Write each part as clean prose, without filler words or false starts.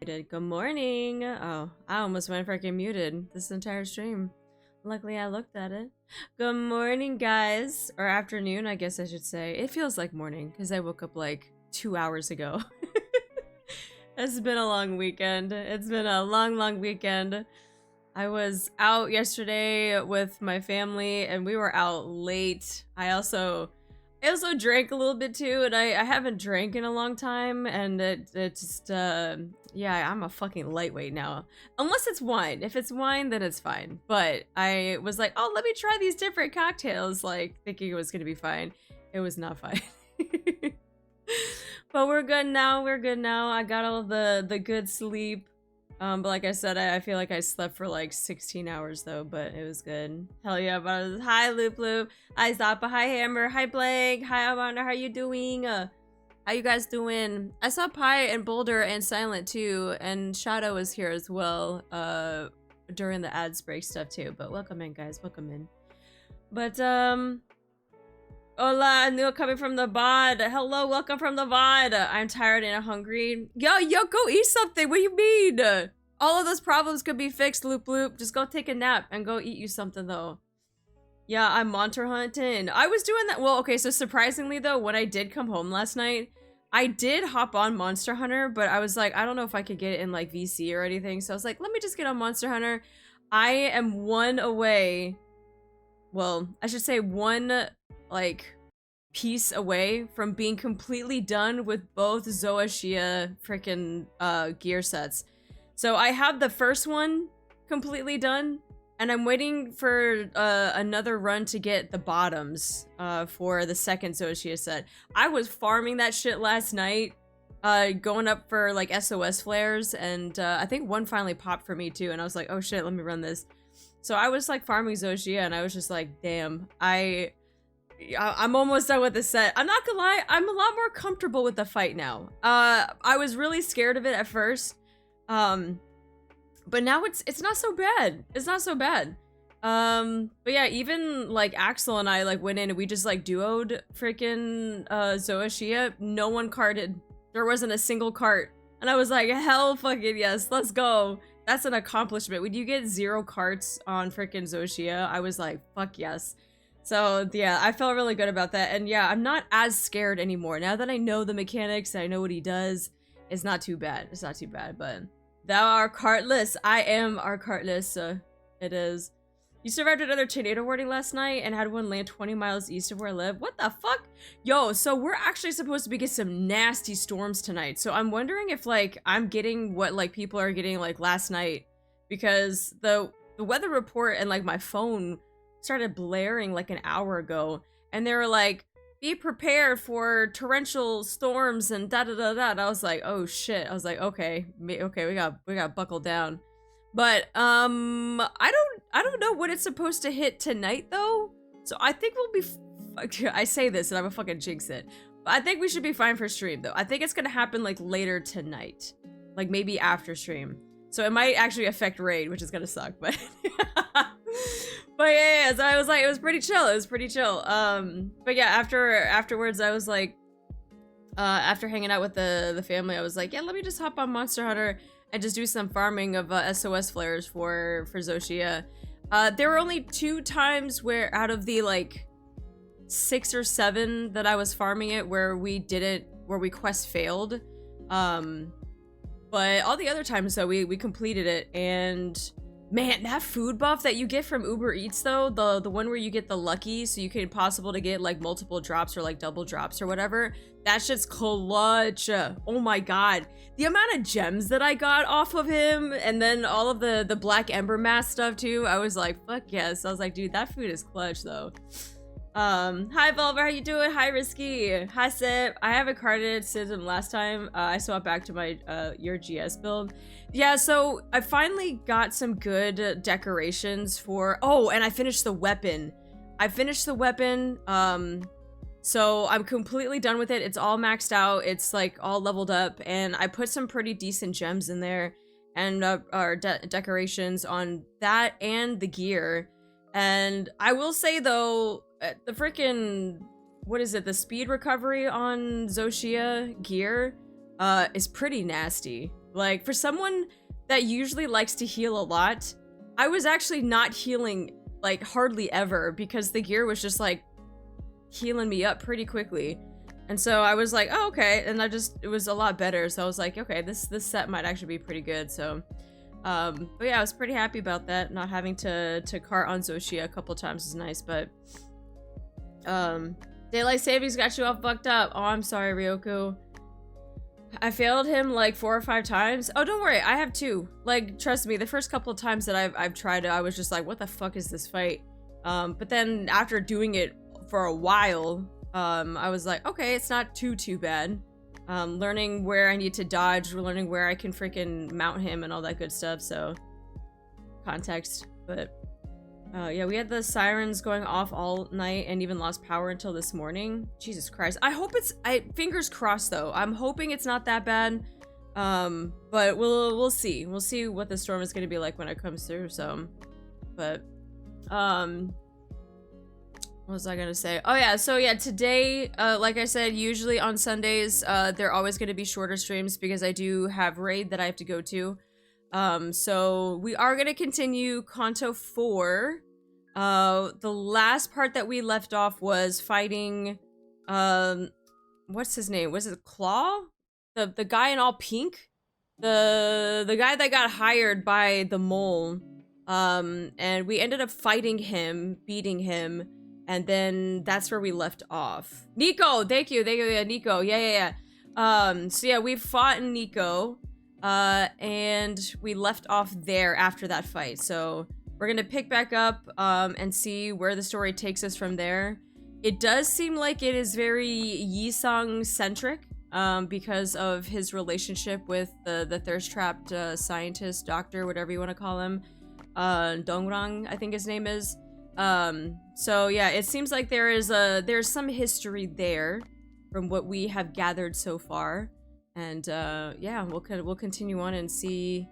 Good morning. Oh, I almost went freaking muted this entire stream. Luckily, I looked at it. Good morning, guys. Or afternoon, I guess I should say. It feels like morning because I woke up like 2 hours ago. It's been a long weekend. It's been a long weekend. I was out yesterday with my family and we were out late. I also drank a little bit too, and I haven't drank in a long time, and it just yeah, I'm a fucking lightweight now. Unless it's wine. If it's wine, then it's fine. But I was like, oh, let me try these different cocktails, like thinking it was gonna be fine. It was not fine. But we're good now. We're good now. I got all the good sleep. But like I said, I feel like I slept for like 16 hours though, but it was good. Hell yeah, but hi Loop Loop, hi Zappa, hi Hammer, hi Blank, hi Amanda, how you doing? How you guys doing? I saw Pi and Boulder and Silent too, and Shadow is here as well, during the ads break stuff too, but welcome in guys, welcome in. But hola, new coming from the VOD. Hello, welcome from the VOD. I'm tired and hungry. Yo, go eat something. What do you mean? All of those problems could be fixed, Loop Loop. Just go take a nap and go eat you something, though. Yeah, I'm monster hunting. I was doing that. Well, okay, so surprisingly, though, when I did come home last night, I did hop on Monster Hunter, but I was like, I don't know if I could get it in, like, VC or anything. So I was like, let me just get on Monster Hunter. I am one away. Well, I should say one, like, piece away from being completely done with both Zoa Shia freaking gear sets. So I have the first one completely done, and I'm waiting for another run to get the bottoms for the second Zoa Shia set. I was farming that shit last night, going up for like SOS flares, and I think one finally popped for me too, and I was like, oh shit, let me run this. So I was like farming Zoa Shia, and I was just like, damn, I'm almost done with the set. I'm not gonna lie, I'm a lot more comfortable with the fight now. I was really scared of it at first, but now it's not so bad. It's not so bad. But yeah, even like Axel and I like went in and we just like duoed freaking Zoa Shia. No one carted. There wasn't a single cart, and I was like, hell fucking yes, let's go. That's an accomplishment. When you get 0 carts on freaking Zoa Shia, I was like, fuck yes. So yeah, I felt really good about that, and yeah, I'm not as scared anymore. Now that I know the mechanics, I know what he does, it's not too bad. It's not too bad, but thou art cartless. I am our cartless, it is. You survived another tornado warning last night and had one land 20 miles east of where I live. What the fuck? Yo, so we're actually supposed to be getting some nasty storms tonight, so I'm wondering if like I'm getting what like people are getting like last night, because the weather report and like my phone started blaring like an hour ago, and they were like, be prepared for torrential storms and da da da da. And I was like, oh shit. I was like, okay, we got buckle down. But I don't know what it's supposed to hit tonight though, so I think we'll be I say this and I'm a fucking jinx it, but I think we should be fine for stream though. I think it's gonna happen like later tonight, like maybe after stream, so it might actually affect raid, which is gonna suck, but but yeah, so I was like, it was pretty chill. It was pretty chill. But yeah, afterwards, I was like, after hanging out with the family, I was like, yeah, let me just hop on Monster Hunter and just do some farming of SOS flares for Zoa Shia. There were only 2 times where out of the like 6 or 7 that I was farming it where we quest failed. But all the other times though, we completed it. And man, that food buff that you get from Uber Eats though, the one where you get the lucky, so you can possible to get like multiple drops or like double drops or whatever, that shit's clutch. Oh my god, the amount of gems that I got off of him, and then all of the Black Ember mask stuff too, I was like, fuck yes. I was like, dude, that food is clutch though. Hi Volver, how you doing? Hi Risky, hi Sip. I haven't carded since last time. I swapped back to my your GS build. Yeah, so I finally got some good decorations for, oh, and I finished the weapon. So I'm completely done with it. It's all maxed out. It's like all leveled up, and I put some pretty decent gems in there and decorations on that and the gear. And I will say though, the freaking, what is it, the speed recovery on Zoa Shia gear is pretty nasty. Like, for someone that usually likes to heal a lot, I was actually not healing, like, hardly ever, because the gear was just, like, healing me up pretty quickly. And so I was like, oh, okay, and it was a lot better, so I was like, okay, this set might actually be pretty good, so... but yeah, I was pretty happy about that. Not having to cart on Zoshia a couple times is nice, but... Daylight savings got you all fucked up. Oh, I'm sorry, Ryoku. I failed him like 4 or 5 times. Oh, don't worry, I have 2. Like, trust me, the first couple of times that I've tried it, I was just like, what the fuck is this fight? But then after doing it for a while, I was like, okay, it's not too bad. Learning where I need to dodge, learning where I can freaking mount him and all that good stuff, so... Context, but... yeah, we had the sirens going off all night and even lost power until this morning. Jesus Christ. I hope it's... fingers crossed, though. I'm hoping it's not that bad. But we'll see. We'll see what the storm is going to be like when it comes through, so... But... What was I gonna say? Oh yeah, so yeah, today, like I said, usually on Sundays, they're always gonna be shorter streams because I do have raid that I have to go to. So we are gonna continue Canto 4. The last part that we left off was fighting, what's his name? Was it Claw? The guy in all pink? The guy that got hired by the mole. And we ended up fighting him, beating him. And then that's where we left off. Nico, thank you, yeah, Nico, yeah. So yeah, we fought in Nico, and we left off there after that fight. So we're gonna pick back up, and see where the story takes us from there. It does seem like it is very Yi Sang centric, because of his relationship with the thirst-trapped scientist, doctor, whatever you want to call him, Dongrang, I think his name is. So yeah, it seems like there's some history there from what we have gathered so far, and yeah, we'll continue on and see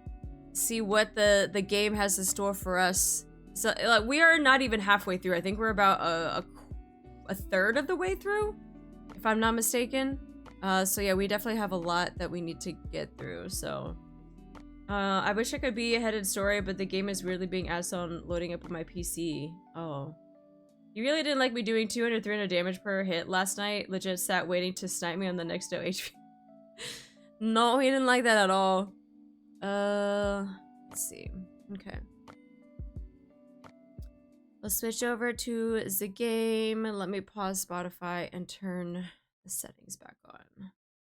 what the game has in store for us. So like, we are not even halfway through. I think we're about a third of the way through, if I'm not mistaken. So yeah, we definitely have a lot that we need to get through. So I wish I could be ahead in story, but the game is weirdly being asked on loading up on my PC. Oh. You really didn't like me doing 200, 300 damage per hit last night? Legit sat waiting to snipe me on the next HP. No, he didn't like that at all. Let's see. Okay. Let's switch over to the game. Let me pause Spotify and turn the settings back on.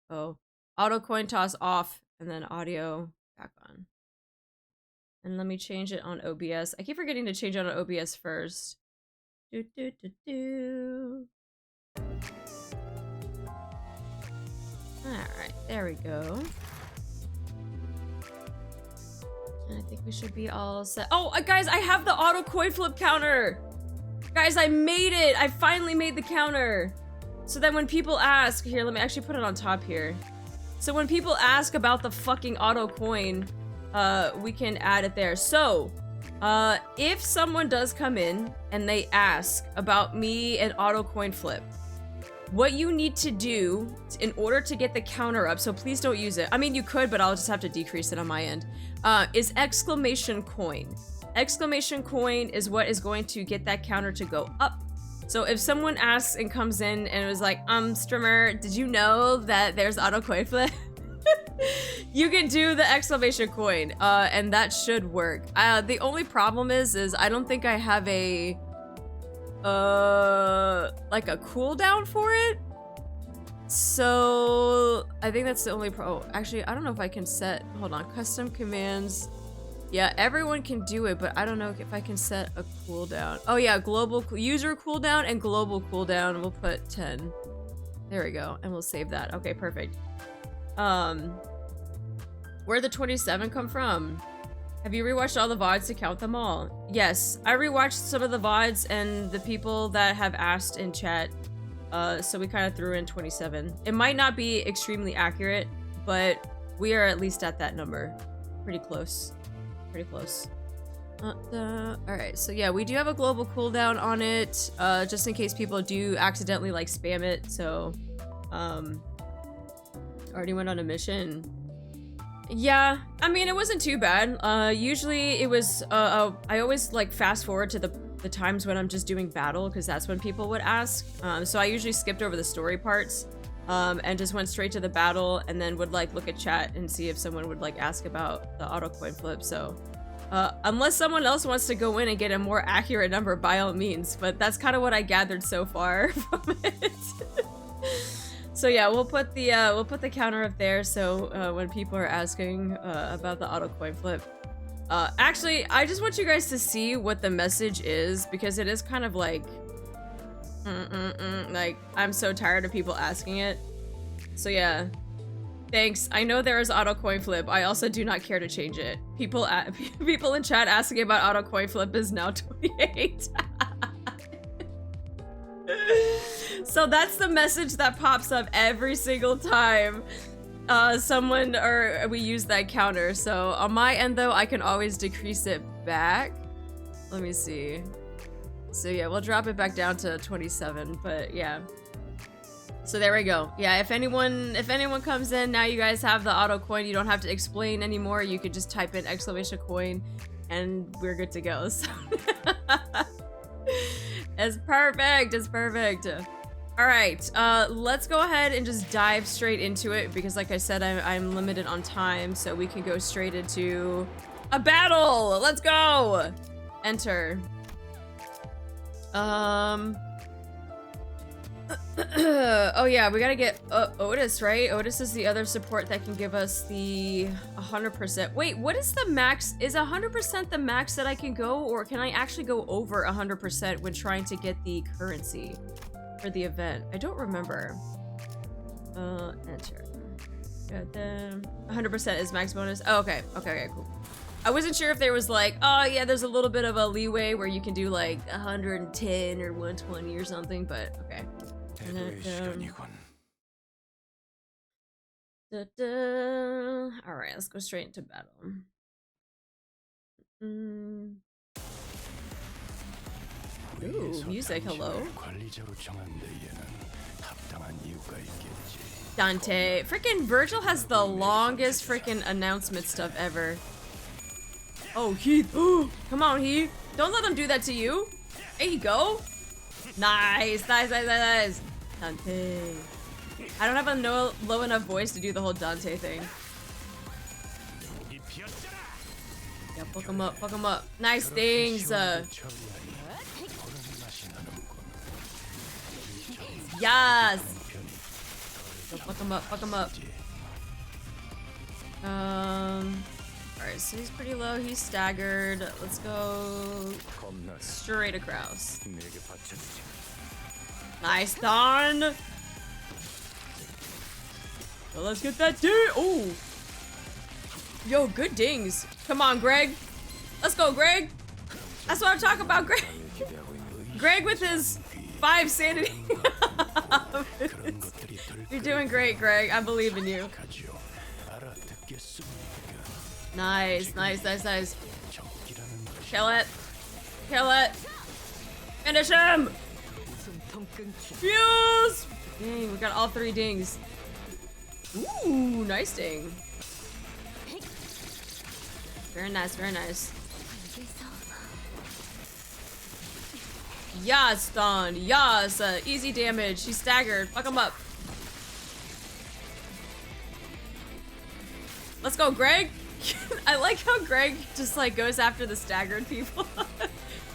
Oh. Auto coin toss off, and then audio back on. And let me change it on OBS. I keep forgetting to change it on OBS first. Alright, there we go. And I think we should be all set. Oh, guys, I have the auto coin flip counter! Guys, I made it! I finally made the counter! So that when people ask... Here, let me actually put it on top here. So when people ask about the fucking auto coin, we can add it there. So, if someone does come in and they ask about me and auto coin flip, what you need to do in order to get the counter up, so please don't use it. I mean, you could, but I'll just have to decrease it on my end, is exclamation coin. Exclamation coin is what is going to get that counter to go up. So if someone asks and comes in and was like, streamer, did you know that there's auto coin flip? You can do the exclamation coin, and that should work. The only problem is I don't think I have a, like a cooldown for it. So I think that's the only actually, I don't know if I can set, hold on, custom commands. Yeah, everyone can do it, but I don't know if I can set a cooldown. Oh yeah, global user cooldown and global cooldown. We'll put 10. There we go, and we'll save that. Okay, perfect. Where'd the 27 come from? Have you rewatched all the VODs to count them all? Yes, I rewatched some of the VODs and the people that have asked in chat, so we kind of threw in 27. It might not be extremely accurate, but we are at least at that number. Pretty close. Pretty close. Alright, so yeah, we do have a global cooldown on it, just in case people do accidentally like spam it, so already went on a mission. Yeah, I mean, it wasn't too bad. Usually it was, I always like fast forward to the times when I'm just doing battle, because that's when people would ask. So I usually skipped over the story parts, and just went straight to the battle, and then would like look at chat and see if someone would like ask about the auto coin flip. So, unless someone else wants to go in and get a more accurate number, by all means, but that's kind of what I gathered so far from it. So yeah, we'll put the counter up there, so when people are asking about the auto coin flip. Actually, I just want you guys to see what the message is, because it is kind of like, like, I'm so tired of people asking it. So yeah, thanks. I know there is auto coin flip. I also do not care to change it. People in chat asking about auto coin flip is now 28. So that's the message that pops up every single time someone or we use that counter. So on my end though, I can always decrease it back. Let me see. So yeah, we'll drop it back down to 27, but yeah. So there we go. Yeah, if anyone comes in, now you guys have the auto coin. You don't have to explain anymore. You could just type in exclamation coin and we're good to go. So it's perfect. It's perfect. All right, let's go ahead and just dive straight into it, because like I said, I'm limited on time, so we can go straight into a battle. Let's go. Enter. Oh yeah, we gotta get Otis, right? Otis is the other support that can give us the 100%. Wait, what is the max? Is 100% the max that I can go, or can I actually go over 100% when trying to get the currency for the event? I don't remember. Enter. 100% is max bonus. Oh, okay, cool. I wasn't sure if there was like, oh yeah, there's a little bit of a leeway where you can do like 110 or 120 or something, but okay. Alright, let's go straight into battle. Ooh, music, hello. Dante. Freaking Virgil has the longest freaking announcement stuff ever. Oh, Heath. Come on, Heath. Don't let them do that to you. There you go. Nice. Dante. I don't have a low enough voice to do the whole Dante thing. Yeah, fuck him up. Nice things. Yes. So fuck him up. Alright, so he's pretty low, he's staggered. Let's go straight across. Nice, Don! So let's get that ding! Oh! Yo, good dings. Come on, Greg. Let's go, Greg! That's what I'm talking about, Greg! Greg with his 5 sanity. You're doing great, Greg. I believe in you. Nice. Kill it. Finish him! Yes! Dang, we got all 3 dings. Ooh, nice ding. Very nice. Yes, Don. Yes. Easy damage. He's staggered. Fuck him up. Let's go, Greg. I like how Greg just like goes after the staggered people.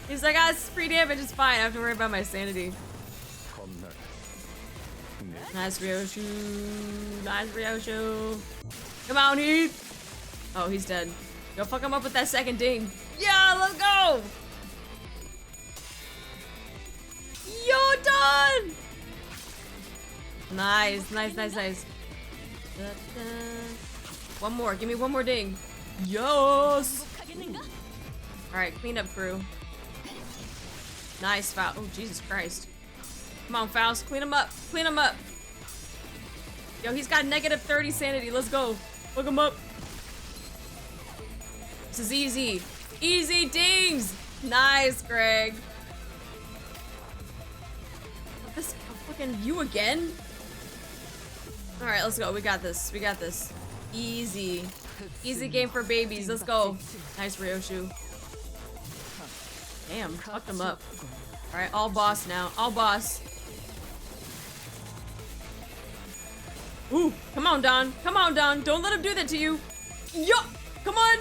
He's like, it's free damage. It's fine. I don't have to worry about my sanity. Nice Ryoshu. Come on, Heath. Oh, he's dead. Go fuck him up with that second ding. Yeah, let's go. Yo, done! Nice. One more, give me one more ding. Yes! Alright, clean up, crew. Nice, Faust. Oh, Jesus Christ. Come on, Faust, clean him up. Yo, he's got negative 30 sanity, let's go. Look him up. This is easy. Easy dings! Nice, Greg. This fucking you again? Alright, let's go. We got this. Easy. Easy game for babies. Let's go. Nice Ryoshu. Damn, fucked him up. Alright, all boss now. All boss. Ooh, come on, Don. Come on, Don. Don't let him do that to you. Yo! Come on!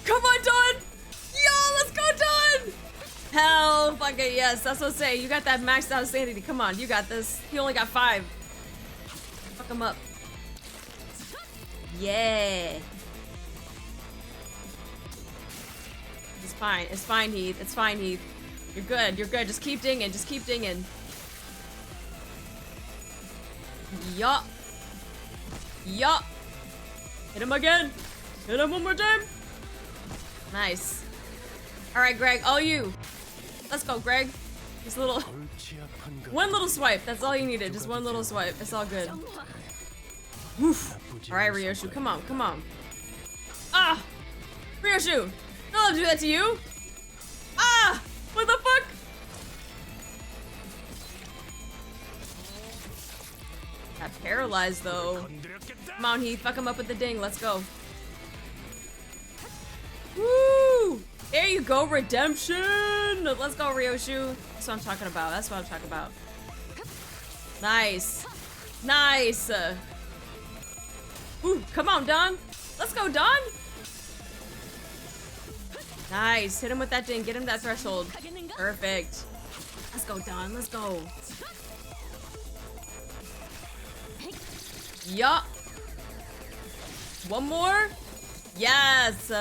Come on, Don! Yo, let's go, Don! Hell fucking yes. That's what I'm saying. You got that maxed out sanity. Come on, you got this. He only got 5. Fuck him up. Yeah. It's fine. It's fine, Heath. It's fine, Heath. You're good. You're good. Just keep dinging. Just keep dinging. Yup. Yup. Hit him again. Hit him one more time. Nice. All right, Greg. All you. Let's go, Greg. Just a little. One little swipe. That's all you needed. Just one little swipe. It's all good. Oof. All right, Ryoshu. Come on. Come on. Ah. Ryoshu. Don't let him do that to you. Ah. What the fuck? Got paralyzed though. Come on, Heath. Fuck him up with the ding. Let's go. Woo! There you go, redemption! Let's go, Ryoshu. That's what I'm talking about. That's what I'm talking about. Nice. Nice. Ooh, come on, Don. Let's go, Don. Nice. Hit him with that ding. Get him that threshold. Perfect. Let's go, Don. Let's go. Yup. One more? Yes.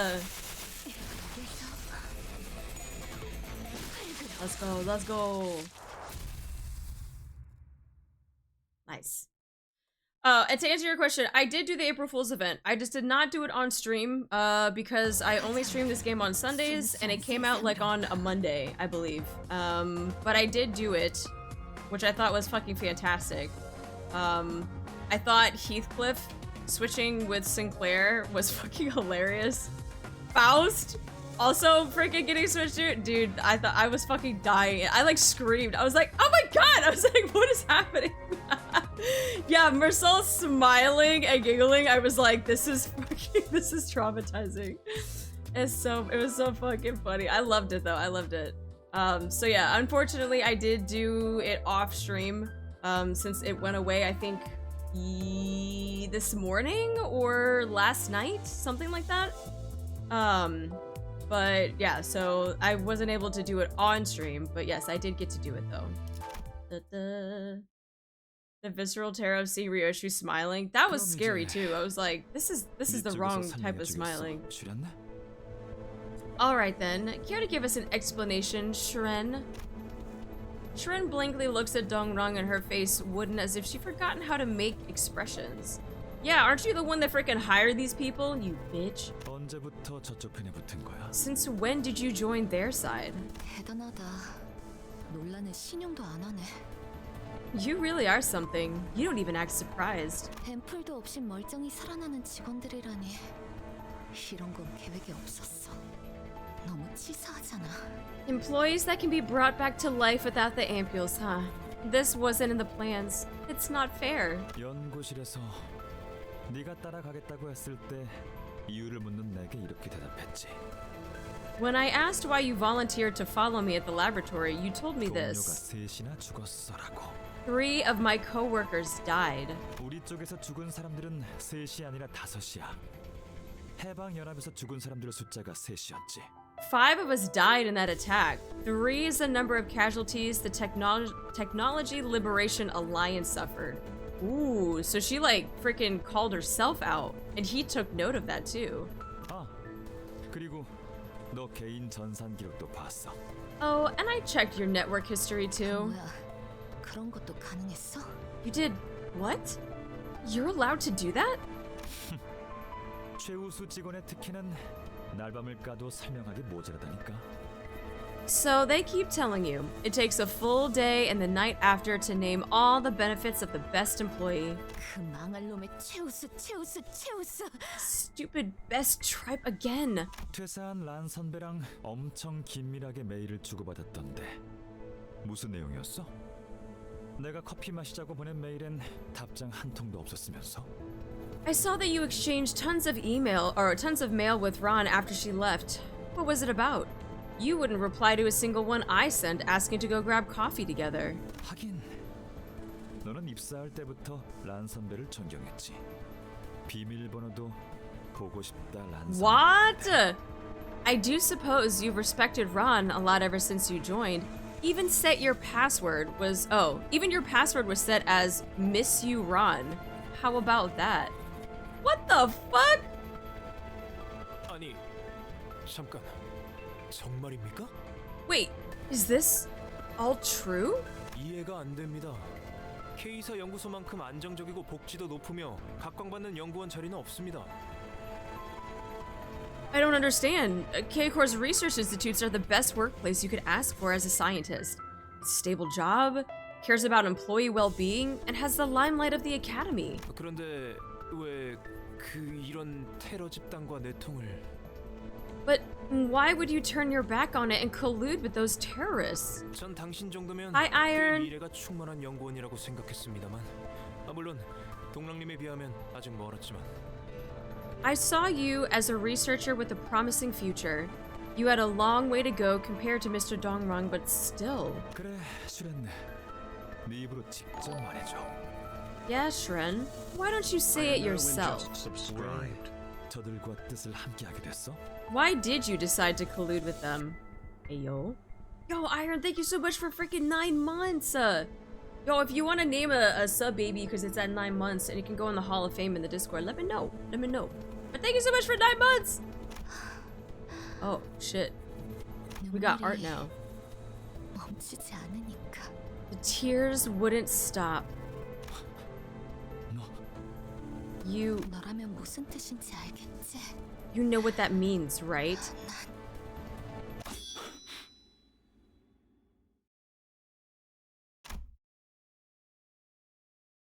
Let's go. Let's go. Nice. And to answer your question, I did do the April Fool's event. I just did not do it on stream because I only stream this game on Sundays and it came out like on a Monday, I believe. But I did do it, which I thought was fucking fantastic. I thought Heathcliff switching with Sinclair was fucking hilarious. Faust also freaking getting switched to, dude, I thought I was fucking dying. I like screamed. I was like, oh my god! I was like, what is happening? Yeah, Meursault smiling and giggling. I was like, this is fucking, this is traumatizing. It was so fucking funny. I loved it though. I loved it. So yeah, unfortunately I did do it off stream since it went away, I think this morning or last night, something like that. But yeah, so I wasn't able to do it on stream, but yes, I did get to do it though. The visceral terror of seeing Ryoshu smiling, that was scary too. I was like, this is the wrong type of smiling. Alright then, care to give us an explanation, Shrenne? Shrenne blankly looks at Dongrung and her face wooden as if she'd forgotten how to make expressions. Yeah, aren't you the one that freaking hired these people, you bitch? Since when did you join their side? You really are something. You don't even act surprised. Employees that can be brought back to life without the ampules, huh? This wasn't in the plans. It's not fair. When I asked why you volunteered to follow me at the laboratory, you told me this. 3 of my co-workers died. Five of us died in that attack. 3 is the number of casualties the Technology Liberation Alliance suffered. Ooh, so she like freaking called herself out, and he took note of that too. Oh, and I checked your network history too. You did what? You're allowed to do that? So they keep telling you, it takes a full day and the night after to name all the benefits of the best employee. Stupid best tripe again. 퇴사한 란 선배랑 엄청 긴밀하게 메일을 주고받았던데 무슨 내용이었어? 내가 커피 마시자고 보낸 메일엔 답장 한 통도 없었으면서. I saw that you exchanged tons of mail with Ron after she left. What was it about? You wouldn't reply to a single one I sent asking to go grab coffee together. 하긴 너는 입사할 때부터 란 선배를 존경했지. 비밀번호도 보고 싶다 란 선배. What? I do suppose you've respected Ron a lot ever since you joined. Even your password was set as Miss You Ron. How about that? What the fuck? 아니, 잠깐. 정말입니까? Wait, is this all true? 이해가 안 됩니다. K사 연구소만큼 안정적이고 복지도 높으며 각광받는 연구원 자리는 없습니다. I don't understand. K-Corps research institutes are the best workplace you could ask for as a scientist. Stable job, cares about employee well-being, and has the limelight of the academy. 그런데 왜 이런 테러 집단과 내통을? But why would you turn your back on it and collude with those terrorists? 전 당신 정도면 Hi, Iron. 미래가 충만한 연구원이라고 생각했습니다만, 물론 동랑님에 비하면 아직 멀었지만. I saw you as a researcher with a promising future. You had a long way to go compared to Mr. Dongrang, but still. 그래, 슈렌. 네 입으로 직접 말해줘. Yeah, Shrenne. Why don't you say it yourself? 왜 저들과 뜻을 함께하게 됐어? Why did you decide to collude with them? Ayo. Yo, Iron, thank you so much for freaking 9 months. Yo, if you want to name a sub baby because it's at 9 months and it can go in the Hall of Fame in the Discord, let me know. Let me know. But thank you so much for 9 months. Oh, shit. We got art now. 멈추지 않으니까. The tears wouldn't stop. 너 You 너라면 무슨 뜻인지 알겠지? know what that means, right?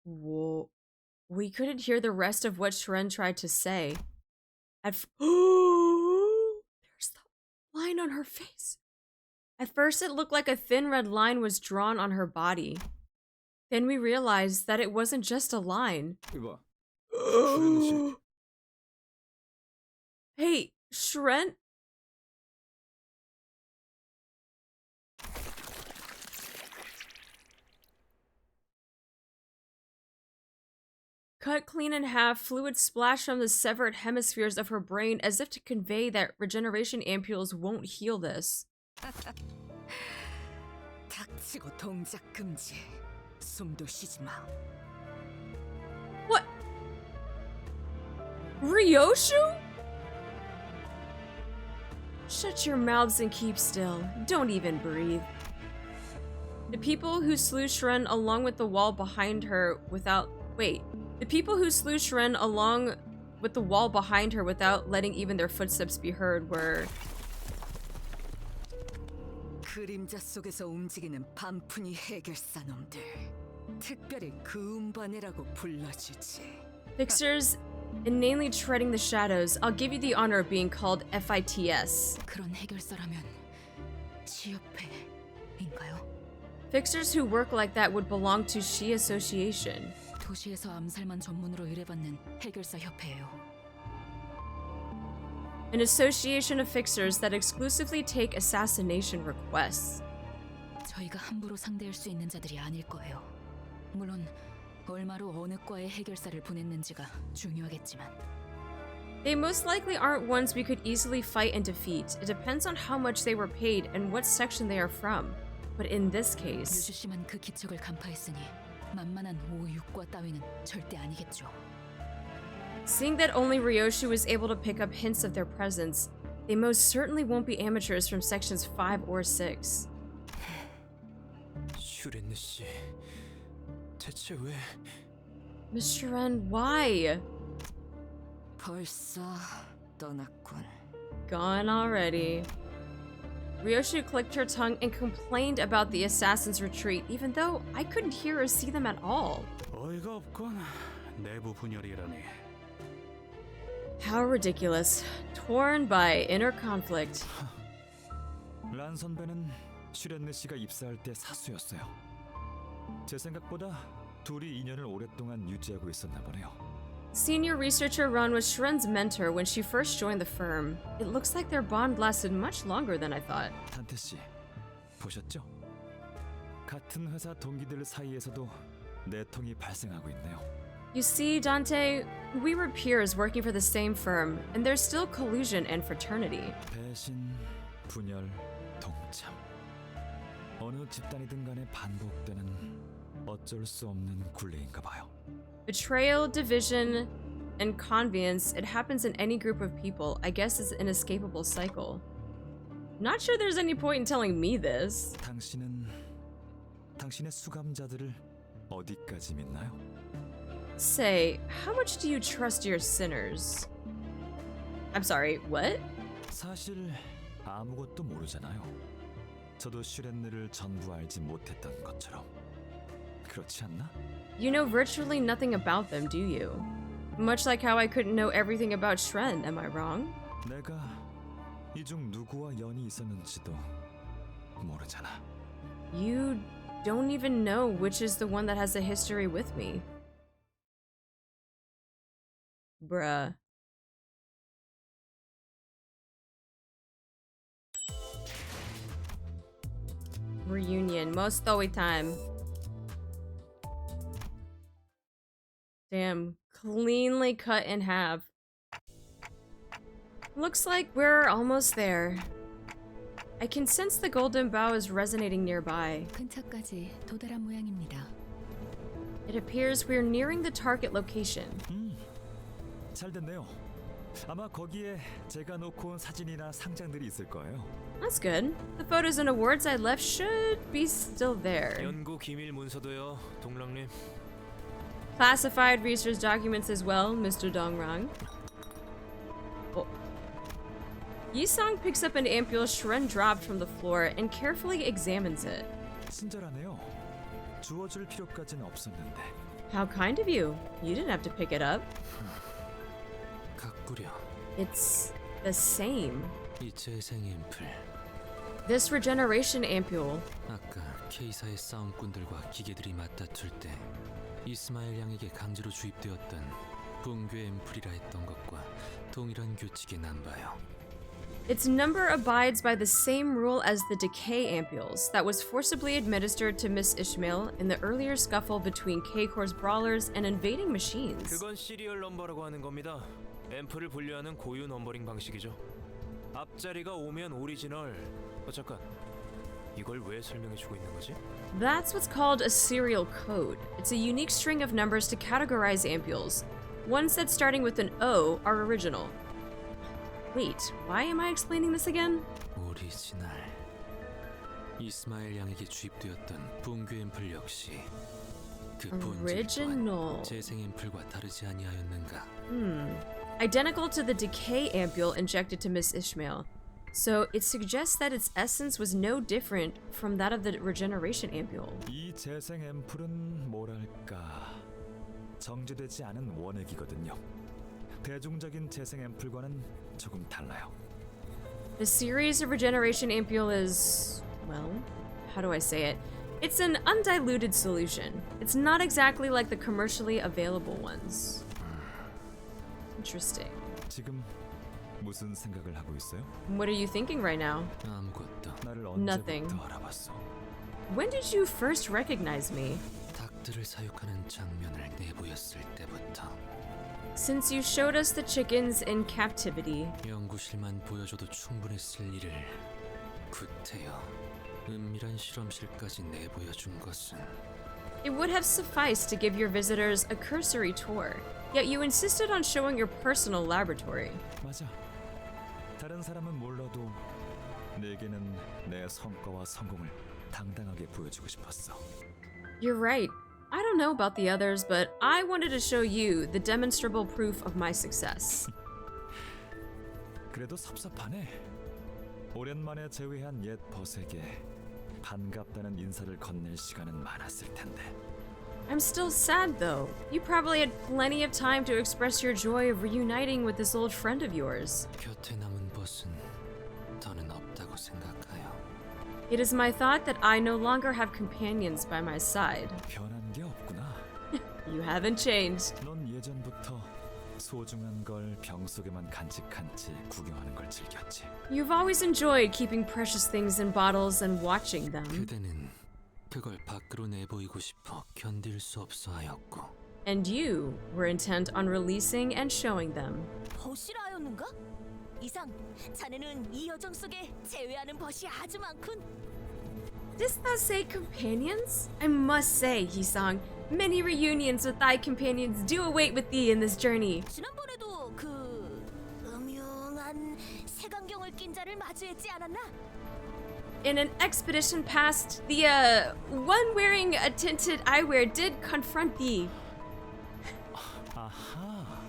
Whoa. We couldn't hear the rest of what Shrenne tried to say. There's the line on her face. At first, it looked like a thin red line was drawn on her body. Then we realized that it wasn't just a line. 이봐. Hey, Shrenne? Cut clean in half, fluid splashed from the severed hemispheres of her brain as if to convey that regeneration ampules won't heal this. 닥치고 동작 금지. 숨도 쉬지 마. What? Ryoshu? Shut your mouths and keep still. Don't even breathe. The people who slew Shrenne along with the wall behind her without... Wait. The people who slew Shrenne along with the wall behind her without letting even their footsteps be heard were... 그림자 속에서 움직이는 반푼이 해결사 놈들. 특별히 그 운반이라고 불러주지. Fixers inanely treading the shadows. I'll give you the honor of being called FITS. 그런 해결사라면 지협회인가요? Fixers who work like that would belong to She Association. 도시에서 암살만 전문으로 의뢰받는 해결사 협회예요. An association of fixers that exclusively take assassination requests. 저희가 함부로 상대할 수 있는 자들이 아닐 거예요. 물론 얼마로 어느 과의 해결사를 보냈는지가 중요하겠지만. They most likely aren't ones we could easily fight and defeat. It depends on how much they were paid and what section they are from. But in this case, 유주 씨만 그 기척을 간파했으니 만만한 5, 6과 따위는 절대 아니겠죠. seeing that only Ryoshu was able to pick up hints of their presence, they most certainly won't be amateurs from sections 5 or 6. 슈렌느 씨, 대체 왜? Miss Shrenne, why? 벌써 떠났군. Gone already. Ryoshu clicked her tongue and complained about the assassin's retreat, even though I couldn't hear or see them at all. 어이가 없군. 내부 분열이라니. How ridiculous. Torn by inner conflict. 란 선배는 슈렌느 씨가 입사할 때 사수였어요. 제 생각보다 둘이 인연을 오랫동안 유지하고 있었나 보네요. Senior researcher Ron was Shrenne's mentor when she first joined the firm. It looks like their bond lasted much longer than I thought. 단테 씨, 보셨죠? 같은 회사 동기들 사이에서도 내통이 발생하고 있네요. You see, Dante, we were peers working for the same firm, and there's still collusion and fraternity. 배신, 분열, 동참. 어느 집단이든 간에 반복되는 어쩔 수 없는 굴레인가 봐요. Betrayal, division, and convenience, it happens in any group of people. I guess it's an inescapable cycle. Not sure there's any point in telling me this. 당신의 수감자들을 어디까지 믿나요? Say, how much do you trust your sinners? I'm sorry, what? 사실 아무것도 모르잖아요. 저도 슈렌느를 전부 알지 못했던 것처럼. 그렇지 않나? You know virtually nothing about them, do you? Much like how I couldn't know everything about Shrenne, am I wrong? 내가 이 중 누구와 연이 있었는지도 모르잖아. You don't even know which is the one that has a history with me. Bruh. Reunion, most story time. Damn, cleanly cut in half. Looks like we're almost there. I can sense the golden bow is resonating nearby. 근처까지 도달한 모양입니다. It appears we're nearing the target location. 잘 됐네요. 아마 거기에 제가 놓고 온 사진이나 상장들이 있을 거예요. That's good. The photos and awards I left should be still there. 연구 기밀 문서도요, 동랑님. Classified research documents as well, Mr. Dongrang. Oh. Yi Sang picks up an ampule Shrenne dropped from the floor and carefully examines it. 친절하네요. 주워줄 필요까지는 없었는데. How kind of you. You didn't have to pick it up. 가꾸려. It's the same. 이 재생 앰플. This regeneration ampule. 아까 K사의 싸움꾼들과 기계들이 맞다툴 때 이스마엘 양에게 강제로 주입되었던 붕괴 앰플이라 했던 것과 동일한 규칙이 난 봐요. Its number abides by the same rule as the decay ampules that was forcibly administered to Miss Ishmael in the earlier scuffle between K-Corps brawlers and invading machines. 그건 시리얼 넘버라고 하는 겁니다. 앰플을 분류하는 고유 넘버링 방식이죠. 앞자리가 오면 오리지널. 잠깐. 이걸 왜 설명해주고 있는 거지? That's what's called a serial code. It's a unique string of numbers to categorize ampules. Ones that starting with an O are original. Wait, why am I explaining this again? 오리지널. 이스마엘 양에게 주입되었던 붕괴 앰플 역시 그 본질 Original. 또한 재생 앰플과 다르지 아니하였는가? Identical to the decay ampule injected to Miss Ishmael. So it suggests that its essence was no different from that of the regeneration ampule. 이 재생 앰플은 뭐랄까 정제되지 않은 원액이거든요. 대중적인 재생 앰플과는 조금 달라요. The series of regeneration ampule is, well, how do I say it? It's an undiluted solution. It's not exactly like the commercially available ones. Interesting. 지금 무슨 생각을 하고 있어요? What are you thinking right now? 아무것도. 나를 Nothing. 언제부터 알아봤어? When did you first recognize me? 닭들을 사육하는 장면을 내보였을 때부터. Since you showed us the chickens in captivity. 연구실만 보여줘도 충분했을 일을 구태여 은밀한 실험실까지 내보여준 것은 It would have sufficed to give your visitors a cursory tour, yet you insisted on showing your personal laboratory. 맞아. 다른 사람은 몰라도 내게는 내 성과와 성공을 당당하게 보여주고 싶었어. You're right. I don't know about the others, but I wanted to show you the demonstrable proof of my success. 그래도 섭섭하네. 오랜만에 재회한 옛 벗에게 반갑다는 인사를 건넬 시간은 많았을 텐데. I'm still sad though. You probably had plenty of time to express your joy of reuniting with this old friend of yours. 곁에 남은 벗은 더는 없다고 생각하여. It is my thought that I no longer have companions by my side. 변한 게 없구나. You haven't changed. 넌 예전부터 소중한 걸 병 속에만 간직한 채 구경하는 걸 즐겼지. You've always enjoyed keeping precious things in bottles and watching them. 그대는 그걸 밖으로 내보이고 싶어 견딜 수 없어 하였고 And you were intent on releasing and showing them. 벗이라였는가? 이상, 자네는 이 여정 속에 제외하는 벗이 아주 많군. Does that say companions? I must say, Yi Sang, many reunions with thy companions do await with thee in this journey. 지난번에도 그 음흉한 색안경을 낀 자를 마주했지 않았나? In an expedition past, the one wearing a tinted eyewear did confront thee. 아하.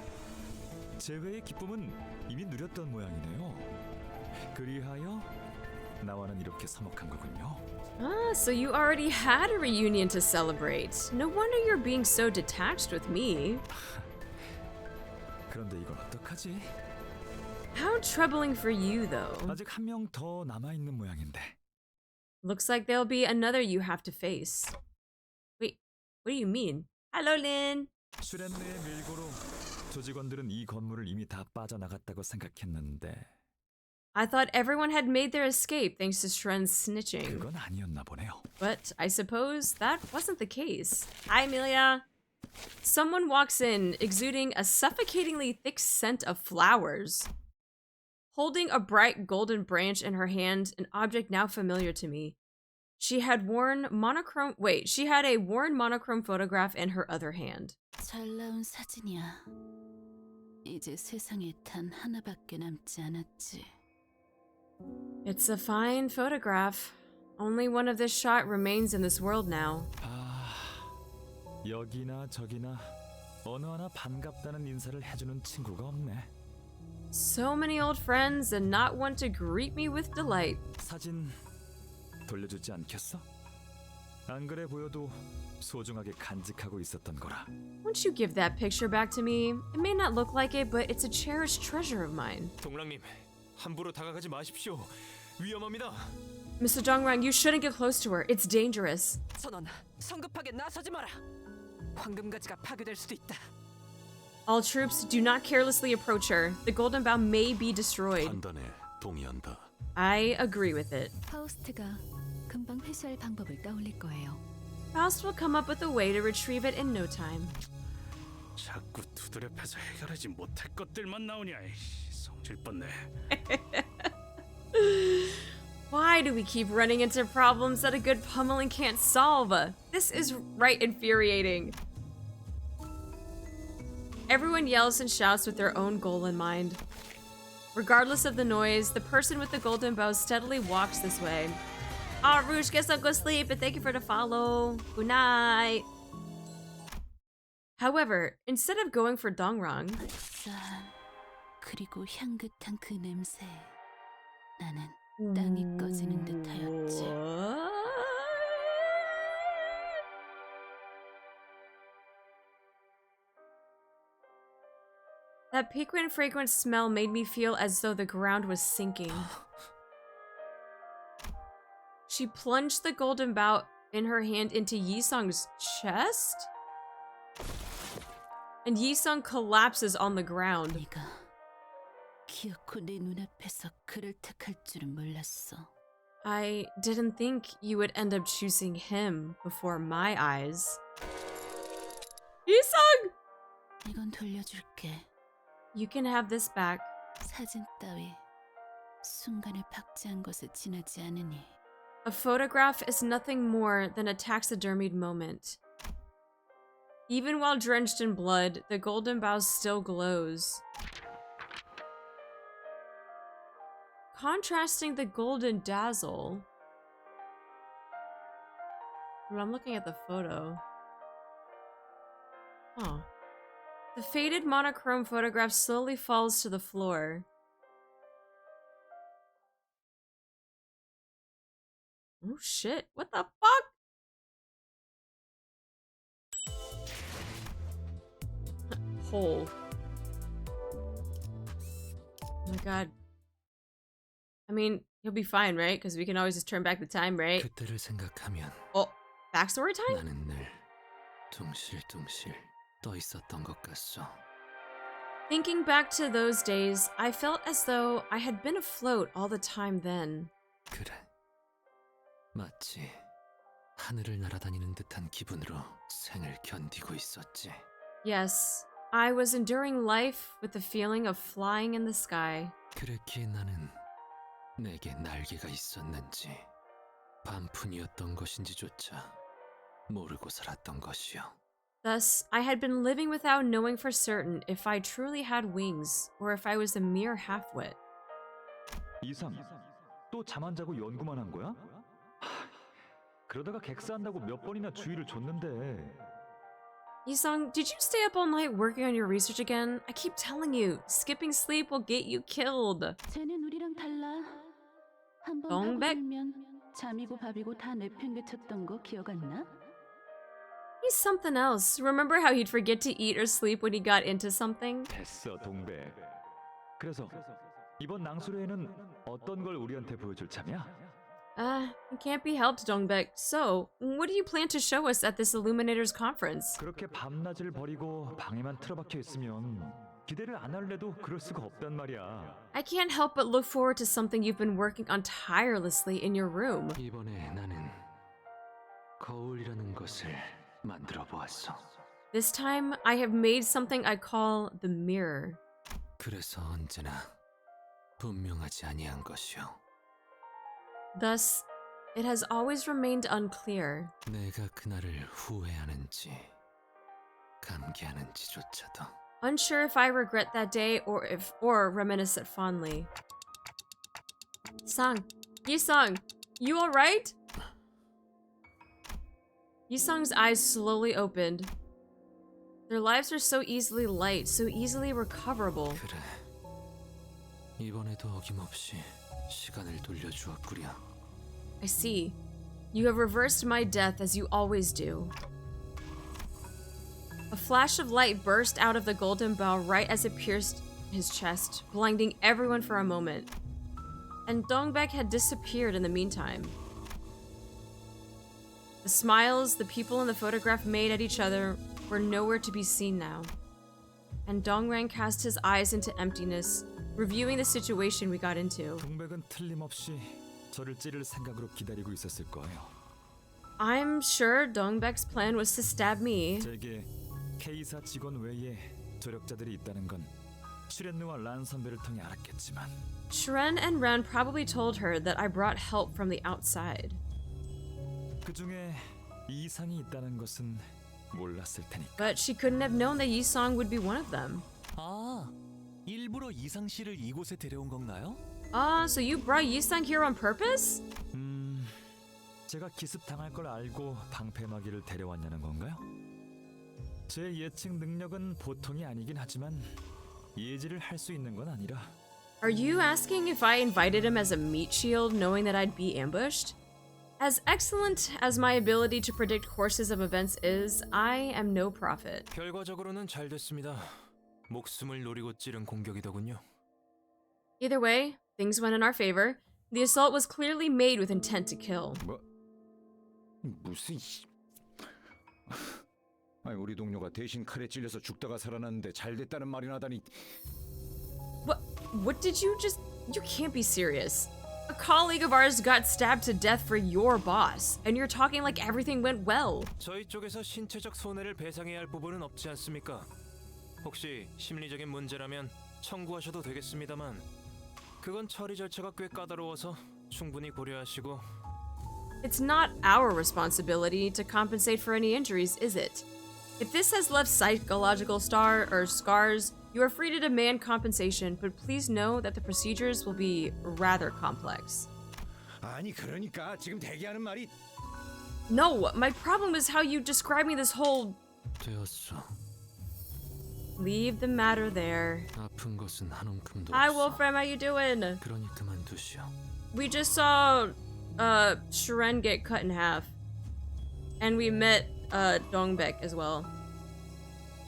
재회의 기쁨은 이미 누렸던 모양이네요. 그리하여 나와는 이렇게 서먹한 거군요. Ah, so you already had a reunion to celebrate. No wonder you're being so detached with me. 그런데 이걸 어떡하지? How troubling for you, though. 아직 한 명 더 남아 있는 모양인데. Looks like there'll be another you have to face. Wait, what do you mean? Hello, Lin. 슈렌네의 밀고로 조직원들은 이 건물을 이미 다 빠져나갔다고 생각했는데 I thought everyone had made their escape thanks to Shrenne's snitching. 그건 아니었나 보네요. But I suppose that wasn't the case. Hi, Amelia. Someone walks in, exuding a suffocatingly thick scent of flowers. Holding a bright golden branch in her hand, an object now familiar to me. She had a worn monochrome photograph in her other hand. 잘 나온 사진이야. 이제 세상에 단 하나밖에 남지 않았지. It's a fine photograph. Only one of this shot remains in this world now. 여기나 저기나 어느 하나 반갑다는 인사를 해주는 친구가 없네. So many old friends and not one to greet me with delight. 사진 돌려주지 않겠어? 안 그래 보여도 소중하게 간직하고 있었던 거라. Won't you give that picture back to me? It may not look like it, but it's a cherished treasure of mine. 동랑님, 함부로 다가가지 마십시오. 위험합니다. Mr. Dongrang, you shouldn't get close to her. It's dangerous. 선원, 성급하게 나서지 마라. 황금가지가 파괴될 수도 있다. All troops, do not carelessly approach her. The Golden Bough may be destroyed. 판단에 동의한다. I agree with it. 파우스트가 금방 회수할 방법을 떠올릴 거예요. Faust will come up with a way to retrieve it in no time. 자꾸 두드려 패서 해결하지 못할 것들만 나오냐. 성질 뻗네. Why do we keep running into problems that a good pummeling can't solve? This is right infuriating. Everyone yells and shouts with their own goal in mind. Regardless of the noise, the person with the golden bow steadily walks this way. Ah, Rouge, get some good sleep, and thank you for the follow. Good night. However, instead of going for Dongrang, 그리고 향긋한 그 냄새. 나는 땅이 꺼지는 듯하였지. That piquant fragrant smell made me feel as though the ground was sinking. She plunged the golden bough in her hand into Yi Sang's chest? And Yi Sang collapses on the ground. 네가 기어코 내 눈앞에서 그를 택할 줄은 몰랐어. I didn't think you would end up choosing him before my eyes. Yi Sang! 이건 돌려줄게. You can have this back. 사진 따위 순간을 박제한 것에 지나지 않으니. A photograph is nothing more than a taxidermied moment. Even while drenched in blood, the golden bough still glows. Contrasting the golden dazzle. Well, I'm looking at the photo. Huh. The faded monochrome photograph slowly falls to the floor. Oh shit, what the fuck? Hole. Oh my god. I mean, he'll be fine, right? Because we can always just turn back the time, right? 그때를 생각하면 Oh, backstory time? 나는 늘 둥실둥실 떠 있었던 것 같소. Thinking back to those days, I felt as though I had been afloat all the time then. 그래. 마치 하늘을 날아다니는 듯한 기분으로 생을 견디고 있었지. Yes, I was enduring life with the feeling of flying in the sky. 그랬기에 나는 내게 날개가 있었는지 반푼이었던 것인지조차 모르고 살았던 것이요. Thus, I had been living without knowing for certain if I truly had wings or if I was a mere half-wit. 이상, 또 잠 안 자고 연구만 한 거야? 하, 그러다가 객사한다고 몇 번이나 주의를 줬는데. Yi Sang, did you stay up all night working on your research again? I keep telling you, skipping sleep will get you killed. 쟤는 우리랑 달라. 한번 Dongbaek? 파고들면 잠이고 밥이고 다 내팽개쳤던 거 기억 안 나? He's something else. Remember how he'd forget to eat or sleep when he got into something? 됐어, 동백. 그래서 이번 낭수로에는 어떤 걸 우리한테 보여줄 참이야? It can't be helped, Dongbaek. So, what do you plan to show us at this Illuminators conference? 그렇게 밤낮을 버리고 방에만 틀어박혀 있으면 기대를 안 할래도 그럴 수가 없단 말이야. I can't help but look forward to something you've been working on tirelessly in your room. 이번에 나는 거울이라는 것을 만들어 보았어. This time, I have made something I call the mirror. 그래서 언제나 분명하지 아니한 것이요. Thus, it has always remained unclear. 내가 그날을 후회하는지 감기하는지조차도. Unsure if I regret that day or reminisce it fondly. Sang, Yi Sang, you alright? Yi Sang's eyes slowly opened. Their lives are so easily light, so easily recoverable. 그래. 이번에도 어김없이 시간을 돌려주었구려. I see. You have reversed my death as you always do. A flash of light burst out of the golden bow right as it pierced his chest, blinding everyone for a moment. And Dongbaek had disappeared in the meantime. The smiles the people in the photograph made at each other were nowhere to be seen now. And Dongrang cast his eyes into emptiness, reviewing the situation we got into. 동백은 틀림없이 저를 찌를 생각으로 기다리고 있었을 거예요. I'm sure Dongbaek's plan was to stab me. 제게 K사 직원 외에 조력자들이 있다는 건 슈렌느와 란 선배를 통해 알았겠지만 Shrenne and Ren probably told her that I brought help from the outside. 그 중에 이상이 있다는 것은 몰랐을 테니까. But she couldn't have known that Yi Sang would be one of them. 아, 일부러 이상 씨를 이곳에 데려온 건가요? So you brought Yi Sang here on purpose? 제가 기습 당할 걸 알고 방패막이를 데려왔냐는 건가요? 제 예측 능력은 보통이 아니긴 하지만 예지를 할 수 있는 건 아니라. Are you asking if I invited him as a meat shield knowing that I'd be ambushed? As excellent as my ability to predict courses of events is, I am no prophet. 결과적으로는 잘 됐습니다. 목숨을 노리고 찌른 공격이더군요. Either way, things went in our favor. The assault was clearly made with intent to kill. 무슨 아니 우리 동료가 대신 칼에 찔려서 죽다가 살아났는데 잘 됐다는 말이나 하다니. What did you just... You can't be serious. A colleague of ours got stabbed to death for your boss, and you're talking like everything went well. 저희 쪽에서 신체적 손해를 배상해야 할 부분은 없지 않습니까? 혹시 심리적인 문제라면 청구하셔도 되겠습니다만 그건 처리 절차가 꽤 까다로워서 충분히 고려하시고. It's not our responsibility to compensate for any injuries, is it? If this has left psychological scars, you are free to demand compensation, but please know that the procedures will be rather complex. 아니 그러니까 지금 대기하는 말이. No, my problem is how you describe me this whole... 되었어. Leave the matter there. 아픈 것은 한 움큼도 Hi, 없어. Wolfram, how you doing? 그러니 그만두시오. We just saw Shrenne get cut in half. And we met Dongbaek as well.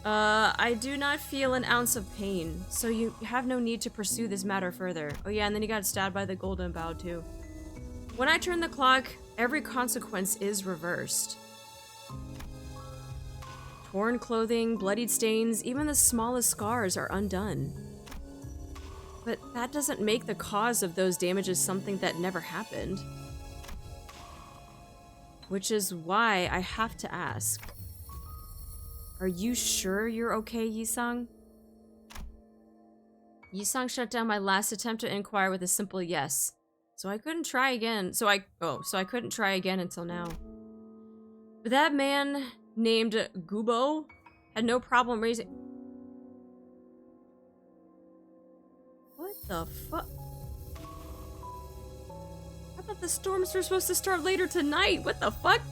I do not feel an ounce of pain, so you have no need to pursue this matter further. Oh yeah, and then he got stabbed by the golden bow too. When I turn the clock, every consequence is reversed. torn clothing, bloodied stains, even the smallest scars are undone. But that doesn't make the cause of those damages something that never happened. Which is why I have to ask. Are you sure you're okay, Yi Sang? Yi Sang shut down my last attempt to inquire with a simple yes. So I couldn't try again. So I couldn't try again until now. But that man named Gubo had no problem raising... What the fuck? I thought the storms were supposed to start later tonight. What the fuck?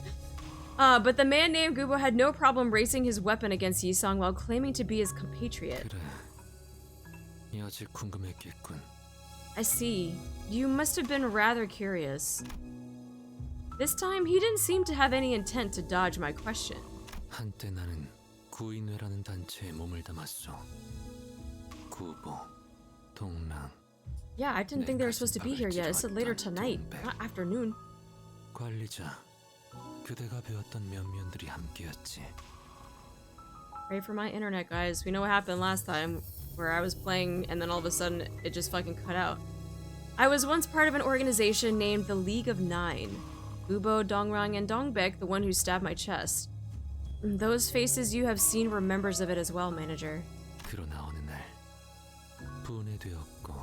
But the man named Gubo had no problem raising his weapon against Yi Sang while claiming to be his compatriot. I see. You must have been rather curious. This time, he didn't seem to have any intent to dodge my question. 한때 나는 구인회라는 단체에 몸을 담았어. 구보, 동랑. Yeah, I didn't think they were supposed to be here yet. It said later tonight, not afternoon. 관리자, 그대가 배웠던 면면들이 함께였지. Pray for my internet, guys. We know what happened last time, where I was playing and then all of a sudden it just fucking cut out. I was once part of an organization named the League of Nine. Ubo, Dongrang, and Dongbaek, the one who stabbed my chest. Those faces you have seen were members of it as well, manager. 그러나 어느 날 분해되었고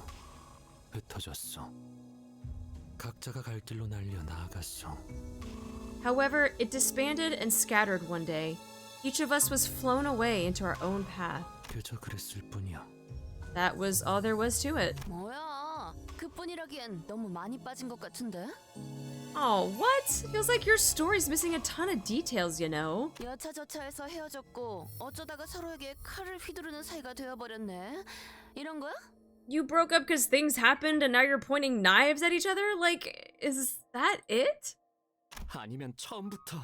흩어졌어. 각자가 갈 길로 날려 나아갔어. However, it disbanded and scattered one day. Each of us was flown away into our own path. 그저 그랬을 뿐이야. That was all there was to it. 뭐야? 그뿐이라기엔 너무 많이 빠진 것 같은데? Oh, what? Feels like your story's missing a ton of details, you know? 여차저차해서 헤어졌고 어쩌다가 서로에게 칼을 휘두르는 사이가 되어버렸네. 이런 거야? You broke up because things happened and now you're pointing knives at each other? Like, is that it? 아니면 처음부터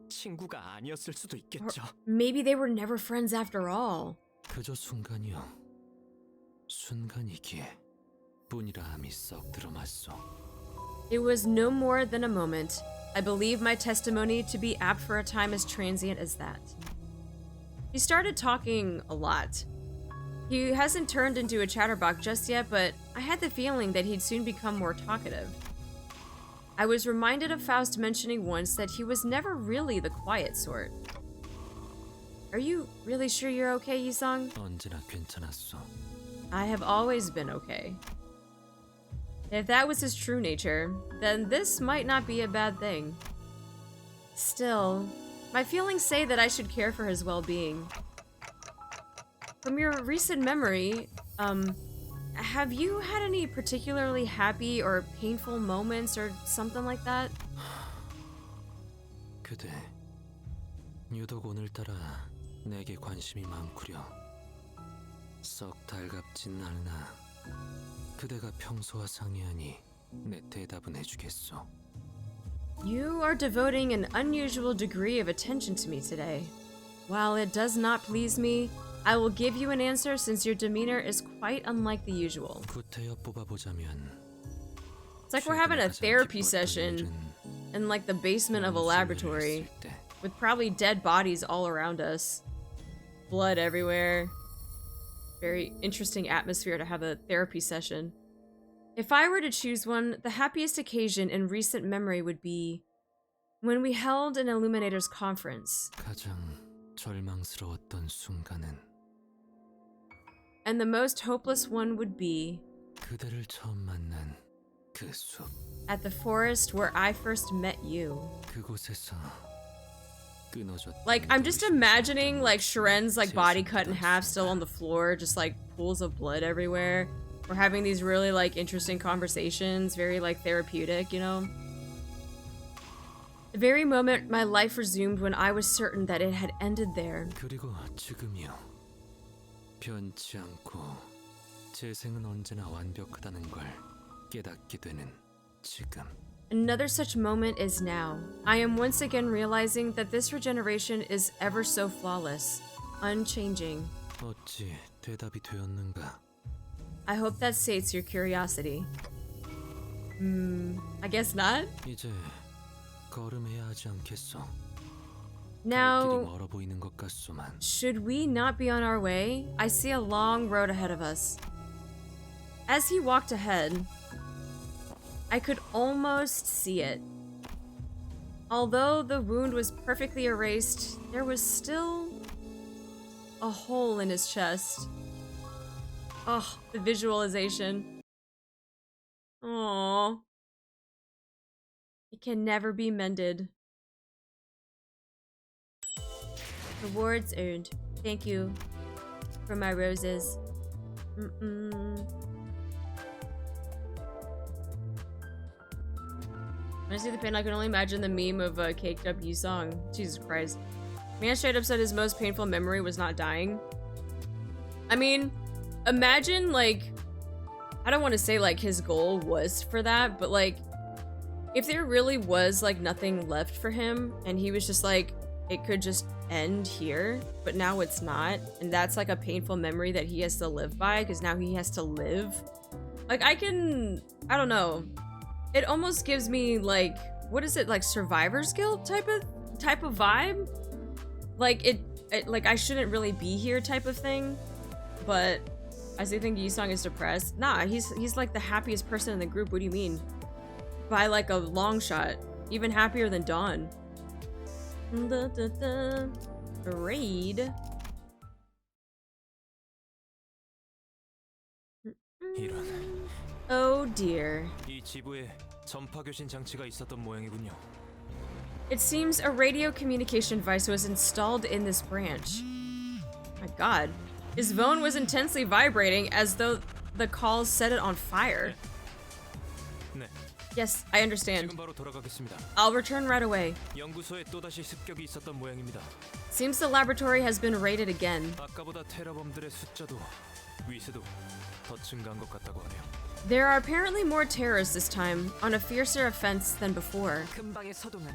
친구가 아니었을 수도 있겠죠. Or maybe they were never friends after all. 그저 순간이요. 순간이기에 뿐이라 함이 썩 들어맞소. It was no more than a moment. I believe my testimony to be apt for a time as transient as that. He started talking a lot. He hasn't turned into a chatterbox just yet, but I had the feeling that he'd soon become more talkative. I was reminded of Faust mentioning once that he was never really the quiet sort. Are you really sure you're okay, Yi Sang? 언제나 괜찮았어. I have always been okay. If that was his true nature, then this might not be a bad thing. Still, my feelings say that I should care for his well-being. From your recent memory, have you had any particularly happy or painful moments or something like that? 그대, 유독 오늘따라 내게 관심이 많구려. 썩 달갑진 않으나 그대가 평소와 상이하니 내 대답은 해주겠소. You are devoting an unusual degree of attention to me today. While it does not please me, I will give you an answer since your demeanor is quite unlike the usual. 구태여 뽑아보자면 It's like we're having a therapy session in like the basement of a laboratory with probably dead bodies all around us. Blood everywhere. Very interesting atmosphere to have a therapy session. If I were to choose one, the happiest occasion in recent memory would be when we held an Illuminators conference. 가장 절망스러웠던 순간은 And the most hopeless one would be 그대를 처음 만난 그 숲. at the forest where I first met you. 그곳에서 Like, I'm just imagining, like, Shrenne's, like, body cut in half, still on the floor, just, like, pools of blood everywhere. We're having these really, like, interesting conversations, very, like, therapeutic, you know? The very moment my life resumed when I was certain that it had ended there. 그리고 지금이요. 변치 않고 재생은 언제나 완벽하다는 걸 깨닫게 되는 지금. Another such moment is now. I am once again realizing that this regeneration is ever so flawless, unchanging. 어찌 대답이 되었는가? I hope that sates your curiosity. I guess not? 이제 걸음해야 하지 않겠어. Now, 멀어 보이는 것 같소만. should we not be on our way? I see a long road ahead of us. As he walked ahead, I could almost see it. Although the wound was perfectly erased, there was still a hole in his chest. Oh, the visualization. Aww. It can never be mended. Rewards earned. Thank you for my roses. When I see the pain, I can only imagine the meme of caked up Yi Sang. Jesus Christ. Man straight up said his most painful memory was not dying. I mean, imagine, like, I don't want to say, like, his goal was for that, but, like, if there really was, like, nothing left for him, and he was just like, it could just end here, but now it's not, and that's, like, a painful memory that he has to live by, because now he has to live. Like, I don't know. It almost gives me, like, what is it, like, survivor's guilt type of vibe? Like, it like, I shouldn't really be here type of thing, but I do think Yi Sang is depressed. Nah, he's like the happiest person in the group. What do you mean? By like a long shot. Even happier than Dawn. Raid. 이런. Oh dear. 이 지부에 전파 교신 장치가 있었던 모양이군요. It seems a radio communication device was installed in this branch. My god. His phone was intensely vibrating as though the calls set it on fire. 네. Yes, I understand. 지금 바로 돌아가겠습니다. I'll return right away. 연구소에 또다시 습격이 있었던 모양입니다. Seems the laboratory has been raided again. 아까보다 테러범들의 숫자도 위세도 더 증가한 것 같다고 하네요. There are apparently more terrorists this time, on a fiercer offense than before. 금방의 서동은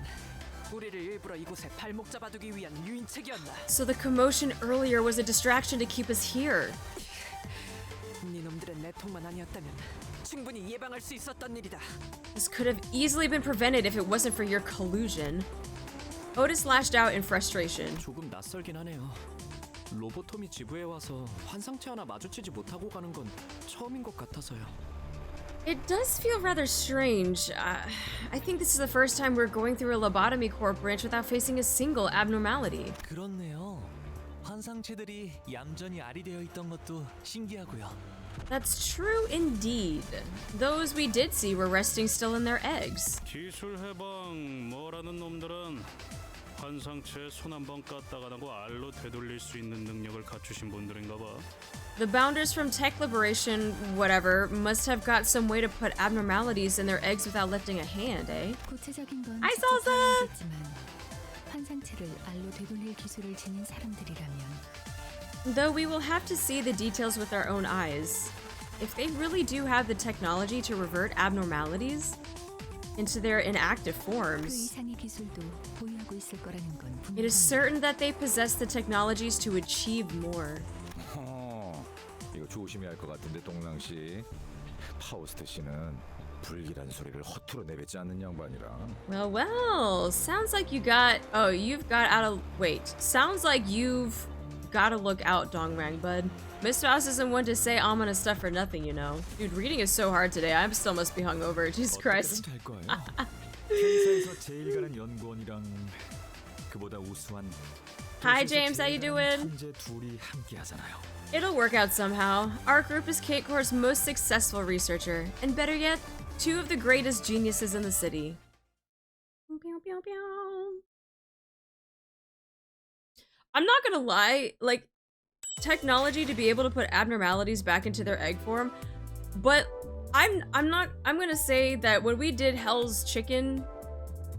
우리를 일부러 이곳에 발목 잡아두기 위한 유인책이었나? So the commotion earlier was a distraction to keep us here. 니놈들의 내통만 아니었다면 충분히 예방할 수 있었던 일이다. This could have easily been prevented if it wasn't for your collusion. Otis lashed out in frustration. 조금 낯설긴 하네요. 로보톰이 지부에 와서 환상체 하나 마주치지 못하고 가는 건 처음인 것 같아서요. It does feel rather strange. I think this is the first time we're going through a lobotomy core branch without facing a single abnormality. 그렇네요. 환상체들이 얌전히 알이 되어 있던 것도 신기하고요. That's true indeed. Those we did see were resting still in their eggs. 기술 해방 뭐라는 놈들은 환상체에 손 한 번 까딱하고 알로 되돌릴 수 있는 능력을 갖추신 분들인가 봐. The bounders from Tech Liberation, whatever, must have got some way to put abnormalities in their eggs without lifting a hand, eh? 구체적인 건 I saw that! 환상체를 알로 되돌릴 기술을 지닌 사람들이라면 Though we will have to see the details with our own eyes. If they really do have the technology to revert abnormalities into their inactive 그 forms, 이상의 기술도 보유하고 있을 거라는 건 it is certain that they possess the technologies to achieve more. 이거 조심해야 할 것 같은데 동랑씨. 파우스트 씨는 불길한 소리를 허투루 내뱉지 않는 양반이라. Well, well, sounds like you got, oh, you've got out of, wait, sounds like you've gotta look out, Dongbaek, bud. Miss Faust isn't one to say ominous stuff for nothing, you know. Dude, reading is so hard today. I still must be hungover. Jesus Christ. 될 거예요. 회사에서 제일 가는 연구원이랑 그보다 우수한 Hi, James. How you doing? 천재 둘이 함께 하잖아요. It'll work out somehow. Our group is Kate Core's most successful researcher, and better yet, two of the greatest geniuses in the city. I'm not gonna lie, like, technology to be able to put abnormalities back into their egg form, but I'm gonna say that when we did Hell's Chicken,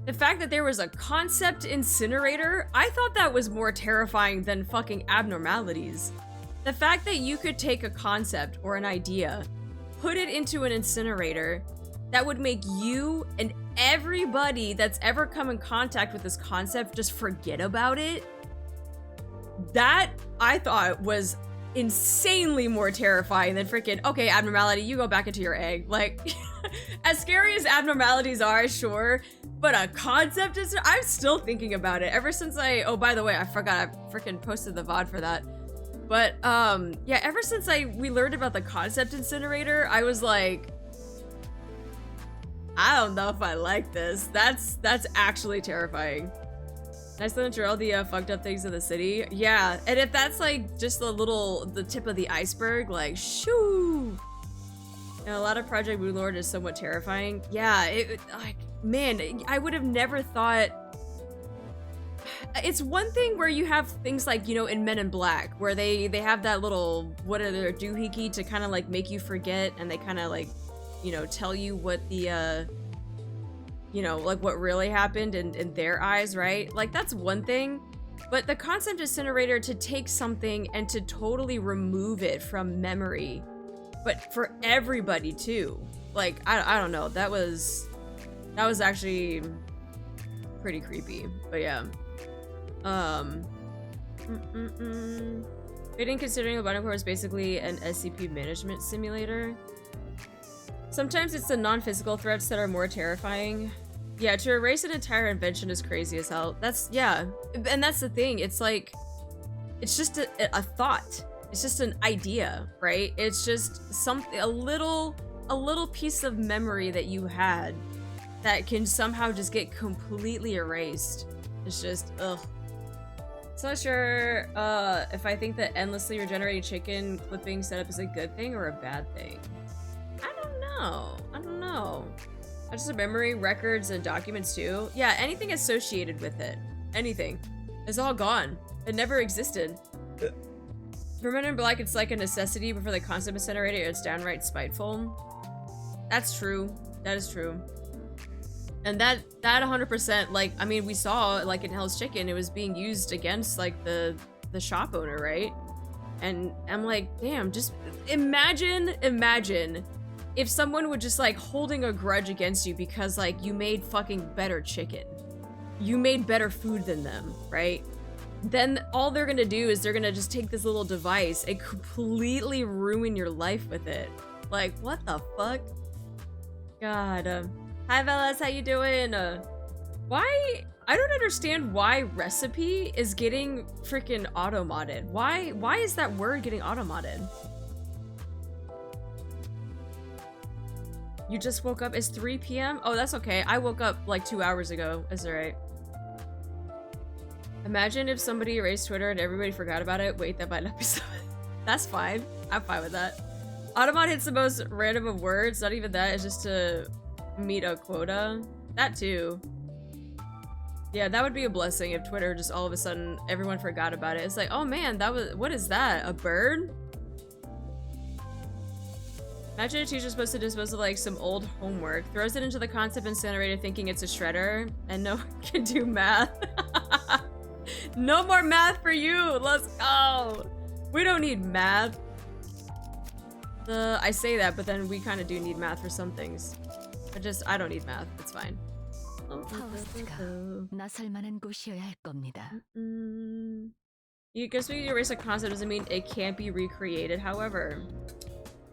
the fact that there was a concept incinerator, I thought that was more terrifying than fucking abnormalities. The fact that you could take a concept or an idea, put it into an incinerator, that would make you and everybody that's ever come in contact with this concept just forget about it. That, I thought, was insanely more terrifying than freaking, okay, abnormality, you go back into your egg. Like, as scary as abnormalities are, sure, But a concept is, I'm still thinking about it ever since oh, by the way, I forgot I freaking posted the VOD for that. But yeah, ever since we learned about the concept incinerator, I was like, I don't know if I like this. That's actually terrifying. Nice to enter all the fucked up things in the city. Yeah, and if that's like just the tip of the iceberg, like shoo. And a lot of Project Moon Lord is somewhat terrifying. Yeah, like, man, I would have never thought. It's one thing where you have things like, you know, in Men in Black, where they have that little, what are their doohickey to kind of like make you forget, and they kind of like, you know, tell you what the, you know, like what really happened in their eyes, right? Like that's one thing. But the concept incinerator, to take something and to totally remove it from memory, but for everybody too. Like, I don't know, that was actually pretty creepy, but yeah. Fitting, considering Abundant Core is basically an SCP management simulator. Sometimes it's the non-physical threats that are more terrifying. Yeah, to erase an entire invention is crazy as hell. Yeah, and that's the thing. It's like, it's just a thought. It's just an idea, right? It's just something, a little piece of memory that you had that can somehow just get completely erased. It's just, ugh. So not sure if I think that endlessly regenerating chicken clipping setup is a good thing or a bad thing. I don't know. Just a memory, records, and documents too. Yeah, anything associated with it. Anything. It's all gone. It never existed. For Men in Black, it's like a necessity, but for the concept incinerator, it's downright spiteful. That's true. That is true. And that 100%, like, I mean, we saw, like, in Hell's Chicken, it was being used against, like, the shop owner, right? And I'm like, damn, just imagine if someone would just, like, holding a grudge against you because, like, you made fucking better chicken. You made better food than them, right? Then all they're gonna do is they're gonna just take this little device and completely ruin your life with it. Like, what the fuck? God, hi Velas, how you doing? Why? I don't understand why recipe is getting freaking auto-modded. Why is that word getting auto-modded? You just woke up? It's 3 p.m? Oh, that's okay. I woke up like 2 hours ago. It's alright. Imagine if somebody erased Twitter and everybody forgot about it. Wait, that might not be so. That's fine. I'm fine with that. Automod hits the most random of words. Not even that. It's just to meet a quota. That too. Yeah, that would be a blessing if Twitter just all of a sudden everyone forgot about it. It's like, oh man, that was, what is that? A bird? Imagine a teacher's supposed to dispose of like some old homework, throws it into the concept incinerator thinking it's a shredder, and no one can do math. No more math for you. Let's go. We don't need math. I say that, but then we kind of do need math for some things. I don't need math. It's fine. You guess we erase a concept doesn't mean it can't be recreated. However,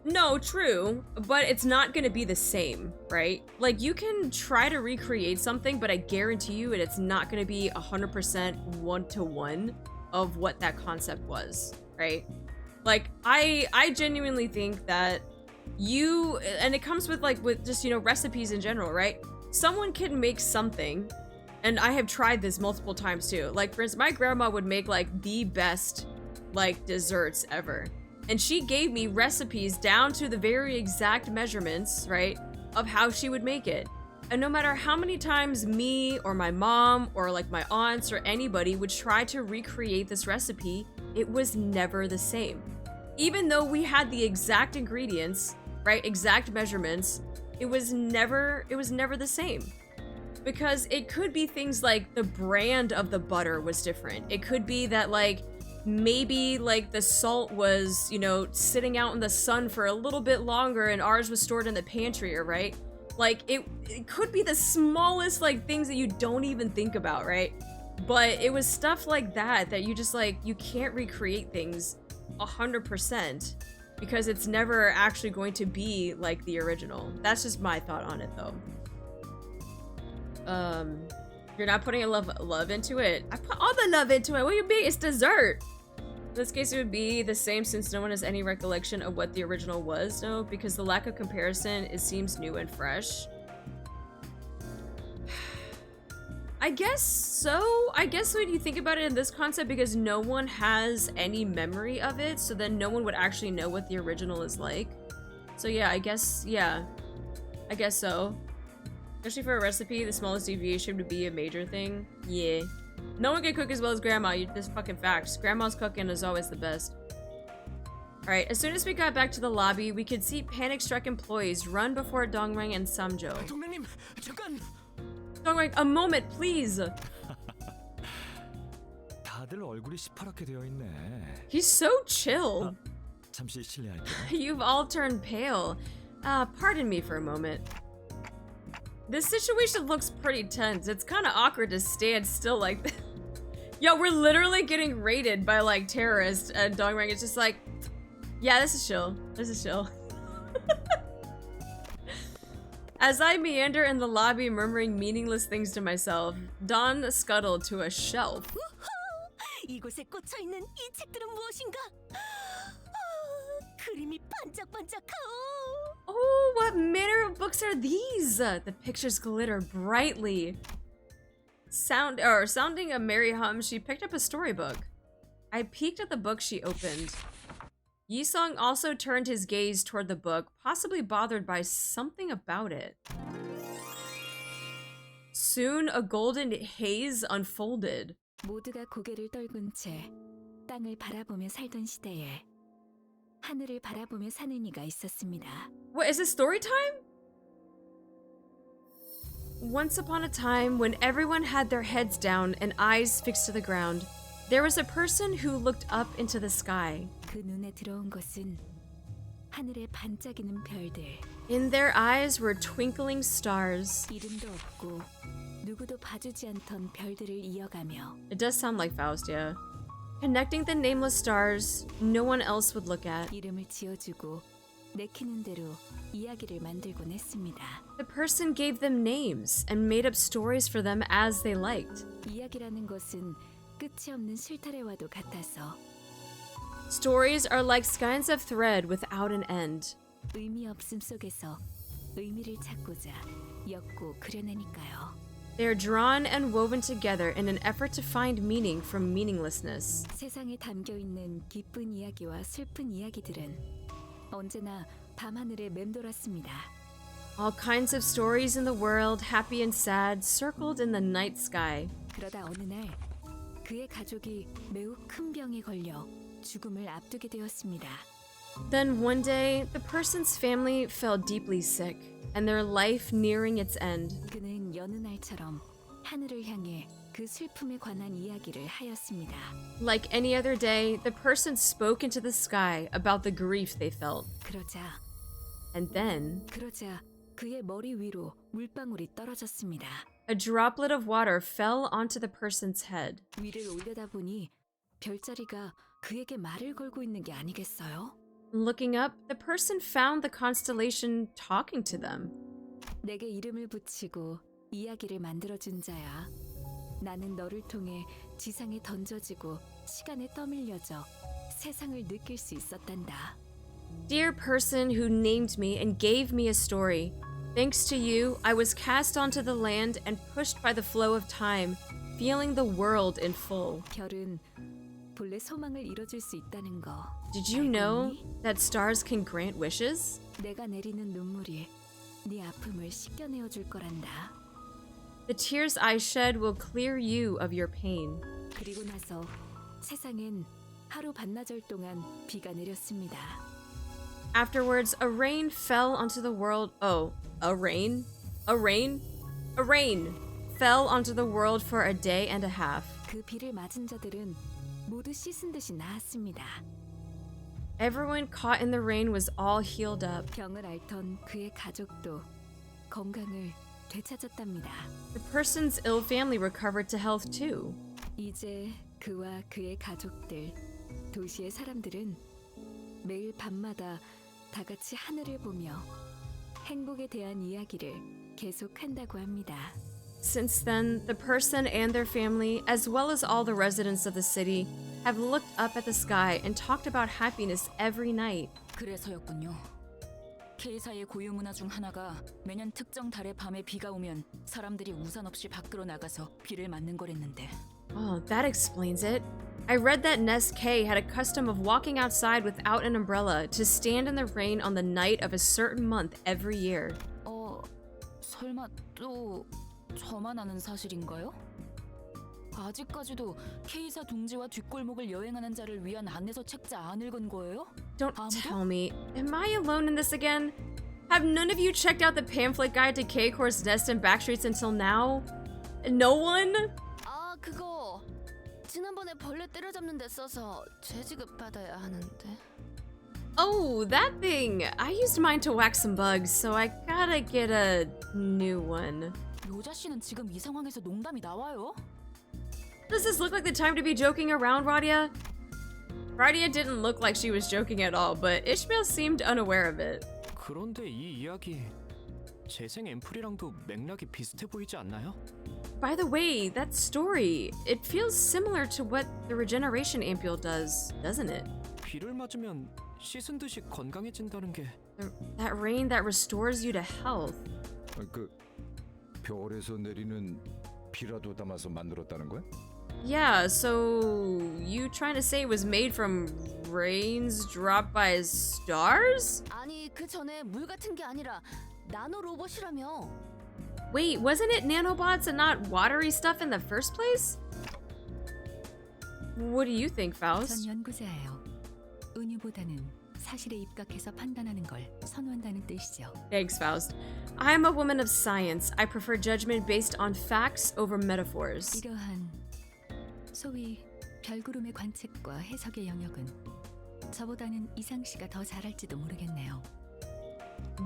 no, true, but it's not gonna be the same, right? Like, you can try to recreate something, but I guarantee you it's not gonna be 100% one-to-one of what that concept was, right? Like, I genuinely think that and it comes with like, with just, you know, recipes in general, right? Someone can make something, and I have tried this multiple times too. Like, for instance, my grandma would make like the best like desserts ever. And she gave me recipes down to the very exact measurements, right, of how she would make it. And no matter how many times me or my mom or like my aunts or anybody would try to recreate this recipe, it was never the same. Even though we had the exact ingredients, right, exact measurements, it was never the same. Because it could be things like the brand of the butter was different. It could be that like, maybe like the salt was, you know, sitting out in the sun for a little bit longer and ours was stored in the pantry, right? Like, it could be the smallest like things that you don't even think about, right? But it was stuff like that you just like, you can't recreate things 100% because it's never actually going to be like the original. That's just my thought on it though. You're not putting a love into it. I put all the love into it. What do you mean? It's dessert. In this case, it would be the same since no one has any recollection of what the original was. No, because the lack of comparison, it seems new and fresh. I guess so. I guess when you think about it in this concept, because no one has any memory of it, so then no one would actually know what the original is like. So yeah, I guess, yeah. I guess so. Especially for a recipe, the smallest deviation would be a major thing. Yeah. No one can cook as well as grandma. This fucking facts. Grandma's cooking is always the best. Alright, as soon as we got back to the lobby, we could see panic-struck employees run before Dongbaek and Samjo. 동맹님, 잠깐. Dongbaek, a moment, please! 다들 얼굴이 시퍼렇게 되어 있네. He's so chill. 잠시 실례할게요. You've all turned pale. Pardon me for a moment. This situation looks pretty tense. It's kind of awkward to stand still like this. Yo, we're literally getting raided by like terrorists, and Dongbaek is just like, yeah, this is chill. This is chill. As I meander in the lobby murmuring meaningless things to myself, Don scuttled to a shelf. 이곳에 꽂혀 있는 이 책들은 무엇인가? 그림이 반짝반짝하오. Oh, what manner of books are these? The pictures glitter brightly. Sounding a merry hum, she picked up a storybook. I peeked at the book she opened. Yi Sang also turned his gaze toward the book, possibly bothered by something about it. Soon, a golden haze unfolded. 모두가 고개를 떨군 채 땅을 바라보며 살던 시대에 하늘을 바라보며 사는 이가 있었습니다. What, is this story time? Once upon a time, when everyone had their heads down and eyes fixed to the ground, there was a person who looked up into the sky. 그 눈에 들어온 것은 하늘에 반짝이는 별들. In their eyes were twinkling stars. 이름도 없고 누구도 봐주지 않던 별들을 이어가며. It does sound like Faust, yeah. Connecting the nameless stars no one else would look at. 이름을 지어주고 내키는 대로 이야기를 만들곤 했습니다. The person gave them names and made up stories for them as they liked. 이야기라는 것은 끝이 없는 실타래와도 같아서. Stories are like skeins of thread without an end. 의미 없음 속에서 의미를 찾고자 엮고 그려내니까요. They are drawn and woven together in an effort to find meaning from meaninglessness. 세상에 담겨 있는 기쁜 이야기와 슬픈 이야기들은 언제나 밤하늘에 맴돌았습니다. All kinds of stories in the world, happy and sad, circled in the night sky. 그러다 어느 날 그의 가족이 매우 큰 병에 걸려 죽음을 앞두게 되었습니다. Then one day, the person's family fell deeply sick, and their life nearing its end. 그는 여느 날처럼 하늘을 향해 그 슬픔에 관한 이야기를 하였습니다. Like any other day, the person spoke into the sky about the grief they felt. 그러자 그의 머리 위로 물방울이 떨어졌습니다. A droplet of water fell onto the person's head. 위를 올려다보니 별자리가 그에게 말을 걸고 있는 게 아니겠어요? Looking up, the person found the constellation talking to them. 내게 이름을 붙이고 이야기를 만들어준 자야. 나는 너를 통해 지상에 던져지고 시간에 떠밀려져 세상을 느낄 수 있었단다. Dear person who named me and gave me a story, thanks to you, I was cast onto the land and pushed by the flow of time, feeling the world in full. 별은 본래 소망을 이뤄줄 수 있다는 거. Did you know that stars can grant wishes? 내가 내리는 눈물이 네 아픔을 씻겨내어 줄 거란다. The tears I shed will clear you of your pain. 그리고 나서 세상엔 하루 반나절 동안 비가 내렸습니다. Afterwards, a rain fell onto the world. Oh, a rain? A rain? A rain fell onto the world for a day and a half. 그 비를 맞은 자들은 모두 씻은 듯이 나았습니다. Everyone caught in the rain was all healed up. 병을 앓던 그의 가족도 건강을 되찾았답니다. The person's ill family recovered to health too. 이제 그와 그의 가족들, 도시의 사람들은 매일 밤마다 다 같이 하늘을 보며 행복에 대한 이야기를 계속한다고 합니다. Since then, the person and their family, as well as all the residents of the city, have looked up at the sky and talked about happiness every night. 그래서였군요. K사의 고유 문화 중 하나가 매년 특정 달의 밤에 비가 오면 사람들이 우산 없이 밖으로 나가서 비를 맞는 거랬는데. Oh, that explains it. I read that Nest K had a custom of walking outside without an umbrella to stand in the rain on the night of a certain month every year. 설마 또 저만 아는 사실인가요? 아직까지도 K사 둥지와 뒷골목을 여행하는 자를 위한 안내서 책자 안 읽은 거예요? Don't tell me. Am I alone in this again? Have none of you checked out the pamphlet guide to K-Cor's Nest and Backstreets until now? No one? 그거 지난번에 벌레 때려잡는 데 써서 재지급 받아야 하는데. Oh, that thing! I used mine to whack some bugs, so I gotta get a new one. 로자 씨는 지금 이 상황에서 농담이 나와요? Does this look like the time to be joking around, Radia? Radia didn't look like she was joking at all, but Ishmael seemed unaware of it. 그런데 이 이야기 재생 앰플이랑도 맥락이 비슷해 보이지 않나요? By the way, that story, it feels similar to what the regeneration ampule does, doesn't it? 비를 맞으면 씻은 듯이 건강해진다는 게 That rain that restores you to health. 그 별에서 내리는 비라도 담아서 만들었다는 거야? Yeah, so you trying to say it was made from rains dropped by stars? 아니 그 전에 물 같은 게 아니라 나노 로봇이라며. Wait, wasn't it nanobots and not watery stuff in the first place? What do you think, Faust? 전 연구자예요. 은유보다는 사실에 입각해서 판단하는 걸 선호한다는 뜻이죠. Thanks, Faust. I'm a woman of science. I prefer judgment based on facts over metaphors. 이러한 소위 별구름의 관측과 해석의 영역은 저보다는 이상 씨가 더 잘할지도 모르겠네요.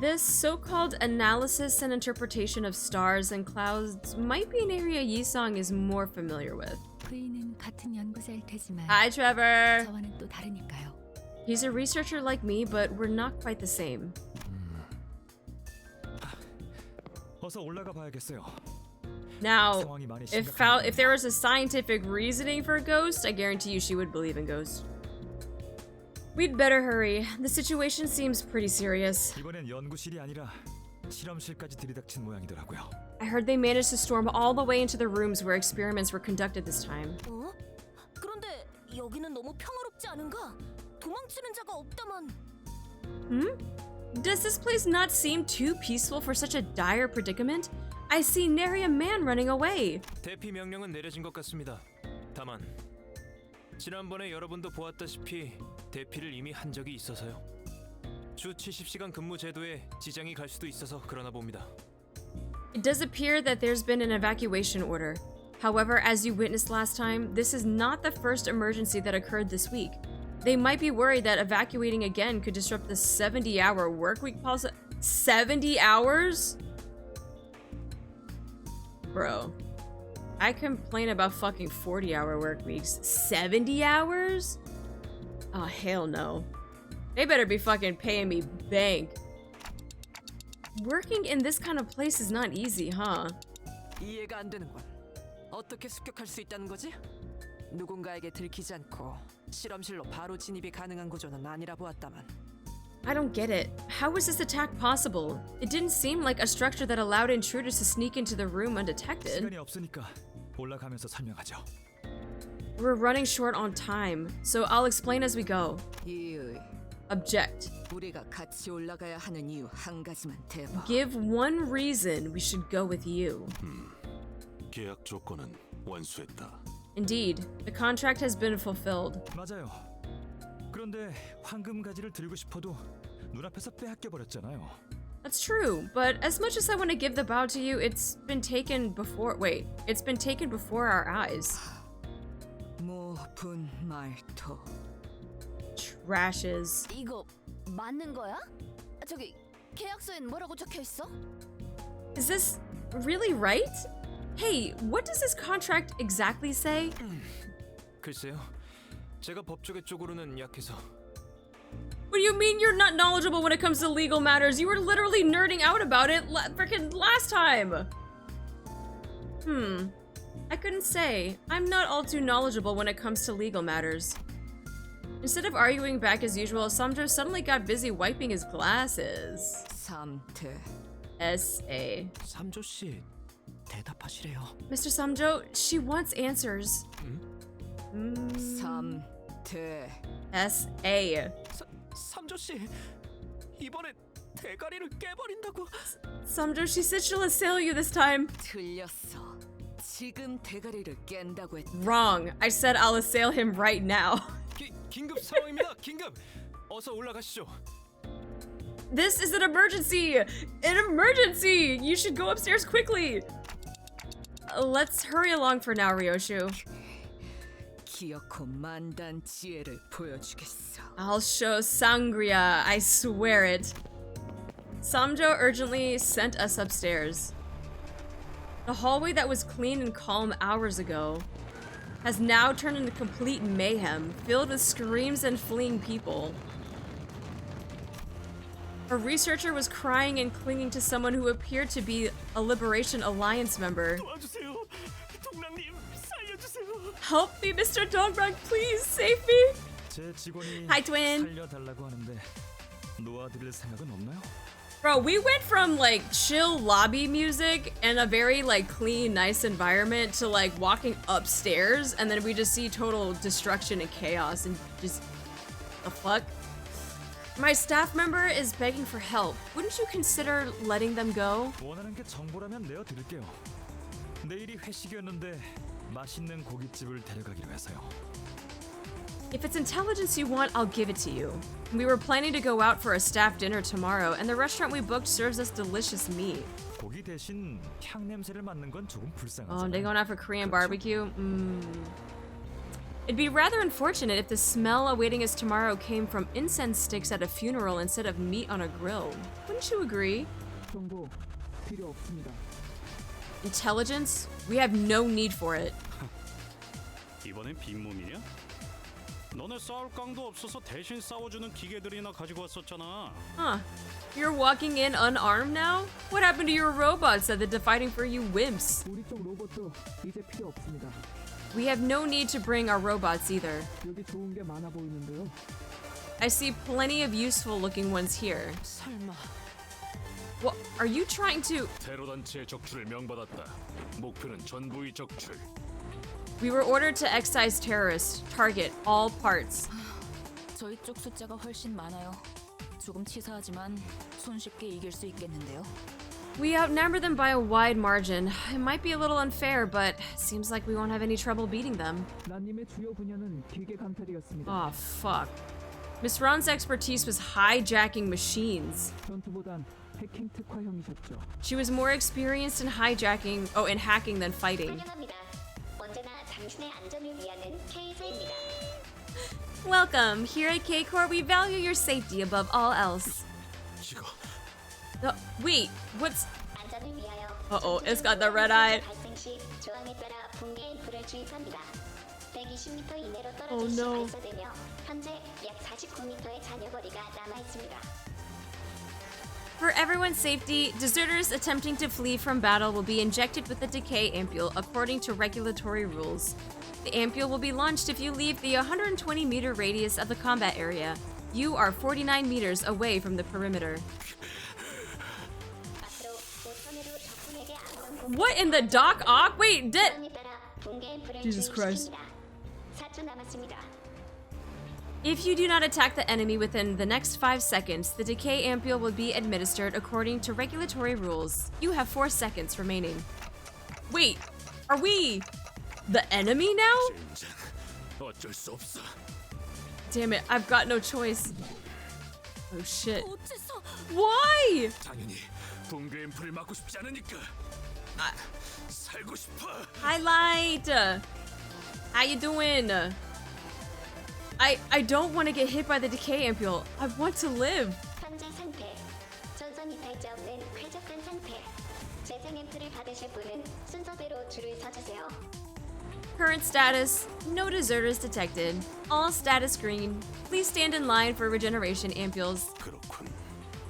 This so-called analysis and interpretation of stars and clouds might be an area Yi Sang is more familiar with. 그이는 같은 연구자일 테지만 Hi, Trevor. 저와는 또 다르니까요. He's a researcher like me, but we're not quite the same. 어서 올라가 봐야겠어요. Now, 상황이 많이 if there was a scientific reasoning for a ghost, I guarantee you she would believe in ghosts. We'd better hurry. The situation seems pretty serious. 이번엔 연구실이 아니라 실험실까지 들이닥친 모양이더라고요. I heard they managed to storm all the way into the rooms where experiments were conducted this time. 그런데 여기는 너무 평화롭지 않은가? 도망치는 자가 없다만. Does this place not seem too peaceful for such a dire predicament? I see nary a man running away. 대피 명령은 내려진 것 같습니다. 다만 지난번에 여러분도 보았다시피 대피를 이미 한 적이 있어서요. 주 70시간 근무 제도에 지장이 갈 수도 있어서 그러나 봅니다. It does appear that there's been an evacuation order. However, as you witnessed last time, this is not the first emergency that occurred this week. They might be worried that evacuating again could disrupt the 70-hour workweek policy. 70 hours? Bro. I complain about fucking 40-hour work weeks. 70 hours? Oh, hell no. They better be fucking paying me bank. Working in this kind of place is not easy, huh? 이해가 안 되는군. 어떻게 습격할 수 있다는 거지? 누군가에게 들키지 않고 실험실로 바로 진입이 가능한 구조는 아니라 보았다만. I don't get it. How was this attack possible? It didn't seem like a structure that allowed intruders to sneak into the room undetected. 시간이 없으니까 올라가면서 설명하죠. We're running short on time, so I'll explain as we go. 이의, Object. 우리가 같이 올라가야 하는 이유 한 가지만 대봐. Give one reason we should go with you. 계약 조건은 완수했다. Indeed, the contract has been fulfilled. 맞아요. 그런데 황금 가지를 들고 싶어도 눈앞에서 빼앗겨 버렸잖아요. That's true, but as much as I want to give the bow to you, it's been taken before. Wait, it's been taken before our eyes. 모분 말토. Trashes. 이거 맞는 거야? 저기 계약서엔 뭐라고 적혀 있어? Is this really right? Hey, what does this contract exactly say? 글쎄요. 제가 법조계 쪽으로는 약해서. What do you mean you're not knowledgeable when it comes to legal matters? You were literally nerding out about it freaking last time. I couldn't say. I'm not all too knowledgeable when it comes to legal matters. Instead of arguing back as usual, Samjo suddenly got busy wiping his glasses. 삼태. S.A. 삼조 씨 대답하시래요. Mr. Samjo, she wants answers. 삼태. S.A. 삼조 씨 이번에 대가리를 깨버린다고. Samjo, she said she'll assail you this time. 틀렸어. 지금 대가리를 깬다고 했다. Wrong. I said I'll assail him right now. 긴급 상황입니다. 긴급. 어서 올라가시죠. This is an emergency! An emergency! You should go upstairs quickly! Let's hurry along for now, Ryoshu. 기어코 만단 지혜를 보여주겠어. I'll show Sangria, I swear it. Samjo urgently sent us upstairs. The hallway that was clean and calm hours ago has now turned into complete mayhem, filled with screams and fleeing people. A researcher was crying and clinging to someone who appeared to be a Liberation Alliance member. Help me, Mr. Dongbaek, please save me! 제 직원이 Hi, twin. 살려달라고 하는데 놓아드릴 생각은 없나요? Bro, we went from like chill lobby music and a very like clean, nice environment to like walking upstairs and then we just see total destruction and chaos and just the fuck? My staff member is begging for help. Wouldn't you consider letting them go? 원하는 게 정보라면 내어드릴게요. 내일이 회식이었는데 맛있는 고깃집을 데려가기로 해서요. If it's intelligence you want, I'll give it to you. We were planning to go out for a staff dinner tomorrow, and the restaurant we booked serves us delicious meat. 고기 대신 향 냄새를 맡는 건 조금 불쌍하잖아요. Oh, they going out for Korean barbecue? It'd be rather unfortunate if the smell awaiting us tomorrow came from incense sticks at a funeral instead of meat on a grill. Wouldn't you agree? 정보 필요 없습니다. Intelligence? We have no need for it. 이번엔 빈몸이냐? 너네 싸울 깡도 없어서 대신 싸워주는 기계들이나 가지고 왔었잖아. Huh. You're walking in unarmed now? What happened to your robots that they're fighting for you wimps? 우리 쪽 로봇도 이제 필요 없습니다. We have no need to bring our robots either. 여기 좋은 게 많아 보이는데요. I see plenty of useful looking ones here. 설마. What are you trying to? 테러 단체의 적출을 명받았다. 목표는 전부의 적출. We were ordered to excise terrorists. Target all parts. 저희 쪽 숫자가 훨씬 많아요. 조금 치사하지만 손쉽게 이길 수 있겠는데요. We outnumber them by a wide margin. It might be a little unfair, but seems like we won't have any trouble beating them. 나님의 주요 분야는 기계 강탈이었습니다. Oh fuck. Miss Ron's expertise was hijacking machines. 전투보단 해킹 특화형이셨죠. She was more experienced in hijacking, in hacking than fighting. Welcome. Here at K-Corp, we value your safety above all else. Wait, what's... Uh-oh, it's got the red eye. Oh no. For everyone's safety, deserters attempting to flee from battle will be injected with the decay ampule according to regulatory rules. The ampule will be launched if you leave the 120-meter radius of the combat area. You are 49 meters away from the perimeter. What in the dock? Wait, Jesus Christ. If you do not attack the enemy within the next 5 seconds, the decay ampule will be administered according to regulatory rules. You have 4 seconds remaining. Wait, are we the enemy now? Damn it, I've got no choice. Oh shit. Why? Highlight! How you doing? I don't want to get hit by the decay ampule. I want to live. Current status, no deserters detected. All status green. Please stand in line for regeneration ampules.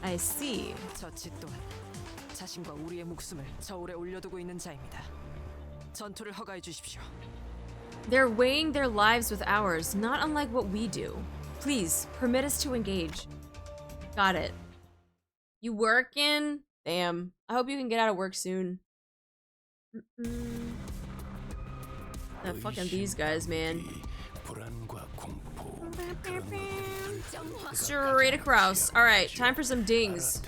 I see. 저치 또한 자신과 우리의 목숨을 저울에 올려두고 있는 자입니다. 전투를 허가해 주십시오. They're weighing their lives with ours, not unlike what we do. Please, permit us to engage. Got it. You working? Damn. I hope you can get out of work soon. Fucking these guys, man. Straight across. Alright, time for some dings.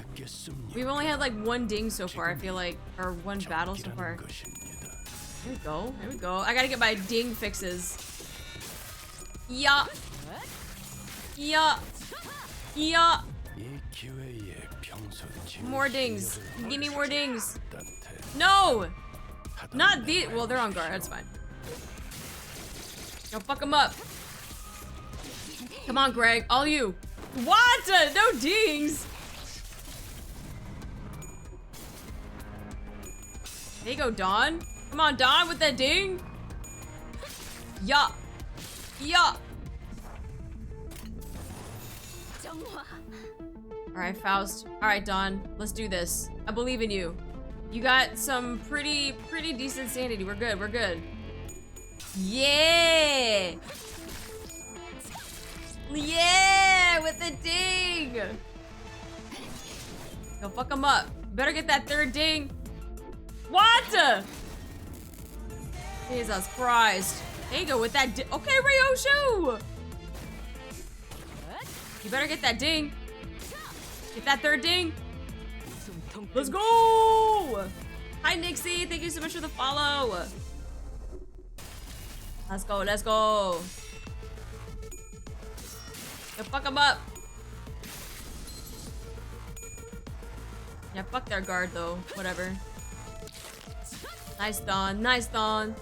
We've only had like one ding so far, I feel like. Or one battle so far. Here we go. Here we go. I gotta get my ding fixes. Yeah. Yeah. Yeah. More dings. Give me more dings. No! Not the- well, they're on guard. That's fine. Don't fuck them up. Come on, Greg. All you. What? No dings! There you go, Dawn. Come on, Dawn, with that ding. Yeah. Yeah. Alright, Faust. Alright, Dawn. Let's do this. I believe in you. You got some pretty decent sanity. We're good. We're good. Yeah! Yeah! With the ding! Go fuck him up. Better get that third ding. What? Jesus Christ. There you go with that ding. Okay, Ryoshu! You better get that ding. Get that third ding. Let's go! Hi, Nixie. Thank you so much for the follow. Let's go. Let's go. Yeah, fuck them up. Yeah, fuck their guard though. Whatever. Nice, Dawn. Nice, Dawn.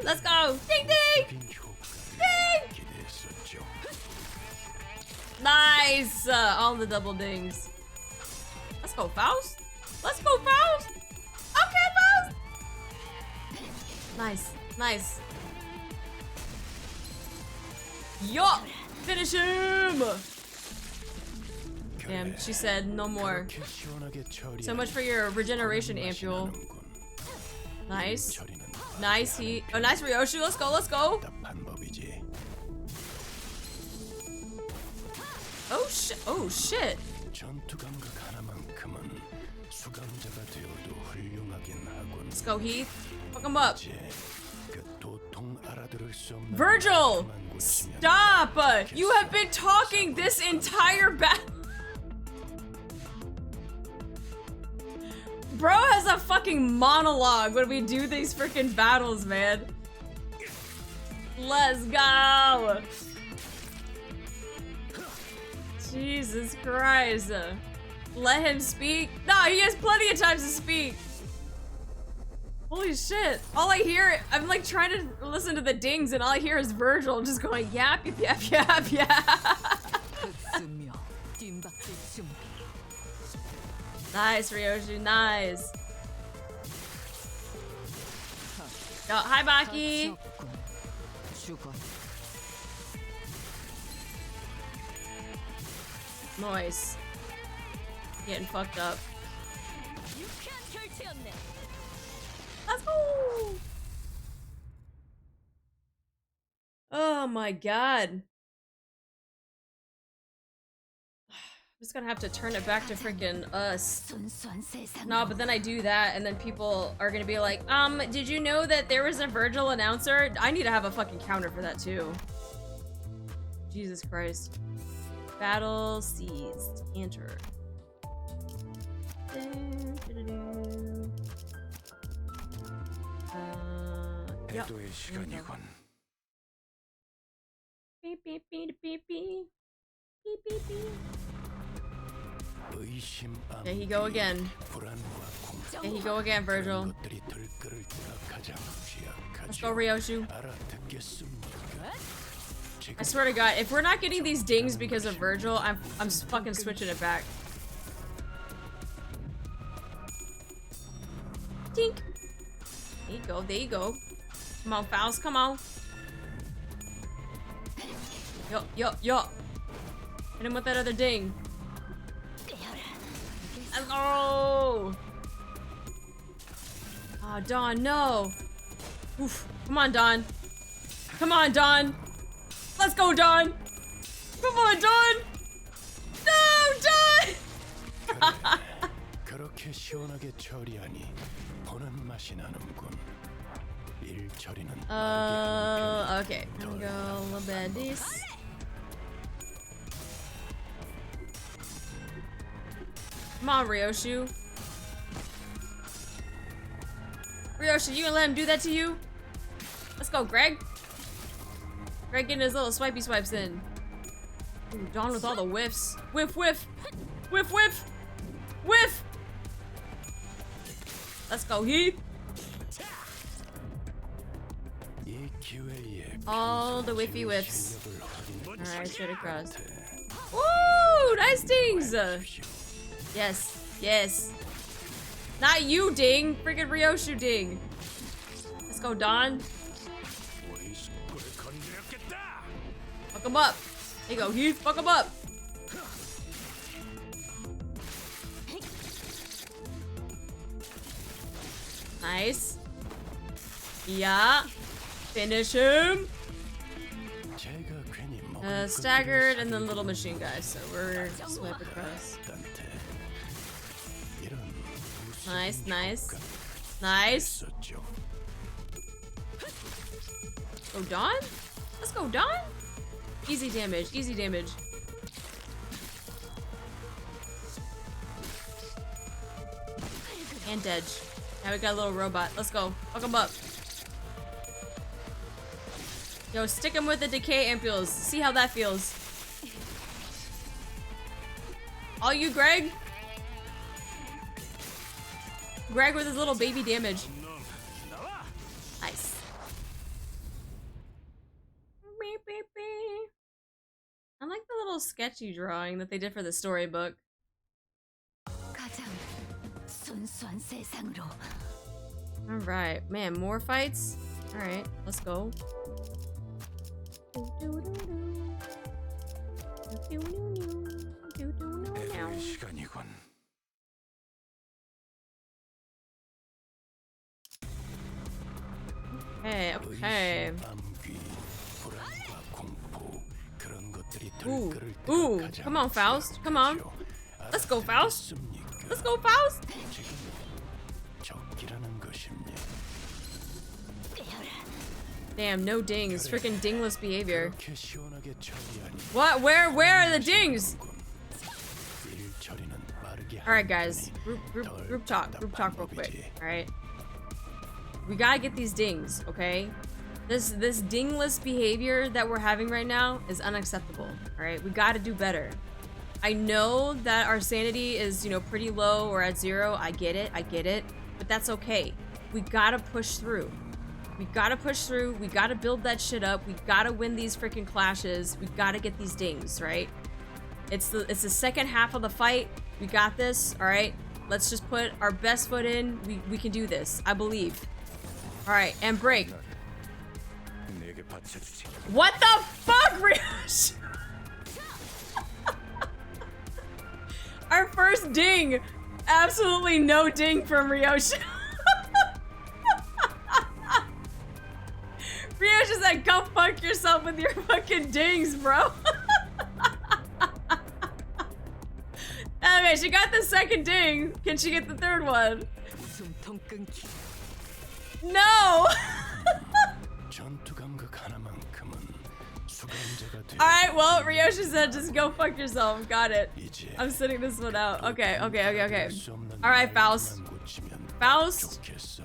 Let's go. Ding, ding. Ding. Nice. All the double dings. Let's go, Faust. Let's go, Faust. Okay, Faust. Nice. Nice. Yo! Finish him! Damn, she said no more. So much for your regeneration ampule. Nice. Nice heat. Oh, nice Ryoshu. Let's go, let's go. Oh shit. Oh shit. Let's go, Heath. Fuck him up. Virgil! Stop! You have been talking this entire battle. Bro has a fucking monologue when we do these freaking battles, man. Let's go! Jesus Christ. Let him speak? No, he has plenty of times to speak. Holy shit. All I hear, I'm like trying to listen to the dings and all I hear is Virgil just going yap, yap, yap, yap, yap. Nice, Ryoshu, nice. Yo, hi, Baki. Nice. Getting fucked up. Let's go! Oh my god. I'm just gonna have to turn it back to freaking us. No, but then I do that and then people are gonna be like, did you know that there was a Virgil announcer? I need to have a fucking counter for that too. Jesus Christ. Battle seized. Enter. Yeah. Beep, beep, beep, beep, beep. Beep, beep, beep. There he go again. There he go again, Virgil. Let's go, Ryoshu. I swear to God, if we're not getting these dings because of Virgil, I'm fucking switching it back. Tink. There you go, there you go. Come on, Faust, come on. Yo, yo, yo. Hit him with that other ding. Oh! Oh, Dawn, no! Oof. Come on, Dawn. Come on, Dawn! Let's go, Dawn! Come on, Dawn! No, Dawn! 그렇게 시원하게 처리하니 보는 맛이 나는군. 일 처리는 okay. I'm gonna go a little bit of this. Come on, Ryoshu. Ryoshu, you gonna let him do that to you? Let's go, Greg. Greg getting his little swipey swipes in. Ooh, Dawn with all the whiffs. Whiff, whiff. Whiff, whiff. Whiff. Let's go, Heath. All the whiffy whiffs. Alright, straight across. Woo! Nice dings! Yes, yes. Not you, ding! Freaking Ryoshu ding. Let's go, Dawn. Fuck him up. There you go, Heath. Fuck him up. Nice. Yeah. Finish him. Staggered and then little machine guys, so we're swipe across. Nice, nice. Nice. Go Dawn? Let's go Dawn. Easy damage, easy damage. And Dedge. Now we got a little robot. Let's go. Fuck him up. Yo, stick him with the decay ampules. See how that feels. All you, Greg. Greg with his little baby damage. Nice. I like the little sketchy drawing that they did for the storybook. Alright, man, more fights? Alright, let's go. Okay, okay. Ooh, ooh, come on, Faust, come on. Let's go, Faust. Let's go, Faust. Damn, no dings. Freaking dingless behavior. What? Where are the dings? Alright, guys. Group talk real quick. Alright. We gotta get these dings, okay? This dingless behavior that we're having right now is unacceptable. Alright? We gotta do better. I know that our sanity is, you know, pretty low or at 0. I get it. But that's okay. We gotta push through. We gotta push through. We gotta build that shit up. We gotta win these freaking clashes. We gotta get these dings, right? It's the second half of the fight. We got this, all right? Let's just put our best foot in. We can do this. I believe. All right, and break. What the fuck, Ryosh? Our first ding. Absolutely no ding from Ryosh. Ryosh is like, go fuck yourself with your fucking dings, bro. Okay, she got the second ding. Can she get the third one? No! Alright, well, Ryoshi said just go fuck yourself. Got it. I'm sitting this one out. Okay. Alright, Faust. Faust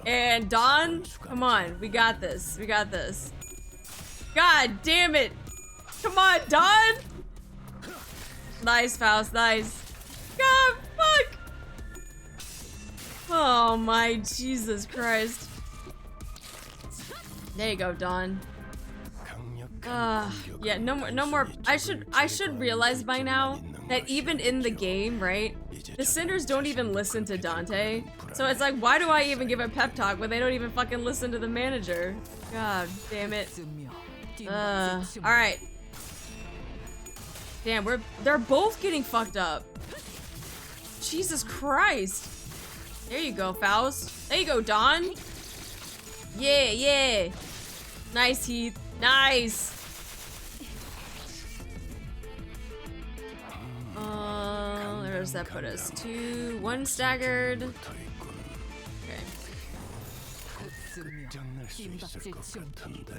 and Dawn. Come on, we got this. God damn it. Come on, Dawn. Nice, Faust, nice. God, fuck. Oh my Jesus Christ. There you go, Dawn. Yeah, no more. I should realize by now that even in the game, right? The Cinders don't even listen to Dante. So it's like, why do I even give a pep talk when they don't even fucking listen to the manager? God damn it. Alright. Damn, they're both getting fucked up. Jesus Christ. There you go, Faust. There you go, Dawn. Yeah, yeah. Nice, Heath. Nice. Where does that put us? 2, 1 staggered. Okay.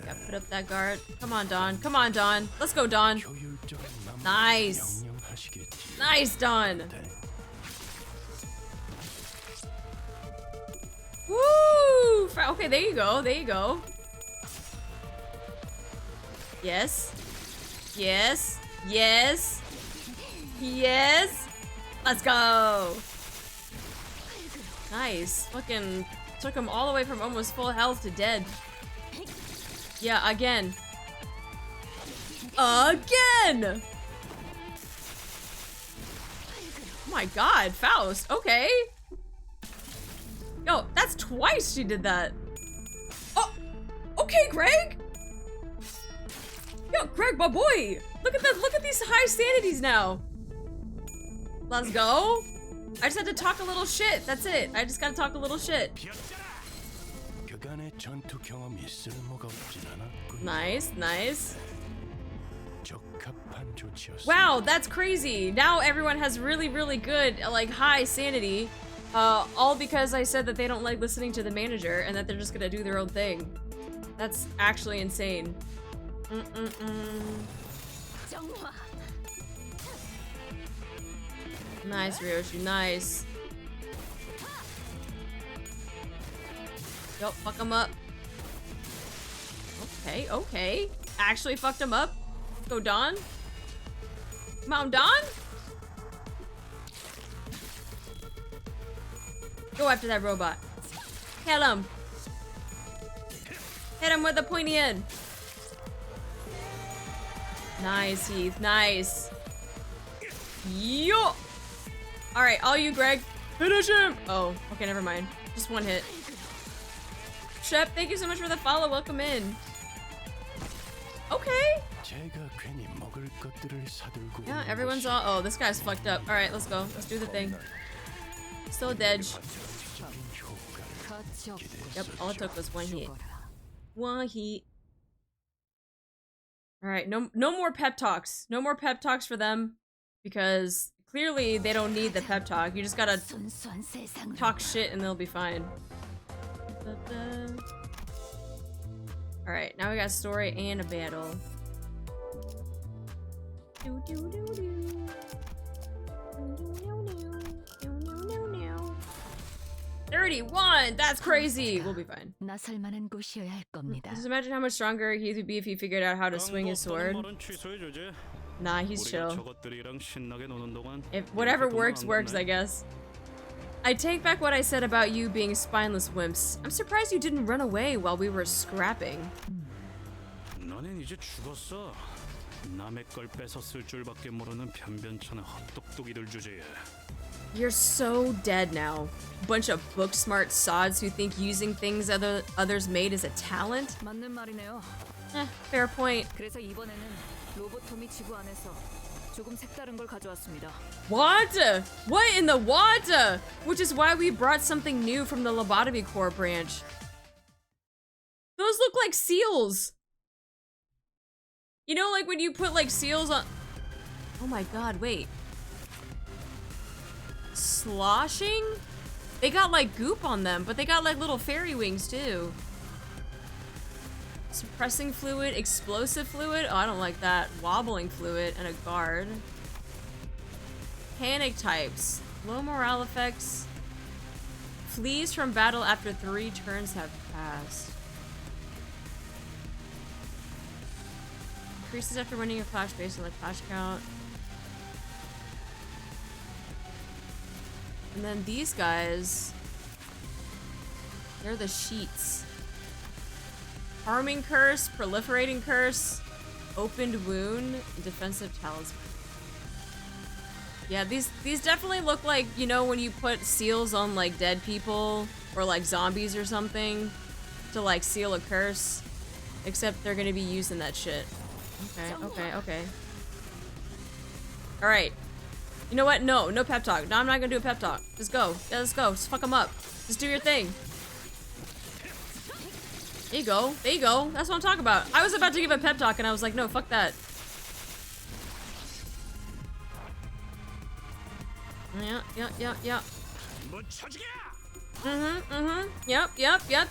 Yeah, put up that guard. Come on, Dawn. Come on, Dawn. Let's go, Dawn. Nice. Nice, Dawn. Woo! Okay, there you go. There you go. Yes. Yes. Yes. Yes. Let's go. Nice. Fucking took him all the way from almost full health to dead. Yeah, again. Again! Oh my god, Faust. Okay. Yo, that's twice she did that. Oh, okay, Greg. Yo, Greg, my boy. Look at that. Look at these high sanities now. Let's go. I just had to talk a little shit. That's it. I just gotta talk a little shit. Nice, nice. Wow, that's crazy. Now everyone has really, really good, like, high sanity. All because I said that they don't like listening to the manager and that they're just gonna do their own thing. That's actually insane. Nice, Ryoshi, nice. Yo, fuck him up. Okay, okay. Actually fucked him up. Go, Dawn. Come on, Dawn. Go after that robot. Hit him. Hit him with the pointy end. Nice, Heath. Nice. Yo. All right, all you, Greg. Finish him. Oh, okay, never mind. Just one hit. Shep, thank you so much for the follow. Welcome in. Okay. Yeah, everyone's all. Oh, this guy's fucked up. All right, let's go. Let's do the thing. Still dead. Yep, all it took was one hit. One hit. All right, no more pep talks. No more pep talks for them, because clearly they don't need the pep talk. You just gotta talk shit and they'll be fine. All right, now we got a story and a battle. 31! That's crazy! We'll be fine. Just imagine how much stronger he would be if he figured out how to swing his sword. Nah, he's chill. If whatever works, works, I guess. I take back what I said about you being spineless wimps. I'm surprised you didn't run away while we were scrapping. 너는 이제 죽었어. 남의 걸 뺏었을 줄밖에 모르는 변변찮은 헛똑똑이들 주제에. You're so dead now. Bunch of book-smart sods who think using things others made is a talent? 맞는 말이네요. Fair point. 그래서 이번에는 로보톰이 지구 안에서 조금 색다른 걸 가져왔습니다. What? What in the what? Which is why we brought something new from the Lobotomy Corps branch. Those look like seals. You know, like when you put like seals on. Oh my god, wait. Sloshing? They got like goop on them, but they got like little fairy wings too. Suppressing fluid, explosive fluid. Oh, I don't like that. Wobbling fluid and a guard. Panic types. Low morale effects. Flees from battle after 3 turns have passed. Increases after winning a clash based on the clash count. And then these guys, they're the sheets. Harming curse, proliferating curse, opened wound, defensive talisman. Yeah, these definitely look like, you know, when you put seals on like dead people or like zombies or something to like seal a curse, except they're gonna be using that shit. Okay, okay, okay. All right. You know what? No pep talk. No, I'm not gonna do a pep talk. Just go. Yeah, let's go. Just fuck them up. Just do your thing. There you go. There you go. That's what I'm talking about. I was about to give a pep talk and I was like, no, fuck that. Yeah. Yep.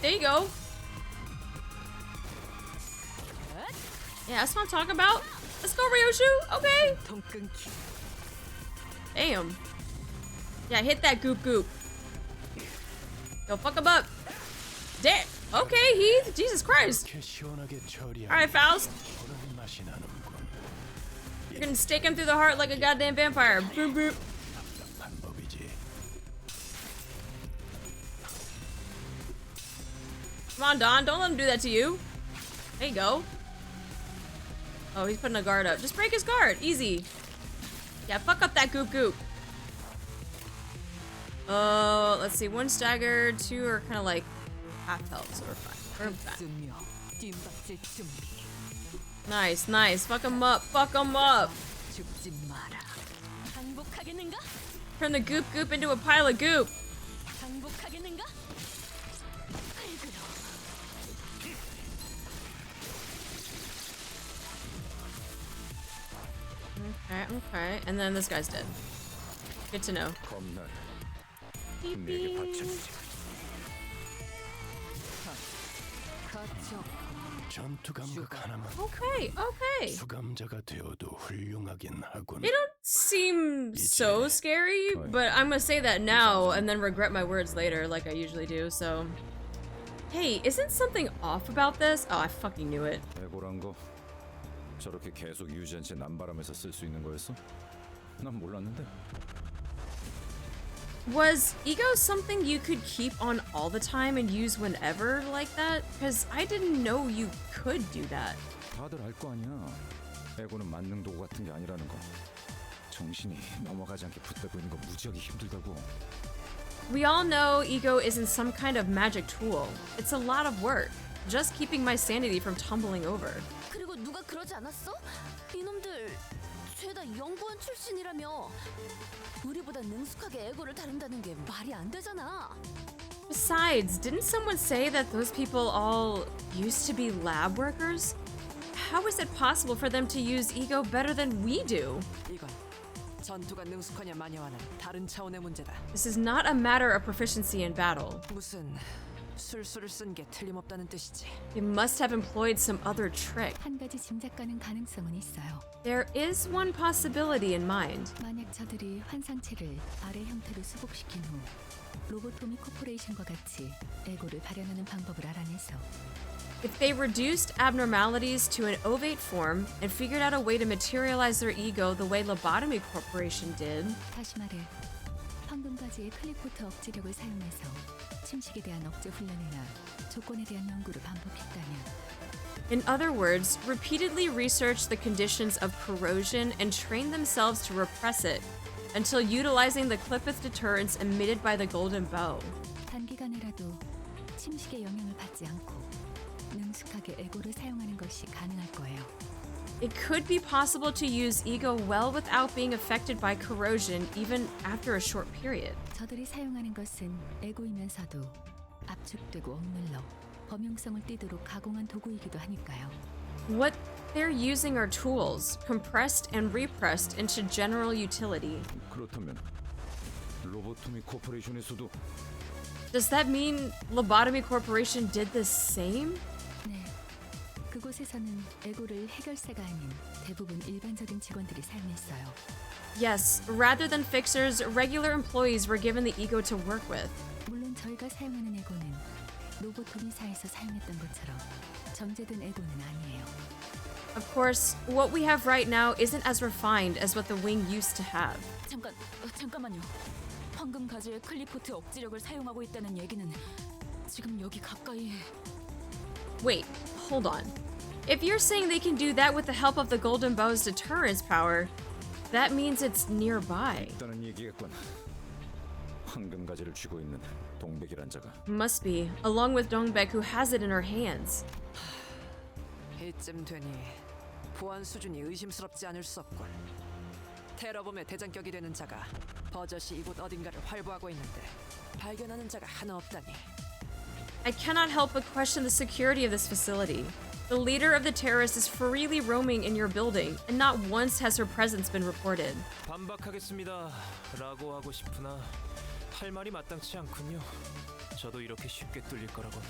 There you go. Yeah, that's what I'm talking about. Let's go, Ryoshu. Okay. Damn. Yeah, hit that goop. Yo, fuck him up. Damn. Okay, Heath. Jesus Christ. Alright, Faust. You're gonna stick him through the heart like a goddamn vampire. Boop, boop. Come on, Don. Don't let him do that to you. There you go. Oh, he's putting a guard up. Just break his guard. Easy. Yeah, fuck up that goop. Let's see. 1 stagger, 2 are kind of like half health, so we're fine. We're fine. Nice. Fuck him up. Turn the goop into a pile of goop. Okay. And then this guy's dead. Good to know. Okay. They don't seem so scary, but I'm gonna say that now and then regret my words later like I usually do, so... Hey, isn't something off about this? Oh, I fucking knew it. 저렇게 계속 유지한 채 남바람에서 쓸 수 있는 거였어? 난 몰랐는데. Was ego something you could keep on all the time and use whenever like that? Because I didn't know you could do that. 다들 알 거 아니야. 에고는 만능 도구 같은 게 아니라는 거. 정신이 넘어가지 않게 붙들고 있는 거 무지하게 힘들다고. We all know ego isn't some kind of magic tool. It's a lot of work. Just keeping my sanity from tumbling over. 그리고 누가 그러지 않았어? 이놈들 죄다 연구원 출신이라며. 우리보다 능숙하게 에고를 다룬다는 게 말이 안 되잖아. Besides, didn't someone say that those people all used to be lab workers? How is it possible for them to use ego better than we do? 이건 전투가 능숙하냐 마냐와는 다른 차원의 문제다. This is not a matter of proficiency in battle. 무슨 술수를 쓴 게 틀림없다는 뜻이지. They must have employed some other trick. 한 가지 짐작 가능 가능성은 있어요. There is one possibility in mind. 만약 저들이 환상체를 알의 형태로 수복시킨 후 로보토미 코퍼레이션과 같이 에고를 발현하는 방법을 알아내서 If they reduced abnormalities to an ovate form and figured out a way to materialize their ego the way Lobotomy Corporation did. 다시 말해 황금바지의 클리포트 억지력을 사용해서 침식에 대한 억제 훈련이나 조건에 대한 연구를 반복했다면 In other words, repeatedly research the conditions of corrosion and train themselves to repress it until utilizing the Clippeth deterrence emitted by the golden bow. 단기간에라도 침식의 영향을 받지 않고 능숙하게 에고를 사용하는 것이 가능할 거예요. It could be possible to use ego well without being affected by corrosion even after a short period. 저들이 사용하는 것은 에고이면서도 압축되고 억눌러 범용성을 띠도록 가공한 도구이기도 하니까요. What they're using are tools, compressed and repressed into general utility. 그렇다면 로보토미 코퍼레이션에서도 Does that mean Lobotomy Corporation did the same? 네. 그곳에서는 에고를 해결사가 아닌 대부분 일반적인 직원들이 사용했어요. Yes, rather than fixers, regular employees were given the ego to work with. 물론 저희가 사용하는 에고는 로보토미사에서 사용했던 것처럼 정제된 에고는 아니에요. Of course, what we have right now isn't as refined as what the wing used to have. 잠깐만요. 황금 가지의 클리포트 억지력을 사용하고 있다는 얘기는 지금 여기 가까이. Wait, hold on. If you're saying they can do that with the help of the golden bow's deterrence power, that means it's nearby. 있다는 얘기겠군. 황금 가지를 쥐고 있는 동백이란 자가. Must be, along with Dongbaek, who has it in her hands. 이쯤 되니 보안 수준이 의심스럽지 않을 수 없군. 테러범의 대장격이 되는 자가 버젓이 이곳 어딘가를 활보하고 있는데 발견하는 자가 하나 없다니. I cannot help but question the security of this facility. The leader of the terrorists is freely roaming in your building, and not once has her presence been reported. 반박하겠습니다. 라고 하고 싶으나 할 말이 마땅치 않군요. 저도 이렇게 쉽게 뚫릴 거라고.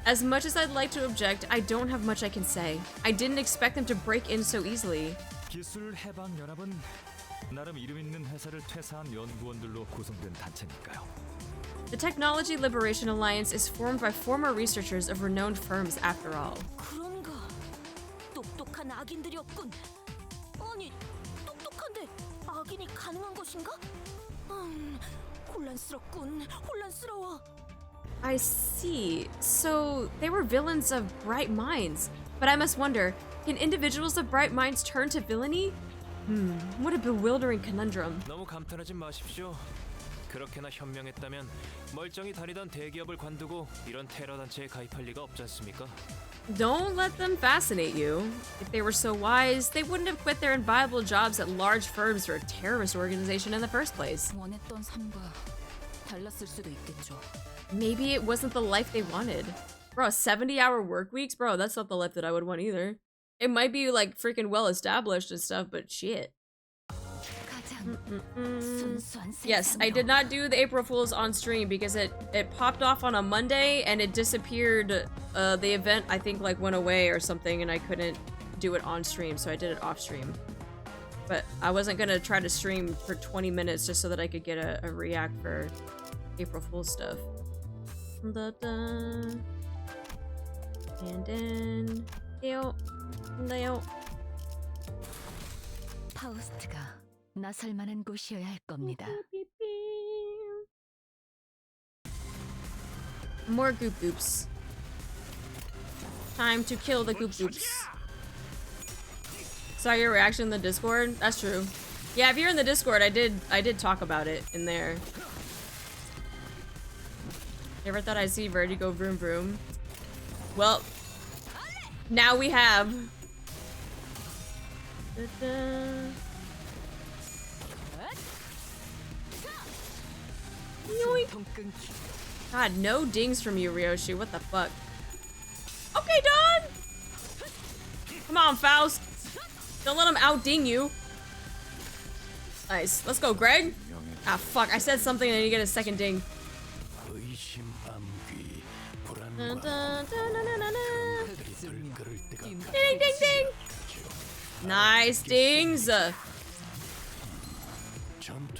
As much as I'd like to object, I don't have much I can say. I didn't expect them to break in so easily. 기술 해방 연합은 나름 이름 있는 회사를 퇴사한 연구원들로 구성된 단체니까요. The Technology Liberation Alliance is formed by former researchers of renowned firms, after all. 그런가? 똑똑한 악인들이 없군. 아니, 똑똑한데 악인이 가능한 것인가? 혼란스럽군. 혼란스러워. I see. So they were villains of bright minds. But I must wonder, can individuals of bright minds turn to villainy? What a bewildering conundrum. 너무 감탄하지 마십시오. 그렇게나 현명했다면 멀쩡히 다니던 대기업을 관두고 이런 테러 단체에 가입할 리가 없지 않습니까? Don't let them fascinate you. If they were so wise, they wouldn't have quit their inviolable jobs at large firms for a terrorist organization in the first place. 원했던 삶과 달랐을 수도 있겠죠. Maybe it wasn't the life they wanted. Bro, 70-hour work weeks? Bro, that's not the life that I would want either. It might be like freaking well established and stuff, but shit. Yes, I did not do the April Fools on stream because it popped off on a Monday and it disappeared. The event I think like went away or something and I couldn't do it on stream, so I did it off stream. But I wasn't gonna try to stream for 20 minutes just so that I could get a react for April Fool's stuff. And then 파우스트가 나설 만한 곳이어야 할 겁니다. More goop goops. Time to kill the goop goops. Saw your reaction in the Discord? That's true. Yeah, if you're in the Discord, I did talk about it in there. Never thought I'd see Verdi go vroom vroom. Well, now we have. God, no dings from you, Ryoshi. What the fuck? Okay, Don! Come on, Faust. Don't let him out-ding you. Nice. Let's go, Greg. Ah, fuck. I said something and I didn't get a second ding. Dun, dun, dun, dun, dun, dun, dun. Ding, ding, ding. Nice dings.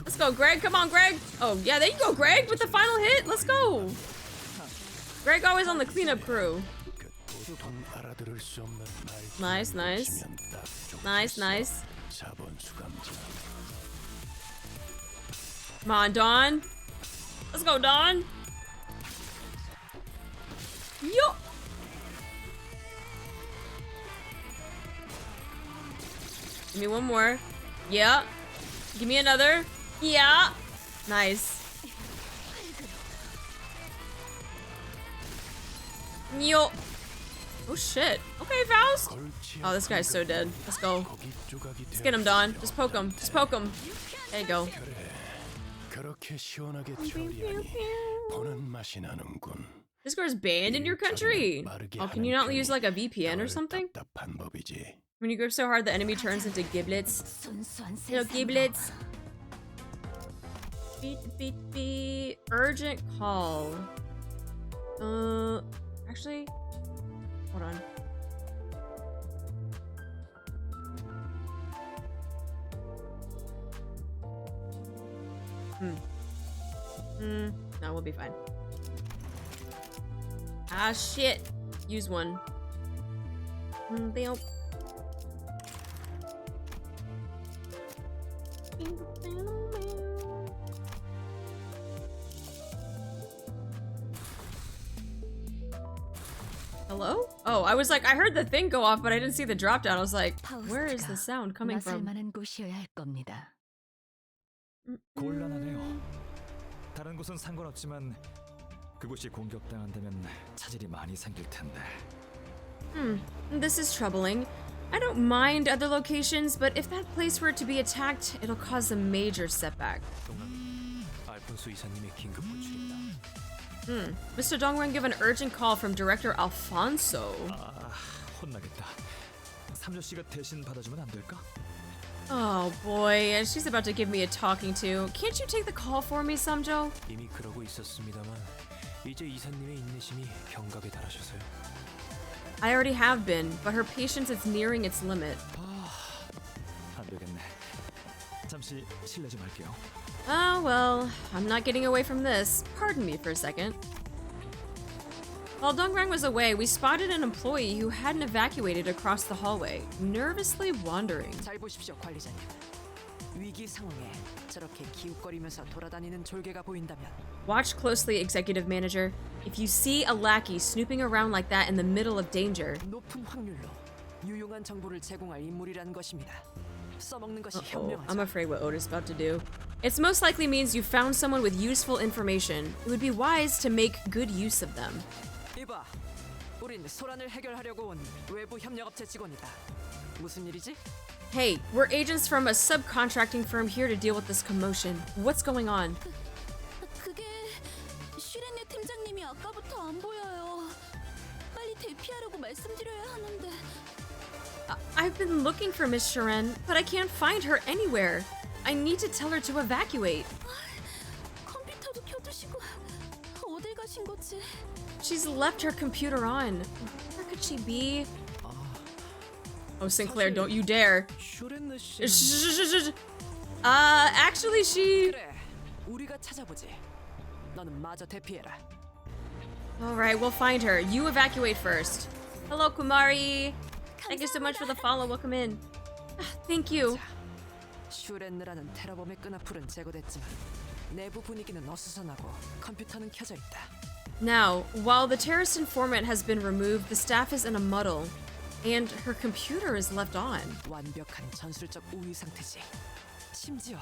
Let's go, Greg. Come on, Greg. Oh, yeah, there you go, Greg, with the final hit. Let's go. Greg always on the cleanup crew. Nice, nice. Nice, nice. Come on, Dawn. Let's go, Dawn. Yo. Give me one more. Yeah. Give me another. Yeah. Nice. Yo. Oh shit. Okay, Faust. Oh, this guy's so dead. Let's go. Let's get him, Dawn. Just poke him. Just poke him. There you go. Discord's banned in your country? Oh, can you not use like a VPN or something? When you grip so hard, the enemy turns into giblets. Little giblets. Beep, beep, beep. Urgent call. Actually, hold on. No, we'll be fine. Ah, shit. Use one. Hello? Oh, I was like, I heard the thing go off, but I didn't see the drop down. I was like, where is the sound coming 나설 from? 만한 곳이어야 할 겁니다. 곤란하네요. 다른 곳은 상관없지만 그곳이 공격당한다면 차질이 많이 생길 텐데. This is troubling. I don't mind other locations, but if that place were to be attacked, it'll cause a major setback. 알폰소 이사님의 긴급 호출입니다. Mr. Dongbaek give an urgent call from Director Alfonso. 아, 혼나겠다. 삼조 씨가 대신 받아주면 안 될까? Oh boy, she's about to give me a talking to. Can't you take the call for me, Samjo? 이미 그러고 있었습니다만 이제 이사님의 인내심이 경각에 달하셔서요. I already have been, but her patience is nearing its limit. 안 되겠네. 잠시 실례 좀 할게요. Oh well, I'm not getting away from this. Pardon me for a second. While Dongbaek was away, we spotted an employee who hadn't evacuated across the hallway, nervously wandering. 잘 보십시오, 관리자님. 위기 상황에 저렇게 기웃거리면서 돌아다니는 졸개가 보인다면 Watch closely, Executive Manager. If you see a lackey snooping around like that in the middle of danger, 높은 확률로 유용한 정보를 제공할 인물이라는 것입니다. 써먹는 것이 I'm 현명하죠. afraid what Otis is about to do. It's most likely means you found someone with useful information. It would be wise to make good use of them. 이봐, 우린 소란을 해결하려고 온 외부 협력업체 직원이다. 무슨 일이지? Hey, we're agents from a subcontracting firm here to deal with this commotion. What's going on? 그게 슈렌네 팀장님이 아까부터 안 보여요. 빨리 대피하라고 말씀드려야 하는데. I've been looking for Miss Shrenne, but I can't find her anywhere. I need to tell her to evacuate. 컴퓨터도 켜두시고 어딜 가신 거지? She's left her computer on. Where could she be? Oh, Sinclair, don't you dare. 슈렌네 씨. Actually, she... 그래, 우리가 찾아보지. 너는 마저 대피해라. Alright, we'll find her. You evacuate first. Hello, Kumari. Thank you so much for the follow. Welcome in. Thank you. 슈렌느라는 테러범의 끈앞풀은 제거됐지만 내부 분위기는 어수선하고 컴퓨터는 켜져 있다. Now, while the terrorist informant has been removed, the staff is in a muddle, and her computer is left on. 완벽한 전술적 우위 상태지. 심지어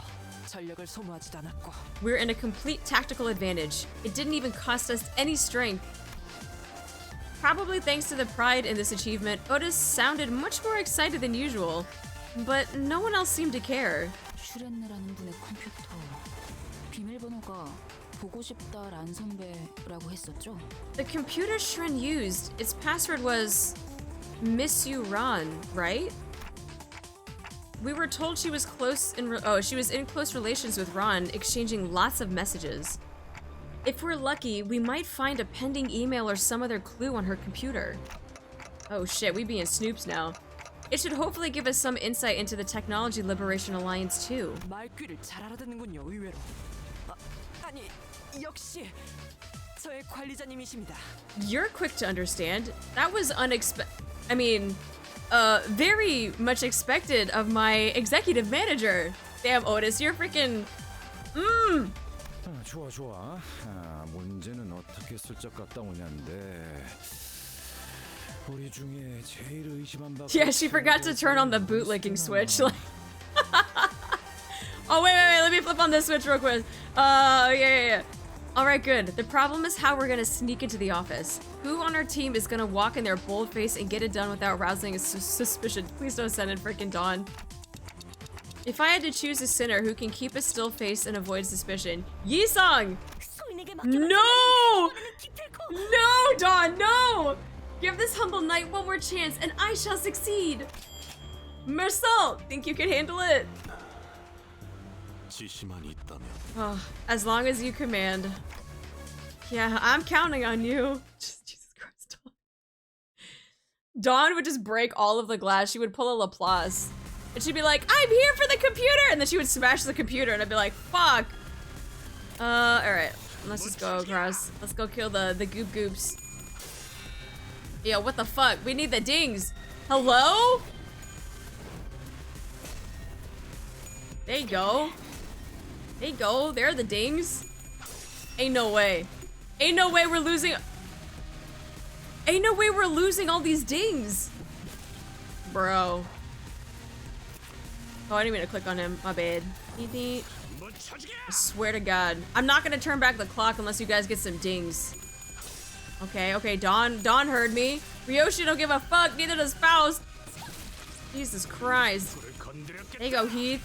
전력을 소모하지도 않았고. We're in a complete tactical advantage. It didn't even cost us any strength. Probably thanks to the pride in this achievement, Otis sounded much more excited than usual, but no one else seemed to care. 슈렌느라는 분의 컴퓨터 비밀번호가 보고 싶다 란 선배라고 했었죠? The computer Shrenne used, its password was Miss You Ron, right? We were told she was she was in close relations with Ron, exchanging lots of messages. If we're lucky, we might find a pending email or some other clue on her computer. Oh shit, we being snoops now. It should hopefully give us some insight into the Technology Liberation Alliance too. 말귀를 잘 알아듣는군요, 의외로. 아니, 역시 저의 관리자님이십니다. You're quick to understand. That was very much expected of my executive manager. Damn, Otis, you're freaking... 좋아 좋아. 문제는 어떻게 슬쩍 갔다 오냐인데 우리 중에 제일 의심한 바. Yeah, she forgot to turn on the bootlicking switch. Oh wait, let me flip on this switch real quick. Yeah. Alright, good. The problem is how we're gonna sneak into the office. Who on our team is gonna walk in their bold face and get it done without rousing suspicion? Please don't send in freaking Dawn. If I had to choose a sinner who can keep a still face and avoid suspicion, Yi Sang! No! No, Dawn, no! Give this humble knight one more chance and I shall succeed! Meursault, think you can handle it? 지시만 있다면. Oh, as long as you command. Yeah, I'm counting on you. Jesus Christ, Dawn. Dawn would just break all of the glass. She would pull a Laplace. And she'd be like, I'm here for the computer! And then she would smash the computer and I'd be like, fuck! Alright. Let's just go across. Let's go kill the goop goops. Yo, what the fuck? We need the dings! Hello? There you go. There you go. There are the dings. Ain't no way. Ain't no way we're losing... Ain't no way we're losing all these dings! Bro. Oh, I didn't mean to click on him. My bad. I swear to God. I'm not gonna turn back the clock unless you guys get some dings. Okay, Dawn heard me. Ryoshi don't give a fuck, neither does Faust. Jesus Christ. There you go, Heath.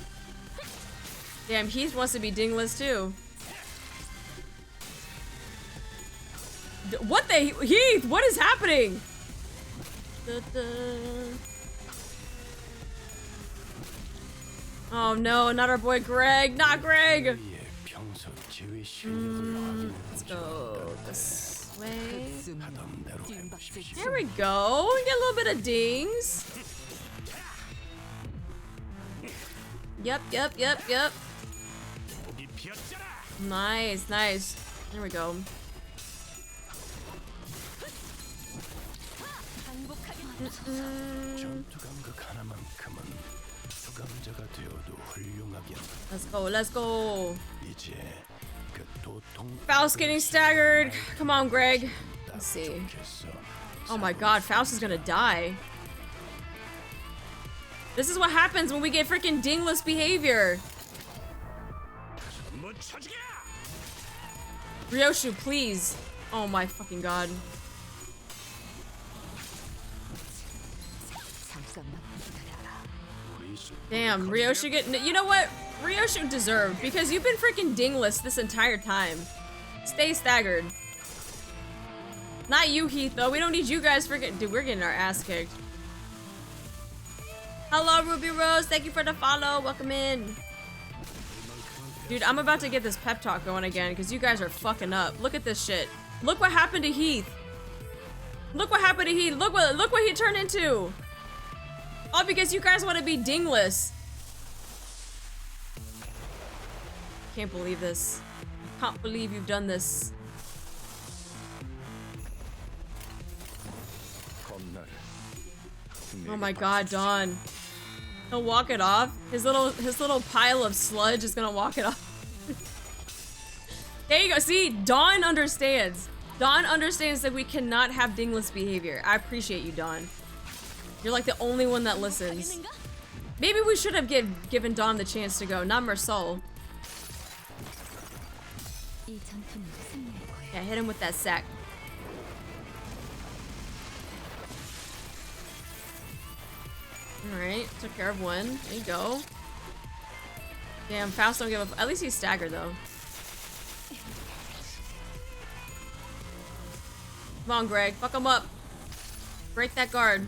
Damn, Heath wants to be dingless too. What the Heath? What is happening? Oh no, not our boy Greg. Not Greg. Let's go this way. There we go. Get a little bit of dings. Yep. Nice, nice. There we go. Let's go. Faust getting staggered. Come on, Greg. Let's see. Oh my god, Faust is gonna die. This is what happens when we get freaking dingless behavior. Ryoshu, please. Oh my fucking god. Damn, Ryoshu get- you know what? Ryoshu deserved, because you've been freaking dingless this entire time. Stay staggered. Not you, Heath, though. We don't need you guys freaking- dude, we're getting our ass kicked. Hello, Ruby Rose. Thank you for the follow. Welcome in. Dude, I'm about to get this pep talk going again, because you guys are fucking up. Look at this shit. Look what happened to Heath. Look what happened to Heath. Look what he turned into. All because you guys want to be dingless. Can't believe this. Can't believe you've done this. Oh my god, Dawn. He'll walk it off. His little pile of sludge is gonna walk it off. There you go. See, Dawn understands. Dawn understands that we cannot have dingless behavior. I appreciate you, Dawn. You're like the only one that listens. Maybe we should have given Dawn the chance to go, not Meursault. Yeah, hit him with that sack. Alright, took care of one. There you go. Damn, Faust don't give up. At least he's staggered though. Come on, Greg. Fuck him up. Break that guard.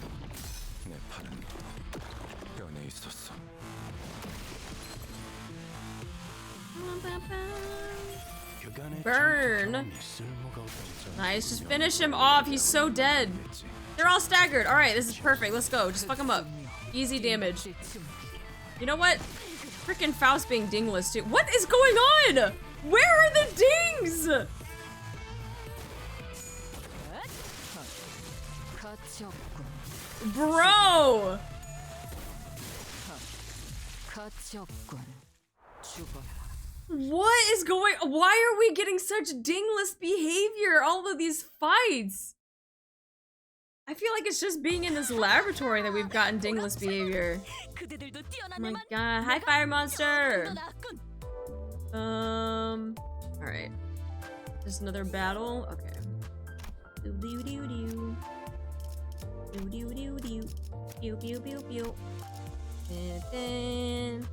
Burn. Nice, just finish him off. He's so dead. They're all staggered. Alright, this is perfect. Let's go. Just fuck him up. Easy damage. You know what? Freaking Faust being dingless too. What is going on? Where are the dings? Bro! What is going- why are we getting such dingless behavior all of these fights? I feel like it's just being in this laboratory that we've gotten dingless behavior. Oh my god. Hi, Fire Monster! Alright. Just another battle? Okay. Doo-doo-doo-doo. Doo-doo-doo-doo. Pew-pew-pew-pew. And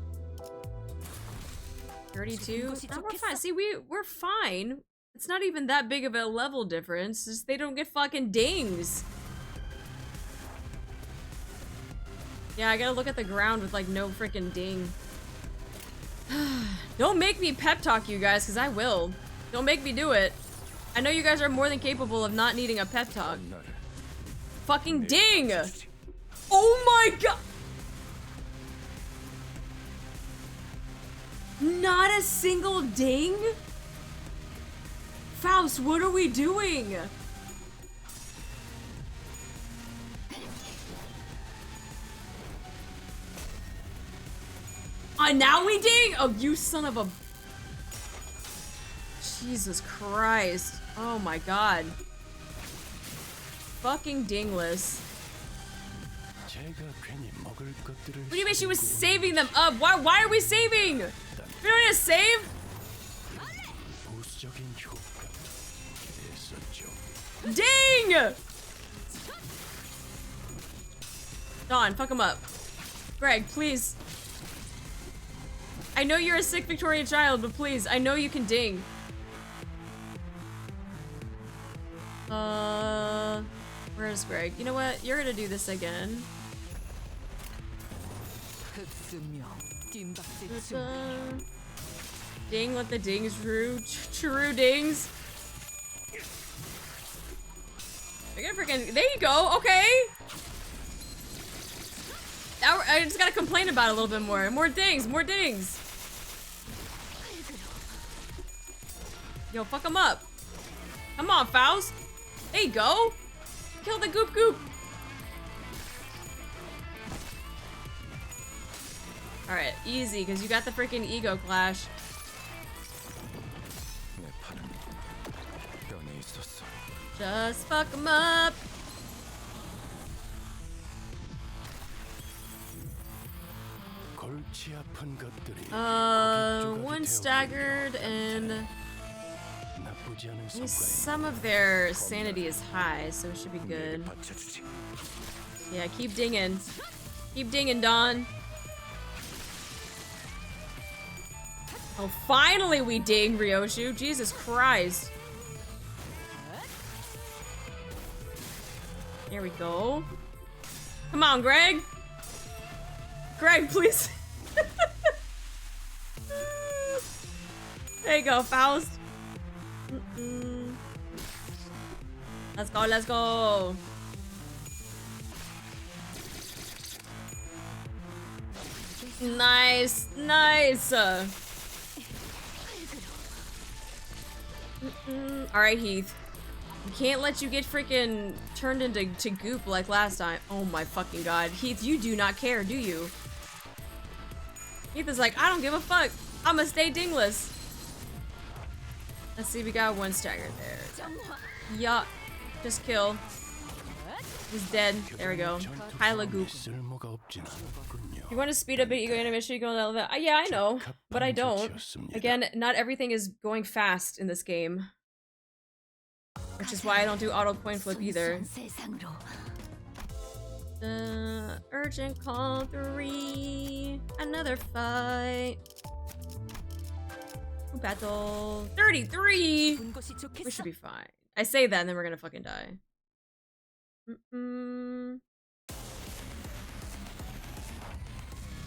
32. Oh, we're fine. See, we're fine. It's not even that big of a level difference. It's just they don't get fucking dings. Yeah, I gotta look at the ground with like no freaking ding. Don't make me pep talk you guys, because I will. Don't make me do it. I know you guys are more than capable of not needing a pep talk. Fucking ding! Oh my god! Not a single ding? Faust, what are we doing? Now we ding? Oh, you son of a... Jesus Christ. Oh my god. Fucking dingless. What do you mean she was saving them up? Why are we saving? We don't need to save? Ding! Dawn, fuck him up. Greg, please. I know you're a sick Victorian child, but please, I know you can ding. Where's Greg? You know what? You're gonna do this again. Ding, let the dings true. True dings. I gotta freaking. There you go. Okay. Now I just gotta complain about it a little bit more. More dings. More dings. Yo, fuck him up. Come on, Faust. There you go. Kill the goop goop. Alright, easy, because you got the freaking ego clash. Just fuck him up. One staggered and some of their sanity is high, so it should be good. Yeah, keep dinging. Keep dinging, Don. Oh, finally we ding, Ryoshu. Jesus Christ. There we go. Come on, Greg. Greg, please. There you go, Faust. Let's go, let's go. Nice, nice. Alright, Heath. We can't let you get freaking turned into goop like last time. Oh my fucking god. Heath, you do not care, do you? Heath is like, I don't give a fuck. I'ma stay dingless. Let's see, we got one stagger there. Yeah. Just kill. He's dead. There we go. Pile of goop. You want to speed up an ego animation, you go to elevator. Yeah, I know, but I don't. Again, not everything is going fast in this game. Which is why I don't do auto coin flip either. Urgent call 3. Another fight. Battle 33. We should be fine. I say that and then we're gonna fucking die.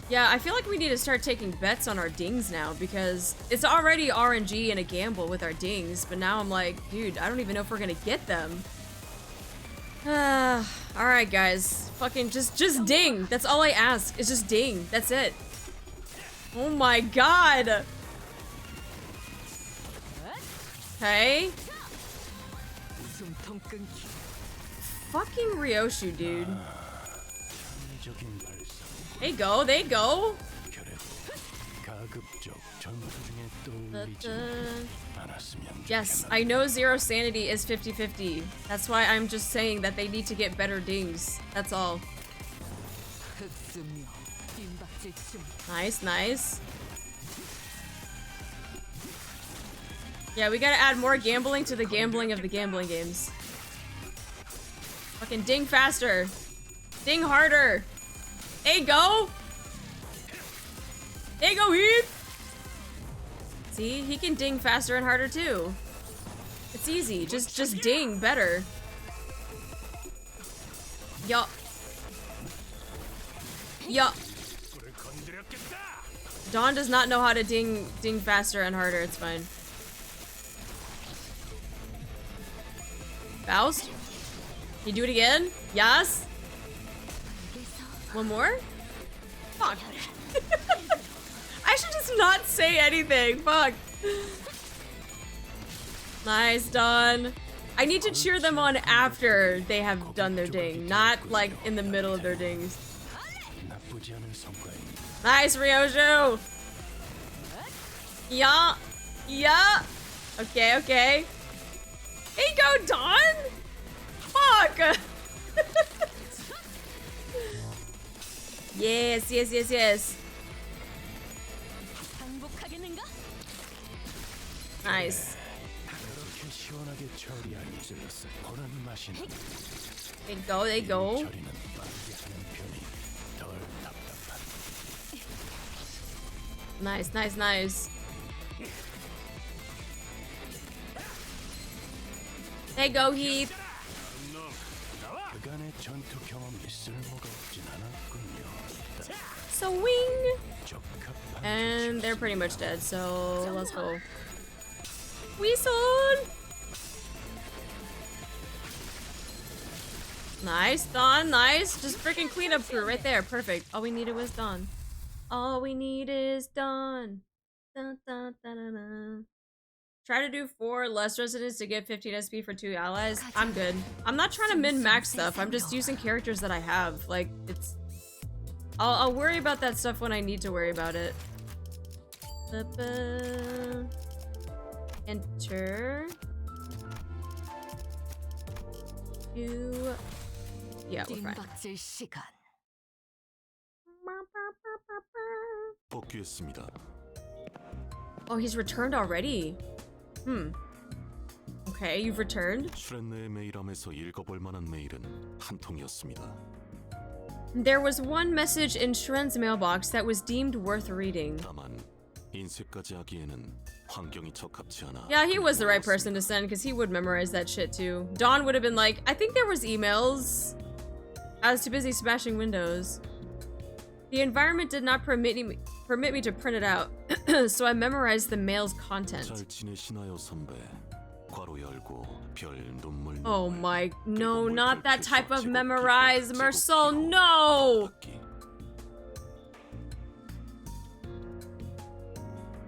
Yeah, I feel like we need to start taking bets on our dings now because it's already RNG and a gamble with our dings, but now I'm like, dude, I don't even know if we're gonna get them. Alright guys, fucking just ding. That's all I ask, is just ding. That's it. Oh my god. Okay. Fucking Ryoshu, dude. There you go, there you go. Yes, I know zero sanity is 50-50. That's why I'm just saying that they need to get better dings. That's all. Nice, nice. Yeah, we gotta add more gambling to the gambling of the gambling games. Fucking ding faster. Ding harder. There you go. There you go, Heath. See, he can ding faster and harder too. It's easy. Just ding better. Yup. Yup. Dawn does not know how to ding faster and harder. It's fine. Faust? Can you do it again? Yes? One more? Fuck. I should just not say anything. Fuck. Nice, Dawn. I need to cheer them on after they have done their ding, not like in the middle of their dings. Nice, Ryoshu. Yeah. Yeah. Okay, okay. There you go, Dawn. Fuck. Yes, yes, yes, yes. Nice. There you go, there you go. Nice, nice, nice. Hey, go Heath. 그간의 전투 경험이 쓸모가 없진 않았군요. Swing. And they're pretty much dead, so let's go. Weasel. Nice, Dawn, nice. Just freaking cleanup crew right there. Perfect. All we needed was Dawn. All we need is Dawn. Dun, dun, dun, dun, dun. Try to do 4 less residents to get 15 SP for 2 allies. I'm good. I'm not trying to min-max stuff. I'm just using characters that I have. Like, it's... I'll worry about that stuff when I need to worry about it. Enter. Yeah, we're fine. 복귀했습니다. Oh, he's returned already. Okay, you've returned. 슈렌네의 메일함에서 읽어볼 만한 메일은 한 통이었습니다. There was one message in Shrenne's mailbox that was deemed worth reading. 다만 인쇄까지 하기에는 환경이 적합치 않아. Yeah, he was the right person to send because he would memorize that shit too. Dawn would have been like, I think there was emails. I was too busy smashing windows. The environment did not permit me to print it out, so I memorized the mail's content. 잘 지내시나요, 선배? 괄호 열고 별 눈물. Oh my, no, not that type of memorize, Meursault, no!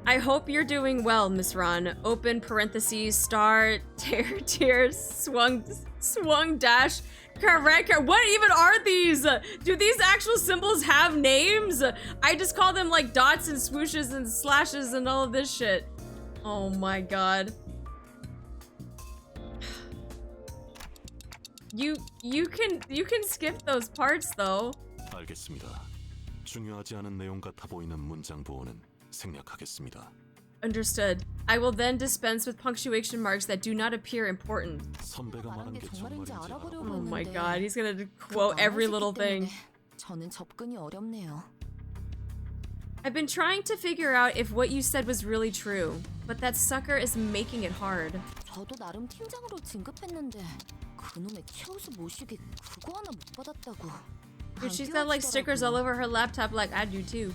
I hope you're doing well, Miss Ron. Open parentheses, star, tear, swung dash, correct. What even are these? Do these actual symbols have names? I just call them like dots and swooshes and slashes and all of this shit. Oh my god. You can skip those parts though. 알겠습니다. 중요하지 않은 내용 같아 보이는 문장 보호는 생략하겠습니다. Understood. I will then dispense with punctuation marks that do not appear important. 선배가 말한 게 정말인지 알아보려고 Oh my god, he's gonna quote every little thing. 저는 접근이 어렵네요. I've been trying to figure out if what you said was really true, but that sucker is making it hard. 저도 나름 팀장으로 진급했는데 그놈의 최우수 모시기 그거 하나 못 받았다고. Dude, she's got like stickers all over her laptop like I do too.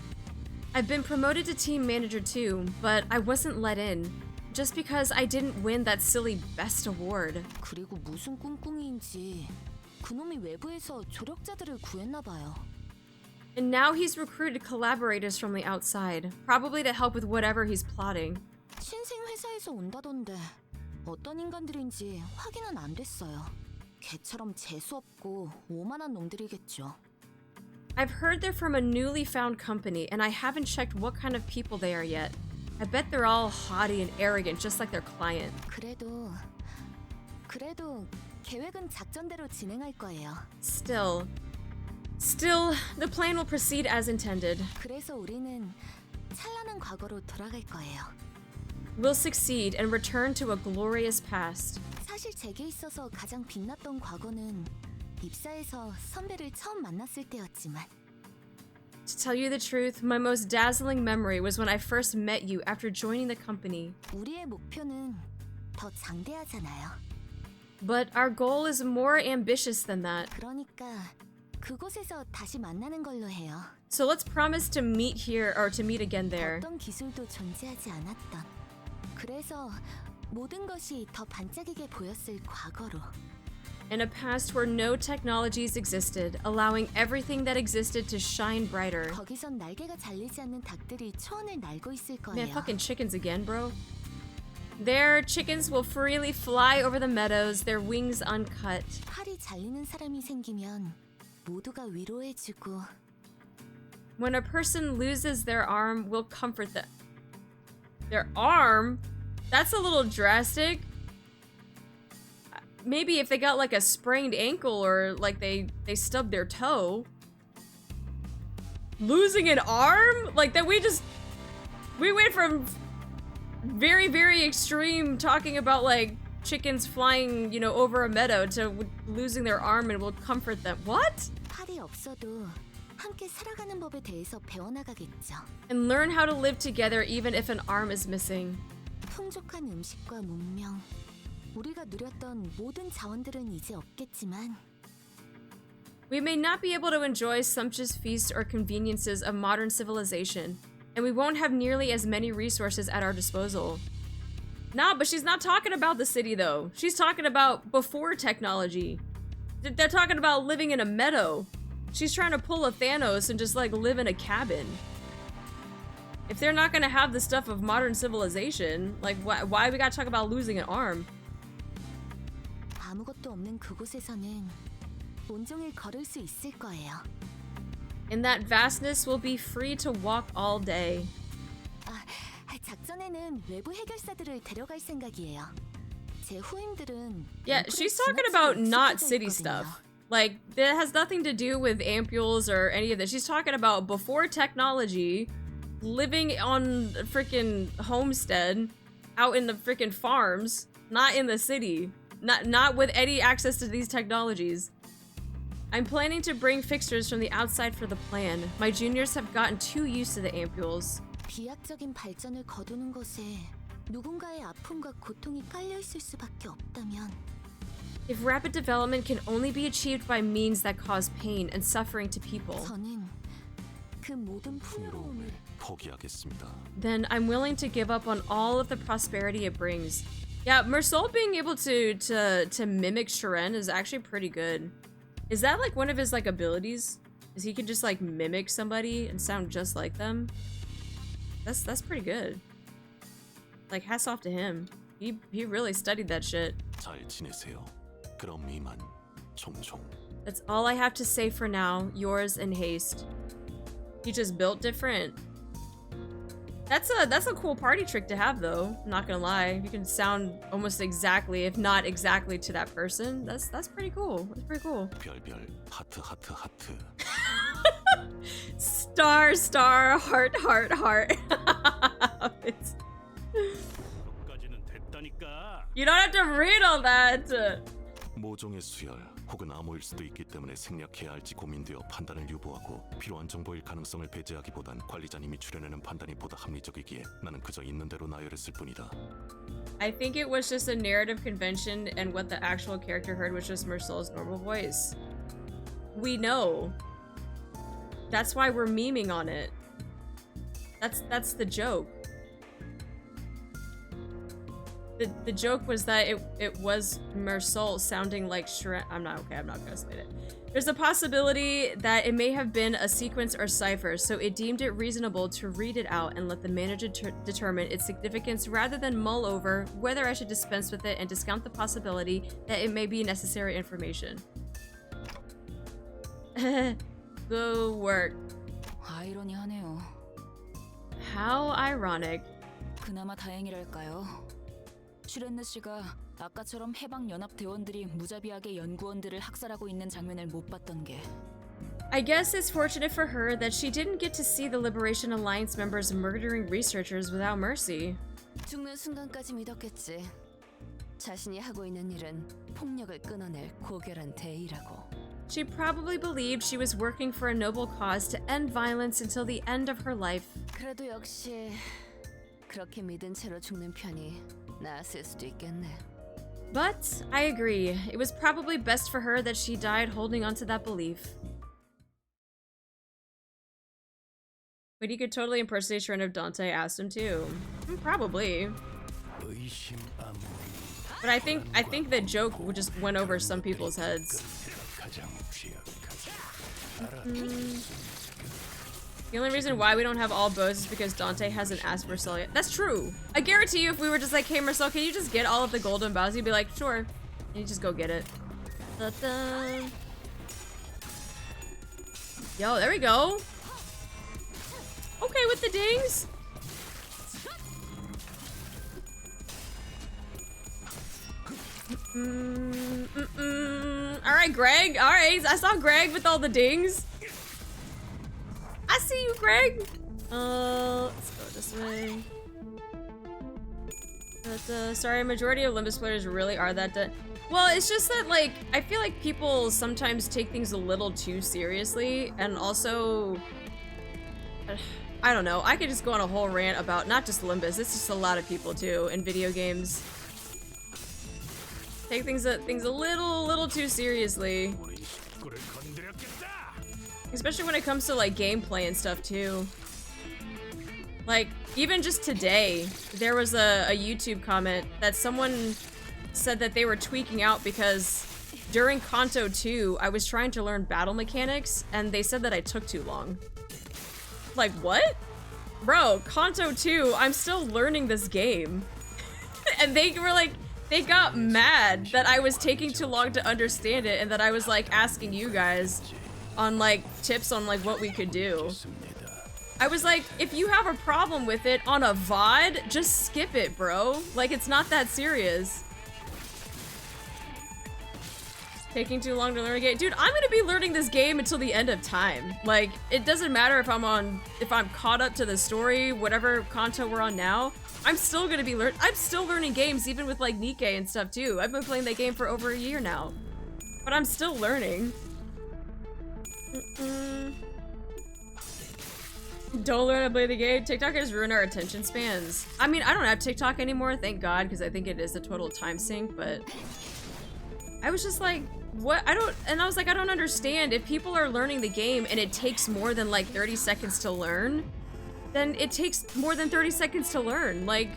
I've been promoted to team manager too, but I wasn't let in. Just because I didn't win that silly best award. 그리고 무슨 꿍꿍이인지 그놈이 외부에서 조력자들을 구했나 봐요. And now he's recruited collaborators from the outside, probably to help with whatever he's plotting. 신생 회사에서 온다던데 어떤 인간들인지 확인은 안 됐어요. 개처럼 재수 없고 오만한 놈들이겠죠. I've heard they're from a newly found company, and I haven't checked what kind of people they are yet. I bet they're all haughty and arrogant, just like their client. 그래도 계획은 작전대로 진행할 거예요. Still, the plan will proceed as intended. 그래서 우리는 찬란한 과거로 돌아갈 거예요. We'll succeed and return to a glorious past. 사실 제게 있어서 가장 빛났던 과거는 입사해서 선배를 처음 만났을 때였지만. To tell you the truth, my most dazzling memory was when I first met you after joining the company. 우리의 목표는 더 장대하잖아요. But our goal is more ambitious than that. 그러니까 그곳에서 다시 만나는 걸로 해요. So let's promise to meet here or to meet again there. 어떤 기술도 존재하지 않았던. 그래서 모든 것이 더 반짝이게 보였을 과거로. In a past where no technologies existed, allowing everything that existed to shine brighter. 거기선 날개가 잘리지 않는 닭들이 초원을 날고 있을 거예요. Man, fucking chickens again, bro. There, chickens will freely fly over the meadows, their wings uncut. 팔이 잘리는 사람이 생기면 모두가 위로해주고. When a person loses their arm, we'll comfort them. Their arm? That's a little drastic. Maybe if they got like a sprained ankle or like they stubbed their toe. Losing an arm? Like that we went from very, very extreme talking about like chickens flying, you know, over a meadow to losing their arm and we'll comfort them. What? 팔이 없어도 함께 살아가는 법에 대해서 배워나가겠죠. And learn how to live together even if an arm is missing. 풍족한 음식과 문명, 우리가 누렸던 모든 자원들은 이제 없겠지만 We may not be able to enjoy sumptuous feasts or conveniences of modern civilization, and we won't have nearly as many resources at our disposal. Nah, but she's not talking about the city though. She's talking about before technology. They're talking about living in a meadow. She's trying to pull a Thanos and just like live in a cabin. If they're not gonna have the stuff of modern civilization, like why we gotta talk about losing an arm? 아무것도 없는 그곳에서는 온종일 걸을 수 있을 거예요. In that vastness, we'll be free to walk all day. 작전에는 외부 해결사들을 데려갈 생각이에요. 제 후임들은 Yeah, she's talking about not city stuff. Like, that has nothing to do with ampules or any of this. She's talking about before technology, living on a freaking homestead, out in the freaking farms, not in the city, not with any access to these technologies. I'm planning to bring fixtures from the outside for the plan. My juniors have gotten too used to the ampules. 비약적인 발전을 거두는 것에 누군가의 아픔과 고통이 깔려 있을 수밖에 없다면 If rapid development can only be achieved by means that cause pain and suffering to people, 저는 그 모든 풍요로움을 포기하겠습니다. then I'm willing to give up on all of the prosperity it brings. Yeah, Meursault being able to mimic Shrenne is actually pretty good. Is that like one of his like abilities? Is he can just like mimic somebody and sound just like them? That's pretty good. Like hats off to him. He really studied that shit. 잘 지내세요. 그럼 이만 총총. That's all I have to say for now. Yours in haste. He just built different. That's a cool party trick to have though. I'm not gonna lie. You can sound almost exactly, if not exactly, to that person. That's pretty cool. That's pretty cool. 별별 하트 하트 하트. Star star heart heart heart. You don't have to read all that. 모종의 수혈 혹은 암호일 수도 있기 때문에 생략해야 할지 고민되어 판단을 유보하고 필요한 정보일 가능성을 배제하기보단 관리자님이 추려내는 판단이 보다 합리적이기에 나는 그저 있는 대로 나열했을 뿐이다. I think it was just a narrative convention and what the actual character heard was just Meursault's normal voice. We know. That's why we're memeing on it. That's the joke. The joke was that it was Meursault sounding like Shrenne. I'm not gonna say it. There's a possibility that it may have been a sequence or cipher, so it deemed it reasonable to read it out and let the manager determine its significance rather than mull over whether I should dispense with it and discount the possibility that it may be necessary information. Good work. 아이러니하네요. How ironic. 그나마 다행이랄까요. 슈렌느 씨가 아까처럼 해방 연합 대원들이 무자비하게 연구원들을 학살하고 있는 장면을 못 봤던 게. I guess it's fortunate for her that she didn't get to see the Liberation Alliance members murdering researchers without mercy. 죽는 순간까지 믿었겠지. 자신이 하고 있는 일은 폭력을 끊어낼 고결한 대의라고. She probably believed she was working for a noble cause to end violence until the end of her life. 그래도 역시 그렇게 믿은 채로 죽는 편이 나았을 수도 있겠네. But I agree. It was probably best for her that she died holding on to that belief. But he could totally impersonate Shrenne if Dante asked him to. Probably. But I think the joke just went over some people's heads. The only reason why we don't have all bows is because Dante hasn't asked Meursault yet. That's true. I guarantee you if we were just like, hey Meursault, can you just get all of the golden bows? He'd be like, sure. And you just go get it. Da-da. Yo, there we go. Okay with the dings. Alright, Greg. Alright, I saw Greg with all the dings. I see you, Greg. Let's go this way. But, sorry, majority of Limbus players really are that Well, it's just that, like, I feel like people sometimes take things a little too seriously, and also, I don't know, I could just go on a whole rant about not just Limbus, it's just a lot of people too in video games. Take things a little too seriously. Especially when it comes to like gameplay and stuff too. Like, even just today, there was a YouTube comment that someone said that they were tweaking out because during Canto 2, I was trying to learn battle mechanics and they said that I took too long. Like, what? Bro, Canto 2, I'm still learning this game. And they were like, they got mad that I was taking too long to understand it and that I was like asking you guys on like tips on like what we could do. I was like, if you have a problem with it on a VOD, just skip it, bro. Like, it's not that serious. Taking too long to learn a game. Dude, I'm gonna be learning this game until the end of time. Like, it doesn't matter if I'm caught up to the story, whatever content we're on now. I'm still gonna be I'm still learning games, even with like Nikkei and stuff too. I've been playing that game for over a year now. But I'm still learning. Don't learn to play the game. TikTok has ruined our attention spans. I mean, I don't have TikTok anymore, thank God, because I think it is a total time sink, but I was just like, what? And I was like, I don't understand. If people are learning the game and it takes more than like 30 seconds to learn, then it takes more than 30 seconds to learn. Like,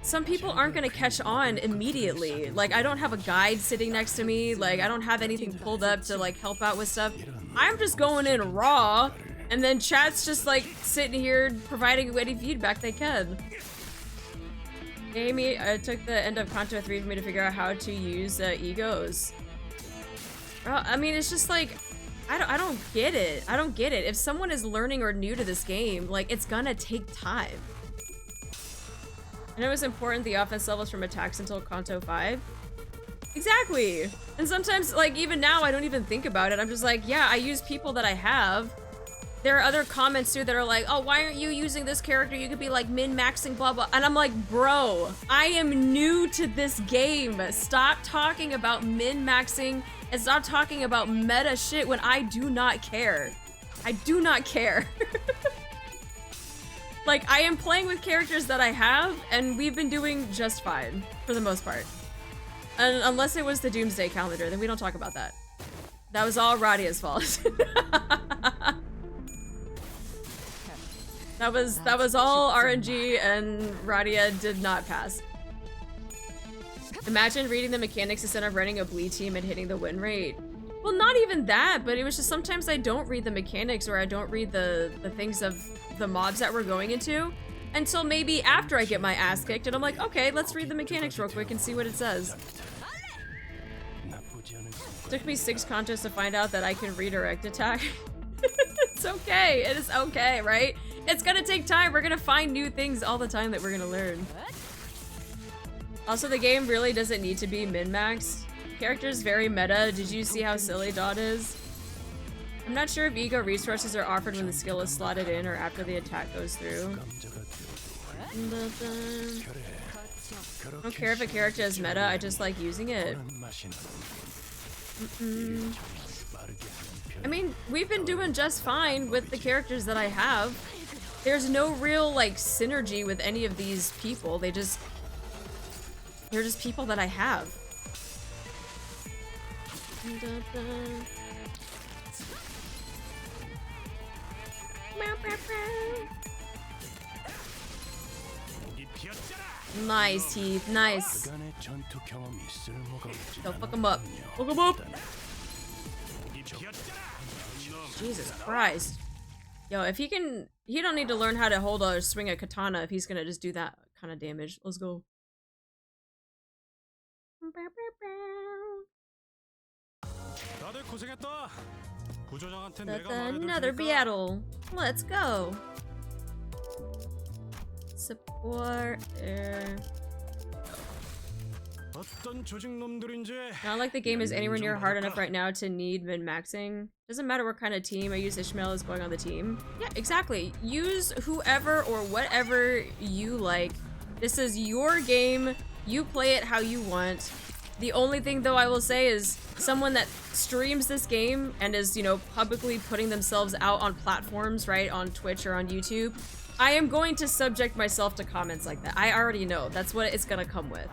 some people aren't gonna catch on immediately. Like, I don't have a guide sitting next to me. Like, I don't have anything pulled up to like help out with stuff. I'm just going in raw, and then chat's just like sitting here providing any feedback they can. Amy, it took the end of Canto 3 for me to figure out how to use egos. I mean, it's just like, I don't get it. I don't get it. If someone is learning or new to this game, like, it's gonna take time. And it was important the offense levels from attacks until Canto 5. Exactly. And sometimes, like, even now, I don't even think about it. I'm just like, yeah, I use people that I have. There are other comments too that are like, oh, why aren't you using this character? You could be like min-maxing, blah, blah. And I'm like, bro, I am new to this game. Stop talking about min-maxing and stop talking about meta shit when I do not care. I do not care. Like, I am playing with characters that I have, and we've been doing just fine, for the most part. And unless it was the Doomsday Calendar, then we don't talk about that. That was all Radia's fault. That was all RNG, and Radia did not pass. Imagine reading the mechanics instead of running a bleed team and hitting the win rate. Well, not even that, but it was just sometimes I don't read the mechanics or I don't read the things of the mobs that we're going into until maybe after I get my ass kicked, and I'm like, okay, let's read the mechanics real quick and see what it says. It took me 6 contests to find out that I can redirect attack. It's okay. It is okay, right? It's gonna take time. We're gonna find new things all the time that we're gonna learn. Also, the game really doesn't need to be min-maxed. Character's very meta. Did you see how silly Dot is? I'm not sure if ego resources are offered when the skill is slotted in or after the attack goes through. I don't care if a character is meta, I just like using it. I mean, we've been doing just fine with the characters that I have. There's no real, like, synergy with any of these people. They're just people that I have. Nice, Heath. Nice. Go fuck him up. Fuck him up. Jesus Christ. Yo, if he don't need to learn how to hold or swing a katana if he's gonna just do that kind of damage. Let's go. Another battle. Let's go. Support air. Not like the game is anywhere near hard enough right now to need min-maxing. Doesn't matter what kind of team I use. Ishmael is going on the team. Yeah, exactly. Use whoever or whatever you like. This is your game. You play it how you want. The only thing though I will say is someone that streams this game and is, you know, publicly putting themselves out on platforms, right, on Twitch or on YouTube, I am going to subject myself to comments like that. I already know that's what it's gonna come with.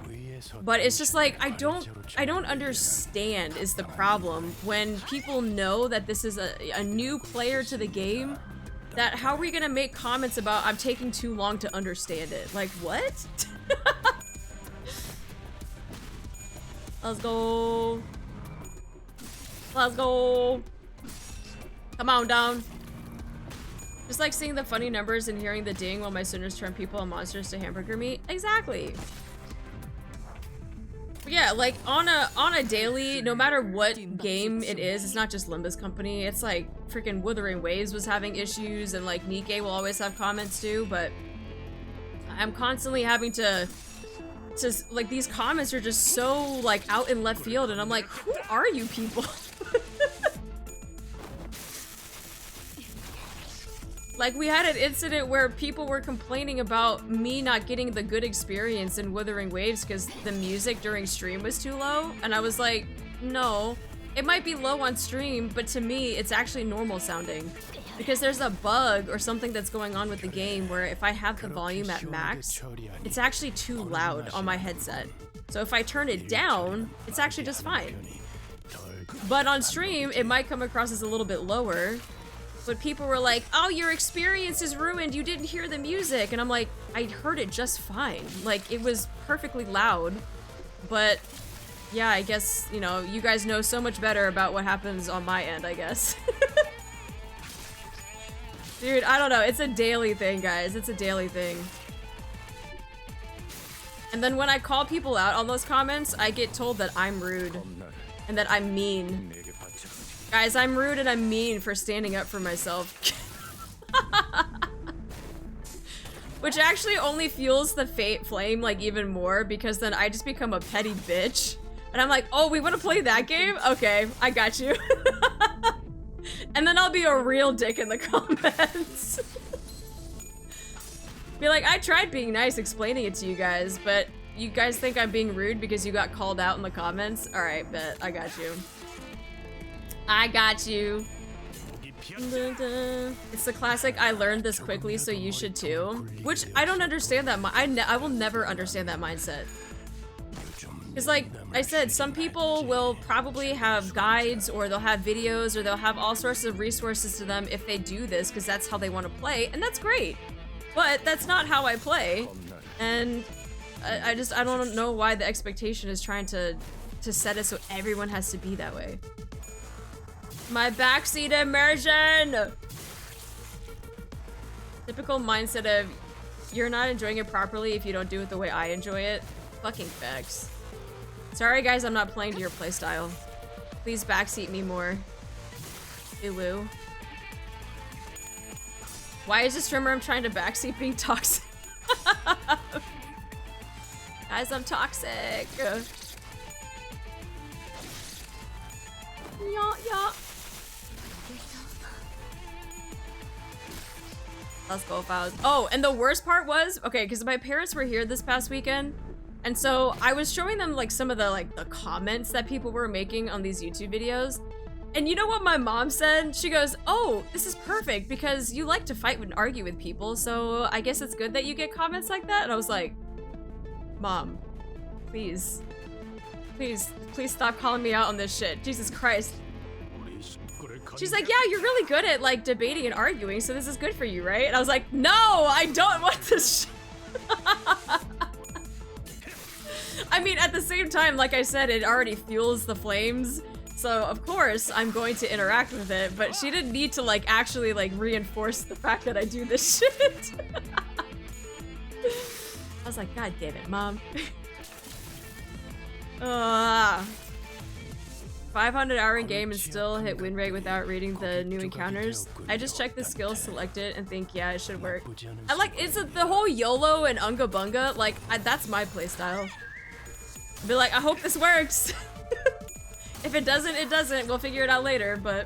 But it's just like, I don't understand is the problem when people know that this is a new player to the game, that how are we gonna make comments about I'm taking too long to understand it? Like, what? Let's go. Let's go. Come on down. Just like seeing the funny numbers and hearing the ding while my sinners turn people and monsters to hamburger meat. Exactly. But yeah, like on a daily, no matter what game it is, it's not just Limbus Company. It's like freaking Wuthering Waves was having issues, and like Nikke will always have comments too, but I'm constantly having to like, these comments are just so like out in left field, and I'm like, who are you people? Like, we had an incident where people were complaining about me not getting the good experience in Wuthering Waves because the music during stream was too low, and I was like, no, it might be low on stream, but to me it's actually normal sounding. Because there's a bug or something that's going on with the game where if I have the volume at max, it's actually too loud on my headset. So if I turn it down, it's actually just fine. But on stream, it might come across as a little bit lower. But people were like, oh, your experience is ruined, you didn't hear the music. And I'm like, I heard it just fine. Like, it was perfectly loud. But yeah, I guess, you know, you guys know so much better about what happens on my end, I guess. Dude, I don't know. It's a daily thing, guys. It's a daily thing. And then when I call people out on those comments, I get told that I'm rude and that I'm mean. Guys, I'm rude and I'm mean for standing up for myself. Which actually only fuels the flame, like, even more, because then I just become a petty bitch. And I'm like, oh, we want to play that game? Okay, I got you. And then I'll be a real dick in the comments. Be like, I tried being nice explaining it to you guys, but you guys think I'm being rude because you got called out in the comments? Alright, bet. I got you. I got you. It's the classic, I learned this quickly, so you should too. Which, I don't understand that. I will never understand that mindset. Because, like I said, some people will probably have guides, or they'll have videos, or they'll have all sorts of resources to them if they do this, because that's how they want to play, and that's great. But that's not how I play, and I don't know why the expectation is trying to set it so everyone has to be that way. My backseat immersion! Typical mindset of, you're not enjoying it properly if you don't do it the way I enjoy it. Fucking facts. Sorry guys, I'm not playing to your playstyle. Please backseat me more. Ulu. Why is the streamer I'm trying to backseat being toxic? Guys, I'm toxic. Yeah. Let's go, Fowls. Oh, and the worst part was, okay, because my parents were here this past weekend, and so I was showing them like some of the the comments that people were making on these YouTube videos. And you know what my mom said? She goes, oh, this is perfect because you like to fight and argue with people, so I guess it's good that you get comments like that. And I was like, Mom, please stop calling me out on this shit. Jesus Christ. She's like, yeah, you're really good at like debating and arguing, so this is good for you, right? And I was like, no, I don't want this shit. I mean, at the same time, like I said, it already fuels the flames. So of course I'm going to interact with it, but she didn't need to like actually like reinforce the fact that I do this shit. I was like, God damn it, Mom. 500-hour in game and still hit win rate without reading the new encounters. I just check the skills, select it, and think, yeah, it should work. I like, it's the whole YOLO and Unga Bunga, like, that's my playstyle. Be like, I hope this works. If it doesn't, it doesn't. We'll figure it out later, but...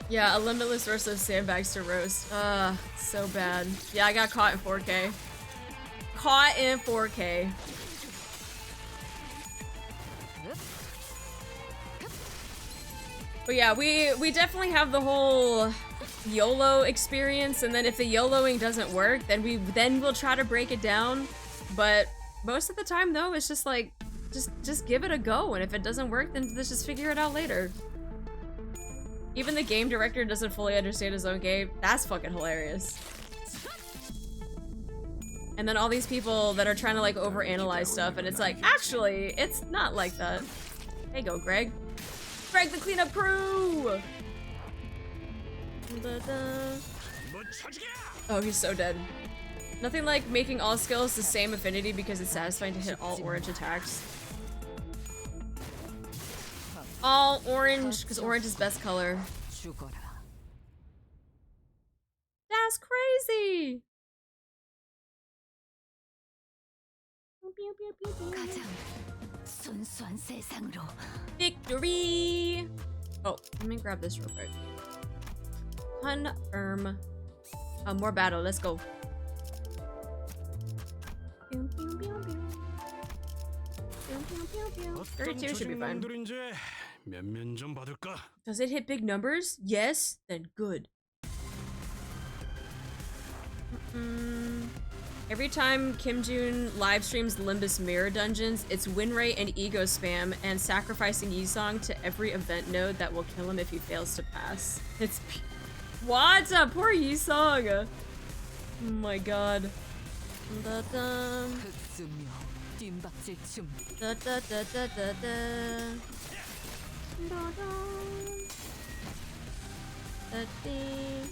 Yeah, a limitless source of sandbags to roast. So bad. Yeah, I got caught in 4K. Caught in 4K. But yeah, we definitely have the whole YOLO experience, and then if the YOLOing doesn't work, then we'll try to break it down. But most of the time though, it's just like just give it a go, and if it doesn't work, then let's just figure it out later. Even the game director doesn't fully understand his own game. That's fucking hilarious. And then all these people that are trying to like overanalyze stuff, and it's like, actually, it's not like that. There you go, Greg. Greg the cleanup crew! Oh, he's so dead. Nothing like making all skills the same affinity because it's satisfying to hit all orange attacks. All orange, because orange is best color. That's crazy! Victory! Oh, let me grab this real quick. Confirm. More battle, let's go. 32 should be fine. Does it hit big numbers? Yes? Then good. Every time Kim Jun live streams Limbus Mirror Dungeons, it's win rate and ego spam and sacrificing Yi Sang to every event node that will kill him if he fails to pass. It's what? Poor Yi Sang. Oh my god. Da -da. Da -da -da -da -da -da. Da -da. Da -dee.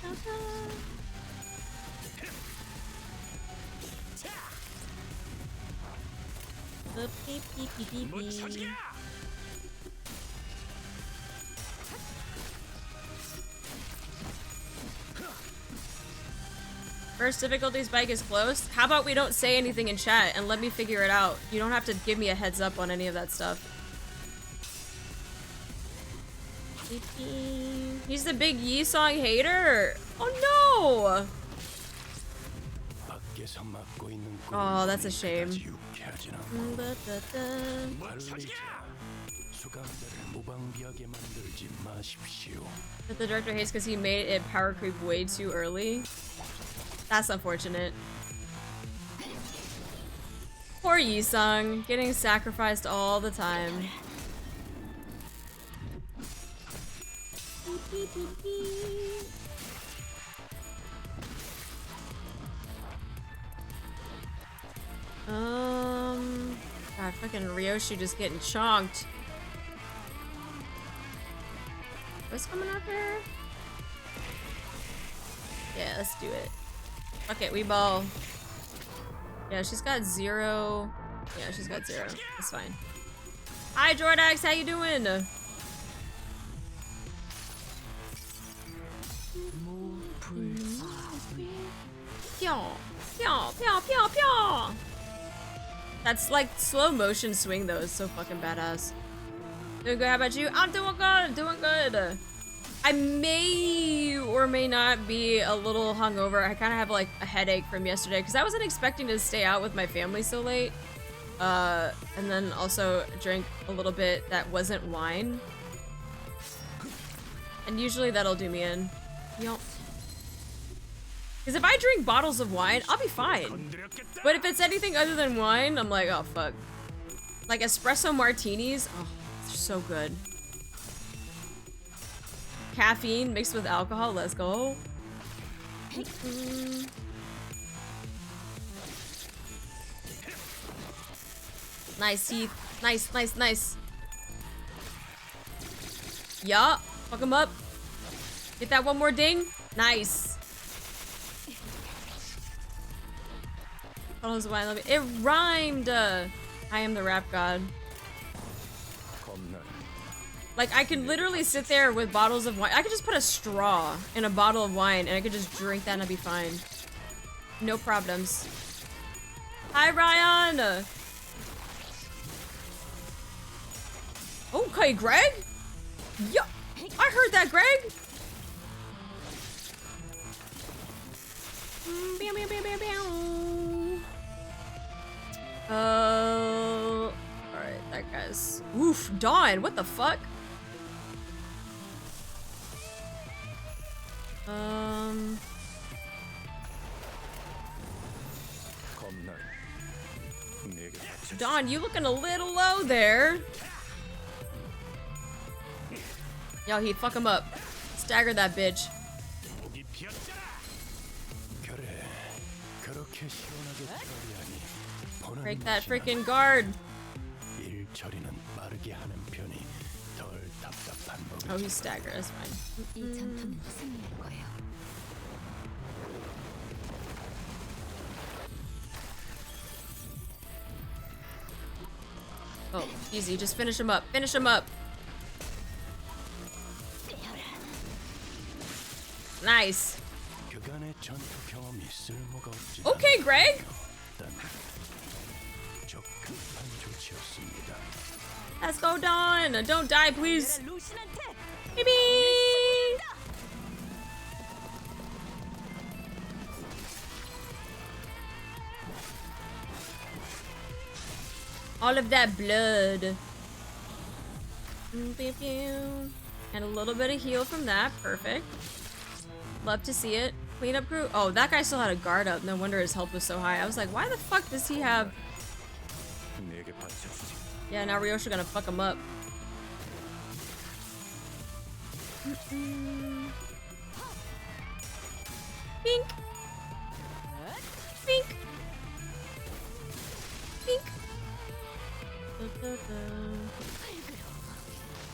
Da -da. Beep, beep, beep, beep, beep. First difficulty spike is close. How about we don't say anything in chat and let me figure it out? You don't have to give me a heads up on any of that stuff. He's the big Yi Sang hater. Oh no! Oh, that's a shame. But the director hates because he made it power creep way too early. That's unfortunate. Poor Yi Sang, getting sacrificed all the time. God, fucking Ryoshi just getting chonked. What's coming up here? Yeah, let's do it. Fuck it, we ball. Yeah, she's got 0. Yeah, she's got 0. That's fine. Hi, Jordax, how you doing? Pew, pew, pew, pew, pew. That's like slow motion swing though. It's so fucking badass. Doing good. How about you? I'm doing good. Doing good. I may or may not be a little hungover. I kind of have like a headache from yesterday because I wasn't expecting to stay out with my family so late. And then also drink a little bit that wasn't wine. And usually that'll do me in. Yup. Because if I drink bottles of wine, I'll be fine. But if it's anything other than wine, I'm like, oh fuck. Like espresso martinis, oh, they're so good. Caffeine mixed with alcohol, let's go. Nice teeth, nice, nice, nice. Yeah, fuck him up. Get that one more ding, nice. It rhymed! I am the rap god. Like, I can literally sit there with bottles of wine. I could just put a straw in a bottle of wine and I could just drink that and I'd be fine. No problems. Hi, Ryan! Okay, Greg? Yeah, I heard that, Greg! Alright, that guy's this. Oof, Dawn, what the fuck? Dawn, you looking a little low there. Yo, he fuck him up. Stagger that bitch. Break that freaking guard. Oh, he's staggered. That's fine. Oh, easy. Just finish him up. Finish him up. Nice. Okay, Greg. Let's go, Dawn. Don't die, please. Baby. All of that blood. And a little bit of heal from that. Perfect. Love to see it. Cleanup crew. Oh, that guy still had a guard up. No wonder his health was so high. I was like, why the fuck does he have... Yeah, now Ryosha gonna fuck him up. Pink. Pink. Pink.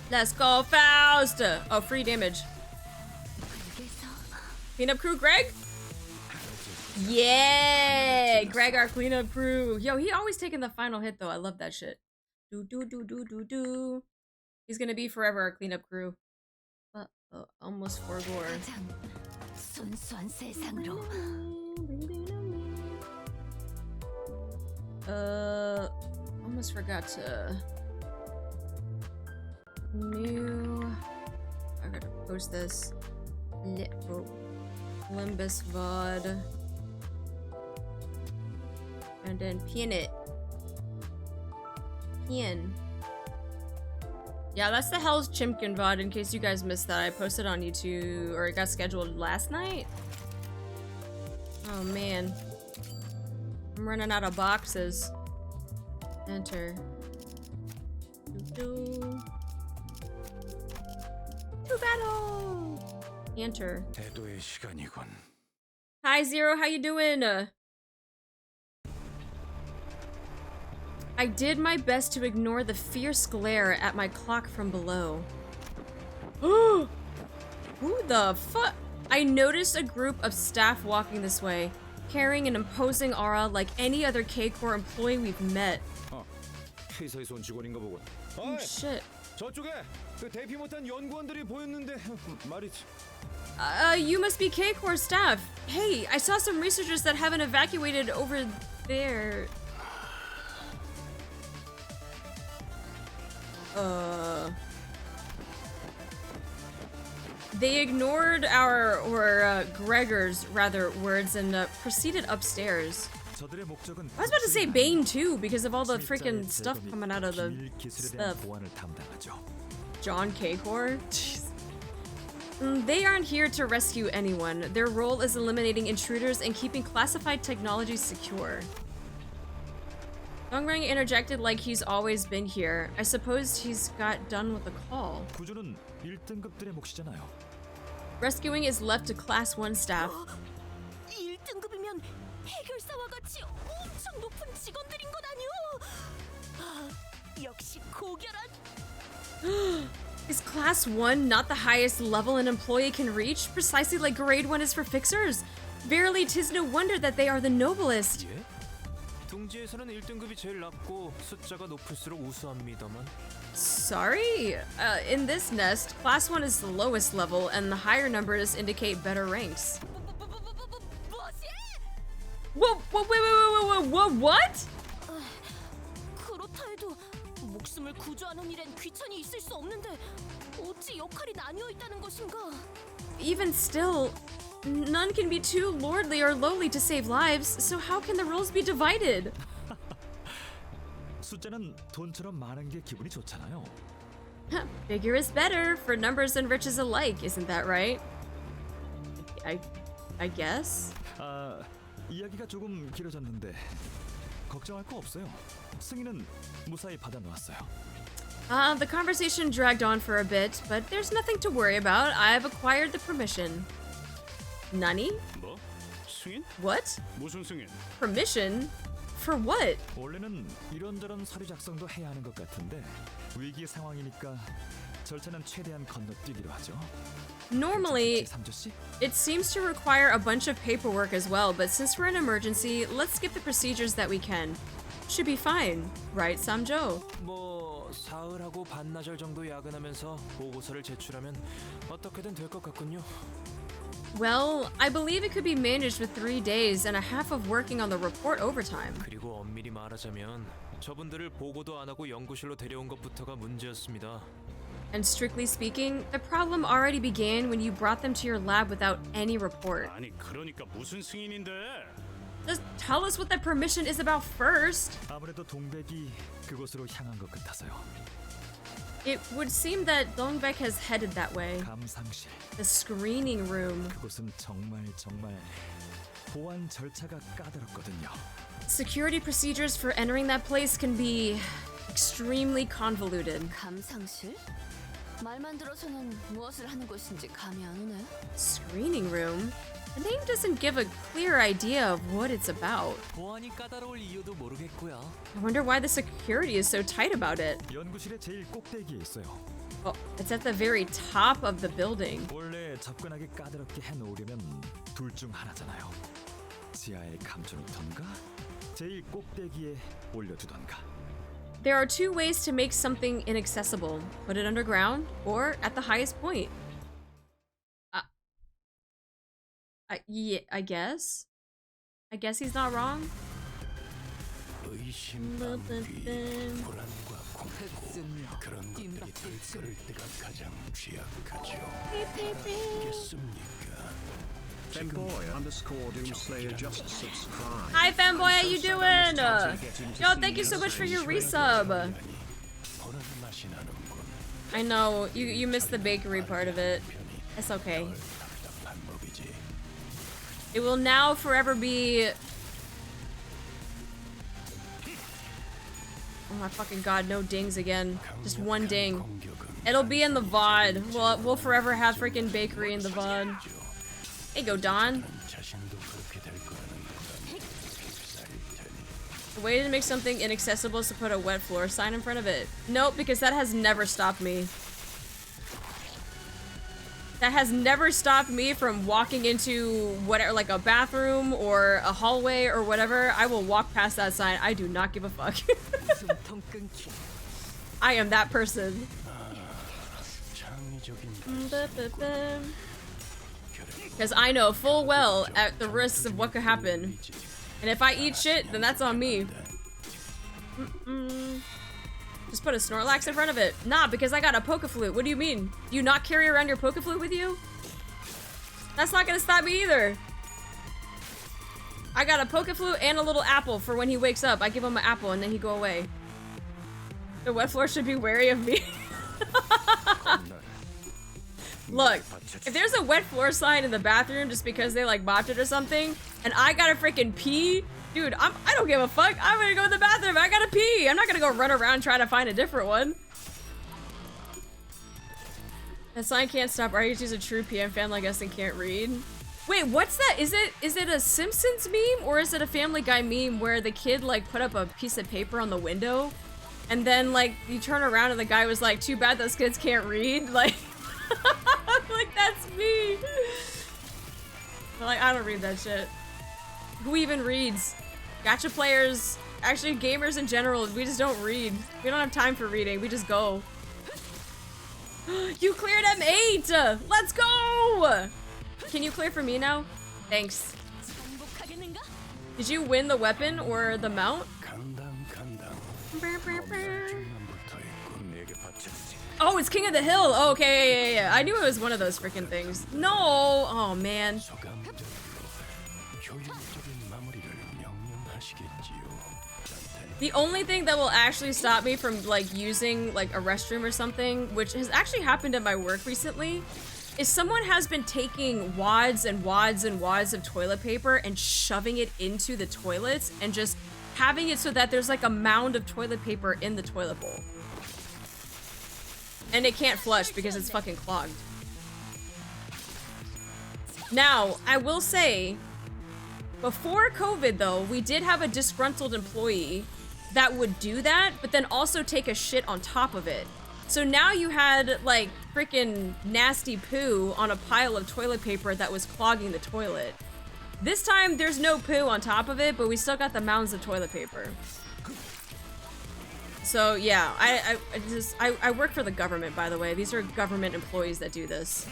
Let's go, Faust! Oh, free damage. Cleanup crew, Greg? Yeah! Greg, our cleanup crew. Yo, he always taking the final hit, though. I love that shit. Do. He's gonna be forever our cleanup crew. Almost 4 gore. Almost forgot to... I gotta post this. Limbus VOD. And then pin it. Pin. Yeah, that's the Hell's Chimkin VOD in case you guys missed that. I posted on YouTube, or it got scheduled last night. Oh man. I'm running out of boxes. Enter. To battle! Enter. Hi Zero, how you doing? I did my best to ignore the fierce glare at my clock from below. Who the fuck? I noticed a group of staff walking this way, carrying an imposing aura like any other K-Corps employee we've met. Oh shit. You must be K-Corps staff. Hey, I saw some researchers that haven't evacuated over there. They ignored our, or Gregor's, rather, words and proceeded upstairs. I was about to say Bane too, because of all the freaking stuff coming out of the stuff. John K-Corps? They aren't here to rescue anyone. Their role is eliminating intruders and keeping classified technology secure. Dongbaek interjected like he's always been here. I suppose he's got done with the call. Rescuing is left to Class 1 staff. 1등급이면 해결사와 같이 엄청 높은 직원들인 건 아니오? 역시 고결한. Is Class 1 not the highest level an employee can reach? Precisely like Grade 1 is for fixers? Verily, 'tis no wonder that they are the noblest. 둥지에서는 1등급이 제일 낮고 숫자가 높을수록 우수합니다만. Sorry? In this nest, Class 1 is the lowest level, and the higher numbers indicate better ranks. Whoa, what? 그렇다 해도 목숨을 구조하는 일엔 귀천이 있을 수 없는데 어찌 역할이 나뉘어 있다는 것인가? Even still, none can be too lordly or lowly to save lives, so how can the roles be divided? 숫자는 돈처럼 많은 게 기분이 좋잖아요. Bigger is better for numbers and riches alike, isn't that right? I guess. 아, 이야기가 조금 길어졌는데 걱정할 거 없어요. 승인은 무사히 받아놓았어요. The conversation dragged on for a bit, but there's nothing to worry about. I've acquired the permission. Nani? 뭐? 승인? What? 무슨 승인? Permission? For what? 원래는 이런저런 서류 작성도 해야 하는 것 같은데 위기 상황이니까 절차는 최대한 건너뛰기로 하죠. Normally, 삼조씨? it seems to require a bunch of paperwork as well, but since we're in an emergency, let's skip the procedures that we can. Should be fine, right, Samjo? 뭐 사흘하고 반나절 정도 야근하면서 보고서를 제출하면 어떻게든 될 것 같군요. Well, I believe it could be managed with 3 days and a half of working on the report overtime. 그리고 엄밀히 말하자면 저분들을 보고도 안 하고 연구실로 데려온 것부터가 문제였습니다. And strictly speaking, the problem already began when you brought them to your lab without any report. 아니 그러니까 무슨 승인인데? Just tell us what that permission is about first. 아무래도 동백이 그곳으로 향한 것 같아서요. It would seem that Dongbaek has headed that way. 감상실. The screening room. 그곳은 정말 보안 절차가 까다롭거든요. Security procedures for entering that place can be extremely convoluted. 감상실? 말만 들어서는 무엇을 하는 곳인지 감이 안 오네. Screening room? The name doesn't give a clear idea of what it's about. 보안이 까다로울 이유도 모르겠고요. I wonder why the security is so tight about it. 연구실의 제일 꼭대기에 있어요. Oh, it's at the very top of the building. 원래 접근하기 까다롭게 해놓으려면 둘 중 하나잖아요. 지하에 감춰놓던가 제일 꼭대기에 올려두던가. There are 2 ways to make something inaccessible. Put it underground or at the highest point. Yeah, I guess he's not wrong. 의심과 불안과 공포 그런 것들이 들끓을 때가 가장 취약하죠. 알겠습니까? Hi fanboy, how you doing? Yo, thank you so much for your resub. I know, you missed the bakery part of it. It's okay. It will now forever be... Oh my fucking god, no dings again. Just one ding. It'll be in the VOD. We'll forever have freaking bakery in the VOD. Hey, go Don. The way to make something inaccessible is to put a wet floor sign in front of it. Nope, because that has never stopped me. That has never stopped me from walking into whatever, like a bathroom or a hallway or whatever. I will walk past that sign. I do not give a fuck. I am that person. Because I know full well at the risks of what could happen. And if I eat shit, then that's on me. Just put a Snorlax in front of it. Nah, because I got a Poke-Flute. What do you mean? Do you not carry around your Poke-Flute with you? That's not gonna stop me either. I got a Poke-Flute and a little apple for when he wakes up. I give him an apple and then he go away. The wet floor should be wary of me. Look, if there's a wet floor sign in the bathroom just because they like bopped it or something, and I gotta freaking pee, dude, I don't give a fuck. I'm gonna go to the bathroom. I gotta pee. I'm not gonna go run around trying to find a different one. The sign can't stop. RHG's a true PM fan like us and can't read. Wait, what's that? Is it a Simpsons meme or is it a Family Guy meme where the kid like put up a piece of paper on the window, and then like you turn around and the guy was like, "Too bad those kids can't read." Like, like that's me. Like I don't read that shit. Who even reads? Gacha players, actually gamers in general, we just don't read. We don't have time for reading, we just go. You cleared M8! Let's go! Can you clear for me now? Thanks. Did you win the weapon or the mount? Oh, it's King of the Hill! Oh, okay, yeah. I knew it was one of those freaking things. No! Oh, man. The only thing that will actually stop me from like using like a restroom or something, which has actually happened at my work recently, is someone has been taking wads and wads and wads of toilet paper and shoving it into the toilets and just having it so that there's like a mound of toilet paper in the toilet bowl. And it can't flush because it's fucking clogged. Now, I will say, before COVID though, we did have a disgruntled employee that would do that, but then also take a shit on top of it. So now you had like freaking nasty poo on a pile of toilet paper that was clogging the toilet. This time there's no poo on top of it, but we still got the mounds of toilet paper. So yeah, I work for the government, by the way. These are government employees that do this.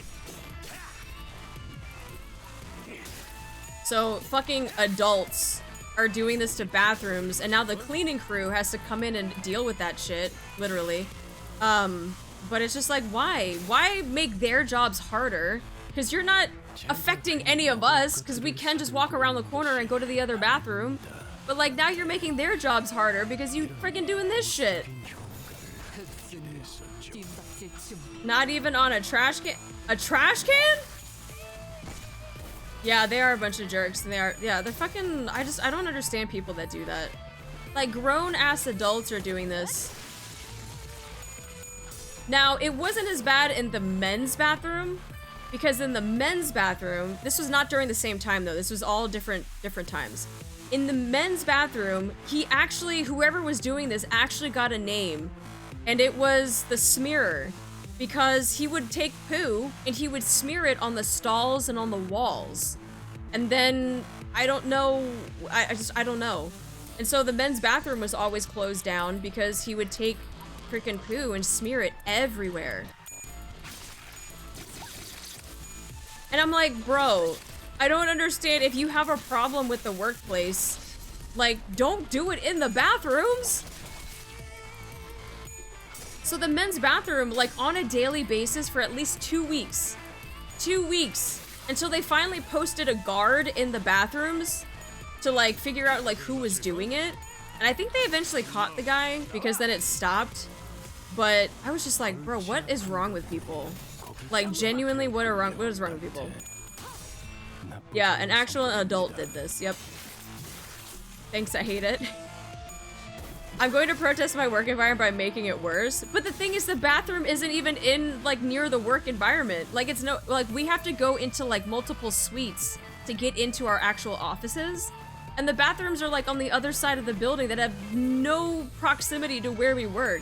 So fucking adults are doing this to bathrooms, and now the cleaning crew has to come in and deal with that shit, literally. But it's just like, why? Why make their jobs harder? Because you're not affecting any of us, because we can just walk around the corner and go to the other bathroom. But like, now you're making their jobs harder because you freaking doing this shit. Not even on a trash can? A trash can? Yeah, they are a bunch of jerks. They are, yeah, they're fucking, I don't understand people that do that. Like, grown-ass adults are doing this. Now, it wasn't as bad in the men's bathroom, because in the men's bathroom, this was not during the same time though, this was all different times. In the men's bathroom, whoever was doing this actually got a name, and it was the smearer. Because he would take poo and he would smear it on the stalls and on the walls. And then, I don't know, I don't know. And so the men's bathroom was always closed down because he would take freaking poo and smear it everywhere. And I'm like, bro, I don't understand. If you have a problem with the workplace, like, don't do it in the bathrooms. So the men's bathroom, like, on a daily basis for at least 2 weeks. 2 weeks. Until they finally posted a guard in the bathrooms to, like, figure out, like, who was doing it. And I think they eventually caught the guy because then it stopped. But I was just like, bro, what is wrong with people? Like, genuinely, what is wrong with people? Yeah, an actual adult did this, yep. Thanks, I hate it. I'm going to protest my work environment by making it worse. But the thing is, the bathroom isn't even in, like, near the work environment. Like, it's no, like, we have to go into, like, multiple suites to get into our actual offices. And the bathrooms are, like, on the other side of the building that have no proximity to where we work.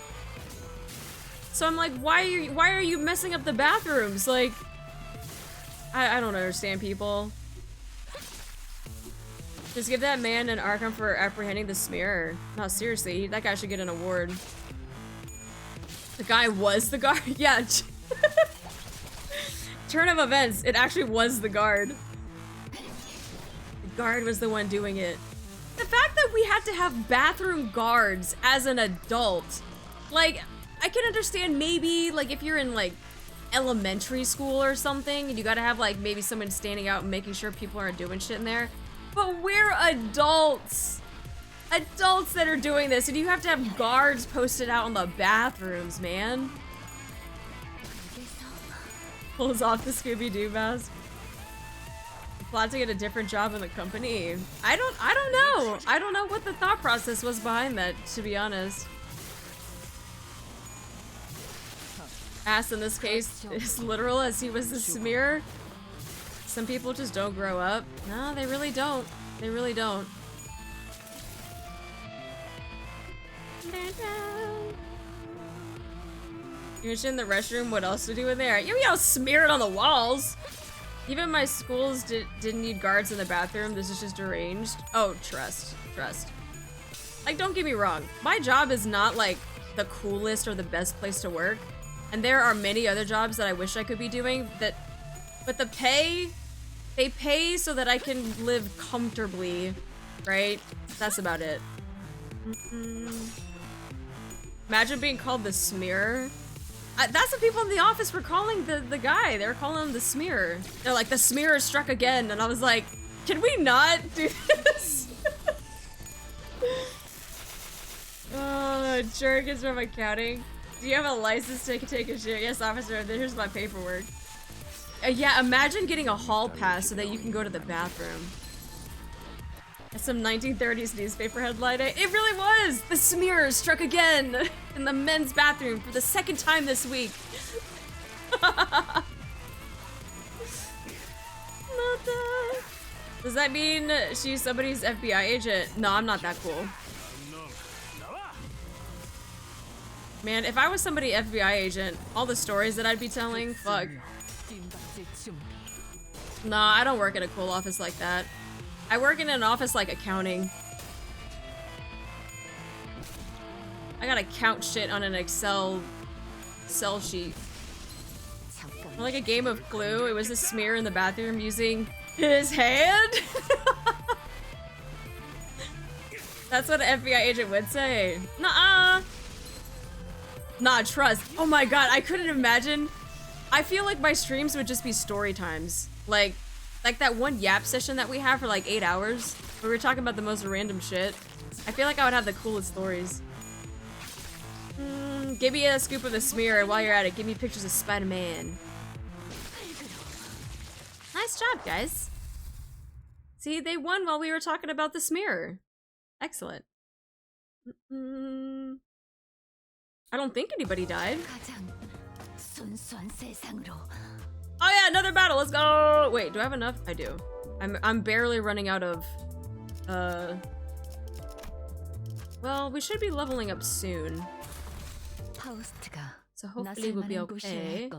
So I'm like, why are you messing up the bathrooms? Like, I don't understand people. Just give that man an Arkham for apprehending the smearer. No, seriously, that guy should get an award. The guy was the guard? Yeah. Turn of events, it actually was the guard. The guard was the one doing it. The fact that we had to have bathroom guards as an adult, like, I can understand maybe, like, if you're in, like, elementary school or something, and you gotta have, like, maybe someone standing out and making sure people aren't doing shit in there. But we're adults! Adults that are doing this, and you have to have guards posted out on the bathrooms, man. Pulls off the Scooby-Doo mask. Plot to get a different job in the company. I don't know. I don't know what the thought process was behind that, to be honest. Ass in this case is literal, as he was the smearer. Some people just don't grow up. No, they really don't. They really don't. You're in the restroom, what else to do in there? You all smear it on the walls. Even my schools didn't need guards in the bathroom. This is just arranged. Oh, trust. Like, don't get me wrong. My job is not, like, the coolest or the best place to work. And there are many other jobs that I wish I could be doing that, but the pay, they pay so that I can live comfortably, right? That's about it. Imagine being called the smearer. That's what people in the office were calling the guy. They were calling him the smearer. They're like, the smearer struck again. And I was like, can we not do this? Jerkins from accounting. Do you have a license to take a shit? Yes, officer. Here's my paperwork. Yeah, imagine getting a hall pass so that you can go to the bathroom. That's some 1930s newspaper headline. It really was! The smear struck again in the men's bathroom for the second time this week. Does that mean she's somebody's FBI agent? No, I'm not that cool. Man, if I was somebody FBI agent, all the stories that I'd be telling, fuck. Nah, I don't work in a cool office like that. I work in an office like accounting. I gotta count shit on an Excel sheet. Like a game of Clue, it was a smear in the bathroom using his hand? That's what an FBI agent would say. Nuh-uh. Nah, trust. Oh my god, I couldn't imagine. I feel like my streams would just be story times. Like that one Yap session that we have for like 8 hours, where we were talking about the most random shit. I feel like I would have the coolest stories. Give me a scoop of the smear, and while you're at it, give me pictures of Spider-Man. Nice job, guys. See, they won while we were talking about the smear. Excellent. I don't think anybody died. Oh yeah, another battle. Let's go. Wait, do I have enough? I do. I'm barely running out of. Well, we should be leveling up soon. So hopefully we'll be okay.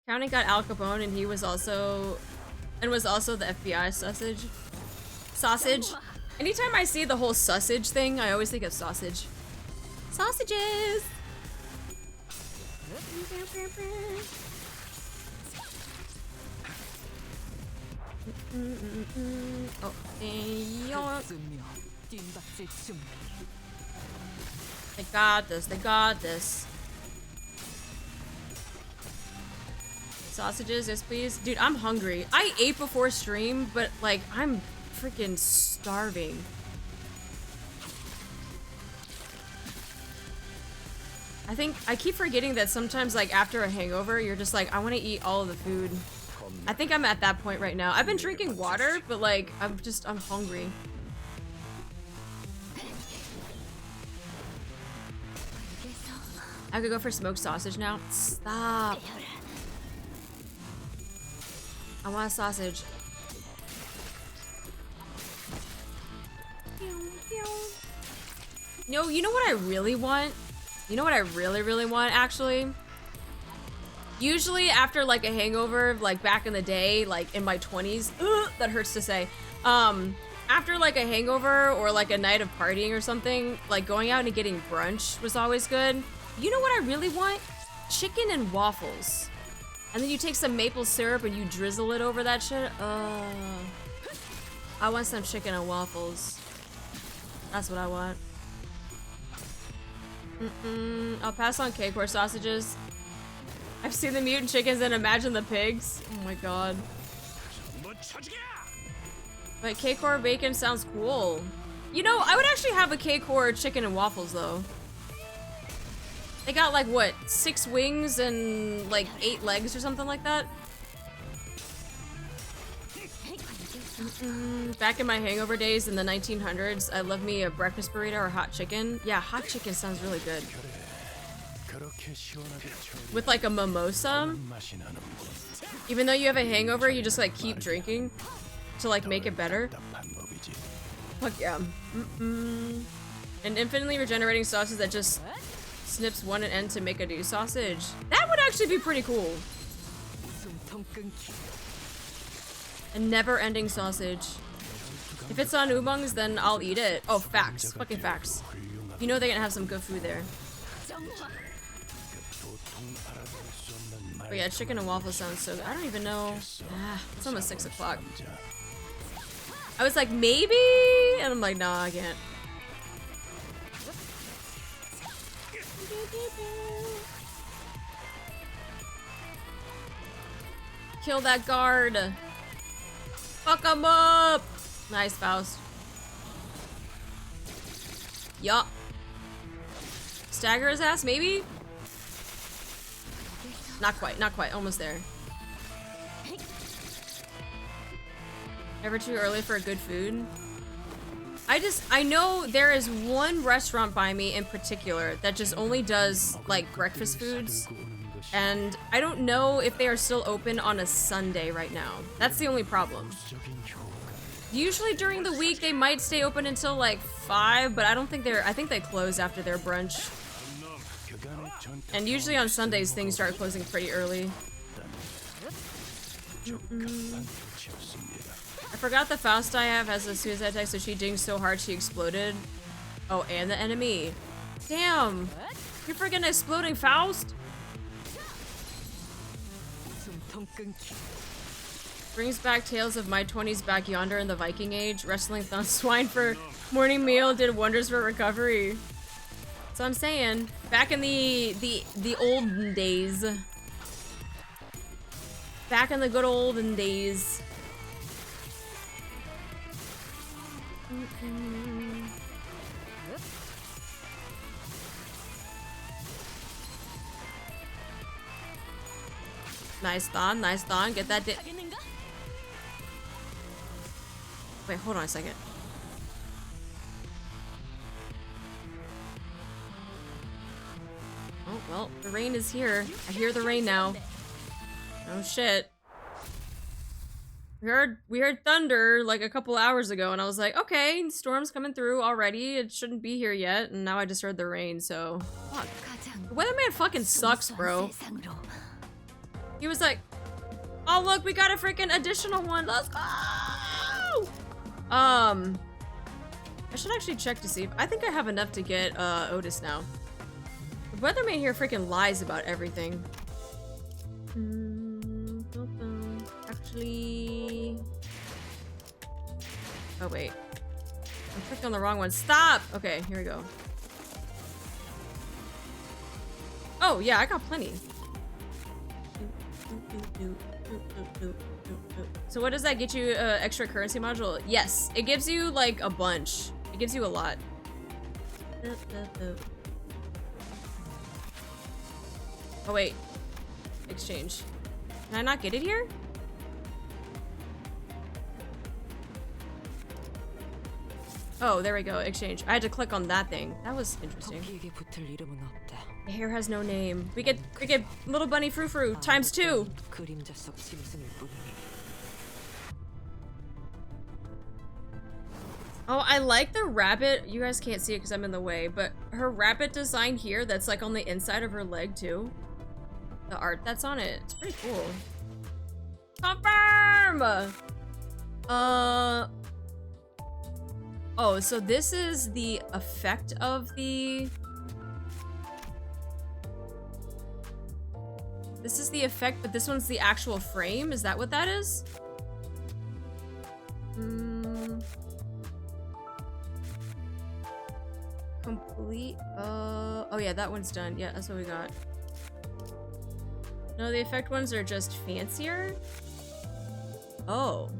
County got Al Capone, and he was also the FBI sausage. Anytime I see the whole sausage thing, I always think of sausage. Sausages. Oh, they got this. They got this. Sausages, yes please. Dude, I'm hungry. I ate before stream, but like, I'm freaking starving. I think I keep forgetting that sometimes like after a hangover, you're just like, I want to eat all of the food. I think I'm at that point right now. I've been drinking water, but like, I'm hungry. I could go for smoked sausage now. Stop. I want a sausage. No, you know what I really want? You know what I really want, actually? Usually after like a hangover, like back in the day, like in my 20s, that hurts to say. After like a hangover or like a night of partying or something, like going out and getting brunch was always good. You know what I really want? Chicken and waffles. And then you take some maple syrup and you drizzle it over that shit. I want some chicken and waffles. That's what I want. I'll pass on K-Core sausages. I've seen the mutant chickens and imagine the pigs. Oh my god. But K-Core bacon sounds cool. You know, I would actually have a K-Core chicken and waffles though. They got like what, 6 wings and like 8 legs or something like that. Back in my hangover days in the 1900s, I loved me a breakfast burrito or hot chicken. Yeah, hot chicken sounds really good. With like a mimosa. Even though you have a hangover, you just like keep drinking to like make it better. Fuck yeah. An infinitely regenerating sausage that just snips one end to make a new sausage. That would actually be pretty cool. A never-ending sausage. If it's on Umongs, then I'll eat it. Oh, facts. Fucking facts. You know they're gonna have some good food there. But yeah, chicken and waffles sounds so good. I don't even know. It's almost 6 o'clock. I was like, maybe? And I'm like, nah, I can't. Kill that guard. Fuck him up. Nice, Faust. Yup. Stagger his ass, maybe? Not quite, not quite. Almost there. Never too early for good food. I know there is one restaurant by me in particular that just only does, like, breakfast foods. And I don't know if they are still open on a Sunday right now. That's the only problem. Usually during the week, they might stay open until, like, 5, but I don't think I think they close after their brunch. And usually on Sundays, things start closing pretty early. I forgot the Faust I have has a suicide attack, so she dinged so hard she exploded. Oh, and the enemy. Damn! You're freaking exploding Faust? Brings back tales of my 20s back yonder in the Viking Age. Wrestling thon swine for morning meal did wonders for recovery. So I'm saying, back in the olden days. Back in the good olden days. Nice thon, nice thon. Get that Wait, hold on a second. Oh, well, the rain is here. I hear the rain now. Oh shit. We heard thunder like a couple hours ago, and I was like, okay, storm's coming through already. It shouldn't be here yet, and now I just heard the rain, so fuck. The weatherman fucking sucks, bro. He was like, oh look, we got a freaking additional one. Let's go! I should actually check to see if I think I have enough to get Otis now. The weatherman here freaking lies about everything. Actually, oh wait, I clicked on the wrong one. Stop! Okay, here we go. Oh yeah, I got plenty. So what does that get you? Extra currency module? Yes, it gives you like a bunch. It gives you a lot. Oh wait, exchange. Can I not get it here? Oh, there we go. Exchange. I had to click on that thing. That was interesting. The hair has no name. We get little bunny frou frou times 2. Oh, I like the rabbit. You guys can't see it because I'm in the way, but her rabbit design here that's like on the inside of her leg too. The art that's on it. It's pretty cool. Confirm! Oh, so this is the effect of the... This is the effect, but this one's the actual frame? Is that what that is? Complete, oh yeah, that one's done. Yeah, that's what we got. No, the effect ones are just fancier? Oh.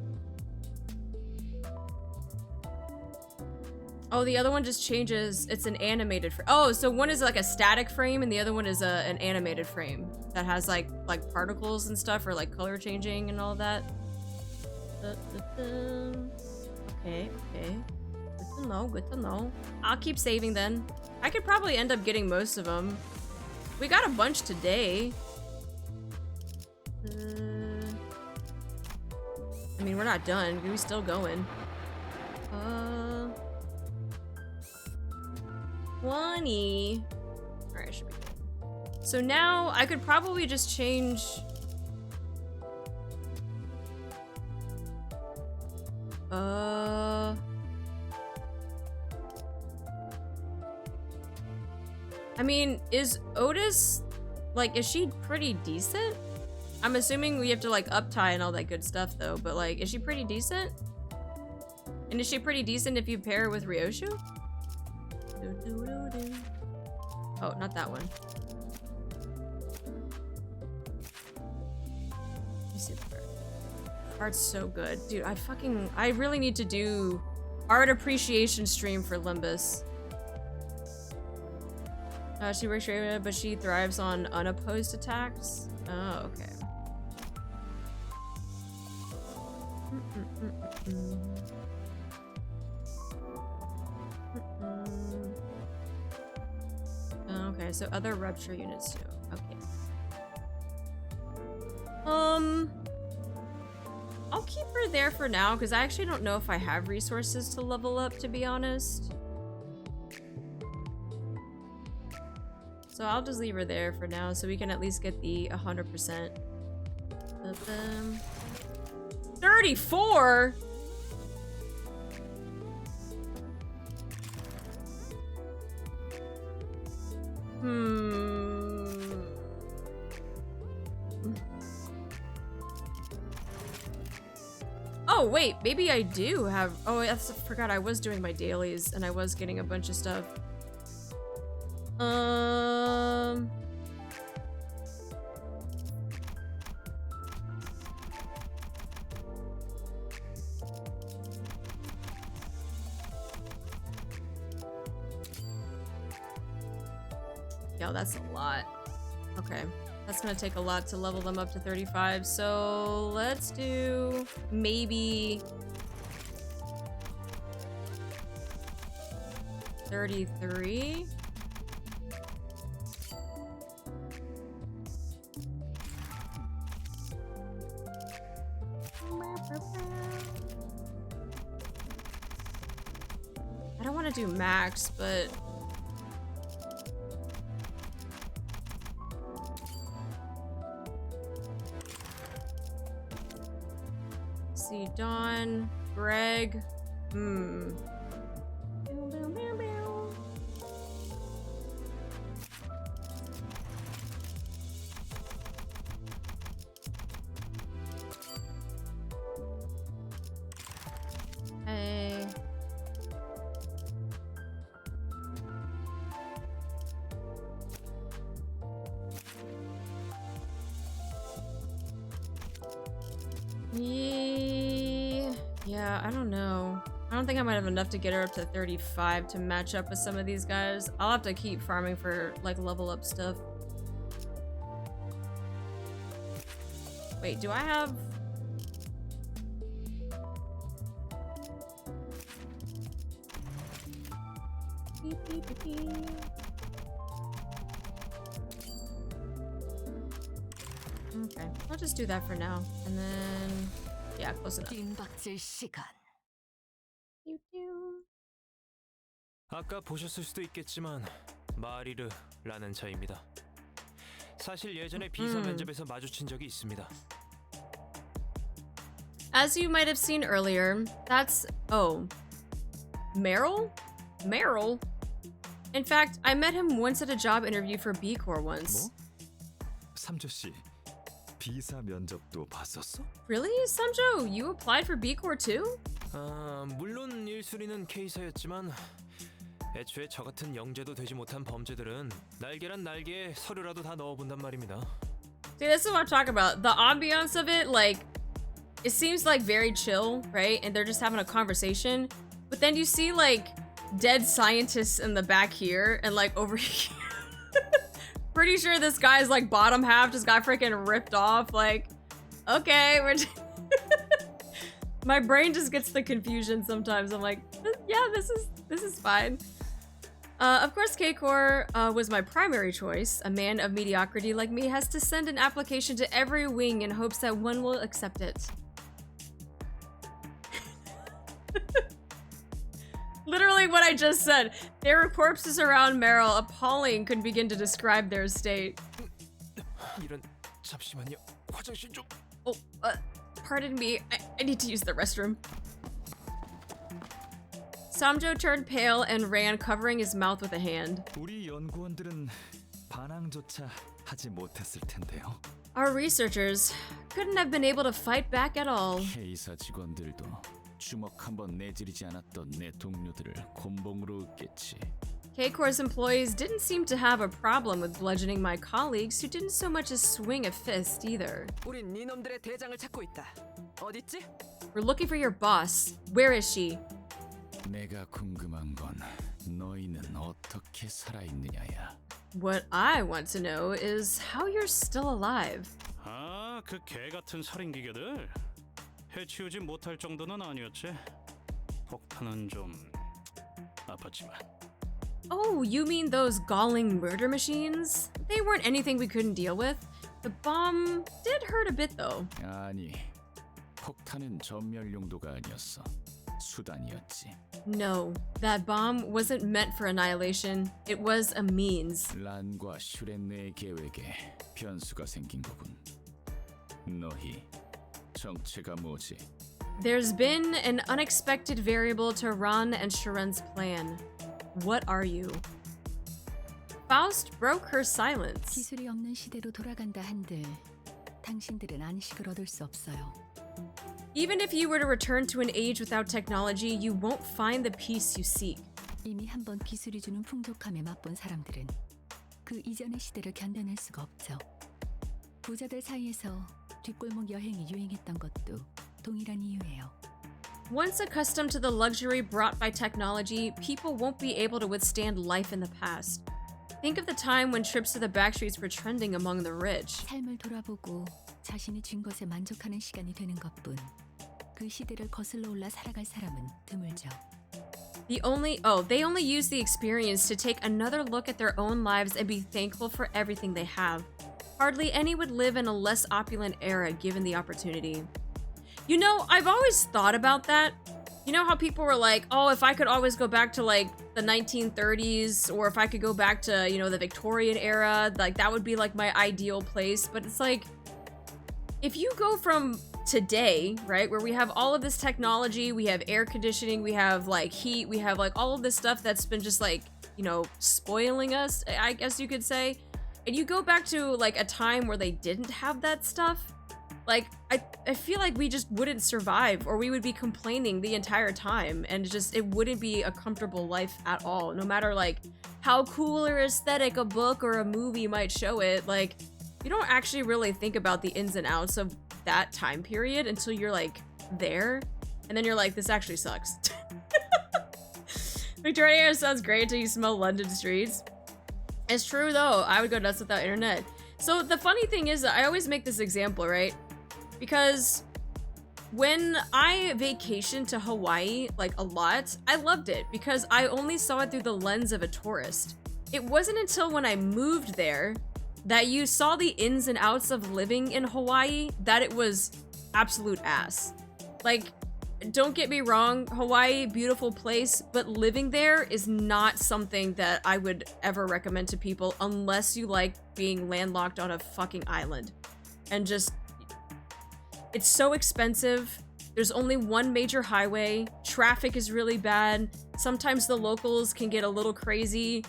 Oh, the other one just changes. It's an animated frame. Oh, so one is like a static frame and the other one is an animated frame that has like particles and stuff or like color changing and all that. Okay, okay. Good to know, good to know. I'll keep saving then. I could probably end up getting most of them. We got a bunch today. I mean, we're not done. We're still going. 20. Alright, should be good. So now I could probably just change. I mean, is Otis, like, is she pretty decent? I'm assuming we have to, like, up-tie and all that good stuff, though, but, like, is she pretty decent? And is she pretty decent if you pair her with Ryoshu? Oh, not that one. Let me see the card. Art's so good. Dude, I really need to do art appreciation stream for Limbus. She works straight, but she thrives on unopposed attacks. Oh, okay. Okay, so other rupture units too. Okay. I'll keep her there for now because I actually don't know if I have resources to level up, to be honest. So I'll just leave her there for now so we can at least get the 100% of them. 34? Oh, wait, maybe I do have... Oh, I forgot I was doing my dailies and I was getting a bunch of stuff. Yo, that's a lot. Okay. That's gonna take a lot to level them up to 35, so let's do maybe 33. I don't want to do max, but see, Dawn, Greg, Hey. Yeah, I don't know. I don't think I might have enough to get her up to 35 to match up with some of these guys. I'll have to keep farming for, like, level up stuff. Wait, do I have... Okay, I'll just do that for now. And then... yeah, close enough. 아까 보셨을 수도 있겠지만 마리르라는 자입니다. 사실 예전에 비서 면접에서 마주친 적이 있습니다. As you might have seen earlier, that's... oh. Meryl? Meryl? In fact, I met him once at a job interview for B Corps once. 뭐? 삼조 씨, 비사 면접도 봤었어? Really? Samjo, you applied for B Corps too? 물론 1순위는 K사였지만 애초에 저 같은 영재도 되지 못한 범죄들은 날개란 날개에 서류라도 다 넣어본단 말입니다. See, this is what I'm talking about. The ambiance of it, like, it seems like very chill, right? And they're just having a conversation. But then you see, like, dead scientists in the back here and, like, over here. Pretty sure this guy's, like, bottom half just got freaking ripped off. Like, okay, we're... My brain just gets the confusion sometimes. I'm like, yeah, this is fine. Of course, K-Corps was my primary choice. A man of mediocrity like me has to send an application to every wing in hopes that one will accept it. Literally what I just said. There were corpses around Meryl. Appalling could begin to describe their state. 이런, 잠시만요. 화장실 좀. Oh, pardon me. I need to use the restroom. Samjo turned pale and ran, covering his mouth with a hand. 우리 연구원들은 반항조차 하지 못했을 텐데요. Our researchers couldn't have been able to fight back at all. K사 직원들도 주먹 한번 내지르지 않았던 내 동료들을 곤봉으로 으깼지. K-Corps employees didn't seem to have a problem with bludgeoning my colleagues who didn't so much as swing a fist either. 우린 네 놈들의 대장을 찾고 있다. 어딨지? We're looking for your boss. Where is she? 내가 궁금한 건 너희는 어떻게 살아있느냐야. What I want to know is how you're still alive. 아, 그 개 같은 살인 기계들 해치우지 못할 정도는 아니었지. 폭탄은 좀 아팠지만. Oh, you mean those galling murder machines? They weren't anything we couldn't deal with. The bomb did hurt a bit though. 아니, 폭탄은 전멸 용도가 아니었어. 수단이었지. No, that bomb wasn't meant for annihilation. It was a means. 란과 슈렌네의 계획에 변수가 생긴 거군. 너희 정체가 뭐지? There's been an unexpected variable to Ran and Shrenne's plan. What are you? Faust broke her silence. 기술이 없는 시대로 돌아간다 한들 당신들은 안식을 얻을 수 없어요. Even if you were to return to an age without technology, you won't find the peace you seek. 이미 한번 기술이 주는 풍족함에 맛본 사람들은 그 이전의 시대를 견뎌낼 수가 없죠. 부자들 사이에서 뒷골목 여행이 유행했던 것도 동일한 이유예요. Once accustomed to the luxury brought by technology, people won't be able to withstand life in the past. Think of the time when trips to the backstreets were trending among the rich. 삶을 돌아보고 자신이 쥔 것에 만족하는 시간이 되는 것뿐. 그 시대를 거슬러 올라 살아갈 사람은 드물죠. They only use the experience to take another look at their own lives and be thankful for everything they have. Hardly any would live in a less opulent era given the opportunity. You know, I've always thought about that. You know how people were like, oh, if I could always go back to like the 1930s, or if I could go back to, you know, the Victorian era, like that would be like my ideal place. But it's like, if you go from today, right, where we have all of this technology, we have air conditioning, we have like heat, we have like all of this stuff that's been just like, you know, spoiling us, I guess you could say, and you go back to like a time where they didn't have that stuff, like I feel like we just wouldn't survive, or we would be complaining the entire time, and it wouldn't be a comfortable life at all, no matter like how cool or aesthetic a book or a movie might show it. Like, you don't actually really think about the ins and outs of that time period until you're like there, and then you're like, this actually sucks. Victorian era sounds great until you smell London streets. It's true though, I would go nuts without internet. So the funny thing is that I always make this example, right? Because when I vacationed to Hawaii, like a lot, I loved it because I only saw it through the lens of a tourist. It wasn't until when I moved there that you saw the ins and outs of living in Hawaii that it was absolute ass. Like, don't get me wrong, Hawaii, beautiful place, but living there is not something that I would ever recommend to people unless you like being landlocked on a fucking island. And just, it's so expensive. There's only one major highway. Traffic is really bad. Sometimes the locals can get a little crazy.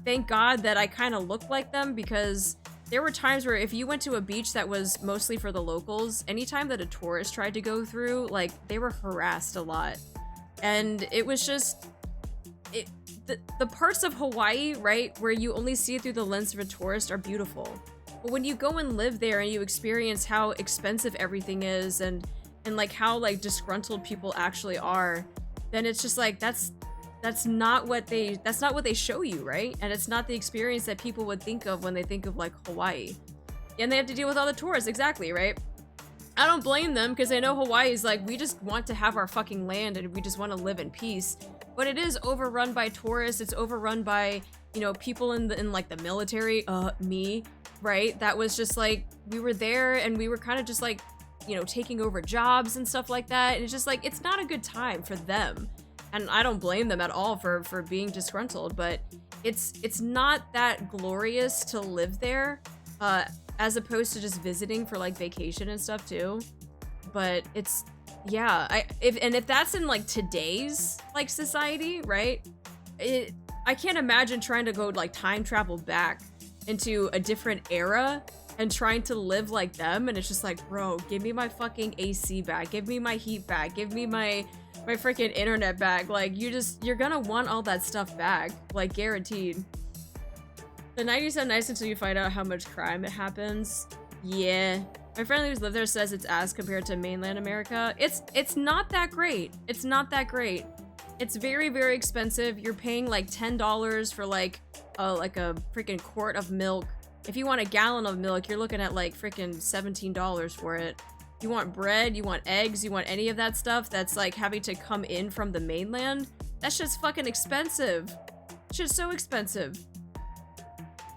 Thank God that I kind of look like them, because there were times where if you went to a beach that was mostly for the locals, anytime that a tourist tried to go through, like, they were harassed a lot. And it was just, the parts of Hawaii, right, where you only see it through the lens of a tourist are beautiful. But when you go and live there and you experience how expensive everything is, and like how like disgruntled people actually are, then it's just like, that's not what they show you, right? And it's not the experience that people would think of when they think of like Hawaii. And they have to deal with all the tourists, exactly, right? I don't blame them, because I know Hawaii is like, we just want to have our fucking land and we just want to live in peace. But it is overrun by tourists. It's overrun by, you know, people in like the military, me, right? That was just like, we were there and we were kind of just like, you know, taking over jobs and stuff like that. And it's just like, it's not a good time for them. And I don't blame them at all for being disgruntled, but it's not that glorious to live there, as opposed to just visiting for like vacation and stuff too. But it's, yeah, if that's in like today's like society, right? I can't imagine trying to go like time travel back into a different era and trying to live like them. And it's just like, bro, give me my fucking AC back, give me my heat back, give me my freaking internet back. Like, you're gonna want all that stuff back, like, guaranteed. The 90s sound nice until you find out how much crime it happens. Yeah, my friend who's lived there says it's ass compared to mainland America. It's not that great. It's not that great. It's very, very expensive. You're paying like $10 for like like a freaking quart of milk. If you want a gallon of milk, you're looking at like freaking $17 for it. You want bread, you want eggs, you want any of that stuff that's like having to come in from the mainland, that shit's fucking expensive. Shit's so expensive.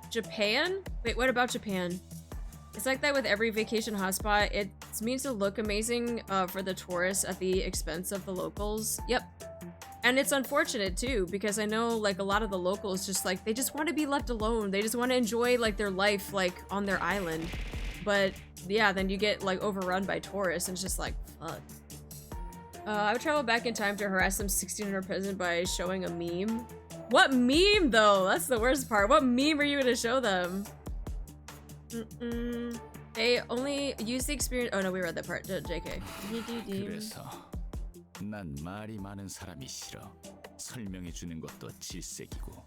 Japan? Wait, what about Japan? It's like that with every vacation hotspot. It means to look amazing for the tourists at the expense of the locals. Yep. And it's unfortunate too, because I know like a lot of the locals just like, they just want to be left alone. They just want to enjoy like their life like on their island. But yeah, then you get like overrun by tourists and it's just like, fuck. I would travel back in time to harass some 1600 peasant by showing a meme. What meme though? That's the worst part. What meme are you gonna show them? They only use the experience. Oh no, we read that part. JK. 그래서 난 말이 많은 사람이 싫어. 설명해 주는 것도 질색이고.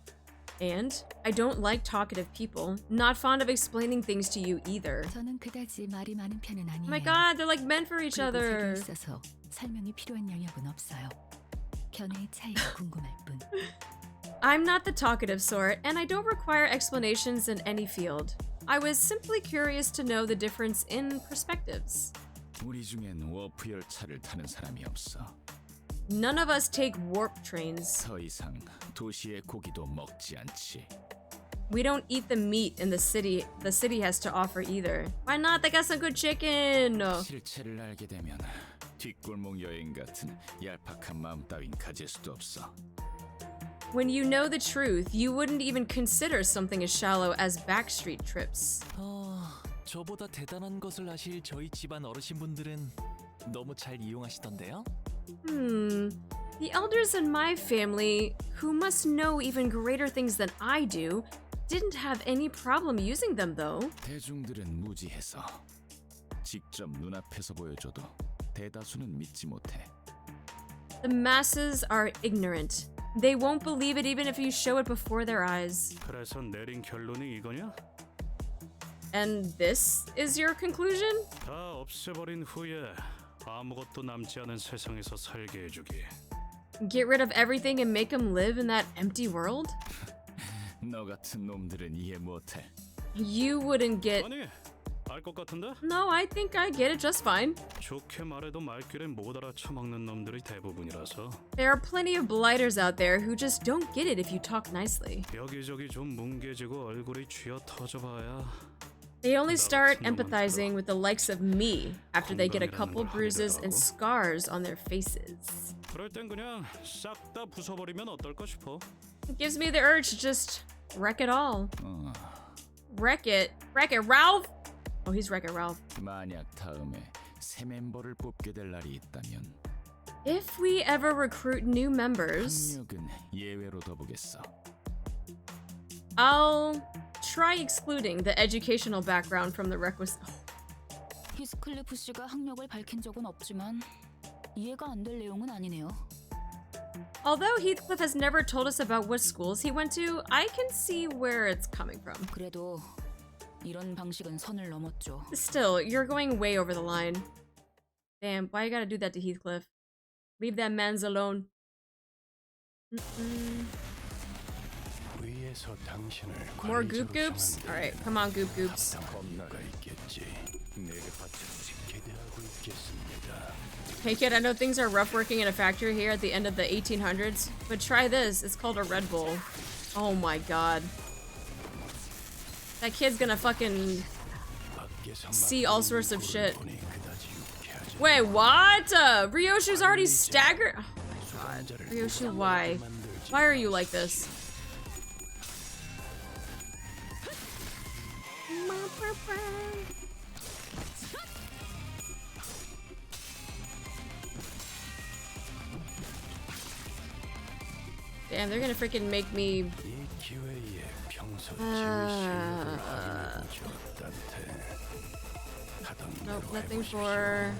And I don't like talkative people. Not fond of explaining things to you either. 저는 그다지 말이 많은 편은 아니에요. Oh my god, they're like meant for each other. 그리고 있어서 설명이 필요한 영역은 없어요. 견해의 차이가 궁금할 뿐. I'm not the talkative sort, and I don't require explanations in any field. I was simply curious to know the difference in perspectives. 우리 중엔 워프 열차를 타는 사람이 없어. None of us take warp trains. 더 이상 도시의 고기도 먹지 않지. We don't eat the meat in the city has to offer either. Why not? They got some good chicken. 실체를 알게 되면 뒷골목 여행 같은 얄팍한 마음 따윈 가질 수도 없어. When you know the truth, you wouldn't even consider something as shallow as backstreet trips. 저보다 대단한 것을 아실 저희 집안 어르신분들은 너무 잘 이용하시던데요? The elders in my family, who must know even greater things than I do, didn't have any problem using them though. 대중들은 무지해서 직접 눈앞에서 보여줘도 대다수는 믿지 못해. The masses are ignorant. They won't believe it even if you show it before their eyes. 그래서 내린 결론이 이거냐? And this is your conclusion? 다 없애버린 후에 아무것도 남지 않은 세상에서 살게 해주기. Get rid of everything and make them live in that empty world? 너 같은 놈들은 이해 못해. You wouldn't get... 아니, 알 것 같은데? No, I think I get it just fine. 좋게 말해도 말귀를 못 알아쳐먹는 놈들이 대부분이라서. There are plenty of blighters out there who just don't get it if you talk nicely. 여기저기 좀 뭉개지고 얼굴이 쥐어 터져봐야. They only start empathizing with the likes of me after they get a couple bruises and scars on their faces. 그럴 땐 그냥 싹 다 부숴버리면 어떨까 싶어. It gives me the urge to just wreck it all. Wreck it? Wreck it, Ralph? Oh, he's Wreck-It Ralph. 만약 다음에 새 멤버를 뽑게 될 날이 있다면 If we ever recruit new members, 학력은 예외로 둬보겠어. I'll try excluding the educational background from the requisite. 히스클리프 씨가 학력을 밝힌 적은 없지만 이해가 안 될 내용은 아니네요. Although Heathcliff has never told us about what schools he went to, I can see where it's coming from. 그래도 이런 방식은 선을 넘었죠. Still, you're going way over the line. Damn, why you gotta do that to Heathcliff? Leave that man's alone. More goop goops? Alright, come on goop goops. Hey kid, I know things are rough working in a factory here at the end of the 1800s, but try this. It's called a Red Bull. Oh my god. That kid's gonna fucking see all sorts of shit. Wait, what? Ryoshu's already staggered? Oh my god. Ryoshu, why? Why are you like this? Damn, they're gonna freaking make me... Nope, nothing for...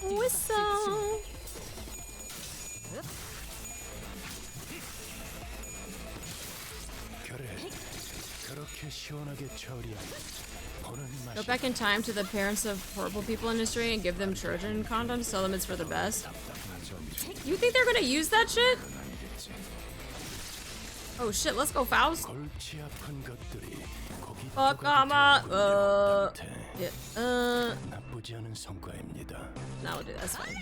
Whistle! Go back in time to the parents of horrible people in history and give them Trojan condoms, tell them it's for the best. You think they're gonna use that shit? Oh shit, let's go, Faust. 골치 아픈 것들이 거기 Fuck, yeah, 나쁘지 않은 성과입니다. No, we'll do that. That's fine.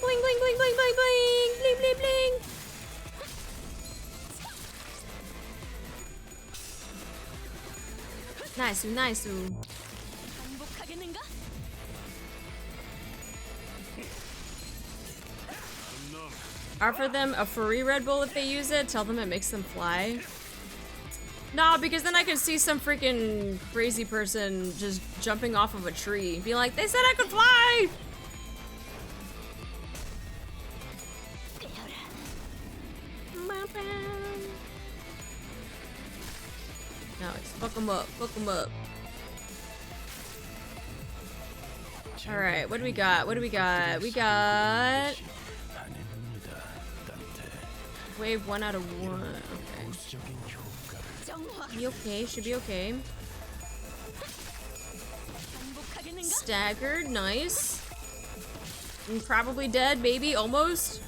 Bling, bling, bling, bling, bling, bling, bling, bling, bling. Nice, nice. Offer them a free Red Bull if they use it. Tell them it makes them fly. Nah, because then I could see some freaking crazy person just jumping off of a tree. Be like, they said I could fly! No, it's fuck them up, fuck them up. Alright, what do we got? What do we got? We got... Wave 1 out of 1. Okay. Be okay, should be okay. Staggered, nice. And probably dead, maybe, almost.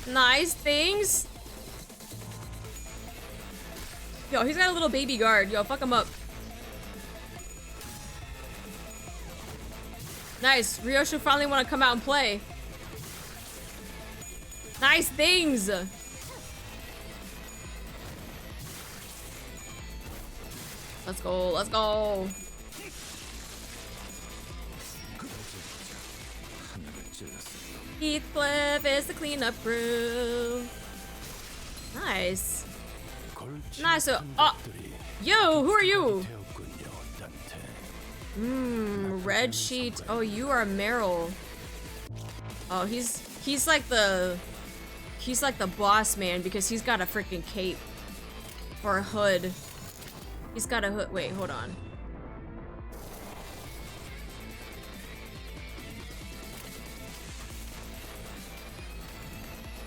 Nice things. Yo, he's got a little baby guard. Yo, fuck him up. Nice. Ryoshu finally want to come out and play. Nice things. Let's go. Let's go. Heathcliff is the cleanup crew. Nice. Nice. Yo, who are you? Red sheet. Oh, you are Meryl. Oh, he's like the boss man because he's got a freaking cape or a hood. He's got a hood. Wait, hold on.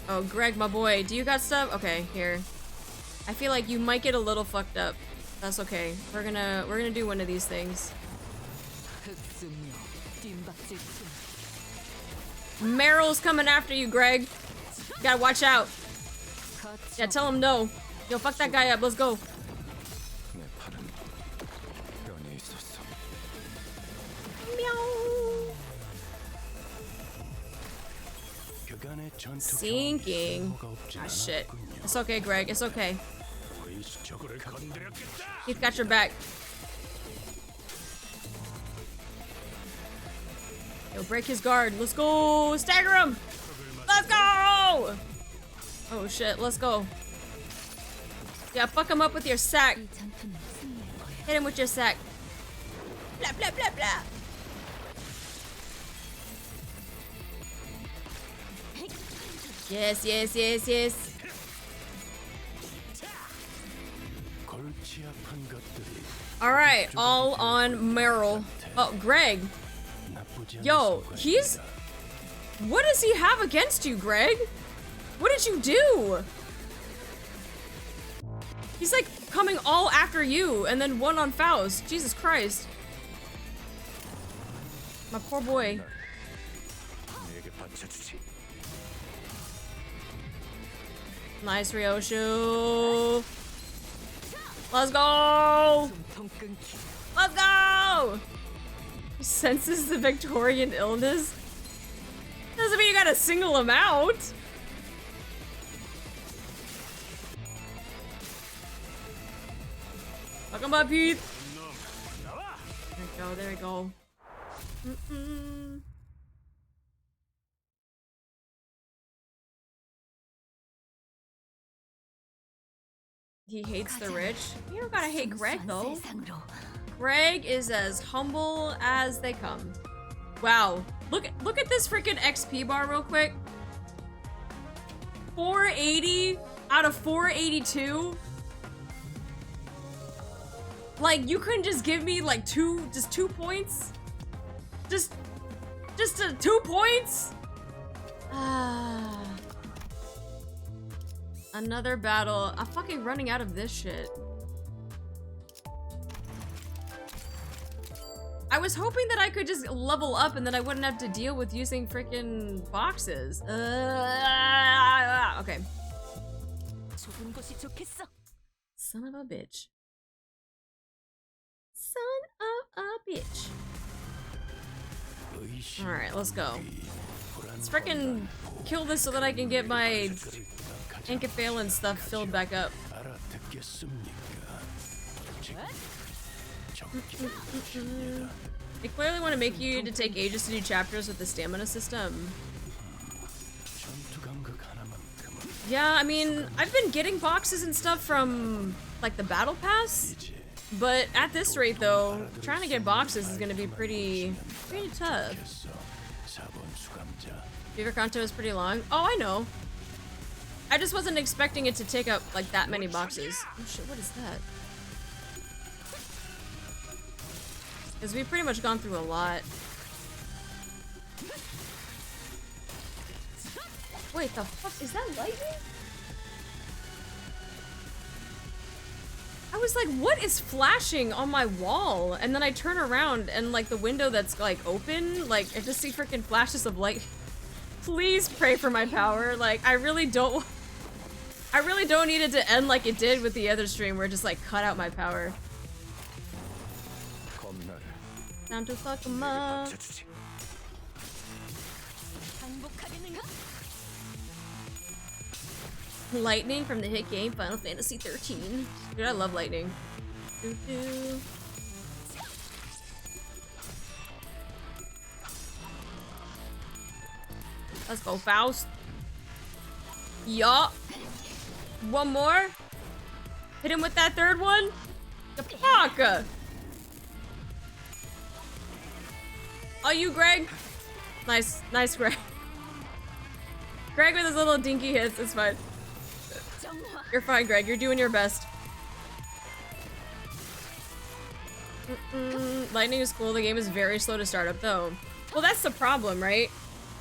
Oh, Greg, my boy, do you got stuff? Okay, here. I feel like you might get a little fucked up. That's okay. We're gonna do one of these things. Meryl's coming after you, Greg. You gotta watch out. Yeah, tell him no. Yo, fuck that guy up. Let's go. Sinking. Ah, shit. It's okay, Greg. It's okay. He's got your back. Yo, break his guard. Let's go. Stagger him. Let's go. Oh, shit. Let's go. Yeah, fuck him up with your sack. Hit him with your sack. Blah, blah, blah, blah. Yes, yes, yes, yes. Alright, all on Meryl. Oh, Greg. Yo, he's... What does he have against you, Greg? What did you do? He's like coming all after you and then one on Faust. Jesus Christ. My poor boy. Nice, Ryoshu. Let's go! Let's go! He senses the Victorian illness. Doesn't mean you gotta single him out. Fuck him up, Heath. There we go, there we go. He hates the rich. You don't gotta hate Greg though. Greg is as humble as they come. Wow. Look at this freaking XP bar real quick. 480 out of 482. Like, you couldn't just give me like just 2 points? Just 2 points? Another battle. I'm fucking running out of this shit. I was hoping that I could just level up and then I wouldn't have to deal with using freaking boxes. Okay. Son of a bitch. Son of a bitch. Alright, let's go. Let's freaking kill this so that I can get my Ankyphalin stuff filled back up. They clearly want to make you to take ages to do chapters with the stamina system. Yeah, I mean, I've been getting boxes and stuff from, like, the battle pass, but at this rate, though, trying to get boxes is gonna be pretty tough. Beaver Canto is pretty long. Oh, I know. I just wasn't expecting it to take up, like, that many boxes. Oh shit, what is that? Because we've pretty much gone through a lot. Wait, the fuck? Is that lightning? I was like, what is flashing on my wall? And then I turn around and like the window that's like open, like I just see freaking flashes of light. Please pray for my power. Like I really don't need it to end like it did with the other stream where it just like cut out my power. Time to fuck 'em up. Lightning from the hit game Final Fantasy 13. Dude, I love lightning. Doo-doo. Let's go, Faust. Yup. One more. Hit him with that third one. The fuck. Oh, you, Greg? Nice, nice, Greg. Greg with his little dinky hits. It's fine. You're fine, Greg. You're doing your best. Lightning is cool. The game is very slow to start up, though. Well, that's the problem, right?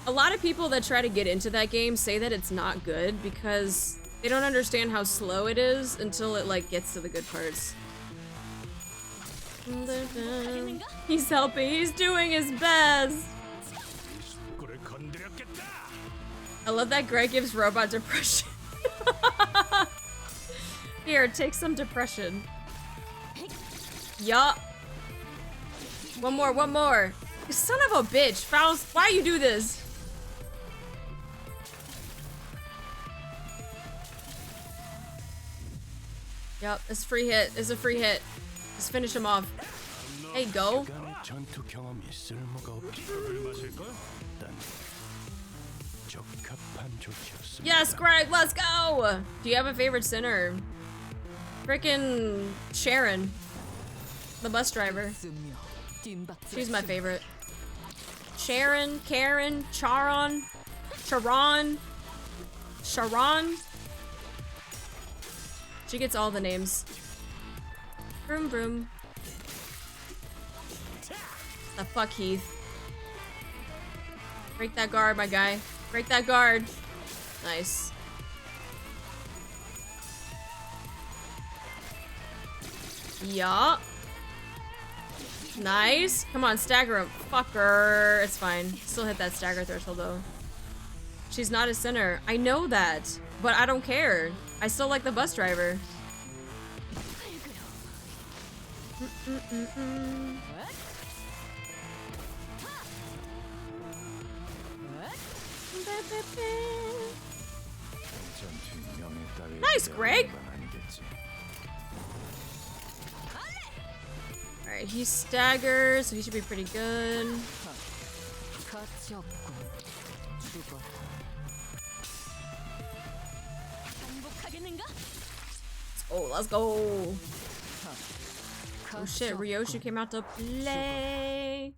A lot of people that try to get into that game say that it's not good because they don't understand how slow it is until it, like, gets to the good parts. He's helping. He's doing his best. I love that Greg gives robot depression. Here, take some depression. Yup. One more, one more. You son of a bitch, Faust. Why you do this? Yup, it's a free hit. It's a free hit. Just finish him off. Hey, go. Yes, Greg, let's go! Do you have a favorite sinner? Frickin' Sharon. The bus driver. She's my favorite. Sharon, Karen, Charon, Sharon. She gets all the names. Vroom vroom. The fuck, Heath. Break that guard, my guy. Break that guard. Nice. Yeah. Nice. Come on, stagger him. Fucker. It's fine. Still hit that stagger threshold, though. She's not a sinner. I know that. But I don't care. I still like the bus driver. Nice, Greg. Alright, he staggers, so he should be pretty good. Oh, let's go. Oh shit, Ryoshu came out to play.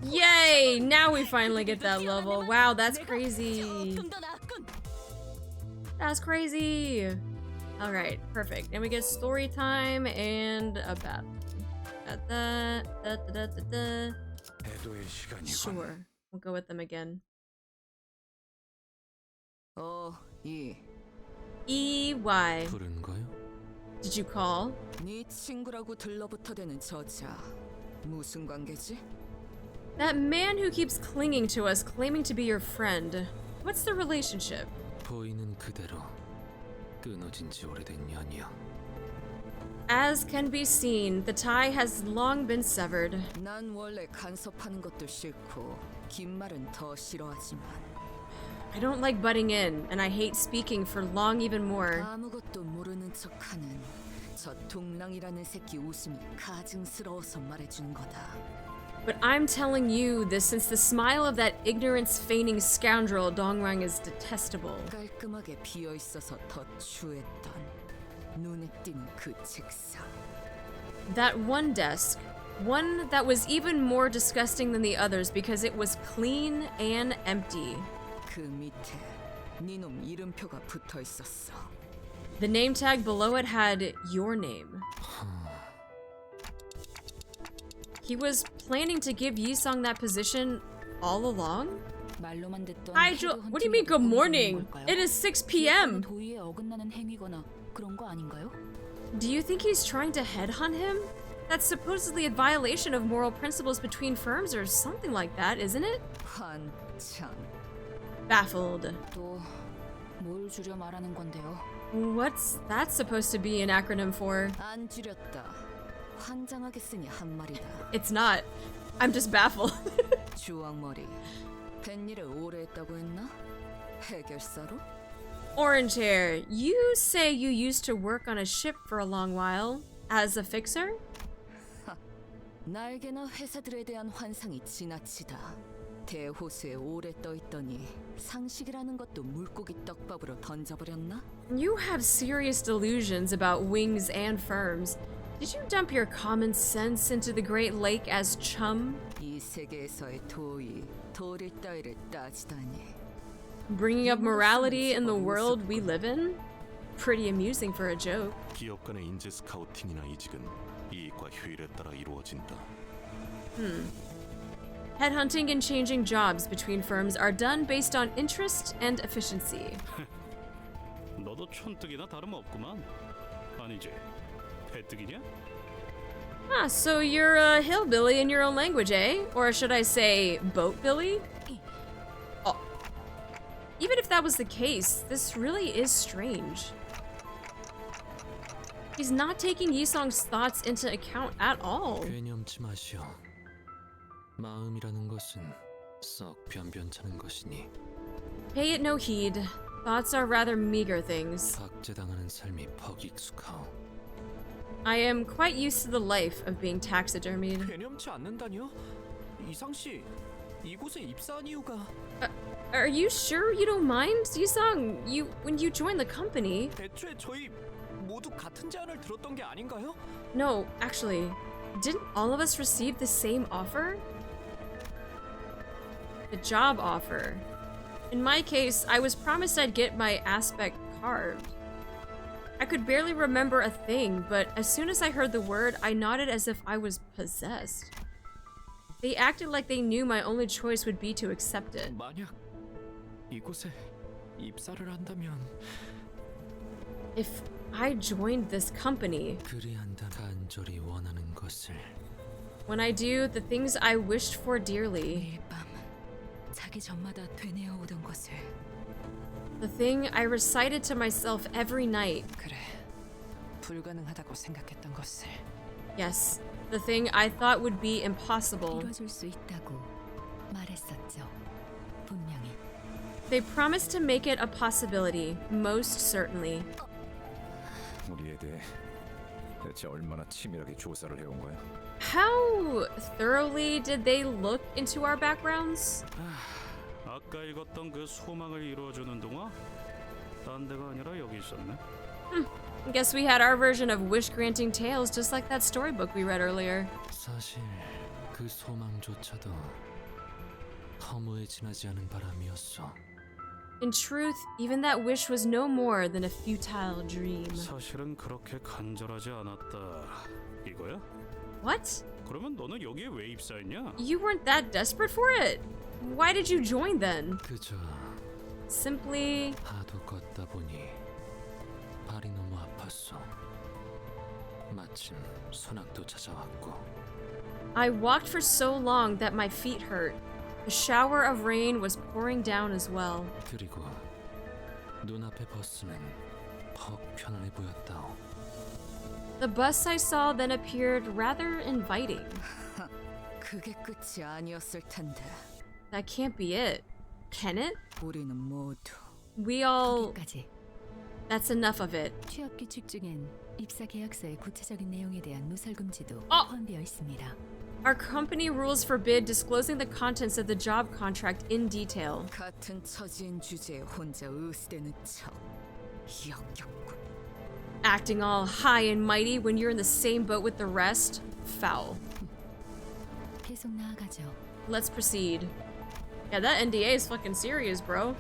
Yay! Now we finally get that level. Wow, that's crazy. That's crazy. Alright, perfect. And we get story time and a battle. Sure, we'll go with them again. E-Y. 부른 거요? Did you call? 네 친구라고 들러붙어대는 저자 무슨 관계지? That man who keeps clinging to us, claiming to be your friend. What's the relationship? 보이는 그대로 끊어진 지 오래된 연이야. As can be seen, the tie has long been severed. 난 원래 간섭하는 것도 싫고 긴 말은 더 싫어하지만 I don't like butting in, and I hate speaking for long even more. 아무것도 모르는 척하는 저 동랑이라는 새끼 웃음이 가증스러워서 말해주는 거다. But I'm telling you this since the smile of that ignorance-feigning scoundrel Dongrang is detestable. 깔끔하게 비어 있어서 더 추했던 눈에 띄는 그 책상. That one desk, one that was even more disgusting than the others because it was clean and empty. 그 밑에 네놈 이름표가 붙어 있었어. The name tag below it had your name. He was planning to give Yi Sang that position all along? Hi, what do you mean good morning? It is 6 p.m. 도의에 어긋나는 행위거나 그런 거 아닌가요? Do you think he's trying to headhunt him? That's supposedly a violation of moral principles between firms or something like that, isn't it? 한참. Baffled. 또 뭘 줄여 말하는 건데요? What's that supposed to be an acronym for? 안 줄였다. 환장하게 쓰니 한 말이다. It's not. I'm just baffled. 주황머리. 뱃일을 오래 했다고 했나? 해결사로? Orange hair. You say you used to work on a ship for a long while as a fixer? 날개나 회사들에 대한 환상이 지나치다. 대호수에 오래 떠있더니 상식이라는 것도 물고기 떡밥으로 던져버렸나? You have serious delusions about wings and firms. Did you dump your common sense into the Great Lake as chum? 이 세계에서의 도리 따위를 따지다니. Bringing up morality in the world we live in? Pretty amusing for a joke. 기업 간의 인재 스카우팅이나 이직은 이익과 효율에 따라 이루어진다. Headhunting and changing jobs between firms are done based on interest and efficiency. 너도 촌뜨기나 다름없구만. 아니지, 배뜨기냐? Ah, so you're a hillbilly in your own language, eh? Or should I say, boatbilly? Oh. Even if that was the case, this really is strange. He's not taking Yi Sang's thoughts into account at all. 괴념치 마시오. 마음이라는 것은 썩 변변찮은 것이니. Pay it no heed. Thoughts are rather meager things. 박제당하는 삶이 퍽 익숙하오. I am quite used to the life of being taxidermied. 괴념치 않는다니요? 이상 씨, 이곳에 입사한 이유가 Are you sure you don't mind, Yi Sang? When you joined the company? 애초에 저희 모두 같은 제안을 들었던 게 아닌가요? No, actually, didn't all of us receive the same offer? The job offer. In my case, I was promised I'd get my aspect carved. I could barely remember a thing, but as soon as I heard the word, I nodded as if I was possessed. They acted like they knew my only choice would be to accept it. 만약 이곳에 입사를 한다면 If I joined this company, 그리한다 간절히 원하는 것을 when I do the things I wished for dearly, 매일 밤 자기 전마다 되뇌어 오던 것을 the thing I recited to myself every night, 그래. 불가능하다고 생각했던 것을 yes, the thing I thought would be impossible. 이뤄줄 수 있다고 말했었죠. 분명히. They promised to make it a possibility, most certainly. 우리에 대해 대체 얼마나 치밀하게 조사를 해온 거야? How thoroughly did they look into our backgrounds? 아까 읽었던 그 소망을 이루어주는 동화? 딴 데가 아니라 여기 있었네. Guess we had our version of wish-granting tales just like that storybook we read earlier. 사실 그 소망조차도 허무에 지나지 않은 바람이었어. In truth, even that wish was no more than a futile dream. 사실은 그렇게 간절하지 않았다. 이거야? What? 그러면 너는 여기에 왜 입사했냐? You weren't that desperate for it? Why did you join then? 그저 simply... 하도 걷다 보니 발이 너무 아팠어. 마침 소낙도 찾아왔고. I walked for so long that my feet hurt. A shower of rain was pouring down as well. 그리고 눈앞의 버스는 퍽 편안해 보였다오. The bus I saw then appeared rather inviting. 그게 끝이 아니었을 텐데. That can't be it. Can it? 우리는 모두 We all... 거기까지. That's enough of it. 취업 규칙 중엔 입사 계약서의 구체적인 내용에 대한 누설 금지도 어! 포함되어 있습니다. Our company rules forbid disclosing the contents of the job contract in detail. 같은 처지인 주제에 혼자 으스대는 척. 역겹군. Acting all high and mighty when you're in the same boat with the rest? Foul. 계속 나아가죠. Let's proceed. Yeah, that NDA is fucking serious, bro.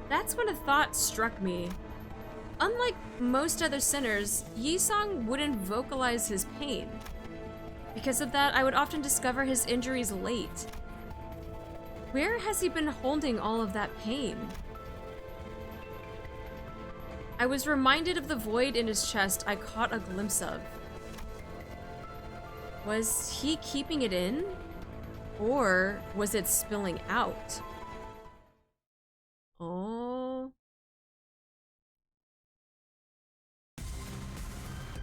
That's when a thought struck me. Unlike most other sinners, Yi Sang wouldn't vocalize his pain. Because of that, I would often discover his injuries late. Where has he been holding all of that pain? I was reminded of the void in his chest I caught a glimpse of. Was he keeping it in? Or was it spilling out? Oh.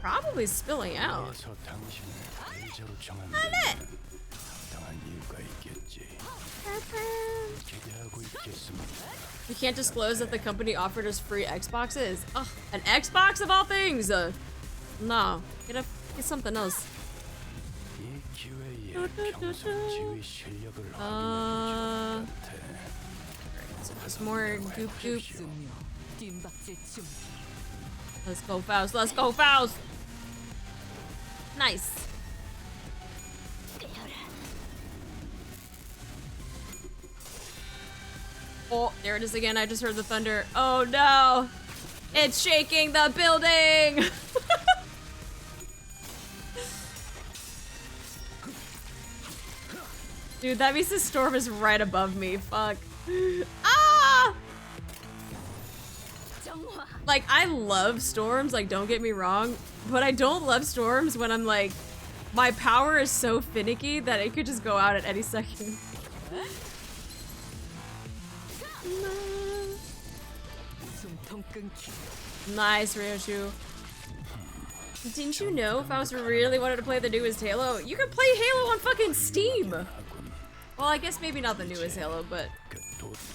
Probably spilling out. We can't disclose that the company offered us free Xboxes. Ugh, an Xbox of all things! No, get something else. So just more goop goop. Let's go, Faust. Let's go, Faust! Nice. Oh, there it is again. I just heard the thunder. Oh no! It's shaking the building! Dude, that means the storm is right above me. Fuck. Ah! Like, I love storms, like, don't get me wrong, but I don't love storms when I'm like, my power is so finicky that it could just go out at any second. Nice, Ryoshu. Didn't you know if I was really wanted to play the newest Halo, you can play Halo on fucking Steam? Well, I guess maybe not the newest Halo, but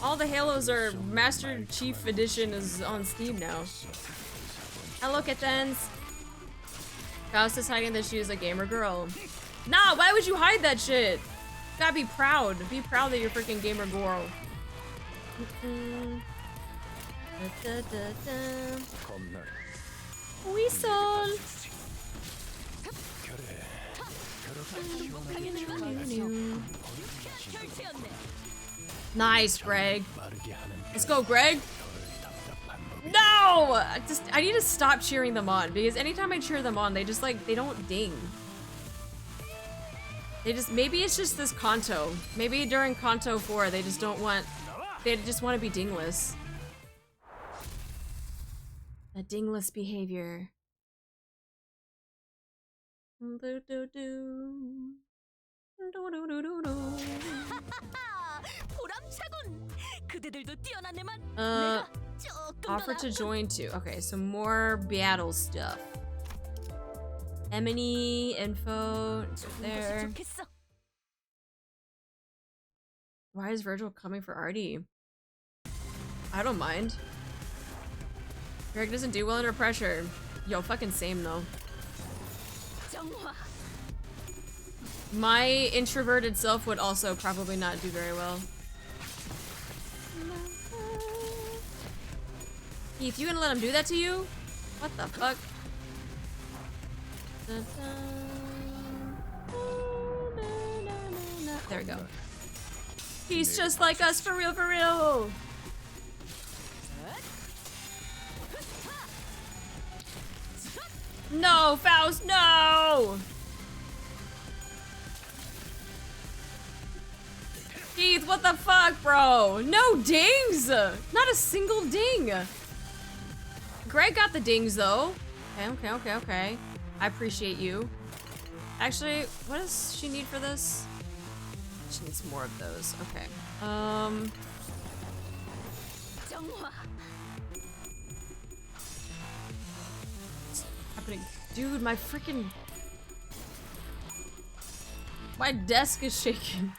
all the Halos are Master Chief Edition is on Steam now. Hello, kittens. Faust is hiding that she is a gamer girl. Nah, why would you hide that shit? You gotta be proud. Be proud that you're freaking gamer girl. Whistle. Nice, Greg. Let's go, Greg. No! I need to stop cheering them on because anytime I cheer them on, they just like, they don't ding. They just, maybe it's just this Canto. Maybe during Canto 4, they just don't want, they just want to be dingless. That dingless behavior. Offer to join too. Okay, so more battle stuff. Emily, info, there. Why is Virgil coming for Artie? I don't mind. Greg doesn't do well under pressure. Yo, fucking same though. My introverted self would also probably not do very well. Keith, you gonna let him do that to you? What the fuck? There we go. He's just like us, for real, for real! No, Faust, no! Keith, what the fuck, bro? No dings! Not a single ding! Greg got the dings, though. Okay. I appreciate you. Actually, what does she need for this? She needs more of those. Okay. What's happening? Dude, my freaking... My desk is shaking.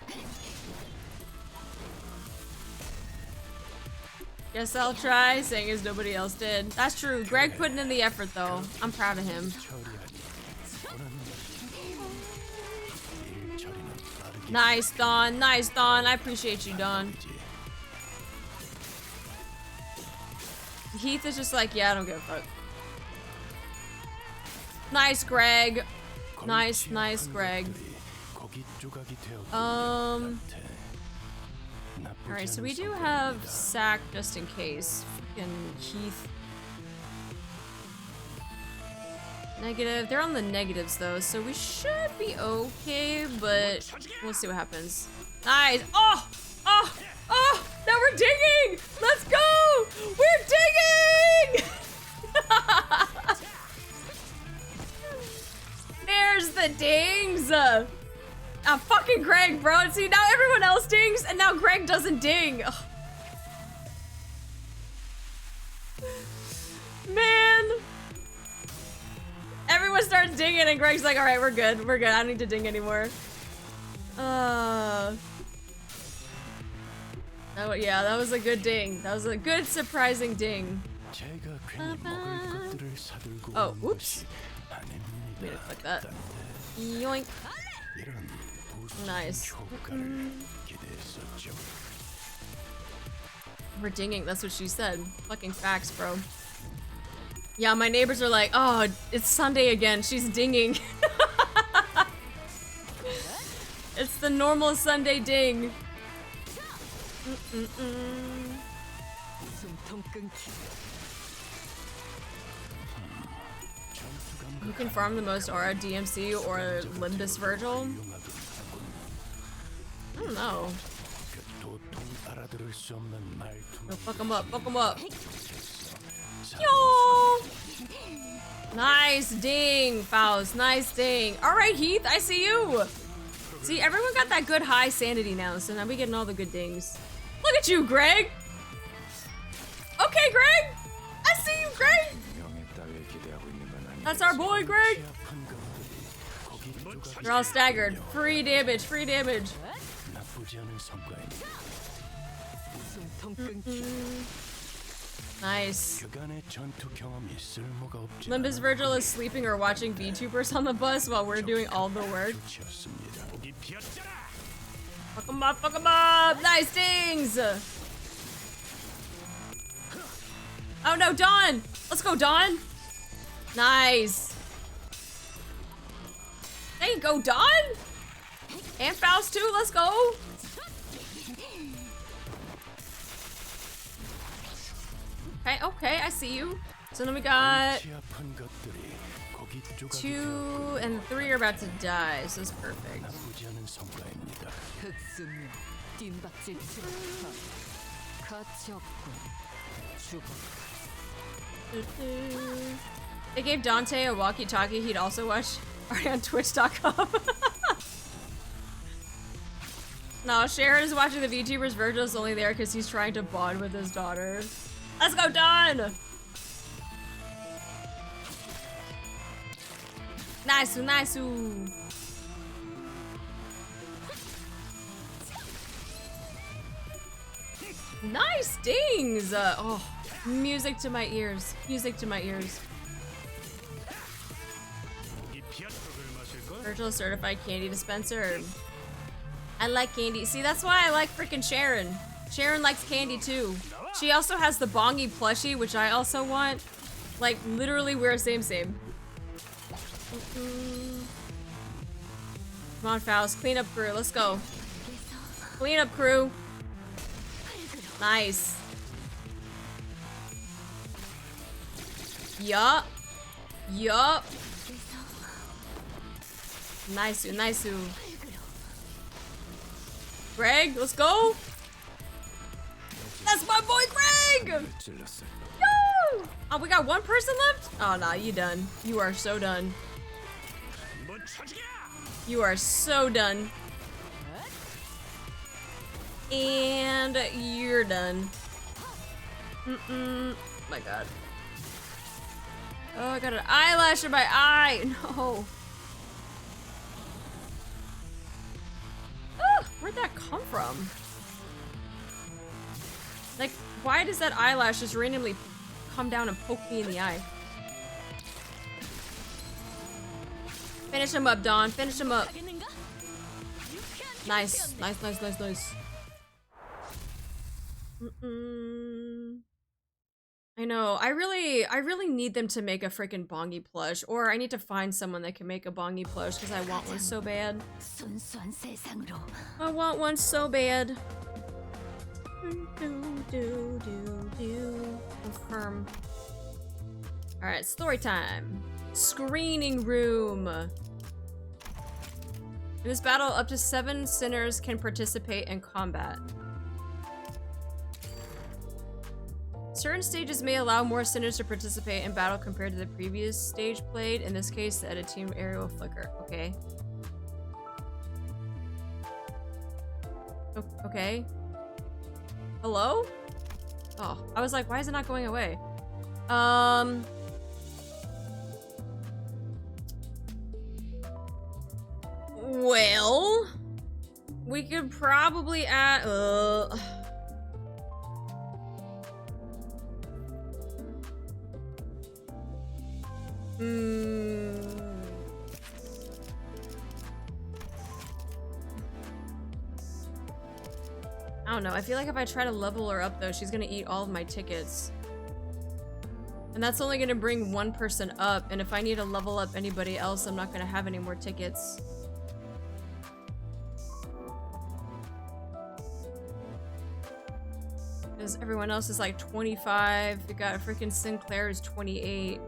Guess I'll try, saying as nobody else did. That's true. Greg putting in the effort, though. I'm proud of him. Nice, Dawn. Nice, Dawn. I appreciate you, Dawn. Heath is just like, yeah, I don't give a fuck. Nice, Greg. Nice, Greg. Alright, so we do have Sack just in case. Fucking Heath. Negative. They're on the negatives though, so we should be okay, but we'll see what happens. Nice. Oh! Now we're digging! Let's go! We're digging! There's the dings! Fucking Greg, bro. See, now everyone else dings, and now Greg doesn't ding. Ugh. Man. Everyone starts dinging, and Greg's like, alright, we're good. I don't need to ding anymore. Oh, yeah, that was a good ding. That was a good, surprising ding. Oh, oops. Made it like that. Yoink. Nice. We're dinging, that's what she said. Fucking facts, bro. Yeah, my neighbors are like, oh, it's Sunday again. She's dinging. It's the normal Sunday ding. You can farm the most aura DMC or Limbus Virgil? I don't know. No, fuck him up, fuck him up. Yo! Nice ding, Faust. Nice ding. Alright, Heath, I see you. See, everyone got that good high sanity now, so now we getting all the good dings. Look at you, Greg! Okay, Greg! I see you, Greg! That's our boy, Greg! They're all staggered. Free damage, free damage. Nice. Limbus Virgil is sleeping or watching VTubers on the bus while we're doing all the work. Fuck him up, fuck him up! Nice dings! Oh no, Dawn! Let's go, Dawn! Nice. There you go, Dawn! And Faust too, let's go! Okay, I see you. So then we got 2 and 3 are about to die, so it's perfect. They gave Dante a walkie-talkie, he'd also watch Art on Twitch.com. No, Sharon is watching the VTubers. Virgil's only there because he's trying to bond with his daughter. Let's go, Dawn! Nice, nice. Nice dings! Oh, music to my ears. Music to my ears. Virtual certified candy dispenser. I like candy. See, that's why I like freaking Sharon. Sharon likes candy too. She also has the Bongi plushie, which I also want. Like, literally, we're same. Come on, Faust. Clean up crew. Let's go. Clean up crew. Nice. Yup. Nice. Greg, let's go. That's my boy Greg! Woo! Oh, we got one person left? Oh, nah, you done. You are so done. You are so done. And you're done. My god. Oh, I got an eyelash in my eye. No. Ah, where'd that come from? Like, why does that eyelash just randomly come down and poke me in the eye? Finish him up, Dawn. Finish him up. Nice. Nice, nice, nice, nice. I know. I really need them to make a freaking Bongi plush, or I need to find someone that can make a Bongi plush because I want one so bad. I want one so bad. Confirm. All right, story time. Screening room. In this battle, up to 7 sinners can participate in combat. Certain stages may allow more sinners to participate in battle compared to the previous stage played. In this case, the edit team area will flicker. Okay. Okay. Hello? Oh, I was like, why is it not going away? Well, we could probably add, I don't know. I feel like if I try to level her up though, she's gonna eat all of my tickets. And that's only gonna bring one person up, and if I need to level up anybody else, I'm not gonna have any more tickets. Because everyone else is like 25. We got freaking Sinclair is 28.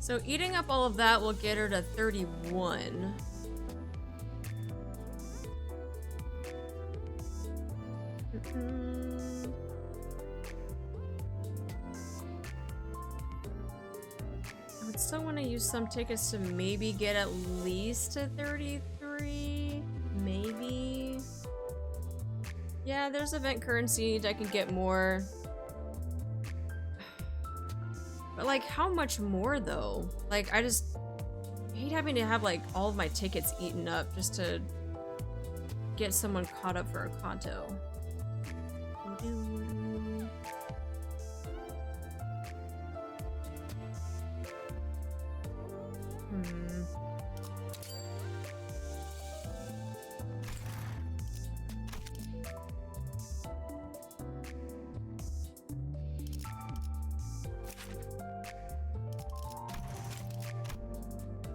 So eating up all of that will get her to 31. I would still want to use some tickets to maybe get at least to 33. Maybe. Yeah, there's event currency. I can get more. But like, how much more though? Like, I hate having to have like all of my tickets eaten up just to get someone caught up for a Canto.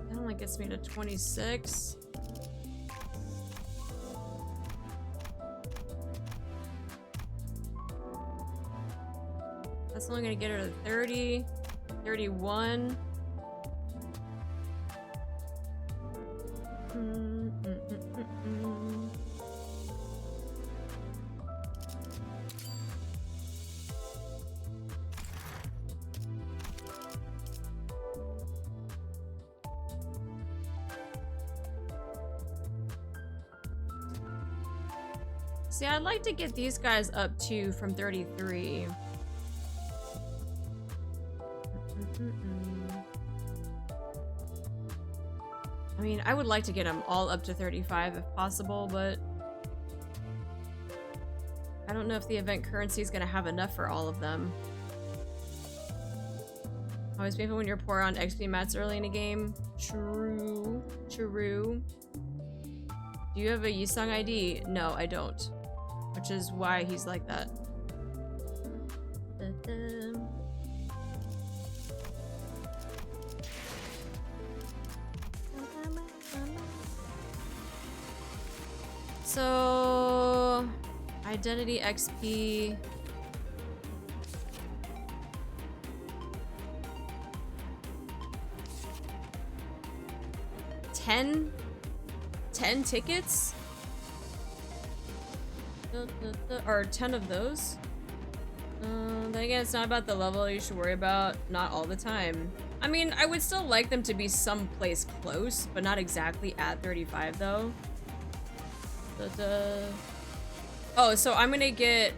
That only gets me to 26. That's only gonna get her to 30, 31. See, I'd like to get these guys up too from 33. I mean, I would like to get them all up to 35 if possible, but I don't know if the event currency is going to have enough for all of them. Always painful when you're poor on XP mats early in a game. True. True. Do you have a Yi Sang ID? No, I don't. Which is why he's like that. So identity XP. Ten tickets? Or 10 of those? Then again, it's not about the level you should worry about. Not all the time. I mean, I would still like them to be someplace close, but not exactly at 35 though. Oh, so I'm gonna get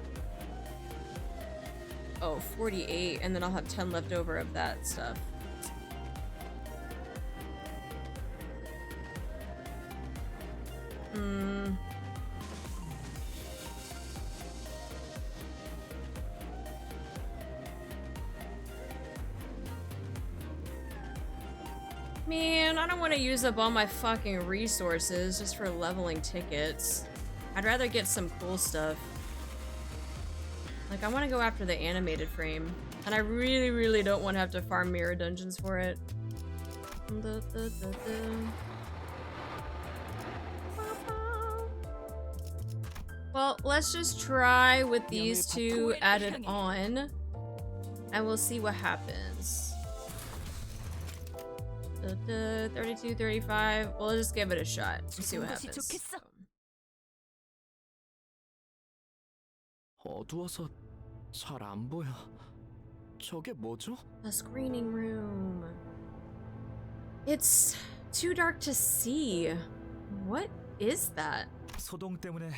48, and then I'll have 10 left over of that stuff. Man, I don't want to use up all my fucking resources just for leveling tickets. I'd rather get some cool stuff. Like, I want to go after the animated frame. And I really, really don't want to have to farm mirror dungeons for it. Well, let's just try with these two added on. And we'll see what happens. 32, 35. We'll just give it a shot and see what happens. 어두워서 잘 안 보여. 저게 뭐죠? A screening room. It's too dark to see. What is that? 소동 때문에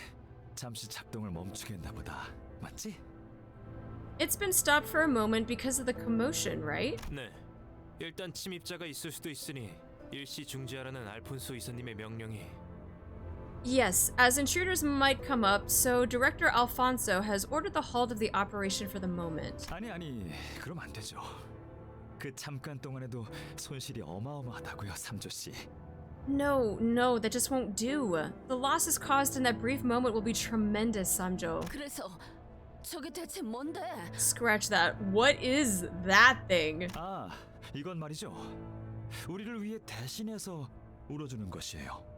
잠시 작동을 멈추게 했나 보다. 맞지? It's been stopped for a moment because of the commotion, right? 네. 일단 침입자가 있을 수도 있으니 일시 중지하라는 알폰소 이사님의 명령이. Yes, as intruders might come up, so Director Alfonso has ordered the halt of the operation for the moment. 아니, 그럼 안 되죠. 그 잠깐 동안에도 손실이 어마어마하다고요, 삼조 씨. No, that just won't do. The losses caused in that brief moment will be tremendous, Samjo. 그래서 저게 대체 뭔데? Scratch that. What is that thing? 아, 이건 말이죠. 우리를 위해 대신해서 울어주는 것이에요.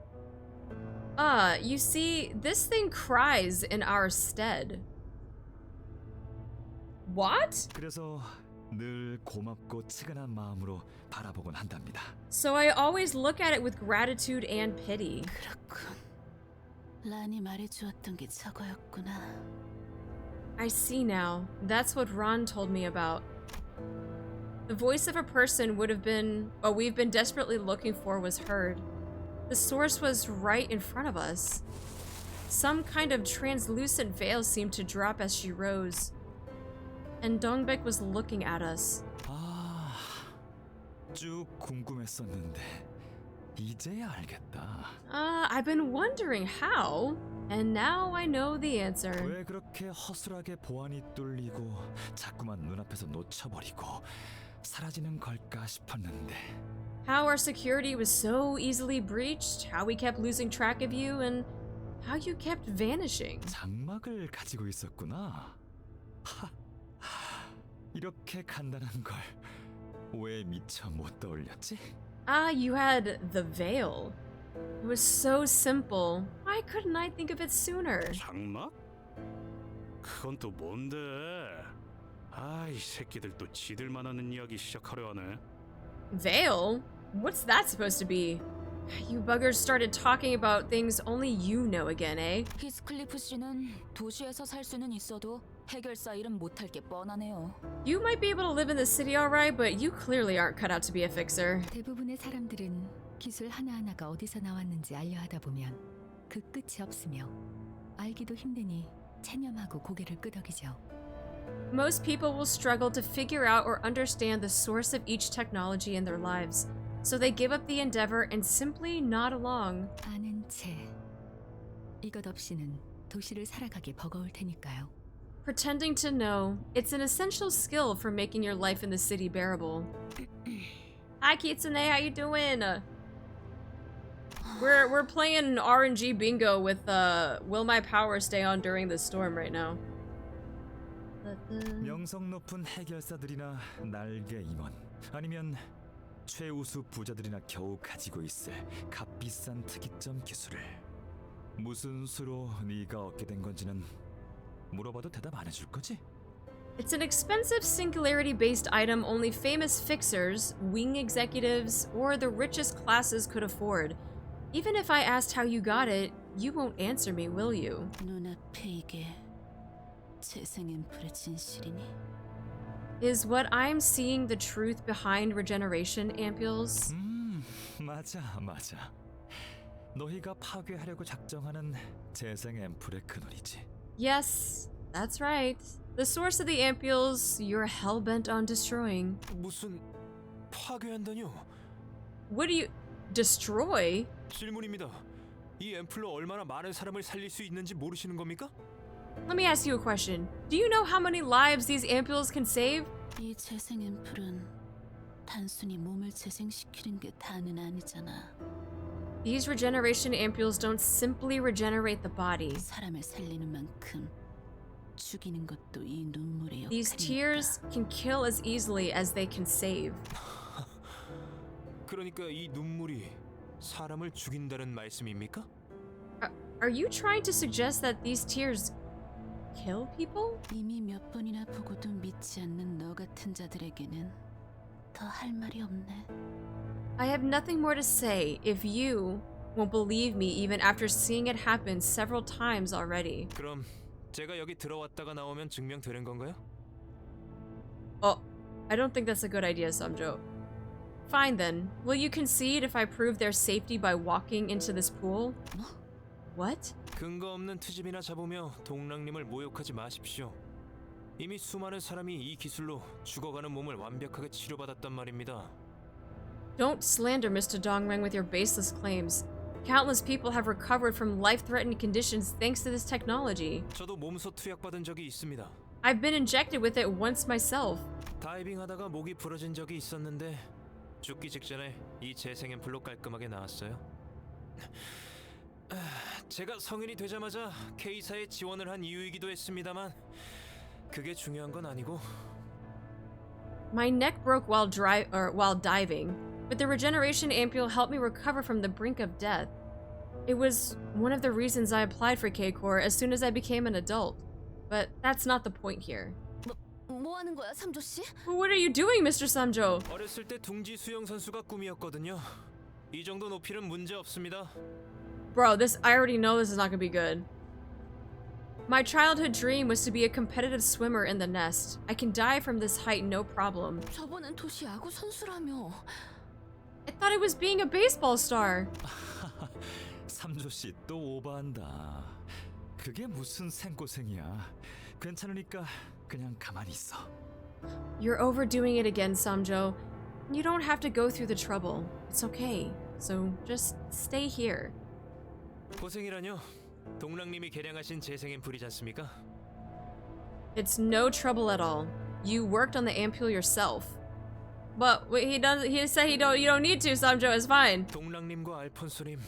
You see, this thing cries in our stead. What? 그래서 늘 고맙고 측은한 마음으로 바라보곤 한답니다. So I always look at it with gratitude and pity. 그렇군. 란이 말해주었던 게 저거였구나. I see now. That's what Ron told me about. The voice of a person we've been desperately looking for was heard. The source was right in front of us. Some kind of translucent veil seemed to drop as she rose. And Dongbaek was looking at us. 아, 쭉 궁금했었는데 이제야 알겠다. I've been wondering how, and now I know the answer. 왜 그렇게 허술하게 보안이 뚫리고 자꾸만 눈앞에서 놓쳐버리고 사라지는 걸까 싶었는데. How our security was so easily breached, how we kept losing track of you, and how you kept vanishing. 장막을 가지고 있었구나. 이렇게 간단한 걸 왜 미처 못 떠올렸지? You had the veil. It was so simple. Why couldn't I think of it sooner? 장막? 그건 또 뭔데? 이 새끼들 또 지들만 하는 이야기 시작하려 하네. Veil? What's that supposed to be? You buggers started talking about things only you know again, eh? 히스클리프 씨는 도시에서 살 수는 있어도 해결사 일은 못할 게 뻔하네요. You might be able to live in the city alright, but you clearly aren't cut out to be a fixer. 대부분의 사람들은 기술 하나하나가 어디서 나왔는지 알려 하다 보면 그 끝이 없으며 알기도 힘드니 체념하고 고개를 끄덕이죠. Most people will struggle to figure out or understand the source of each technology in their lives, so they give up the endeavor and simply nod along. 아는 채 이것 없이는 도시를 살아가기 버거울 테니까요. Pretending to know, it's an essential skill for making your life in the city bearable. Hi Kitsune, how you doing? We're playing RNG bingo with Will My Power Stay On During the Storm right now. 명성 높은 해결사들이나 날개 임원 아니면 최우수 부자들이나 겨우 가지고 있을 값비싼 특이점 기술을 무슨 수로 네가 얻게 된 건지는 물어봐도 대답 안 해줄 거지? It's an expensive singularity-based item only famous fixers, wing executives, or the richest classes could afford. Even if I asked how you got it, you won't answer me, will you? 눈앞에 이게 재생 앰플의 진실이니? Is what I'm seeing the truth behind regeneration ampules? 맞아. 너희가 파괴하려고 작정하는 재생 앰플의 근원이지. Yes, that's right. The source of the ampules you're hell-bent on destroying. 무슨 파괴한다뇨? What do you... destroy? 질문입니다. 이 앰플로 얼마나 많은 사람을 살릴 수 있는지 모르시는 겁니까? Let me ask you a question. Do you know how many lives these ampules can save? 이 재생 앰플은 단순히 몸을 재생시키는 게 다는 아니잖아. These regeneration ampules don't simply regenerate the body. 사람을 살리는 만큼 죽이는 것도 이 눈물의 역할이니까. These tears can kill as easily as they can save. 그러니까 이 눈물이 사람을 죽인다는 말씀입니까? Are you trying to suggest that these tears kill people? 이미 몇 번이나 보고도 믿지 않는 너 같은 자들에게는 더 할 말이 없네. I have nothing more to say if you won't believe me even after seeing it happen several times already. 그럼 제가 여기 들어왔다가 나오면 증명되는 건가요? I don't think that's a good idea, Samjo. Fine then. Will you concede if I prove their safety by walking into this pool? What? 근거 없는 트집이나 잡으며 동랑님을 모욕하지 마십시오. 이미 수많은 사람이 이 기술로 죽어가는 몸을 완벽하게 치료받았단 말입니다. Don't slander Mr. Dongbaek with your baseless claims. Countless people have recovered from life-threatening conditions thanks to this technology. 저도 몸소 투약받은 적이 있습니다. I've been injected with it once myself. 다이빙하다가 목이 부러진 적이 있었는데 죽기 직전에 이 재생 앰플로 깔끔하게 나았어요. 제가 성인이 되자마자 K사에 지원을 한 이유이기도 했습니다만 그게 중요한 건 아니고. My neck broke while diving, but the regeneration ampule helped me recover from the brink of death. It was one of the reasons I applied for K-Corps as soon as I became an adult. But that's not the point here. 뭐 하는 거야, 삼조 씨? What are you doing, Mr. Samjo? 어렸을 때 둥지 수영 선수가 꿈이었거든요. 이 정도 높이는 문제 없습니다. Bro, I already know this is not gonna be good. My childhood dream was to be a competitive swimmer in the nest. I can dive from this height no problem. 저번엔 도시 야구 선수라며. I thought it was being a baseball star. 삼조 씨 또 오버한다. 그게 무슨 생고생이야. 괜찮으니까 그냥 가만히 있어. You're overdoing it again, Samjo. You don't have to go through the trouble. It's okay. So just stay here. 고생이라뇨. 동랑님이 개량하신 재생 앰플이지 않습니까? It's no trouble at all. You worked on the ampule yourself. But he said you don't need to, Samjo. It's fine. 동랑님과 알폰소님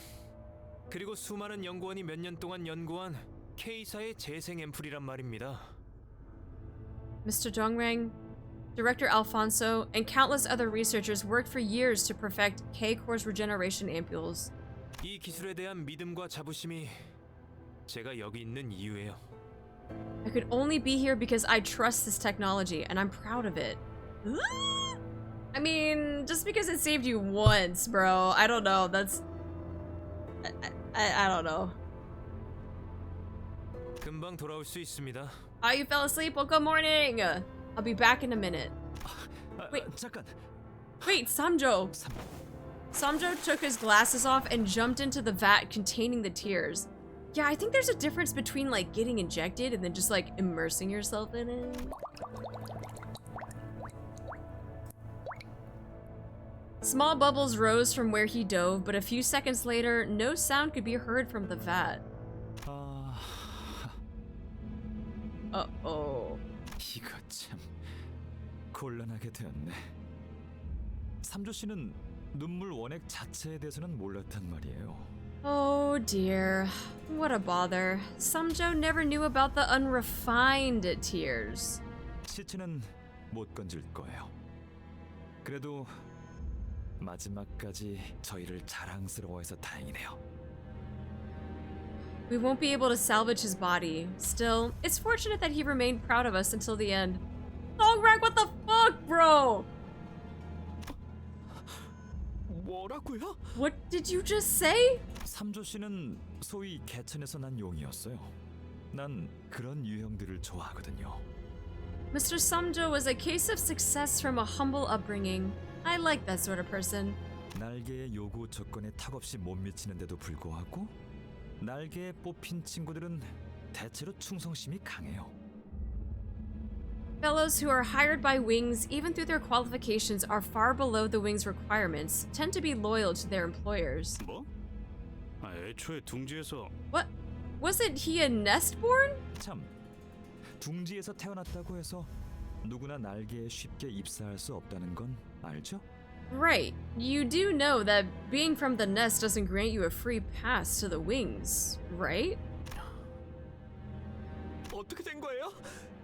그리고 수많은 연구원이 몇 년 동안 연구한 K사의 재생 앰플이란 말입니다. Mr. Dongbaek, Director Alfonso, and countless other researchers worked for years to perfect K-Corps regeneration ampules. 이 기술에 대한 믿음과 자부심이 제가 여기 있는 이유예요. I could only be here because I trust this technology, and I'm proud of it. I mean, just because it saved you once, bro. I don't know. That's... I don't know. 금방 돌아올 수 있습니다. Oh, you fell asleep? Well, good morning. I'll be back in a minute. Wait, 잠깐. Wait, Samjo. Samjo took his glasses off and jumped into the vat containing the tears. Yeah, I think there's a difference between like getting injected and then just like immersing yourself in it. Small bubbles rose from where he dove, but a few seconds later, no sound could be heard from the vat. Uh-oh. 이거 참 곤란하게 되었네. 삼조 씨는 눈물 원액 자체에 대해서는 몰랐단 말이에요. Oh dear, what a bother. Samjo never knew about the unrefined tears. 시체는 못 건질 거예요. 그래도 마지막까지 저희를 자랑스러워해서 다행이네요. We won't be able to salvage his body. Still, it's fortunate that he remained proud of us until the end. Dongbaek, what the fuck, bro? 뭐라고요? What did you just say? 삼조 씨는 소위 개천에서 난 용이었어요. 난 그런 유형들을 좋아하거든요. Mr. Samjo was a case of success from a humble upbringing. I like that sort of person. 날개의 요구 조건에 탁없이 못 미치는데도 불구하고 날개에 뽑힌 친구들은 대체로 충성심이 강해요. Fellows who are hired by Wings, even through their qualifications, are far below the Wings' requirements, tend to be loyal to their employers. 뭐? 애초에 둥지에서 What? Wasn't he a nestborn? 참, 둥지에서 태어났다고 해서 누구나 날개에 쉽게 입사할 수 없다는 건 알죠? Right. You do know that being from the nest doesn't grant you a free pass to the Wings, right? 어떻게 된 거예요?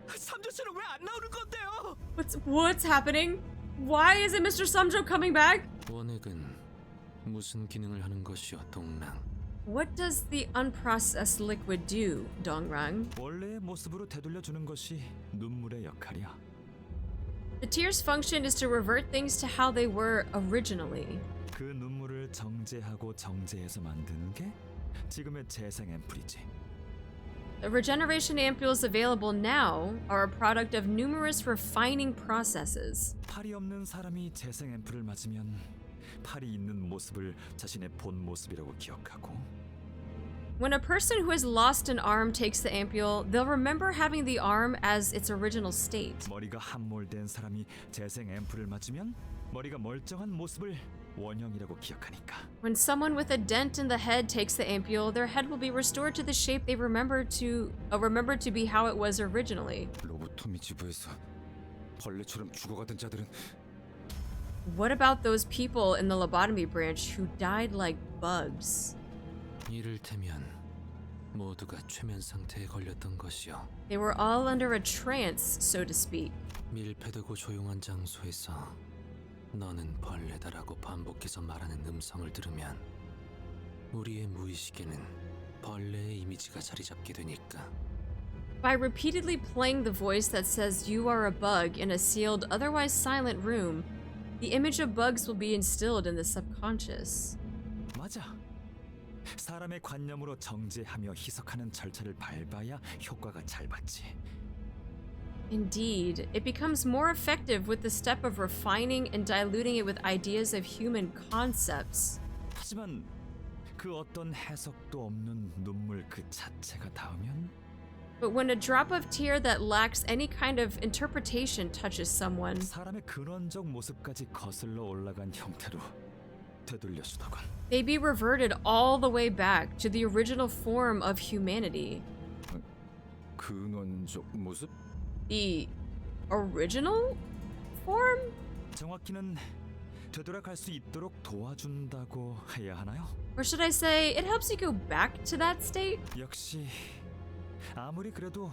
삼조 씨는 왜 안 나오는 건데요? What's happening? Why isn't Mr. Samjo coming back? 원액은 무슨 기능을 하는 것이오, 동랑? What does the unprocessed liquid do, Dongrang? 원래의 모습으로 되돌려주는 것이 눈물의 역할이야. The tear's function is to revert things to how they were originally. 그 눈물을 정제하고 정제해서 만드는 게 지금의 재생 앰플이지. The regeneration ampules available now are a product of numerous refining processes. 팔이 없는 사람이 재생 앰플을 맞으면 팔이 있는 모습을 자신의 본 모습이라고 기억하고 When a person who has lost an arm takes the ampule, they'll remember having the arm as its original state. 머리가 함몰된 사람이 재생 앰플을 맞으면 머리가 멀쩡한 모습을 원형이라고 기억하니까. When someone with a dent in the head takes the ampule, their head will be restored to the shape they remember to be how it was originally. 로보토미 지부에서 벌레처럼 죽어가던 자들은 What about those people in the lobotomy branch who died like bugs? 이를테면 모두가 최면 상태에 걸렸던 것이요. They were all under a trance, so to speak. 밀폐되고 조용한 장소에서 너는 벌레다라고 반복해서 말하는 음성을 들으면 우리의 무의식에는 벌레의 이미지가 자리 잡게 되니까. By repeatedly playing the voice that says you are a bug in a sealed, otherwise silent room, the image of bugs will be instilled in the subconscious. 맞아. 사람의 관념으로 정제하며 희석하는 절차를 밟아야 효과가 잘 받지. Indeed, it becomes more effective with the step of refining and diluting it with ideas of human concepts. 하지만 그 어떤 해석도 없는 눈물 그 자체가 닿으면 But when a drop of tear that lacks any kind of interpretation touches someone, 사람의 근원적 모습까지 거슬러 올라간 형태로 되돌려주더군. they be reverted all the way back to the original form of humanity. 근원적 모습? The original form? 정확히는 되돌아갈 수 있도록 도와준다고 해야 하나요? Or should I say, it helps you go back to that state? 역시 아무리 그래도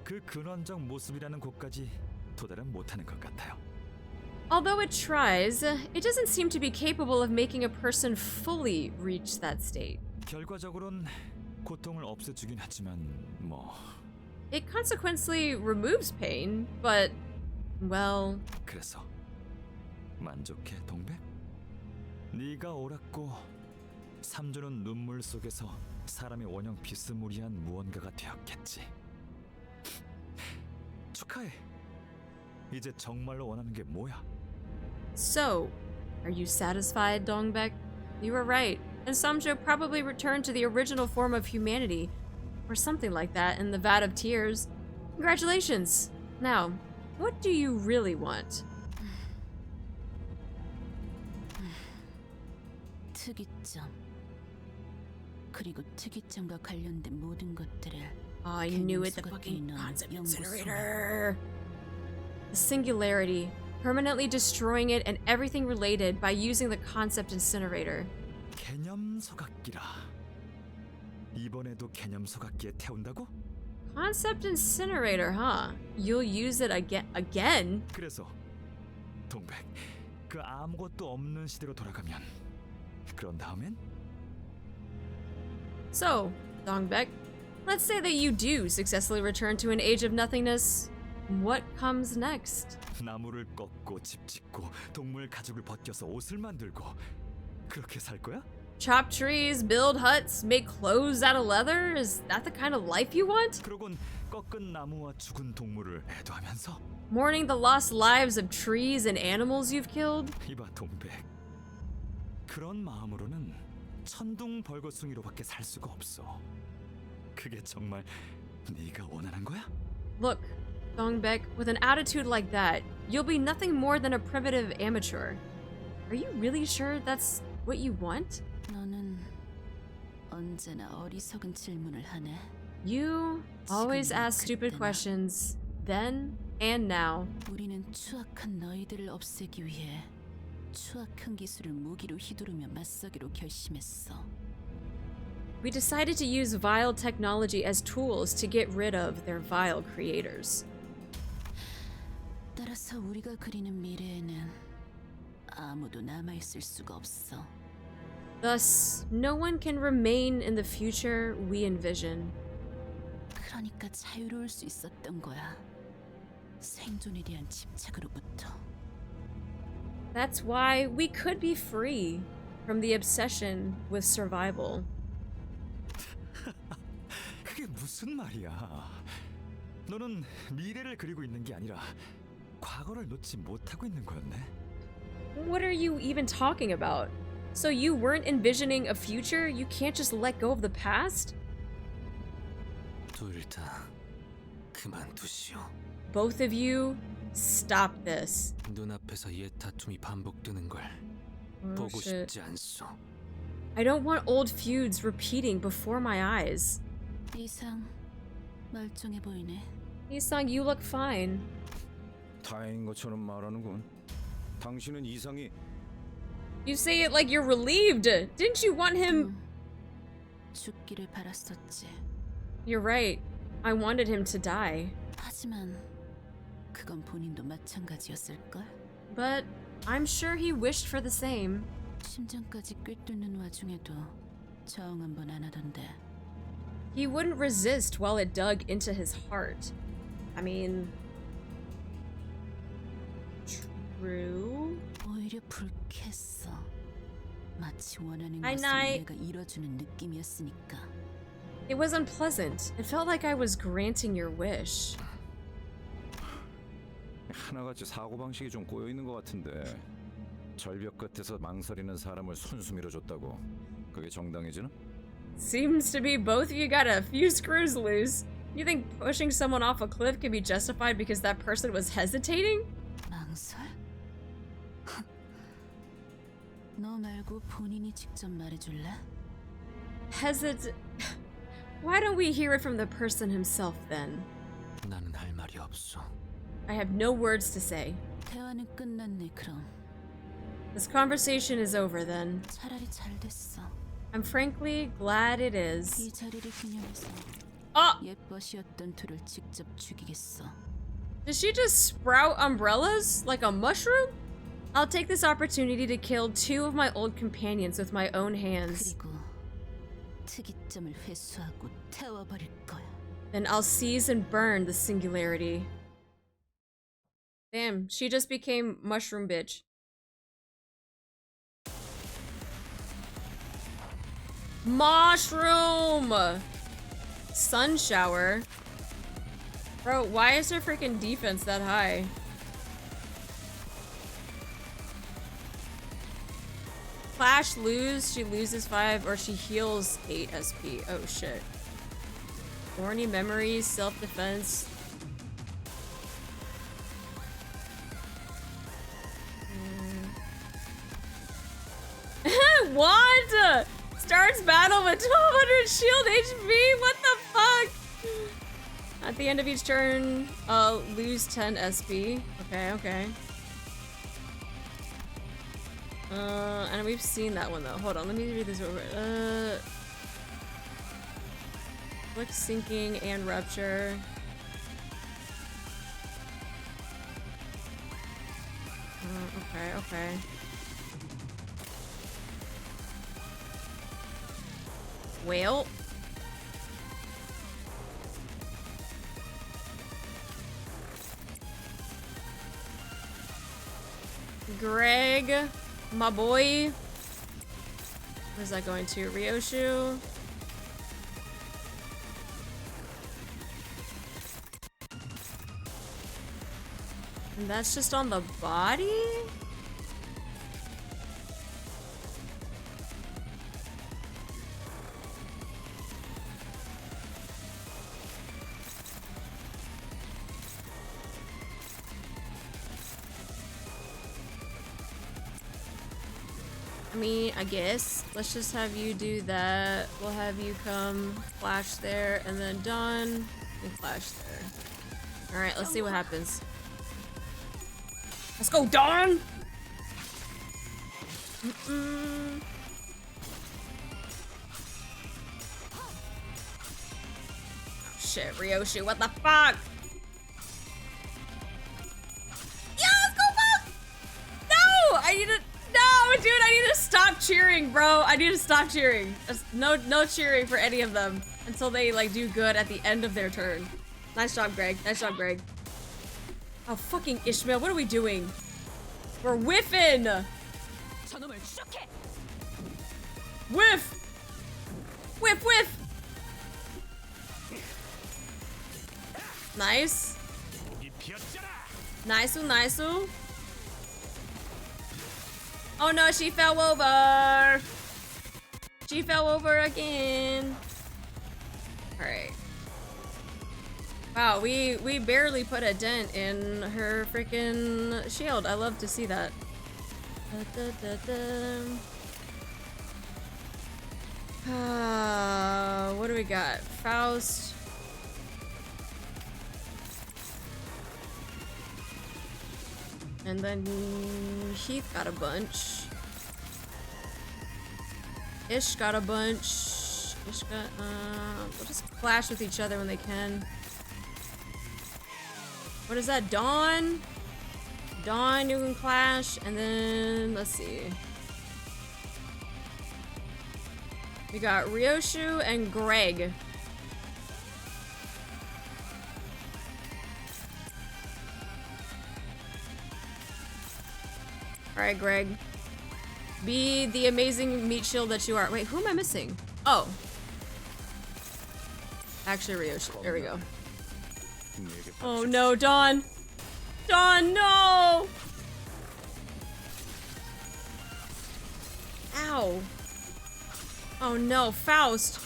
그 근원적 모습이라는 곳까지 도달은 못하는 것 같아요. Although it tries, it doesn't seem to be capable of making a person fully reach that state. 결과적으로는 고통을 없애주긴 하지만 뭐 It consequently removes pain, but, well... 그래서 만족해, 동백? 네가 옳았고 삼조는 눈물 속에서 사람의 원형 비스무리한 무언가가 되었겠지. 축하해. 이제 정말로 원하는 게 뭐야? So, are you satisfied, Dongbaek? You were right, and Samjo probably returned to the original form of humanity, or something like that in the vat of tears. Congratulations! Now, what do you really want? 특이점. 그리고 특이점과 관련된 모든 것들을 I knew it, the fucking concept incinerator! The Singularity, permanently destroying it and everything related by using the concept incinerator. 개념 소각기라. 이번에도 개념 소각기에 태운다고? Concept incinerator, huh? You'll use it again? 그래서 동백, 그 아무것도 없는 시대로 돌아가면 그런 다음엔? So, Dongbaek, let's say that you do successfully return to an age of nothingness. What comes next? 나무를 꺾고 집 짓고 동물 가죽을 벗겨서 옷을 만들고 그렇게 살 거야? Chop trees, build huts, make clothes out of leather? Is that the kind of life you want? 그러곤 꺾은 나무와 죽은 동물을 애도하면서 Mourning the lost lives of trees and animals you've killed? 이봐 동백. 그런 마음으로는 천둥 벌거숭이로밖에 살 수가 없어. 그게 정말 네가 원하는 거야? Look, Dongbaek, with an attitude like that, you'll be nothing more than a primitive amateur. Are you really sure that's what you want? 너는 언제나 어리석은 질문을 하네. You always ask stupid questions, then and now. 우리는 추악한 너희들을 없애기 위해 추악한 기술을 무기로 휘두르며 맞서기로 결심했어. We decided to use vile technology as tools to get rid of their vile creators. 따라서 우리가 그리는 미래에는 아무도 남아있을 수가 없어. Thus, no one can remain in the future we envision. 그러니까 자유로울 수 있었던 거야. 생존에 대한 집착으로부터. That's why we could be free from the obsession with survival. 그게 무슨 말이야? 너는 미래를 그리고 있는 게 아니라 과거를 놓지 못하고 있는 거였네. What are you even talking about? So you weren't envisioning a future? You can't just let go of the past? 둘 다 그만두시오. Both of you, stop this. 눈앞에서 옛 다툼이 반복되는 걸 Oh, 보고 shit. 싶지 않소. I don't want old feuds repeating before my eyes. 이상 멀쩡해 보이네. Yi Sang, you look fine. 다행인 것처럼 말하는군. 당신은 이상이 You say it like you're relieved. Didn't you want him? 죽기를 바랐었지. You're right. I wanted him to die. 하지만 그건 본인도 마찬가지였을걸? But I'm sure he wished for the same. 심장까지 꿰뚫는 와중에도 저항 한 번 안 하던데. He wouldn't resist while it dug into his heart. I mean... True? 오히려 불쾌했어. 마치 원하는 Night, 것을 night. 내가 이뤄주는 느낌이었으니까. It was unpleasant. It felt like I was granting your wish. 하나같이 사고방식이 좀 꼬여있는 것 같은데 절벽 끝에서 망설이는 사람을 손수 밀어줬다고 그게 정당해지나? Seems to be both of you got a few screws loose. You think pushing someone off a cliff can be justified because that person was hesitating? 망설? 너 말고 본인이 직접 말해줄래? Why don't we hear it from the person himself then? 나는 할 말이 없어. I have no words to say. 대화는 끝났네 그럼. This conversation is over then. 차라리 잘 됐어. I'm frankly glad it is. 이 자리를 기념해서 예뻐시였던 둘을 직접 죽이겠어. Did she just sprout umbrellas like a mushroom? I'll take this opportunity to kill 2 of my old companions with my own hands. 그리고 특이점을 회수하고 태워버릴 거야. Then I'll seize and burn the Singularity. Damn, she just became Mushroom Bitch. Mushroom! Sun shower? Bro, why is her freaking defense that high? Clash lose, she loses 5, or she heals 8 SP. Oh shit. Thorny memories, self-defense. What? Starts battle with 1200 shield HP? What the fuck? At the end of each turn, lose 10 SP. Okay, okay. And we've seen that one though. Hold on, let me read this over. Click sinking and rupture. Okay, okay. Well, Greg, my boy. Where's that going to? Ryoshu. And that's just on the body? I mean, I guess. Let's just have you do that. We'll have you come flash there and then Dawn and flash there. Alright, let's see what happens. Let's go, Dawn! Oh, shit, Ryoshu, what the fuck? Yeah, let's go, fuck! No! I need to. No, dude, I need to stop cheering, bro. I need to stop cheering. No cheering for any of them until they like do good at the end of their turn. Nice job, Greg. Nice job, Greg. Oh, fucking Ishmael, what are we doing? We're whiffing! Whiff! Whiff, whiff! Nice. Nice-oo, nice-oo. Oh no, she fell over! She fell over again. Alright. Wow, we barely put a dent in her freaking shield. I love to see that. What do we got? Faust. And then Heath got a bunch. Ish got a bunch. Ish got, we'll just clash with each other when they can. What is that? Dawn? Dawn, you can clash. And then, let's see. We got Ryoshu and Greg. Alright, Greg. Be the amazing meat shield that you are. Wait, who am I missing? Oh. Actually, Ryoshu. There we go. Oh no, Dawn! Dawn, no! Ow. Oh no, Faust.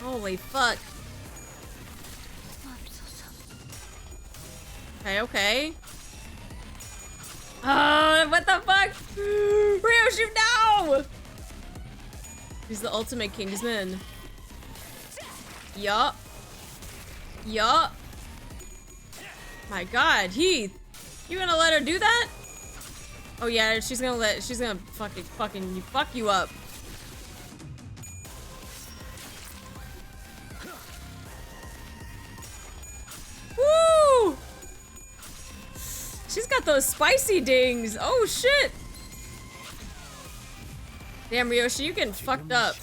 Holy fuck. Okay, okay. What the fuck? Ryoshu, no! He's the ultimate Kingsman. Yup. Yup. My god, Heath. You gonna let her do that? Oh yeah, she's gonna fucking fuck you up. Woo! She's got those spicy dings. Oh shit. Damn, Ryoshu, you getting fucked up.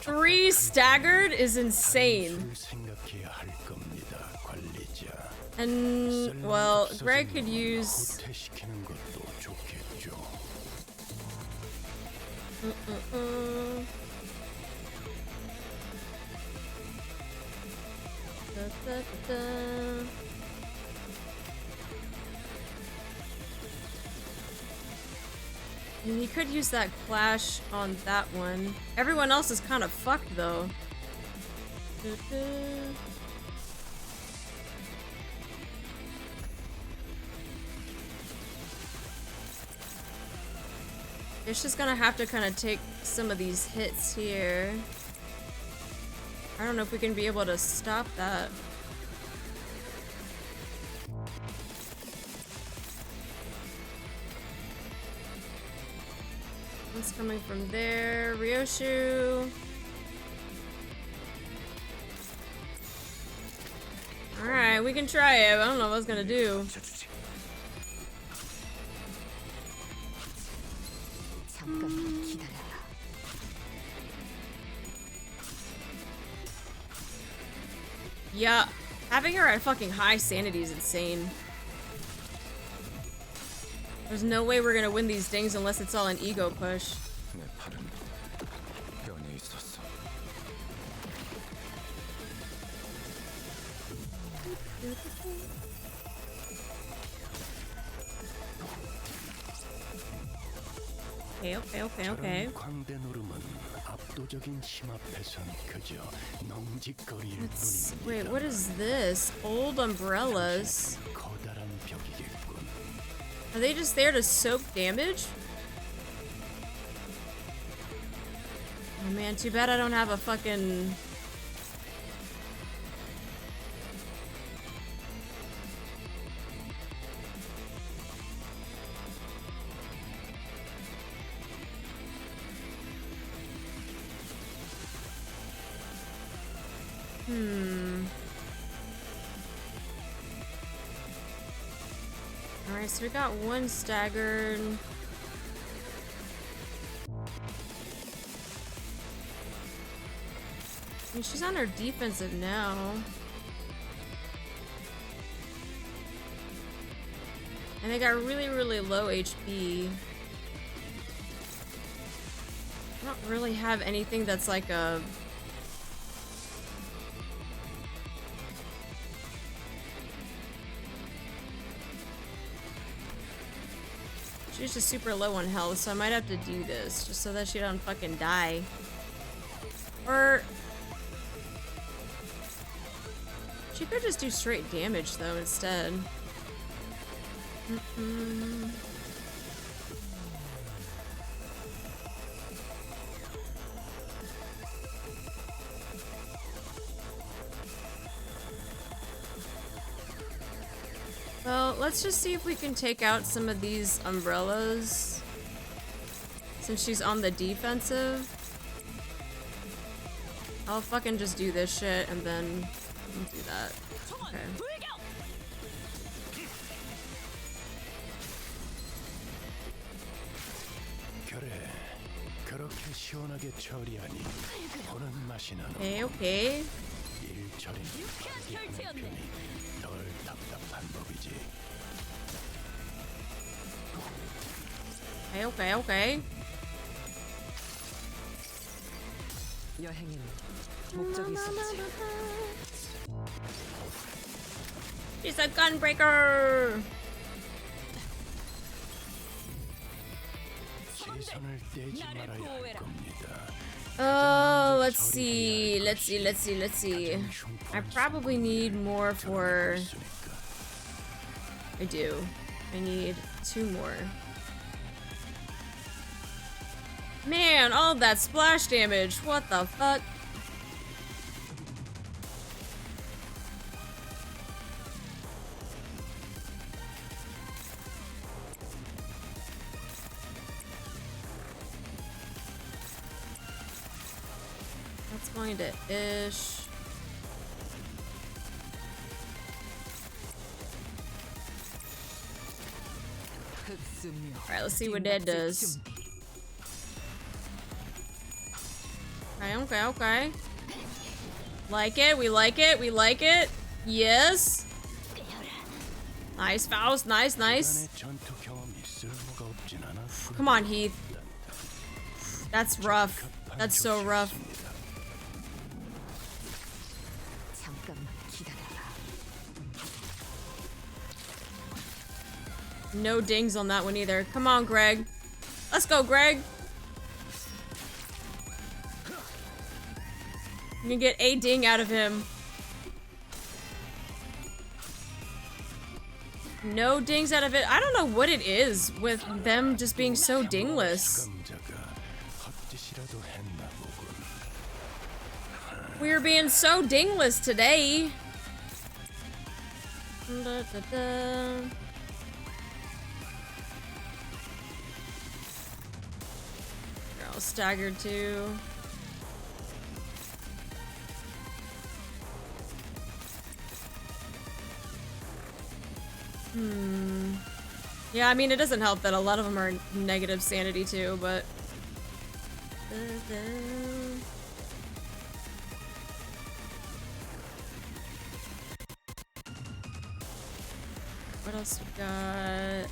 3 staggered is insane. And, well, Greg could use... And he could use that clash on that one. Everyone else is kind of fucked though. It's just gonna have to kind of take some of these hits here. I don't know if we can be able to stop that. One's coming from there. Ryoshu. Alright, we can try it. I don't know what I was gonna do. Yeah. Having her at fucking high sanity is insane. There's no way we're gonna win these things unless it's all an ego push. 내 팔은 뼈에 있었어. Okay. 광대 노름은 압도적인 힘 앞에선 그저 넋짓거리일 Let's, 뿐입니다. wait, what is this? Old umbrellas. 커다란 벽이겠군. Are they just there to soak damage? Oh man, too bad I don't have a fucking... Alright, so we got one staggered. I mean, she's on her defensive now. And they got really, really low HP. I don't really have anything that's like a... She's just super low on health, so I might have to do this just so that she don't fucking die. Or... She could just do straight damage though instead. Well, let's just see if we can take out some of these umbrellas since she's on the defensive. I'll fucking just do this shit and then I'll do that. Okay. 그렇게 시원하게 처리하니 보는 맛이 나는. Okay. 일처리 편이 덜 답답한 법이지. Okay. 여행에는 목적이 있었지. She's a gunbreaker. 시선을 떼지 말아야 할 겁니다. Oh, let's see. I probably need more for... I do. I need 2 more. Man, all that splash damage. What the fuck? That's going to ish. Alright, let's see what that does. Okay. Like it, we like it. Yes. Nice, Faust, nice. Come on, Heath. That's rough. That's so rough. No dings on that one either. Come on, Greg. Let's go, Greg. You can get a ding out of him. No dings out of it. I don't know what it is with them just being so dingless. We're being so dingless today. They're all staggered too. Yeah, I mean, it doesn't help that a lot of them are negative sanity too, but... What else we got?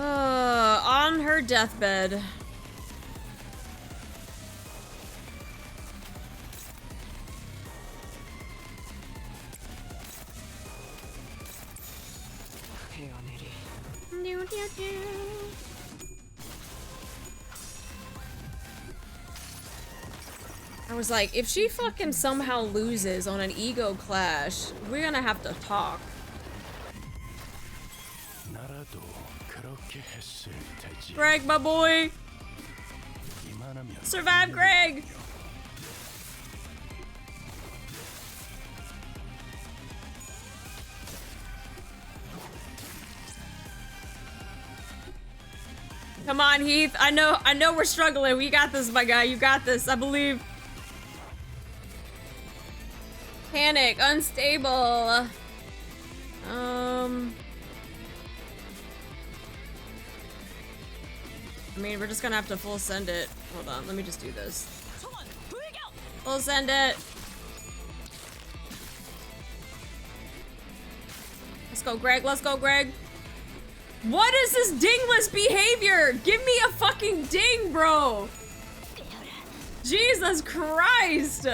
On her deathbed. I was like, if she fucking somehow loses on an ego clash, we're gonna have to talk. Greg, my boy! Survive, Greg! Come on, Heath. I know we're struggling. We got this, my guy. You got this. I believe. Panic. Unstable. I mean, we're just gonna have to full send it. Hold on. Let me just do this. Full send it. Let's go, Greg. Let's go, Greg. What is this dingless behavior? Give me a fucking ding, bro. Jesus Christ.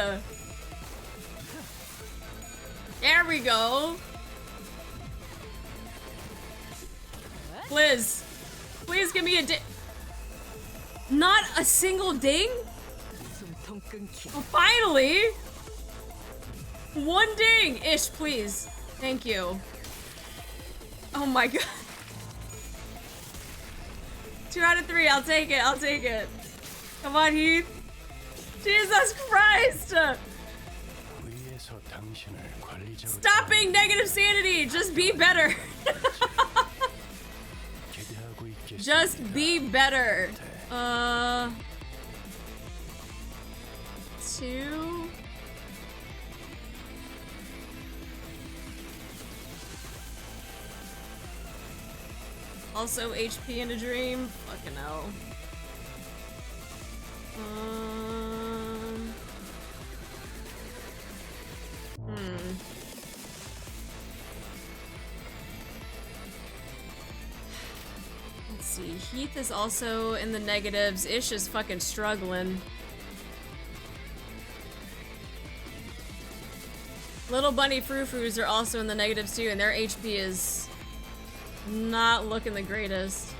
There we go. Please. Please give me a ding. Not a single ding? Oh, finally. One ding-ish, please. Thank you. Oh my god. 2 out of 3. I'll take it. I'll take it. Come on, Heath. Jesus Christ. Stop being negative sanity. Just be better. Just be better. 2. Also HP in a dream. Fucking hell. Let's see. Heath is also in the negatives. Ish is fucking struggling. Little Bunny Frou-Frous are also in the negatives too, and their HP is not looking the greatest.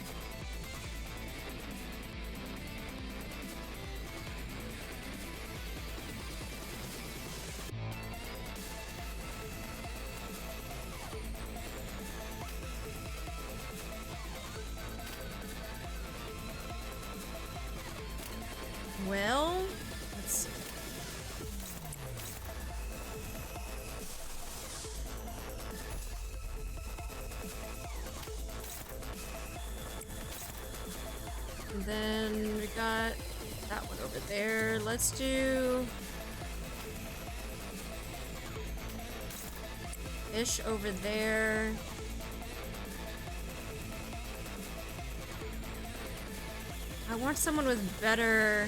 Well, let's see. And then we got that one over there. Let's do Ish over there. I want someone with better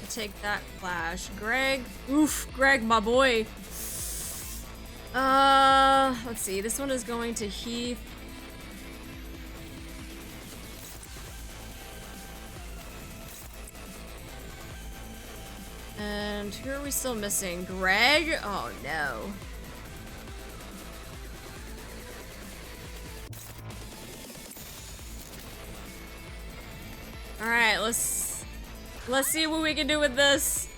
to take that clash. Greg. Oof, Greg, my boy. Let's see. This one is going to Heath. And who are we still missing? Greg? Oh no. Alright, let's see what we can do with this.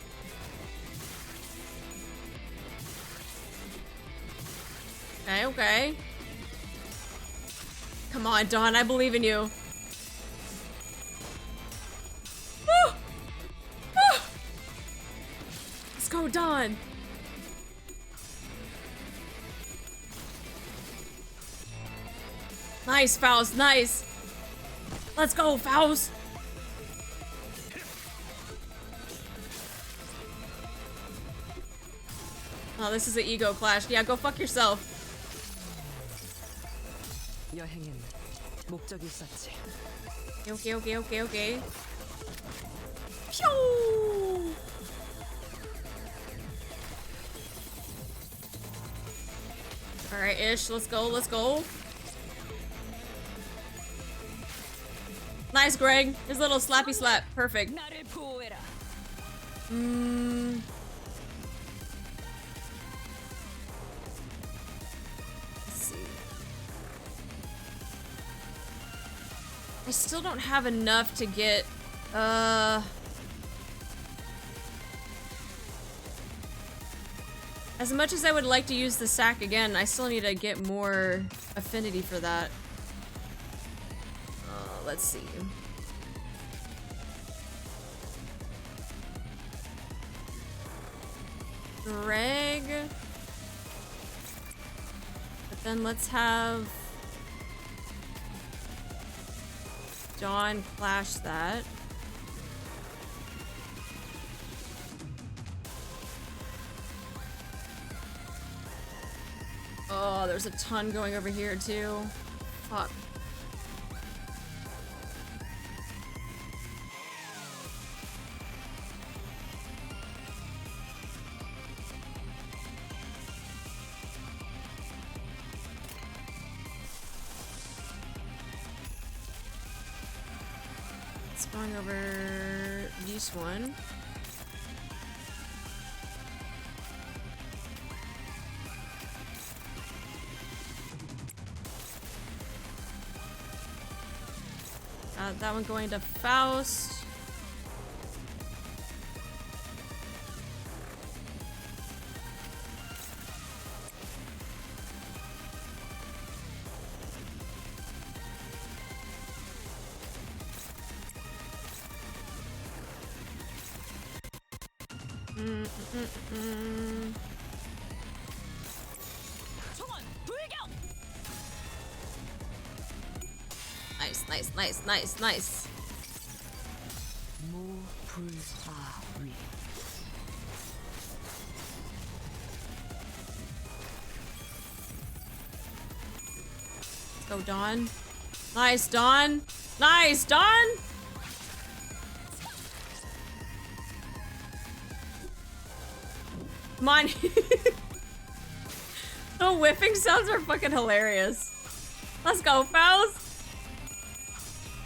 Okay, okay. Come on, Dawn, I believe in you. Woo! Woo! Let's go, Dawn. Nice, Faust, nice. Let's go, Faust. Oh, this is an ego clash. Yeah, go fuck yourself. 여행엔 목적이 있었지. Okay, okay, okay, okay. Pew! Alright, Ish, let's go, let's go. Nice, Greg. His little slappy slap. Perfect. Let's see. I still don't have enough to get, as much as I would like to use the sack again, I still need to get more affinity for that. Let's see. Greg. But then let's have Dawn clash that. Oh, there's a ton going over here too. Fuck. It's going over this one. That one going to Faust. Nice, nice, nice, nice. Let's go, Dawn. Nice, Dawn. Nice, Dawn. Come on. The whiffing sounds are fucking hilarious. Let's go, Faust.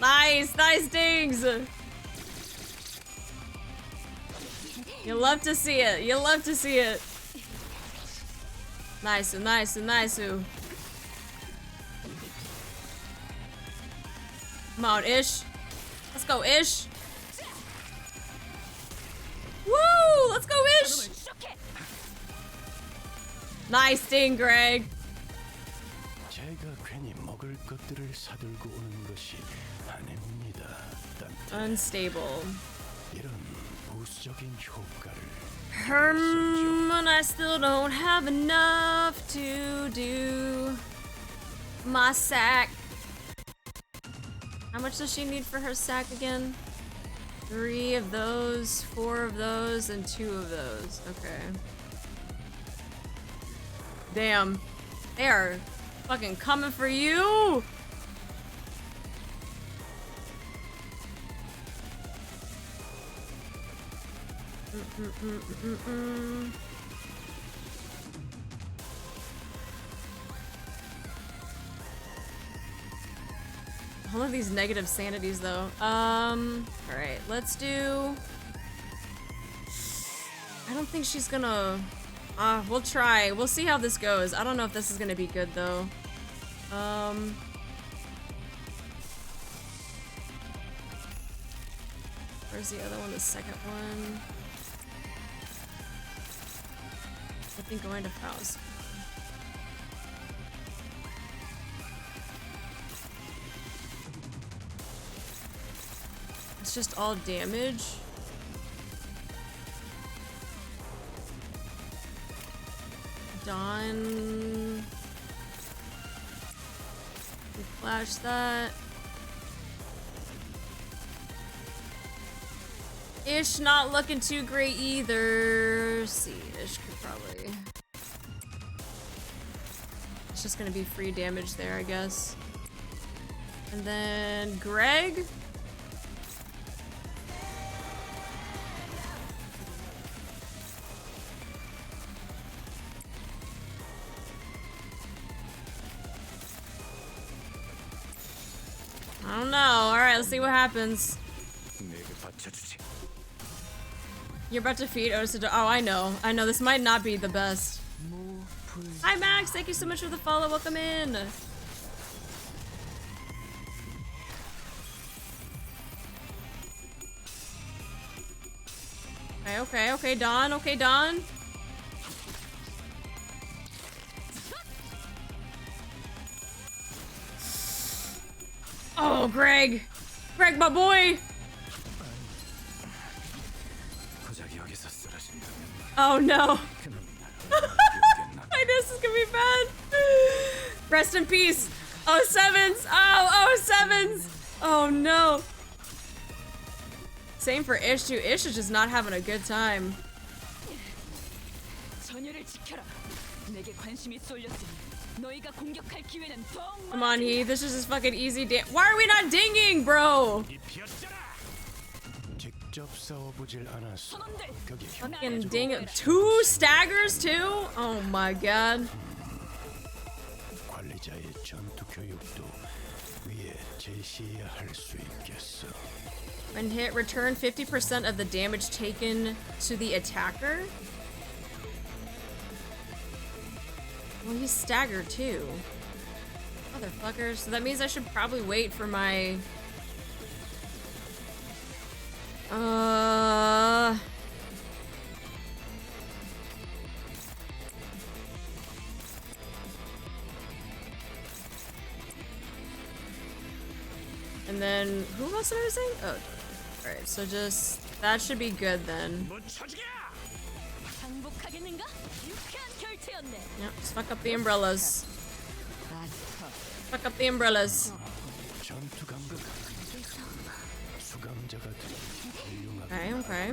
Nice, nice dings. You love to see it. You love to see it. Nice, nice, nice. Come on, Ish. Let's go, Ish. Woo! Let's go, Ish. Nice ding, Greg. 제가 괜히 먹을 것들을 사들고 오는 것이 아닙니다. Unstable. 이런 부수적인 효과를. And I still don't have enough to do my sack. How much does she need for her sack again? 3 of those, 4 of those, and 2 of those. Okay. Damn. They are fucking coming for you! All of these negative sanities though. Alright, let's do... I don't think she's gonna... we'll try. We'll see how this goes. I don't know if this is gonna be good though. Where's the other one? The second one? I think going to Faust. It's just all damage. Dawn. We flash that. Ish not looking too great either. Let's see, Ish could probably... It's just gonna be free damage there, I guess. And then Greg. Alright, let's see what happens. You're about to feed Otis to oh, I know. I know, this might not be the best. Hi, Max. Thank you so much for the follow. Welcome in. Okay, Dawn. Okay, Dawn. Oh, Greg. Greg, my boy. Oh, no. I know this is gonna be bad. Rest in peace. Oh, sevens. Oh, sevens. Oh, no. Same for Ish, too. Ish is just not having a good time. Come on, He. This is just fucking easy. Why are we not dinging, bro? Fucking ding. 2 staggers, too? Oh my god. When hit, return 50% of the damage taken to the attacker. Well, he's staggered too. Motherfuckers. So that means I should probably wait for my... And then, who else am I saying? Oh, alright, so just, that should be good then. Yeah, just fuck up the umbrellas. Fuck up the umbrellas. Okay.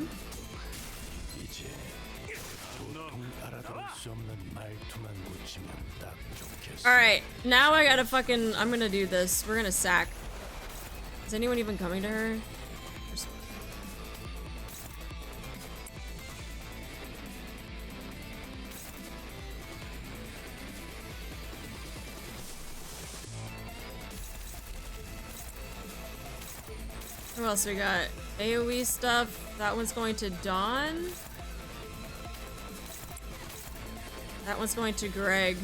Alright, now I gotta fucking, I'm gonna do this. We're gonna sack. Is anyone even coming to her? What else we got? AoE stuff. That one's going to Dawn. That one's going to Greg.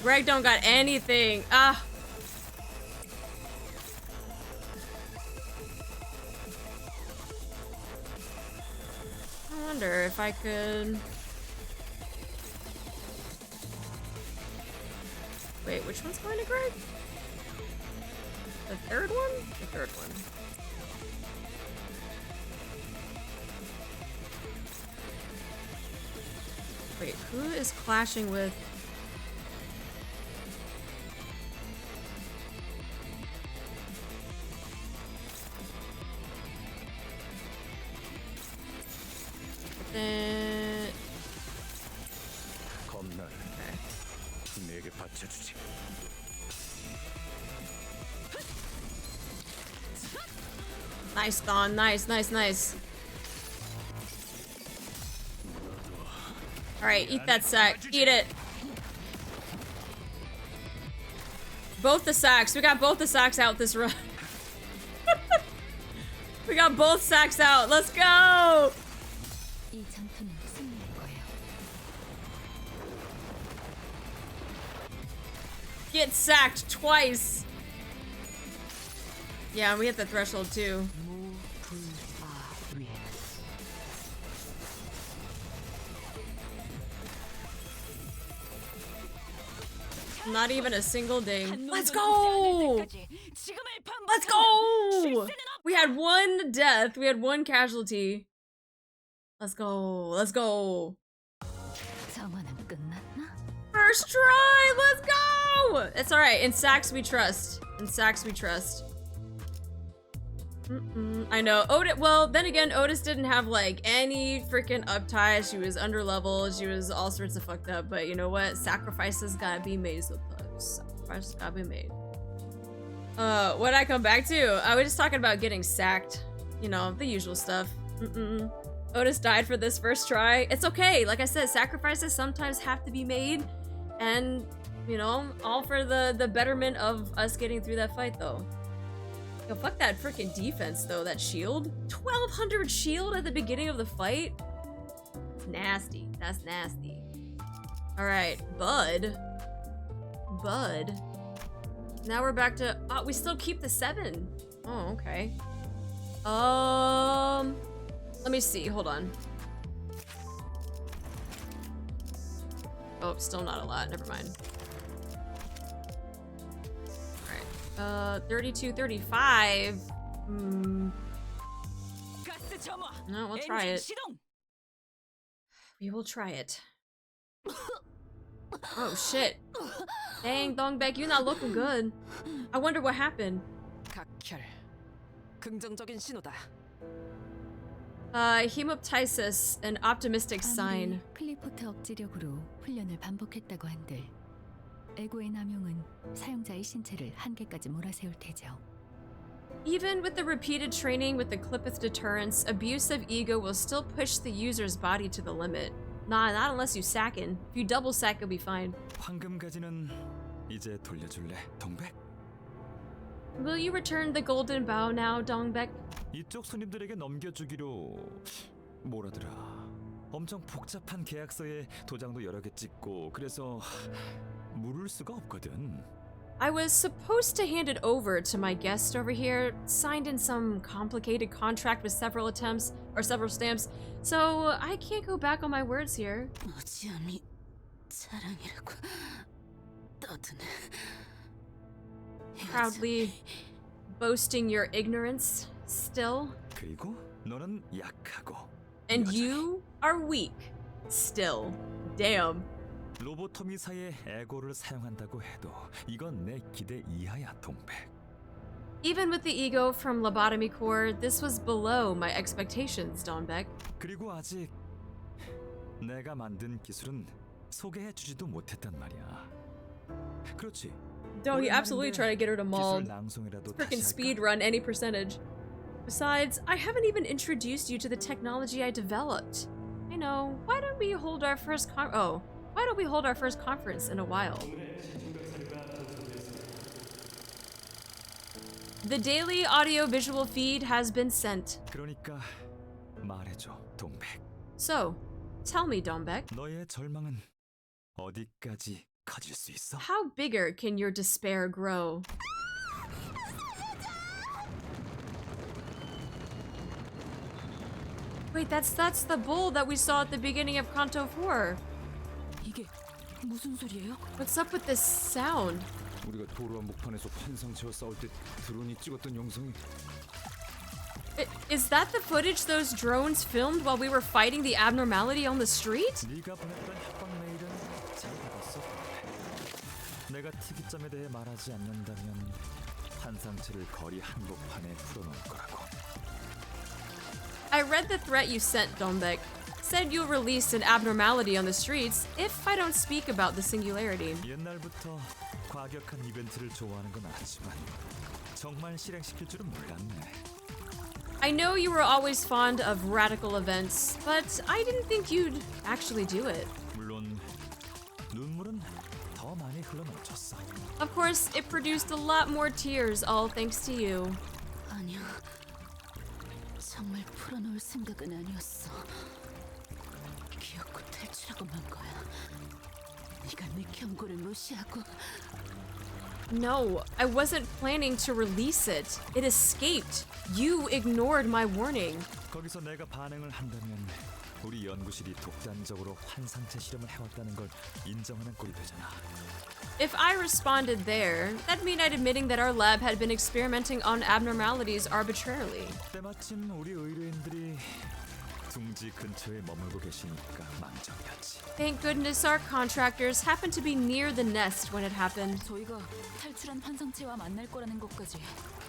Greg don't got anything. Ah. I wonder if I could... Wait, which one's going to Greg? The third one? The third one. Wait, who is clashing with... Nice, Dawn. Nice. Alright, eat that sack. Eat it. Both the sacks. We got both the sacks out this run. We got both sacks out. Let's go! Get sacked twice. Yeah, we hit the threshold too. Not even a single ding. Let's go! Let's go! We had 1 death. We had 1 casualty. Let's go. Let's go. First try! Let's go! It's alright. In sacks we trust. In sacks we trust. I know. Otis, well, then again, Otis didn't have like any freaking upties. She was under leveled. She was all sorts of fucked up. But you know what? Sacrifices gotta be made sometimes. Sacrifices gotta be made. What'd I come back to? I was just talking about getting sacked. You know, the usual stuff. Otis died for this first try. It's okay. Like I said, sacrifices sometimes have to be made. And, you know, all for the betterment of us getting through that fight, though. Yo, fuck that freaking defense though, that shield. 1200 shield at the beginning of the fight? It's nasty. That's nasty. Alright, Bud. Now we're back to, oh, we still keep the 7. Oh, okay. Let me see, hold on. Oh, still not a lot, never mind. Alright, 32, 35. No, we'll try it. We will try it. Oh shit. Dang, Dongbaek, you're not looking good. I wonder what happened. 각혈. 긍정적인 신호다. Hemoptysis, an optimistic sign. 클리포트 억지력으로 훈련을 반복했다고 한들 에고의 남용은 사용자의 신체를 한계까지 몰아세울 테죠. Even with the repeated training with the Clippeth deterrence, abuse of ego will still push the user's body to the limit. Nah, not unless you sackin'. If you double sack, you'll be fine. 황금 가지는 이제 돌려줄래, 동백? Will you return the golden bow now, Dongbaek? 이쪽 손님들에게 넘겨주기로 뭐라더라. 엄청 복잡한 계약서에 도장도 여러 개 찍고 그래서 물을 수가 없거든. I was supposed to hand it over to my guest over here, signed in some complicated contract with several attempts, or several stamps, so I can't go back on my words here. 어지함이 자랑이라고 떠드네. Proudly boasting your ignorance, still. 그리고 너는 약하고. And you are weak, still. Damn. 로보토미사의 에고를 사용한다고 해도 이건 내 기대 이하야, 동백. Even with the ego from lobotomy core, this was below my expectations, Dongbaek. 그리고 아직 내가 만든 기술은 소개해주지도 못했단 말이야. 그렇지. No, he absolutely tried to get her to maul. 낭송이라도 Freaking speed run any percentage. Besides, I haven't even introduced you to the technology I developed. I know. Why don't we hold our first conference in a while? The daily audio-visual feed has been sent. 그러니까 말해줘, 동백. So, tell me, Dongbaek. 너의 절망은 어디까지 커질 수 있어? How bigger can your despair grow? Wait, that's the bull that we saw at the beginning of Canto 4. 이게 무슨 소리예요? What's up with this sound? 우리가 도로 한복판에서 환상체와 싸울 때 드론이 찍었던 영상이. Is that the footage those drones filmed while we were fighting the abnormality on the street? 네가 보냈던 협박 메일은 잘 받았어. 내가 특이점에 대해 말하지 않는다면 환상체를 거리 한복판에 풀어놓을 거라고. I read the threat you sent, Dongbaek. Said you'll release an abnormality on the streets if I don't speak about the Singularity. 옛날부터 과격한 이벤트를 좋아하는 건 알지만 정말 실행시킬 줄은 몰랐네. I know you were always fond of radical events, but I didn't think you'd actually do it. 물론 눈물은 더 많이 흘러넘쳤어. Of course, it produced a lot more tears, all thanks to you. 아니야. 정말 풀어놓을 생각은 아니었어. 기어코 탈출하고만 거야. 네가 내 경고를 무시하고. No, I wasn't planning to release it. It escaped. You ignored my warning. 거기서 내가 반응을 한다면 우리 연구실이 독단적으로 환상체 실험을 해왔다는 걸 인정하는 꼴이 되잖아. If I responded there, that'd mean I'd admitting that our lab had been experimenting on abnormalities arbitrarily. 때마침 우리 의뢰인들이 둥지 근처에 머물고 계시니까 망정이었지. Thank goodness our contractors happened to be near the nest when it happened. 저희가 탈출한 환상체와 만날 거라는 것까지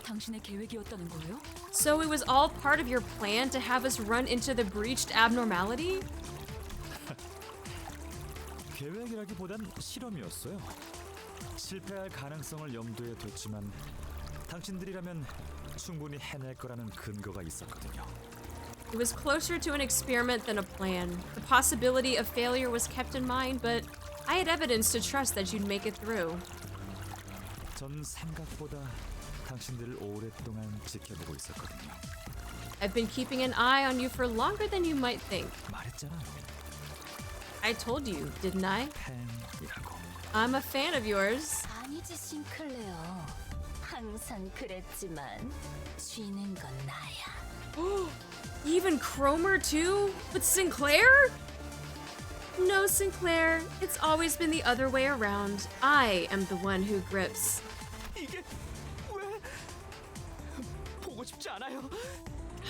당신의 계획이었다는 거예요? So it was all part of your plan to have us run into the breached abnormality? 계획이라기보단 실험이었어요. 실패할 가능성을 염두에 뒀지만 당신들이라면 충분히 해낼 거라는 근거가 있었거든요. It was closer to an experiment than a plan. The possibility of failure was kept in mind, but I had evidence to trust that you'd make it through. 전 생각보다 당신들을 오랫동안 지켜보고 있었거든요. I've been keeping an eye on you for longer than you might think. 말했잖아요. I told you, didn't I? 팬이라고. I'm a fan of yours. 아니지 싱클레어. 항상 그랬지만 쥐는 건 나야. Even Cromer too? With Sinclair? No, Sinclair. It's always been the other way around. I am the one who grips. 이게 왜 보고 싶지 않아요.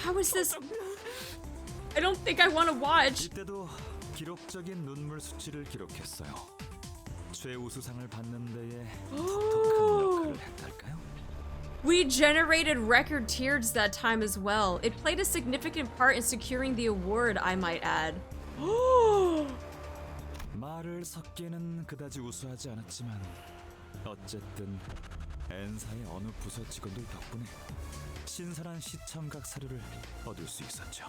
How is this? I don't think I want to watch. 이때도 기록적인 눈물 수치를 기록했어요. 최우수상을 받는 데에 톡톡한 역할을 했달까요? We generated record tears that time as well. It played a significant part in securing the award, I might add. 말을 섞기는 그다지 우수하지 않았지만 어쨌든 N사의 어느 부서 직원들 덕분에 신선한 시청각 사료를 얻을 수 있었죠.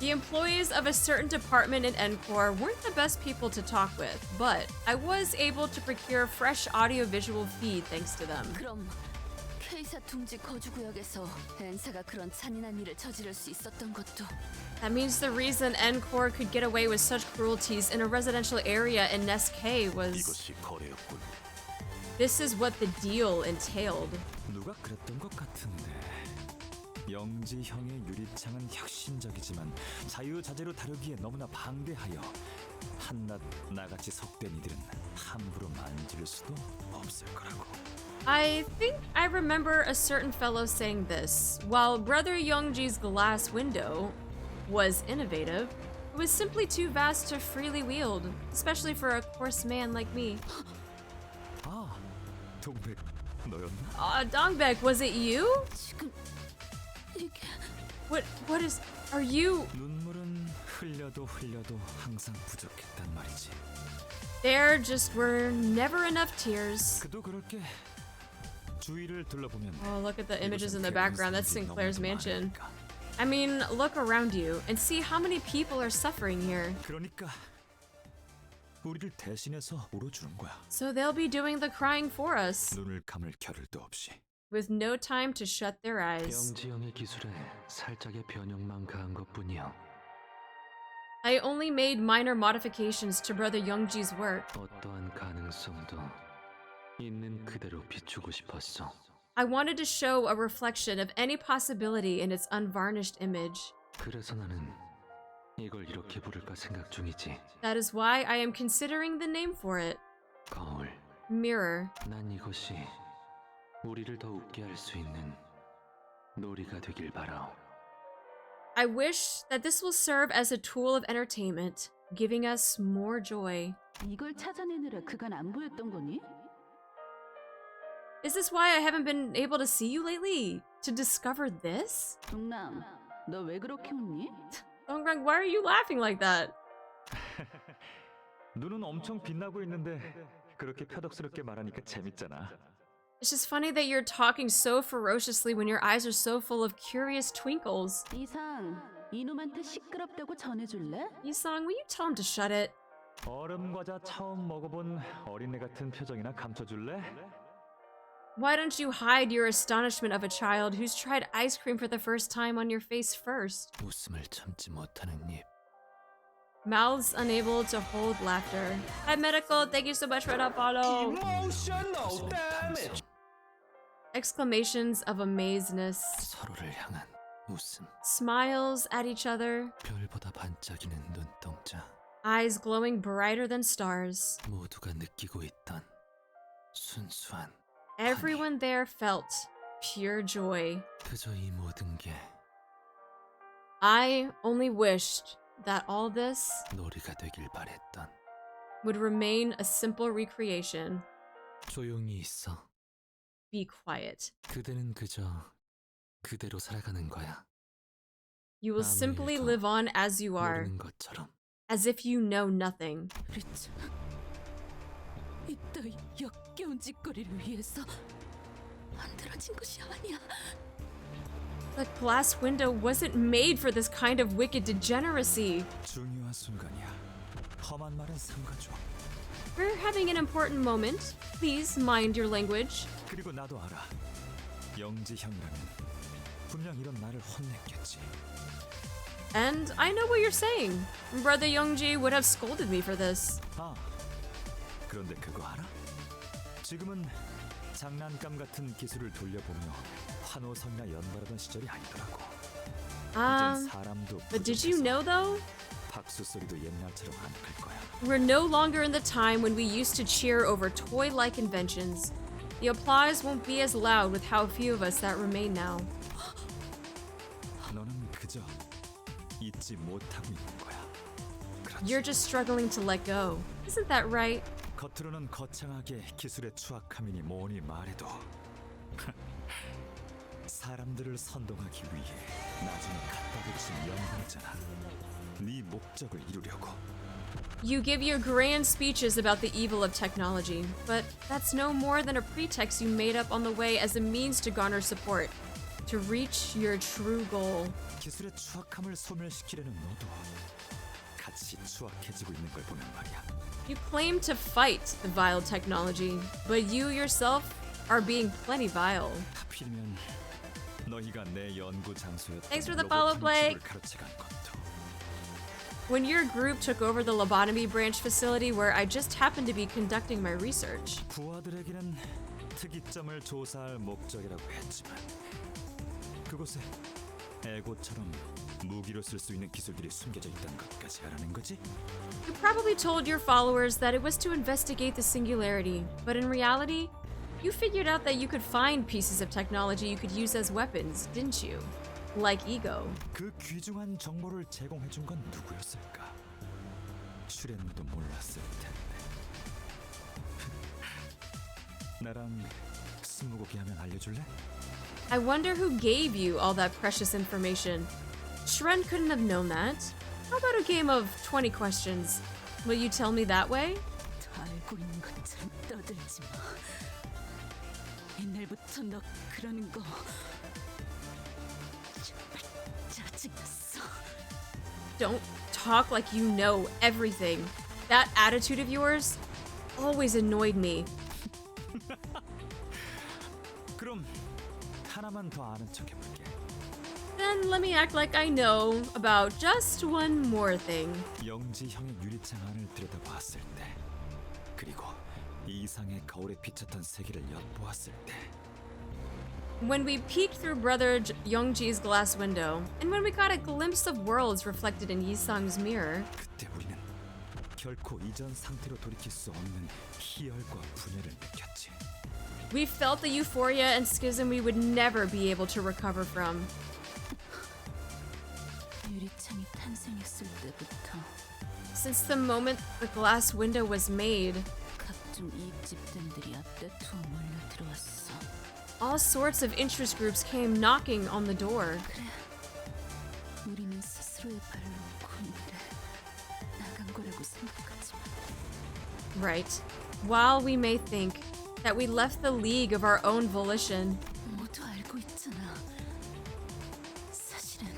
The employees of a certain department in Encore weren't the best people to talk with, but I was able to procure fresh audiovisual feed thanks to them. 그럼 K사 둥지 거주구역에서 N사가 그런 잔인한 일을 저지를 수 있었던 것도 That means the reason Encore could get away with such cruelties in a residential area in Nest K was... 이것이 거래였군. This is what the deal entailed. 누가 그랬던 것 같은데 영지 형의 유리창은 혁신적이지만 자유자재로 다루기에 너무나 방대하여 한낱 나같이 속된 이들은 함부로 만질 수도 없을 거라고. I think I remember a certain fellow saying this. While Brother Youngji's glass window was innovative, it was simply too vast to freely wield, especially for a coarse man like me. 아, 동백 너였나? Dongbaek, was it you? 지금 이게 What is... Are you... 눈물은 흘려도 항상 부족했단 말이지. There just were never enough tears. 그도 그렇게 주위를 둘러보면 Oh, look at the images in the background. That's Sinclair's mansion. I mean, look around you and see how many people are suffering here. 그러니까 우리를 대신해서 울어주는 거야. So they'll be doing the crying for us. 눈을 감을 겨를도 없이. With no time to shut their eyes. 영지형의 기술에 살짝의 변형만 가한 것뿐이야. I only made minor modifications to Brother Youngji's work. 어떠한 가능성도 있는 그대로 비추고 싶었어. I wanted to show a reflection of any possibility in its unvarnished image. 그래서 나는 이걸 이렇게 부를까 생각 중이지. That is why I am considering the name for it. 거울. Mirror. 난 이것이 우리를 더 웃게 할 수 있는 놀이가 되길 바라오. I wish that this will serve as a tool of entertainment, giving us more joy. 이걸 찾아내느라 그간 안 보였던 거니? Is this why I haven't been able to see you lately? To discover this? 동남, 너 왜 그렇게 웃니? Dongrang, why are you laughing like that? 눈은 엄청 빛나고 있는데 그렇게 표독스럽게 말하니까 재밌잖아. It's just funny that you're talking so ferociously when your eyes are so full of curious twinkles. 이상, 이놈한테 시끄럽다고 전해줄래? Yi Sang, will you tell him to shut it? 얼음 과자 처음 먹어본 어린애 같은 표정이나 감춰줄래? Why don't you hide your astonishment of a child who's tried ice cream for the first time on your face first? 웃음을 참지 못하는 입. Mouths unable to hold laughter. Hi Medical, thank you so much for that follow. Emotional damage. Exclamations of amazeness. 서로를 향한 웃음. Smiles at each other. 별보다 반짝이는 눈동자. Eyes glowing brighter than stars. 모두가 느끼고 있던 순수한 Everyone there felt pure joy. 그저 이 모든 게 I only wished that all this 놀이가 되길 바랬던. would remain a simple recreation. 조용히 있어. Be quiet. 그대는 그저 그대로 살아가는 거야. You will simply live on as you are, 모르는 것처럼. as if you know nothing. 그렇죠. 이따위 역겨운 짓거리를 위해서 만들어진 것이 아니야. The glass window wasn't made for this kind of wicked degeneracy. 중요한 순간이야. 험한 말은 삼가줘. We're having an important moment. Please mind your language. 그리고 나도 알아. 영지 형이라면 분명 이런 말을 혼냈겠지. And I know what you're saying. Brother Youngji would have scolded me for this. 아, 그런데 그거 알아? 지금은 장난감 같은 기술을 돌려보며 환호성이나 연발하던 시절이 아니더라고. 이젠 사람도 But did you know though? 박수 소리도 옛날처럼 안 클 거야. We're no longer in the time when we used to cheer over toy-like inventions. The applause won't be as loud with how few of us that remain now. 너는 그저 잊지 못하고 있는 거야. You're just struggling to let go. Isn't that right? 겉으로는 거창하게 기술의 추악함이니 뭐니 말해도 사람들을 선동하기 위해 나중에 갖다 붙인 연구잖아. 네 목적을 이루려고. You give your grand speeches about the evil of technology, but that's no more than a pretext you made up on the way as a means to garner support, to reach your true goal. 기술의 추악함을 소멸시키려는 너도 같이 추악해지고 있는 걸 보면 말이야. You claim to fight the vile technology, but you yourself are being plenty vile. 하필이면 너희가 내 연구 장소였던 Thanks for the follow, Blake. 가르쳐간 것도. When your group took over the lobotomy branch facility where I just happened to be conducting my research. 부하들에게는 특이점을 조사할 목적이라고 했지만 그곳에 에고처럼 무기로 쓸 수 있는 기술들이 숨겨져 있다는 것까지 알아낸 거지? You probably told your followers that it was to investigate the Singularity, but in reality, you figured out that you could find pieces of technology you could use as weapons, didn't you? Like ego. 그 귀중한 정보를 제공해 준 건 누구였을까? 슈렌도 몰랐을 텐데. 나랑 스무고개 하면 알려줄래? I wonder who gave you all that precious information. Shrenne couldn't have known that. How about a game of 20 questions? Will you tell me that way? 다 알고 있는 것처럼 떠들지 마. 옛날부터 너 그러는 거 정말 짜증났어. Don't talk like you know everything. That attitude of yours always annoyed me. 그럼 하나만 더 아는 척 해볼게. Then let me act like I know about just one more thing. 영지 형의 유리창 안을 들여다봤을 때, 그리고 이상의 거울에 비쳤던 세계를 엿보았을 때. When we peeked through brother Youngji's glass window, and when we got a glimpse of worlds reflected in Yi Sang's mirror. 그때 우리는 결코 이전 상태로 돌이킬 수 없는 희열과 분열을 느꼈지. We felt the euphoria and schism we would never be able to recover from. 유리창이 탄생했을 때부터 Since the moment the glass window was made, 각종 이익 집단들이 앞다투어 몰려 들어왔어. all sorts of interest groups came knocking on the door. 그래, 우리는 스스로의 발로 군대 나간 거라고 생각하지만. Right. While we may think that we left the league of our own volition, 모두 알고 있잖아. 사실은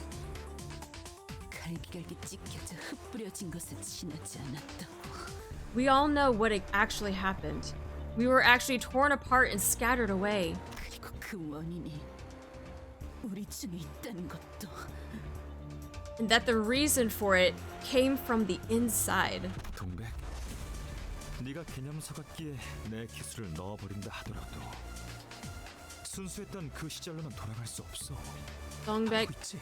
갈기갈기 찢겨져 흩뿌려진 것에 지나지 않았다고. we all know what actually happened. We were actually torn apart and scattered away. 그리고 그 원인이 우리 중에 있다는 것도. And that the reason for it came from the inside. 동백, 네가 개념서 같기에 내 기술을 넣어버린다 하더라도 순수했던 그 시절로는 돌아갈 수 없어. Dongbaek, 알고 있지?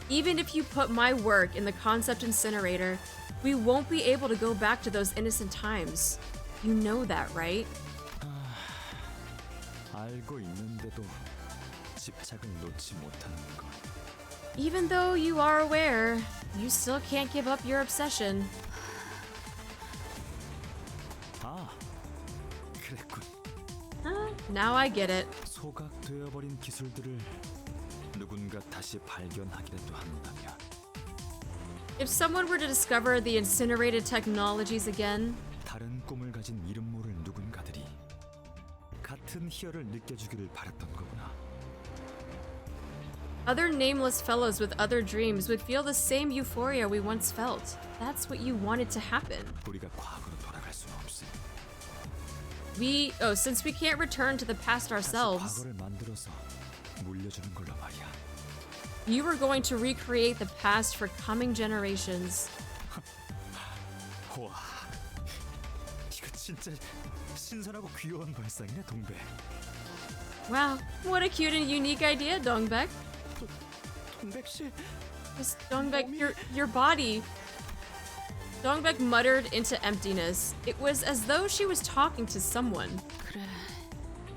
even if you put my work in the concept incinerator, we won't be able to go back to those innocent times. You know that, right? 알고 있는데도 집착을 놓지 못하는 건. Even though you are aware, you still can't give up your obsession. 아, 그랬군. Now I get it. 소각되어버린 기술들을 누군가 다시 발견하기라도 한다면. If someone were to discover the incinerated technologies again, 다른 꿈을 가진 이름 모를 누군가들이 같은 희열을 느껴주기를 바랐던 거구나. other nameless fellows with other dreams would feel the same euphoria we once felt. That's what you wanted to happen. 우리가 과거로 돌아갈 수는 없으니 since we can't return to the past ourselves, 과거를 만들어서 물려주는 걸로 말이야. you were going to recreate the past for coming generations. 와, 이거 진짜 신선하고 귀여운 발상이네, 동백. Wow, what a cute and unique idea, Dongbaek. 동백 씨. Just Dongbaek, your body. Dongbaek muttered into emptiness. It was as though she was talking to someone. 그래.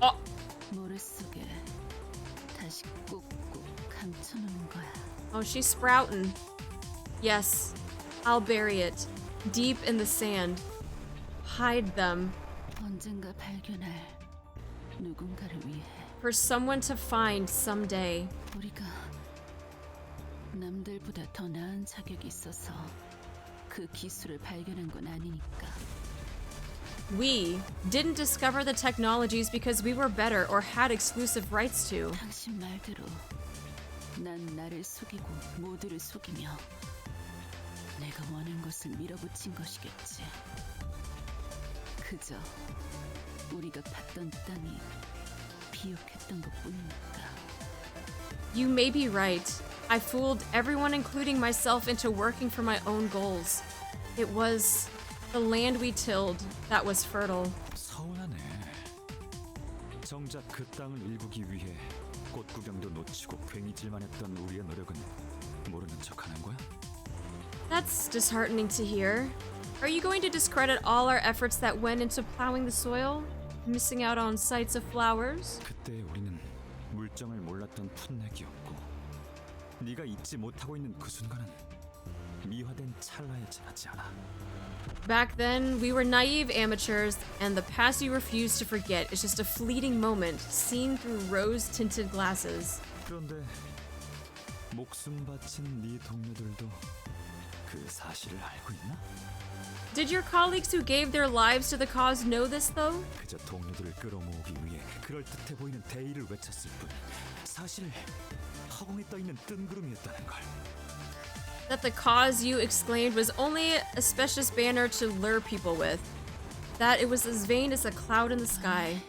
Oh. 머릿속에 다시 꾹꾹 감춰놓는 거야. Oh, she's sprouting. Yes, I'll bury it deep in the sand. Hide them. 언젠가 발견할 누군가를 위해. For someone to find someday. 우리가 남들보다 더 나은 자격이 있어서 그 기술을 발견한 건 아니니까. We didn't discover the technologies because we were better or had exclusive rights to. 당신 말대로 난 나를 속이고 모두를 속이며 내가 원한 것을 밀어붙인 것이겠지. 그저 우리가 봤던 땅이 비옥했던 것뿐이니까. You may be right. I fooled everyone, including myself, into working for my own goals. It was the land we tilled that was fertile. 서운하네. 정작 그 땅을 일구기 위해 꽃 구경도 놓치고 괭이질만 했던 우리의 노력은 모르는 척하는 거야? That's disheartening to hear. Are you going to discredit all our efforts that went into plowing the soil? Missing out on sights of flowers? 그때 우리는 물정을 몰랐던 풋내기였고 네가 잊지 못하고 있는 그 순간은 미화된 찰나에 지나지 않아. Back then, we were naive amateurs, and the past you refuse to forget is just a fleeting moment seen through rose-tinted glasses. 그런데 목숨 바친 네 동료들도 그 사실을 알고 있나? Did your colleagues who gave their lives to the cause know this, though? 그저 동료들을 끌어모으기 위해 그럴듯해 보이는 대의를 외쳤을 뿐 사실 허공에 떠있는 뜬구름이었다는 걸. That the cause you exclaimed was only a specious banner to lure people with. That it was as vain as a cloud in the sky.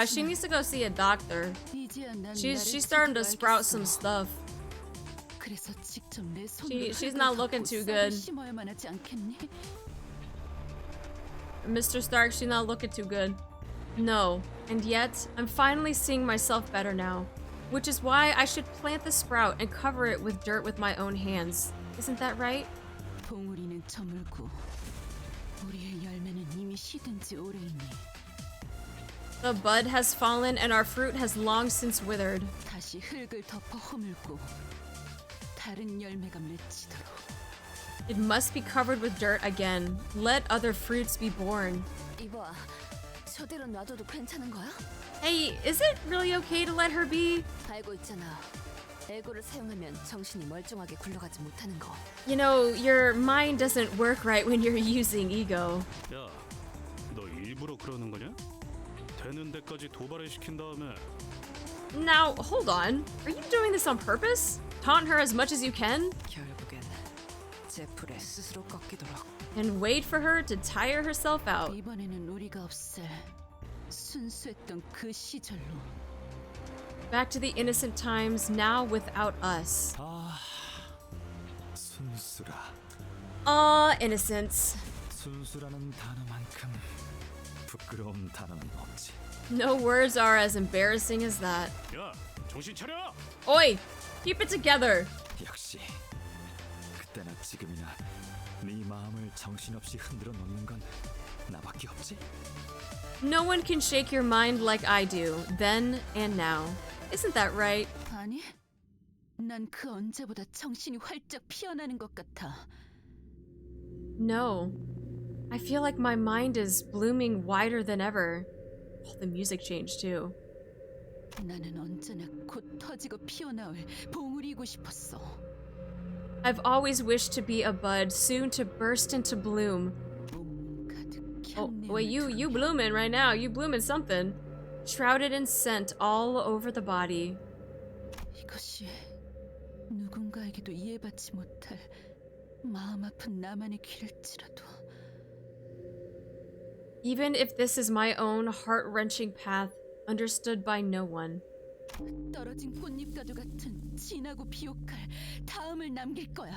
She needs to go see a doctor. She's starting to sprout some stuff. She's not looking too good. Mr. Stark, she's not looking too good. No, and yet, I'm finally seeing myself better now. Which is why I should plant the sprout and cover it with dirt with my own hands. Isn't that right? 봉우리는 저물고 우리의 열매는 이미 시든 지 오래이니. The bud has fallen and our fruit has long since withered. 다시 흙을 덮어 허물고 다른 열매가 맺히도록. It must be covered with dirt again. Let other fruits be born. 이봐, 저대로 놔둬도 괜찮은 거야? Hey, is it really okay to let her be? 알고 있잖아. 에고를 사용하면 정신이 멀쩡하게 굴러가지 못하는 거. You know, your mind doesn't work right when you're using ego. 야, 너 일부러 그러는 거냐? 되는 데까지 도발을 시킨 다음에. Now, hold on. Are you doing this on purpose? Taunt her as much as you can? 결국엔 제 풀에 스스로 꺾이도록. And wait for her to tire herself out. 이번에는 우리가 없앨 순수했던 그 시절로. Back to the innocent times, now without us. 순수라. Innocence. 순수라는 단어만큼 부끄러운 단어는 없지. No words are as embarrassing as that. 야, 정신 차려! Oi! Keep it together! 역시 그때나 지금이나 네 마음을 정신없이 흔들어 놓는 건 나밖에 없지? No one can shake your mind like I do, then and now. Isn't that right? 아니, 난 그 언제보다 정신이 활짝 피어나는 것 같아. No. I feel like my mind is blooming wider than ever. Oh, the music changed too. 나는 언제나 곧 터지고 피어나올 봉우리이고 싶었어. I've always wished to be a bud, soon to burst into bloom. Oh, wait, you blooming right now. You blooming something. Shrouded in scent all over the body. 이것이 누군가에게도 이해받지 못할 마음 아픈 나만의 길일지라도. Even if this is my own heart-wrenching path, understood by no one. 떨어진 꽃잎과도 같은 진하고 비옥할 다음을 남길 거야.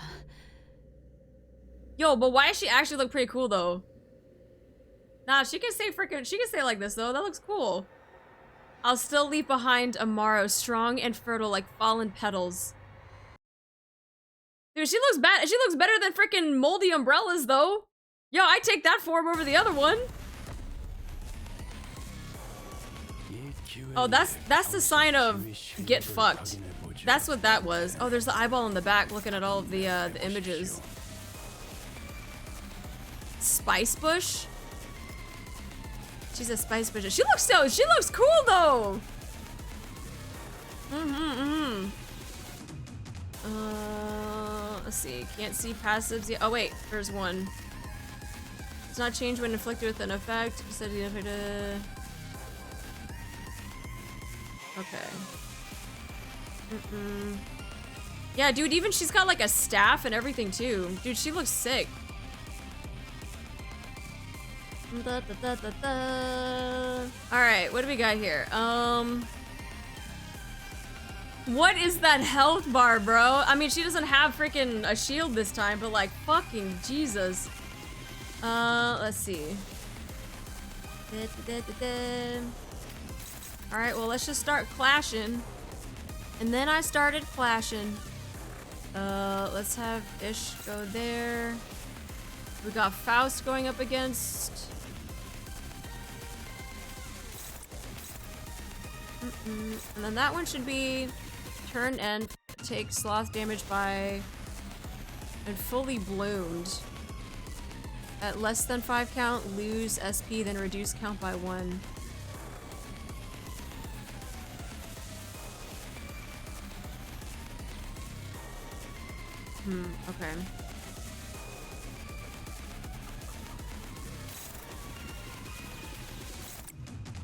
Yo, but why does she actually look pretty cool though? Nah, she can say like this though. That looks cool. I'll still leave behind a Morrow, strong and fertile like fallen petals. Dude, she looks bad. She looks better than freaking moldy umbrellas though. Yo, I take that form over the other one. Oh, that's the sign of get fucked. That's what that was. Oh, there's the eyeball in the back looking at all of the images. Spice bush? She's a spice bush. She looks cool though. Let's see. Can't see passives yet. Oh wait, there's one. It's not changed when inflicted with an effect. Okay. Yeah, dude, even she's got like a staff and everything too. Dude, she looks sick. Alright, what do we got here? What is that health bar, bro? I mean, she doesn't have freaking a shield this time, but like, fucking Jesus. Let's see. Alright, well, let's just start clashing. And then I started clashing. Let's have Ish go there. We got Faust going up against... And then that one should be turn end, take sloth damage by... and fully bloomed. At less than 5 count, lose SP, then reduce count by 1. Okay.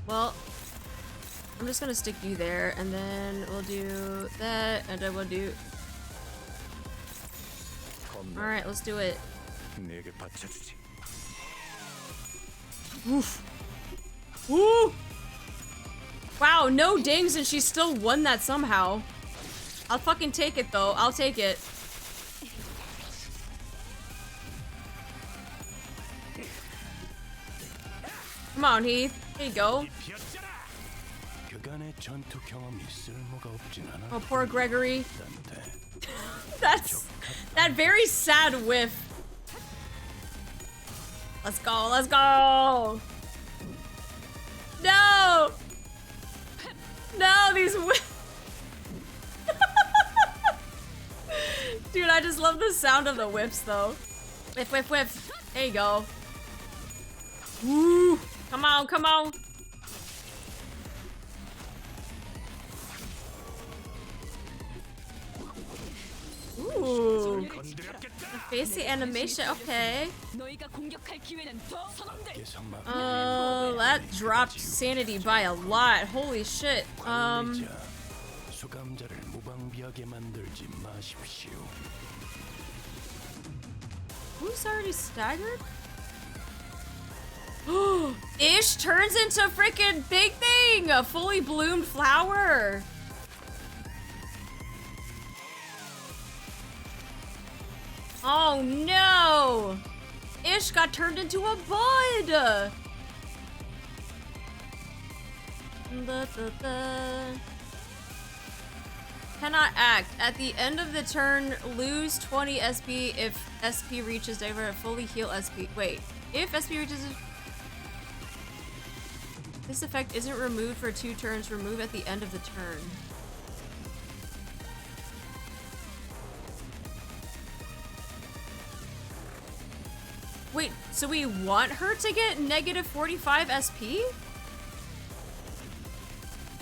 Well, I'm just gonna stick you there, and then we'll do that, and then we'll do... Alright, let's do it. Oof. Woo! Wow, no dings, and she still won that somehow. I'll fucking take it, though. I'll take it. Come on, Heath. Here you go. Oh, poor Gregory. That's that very sad whiff. Let's go, let's go. No! No, these Dude, I just love the sound of the whips though. Whiff, whiff, whiff. There you go. Woo! Come on, come on. Ooh. Fancy animation, okay. That dropped sanity by a lot. Holy shit. Who's already staggered? Ish turns into freaking big thing! A fully bloomed flower! Oh no! Ish got turned into a bud! Cannot act. At the end of the turn, lose 20 SP if SP reaches over fully heal SP. Wait, if SP reaches... This effect isn't removed for 2 turns. Remove at the end of the turn. Wait, so we want her to get negative 45 SP?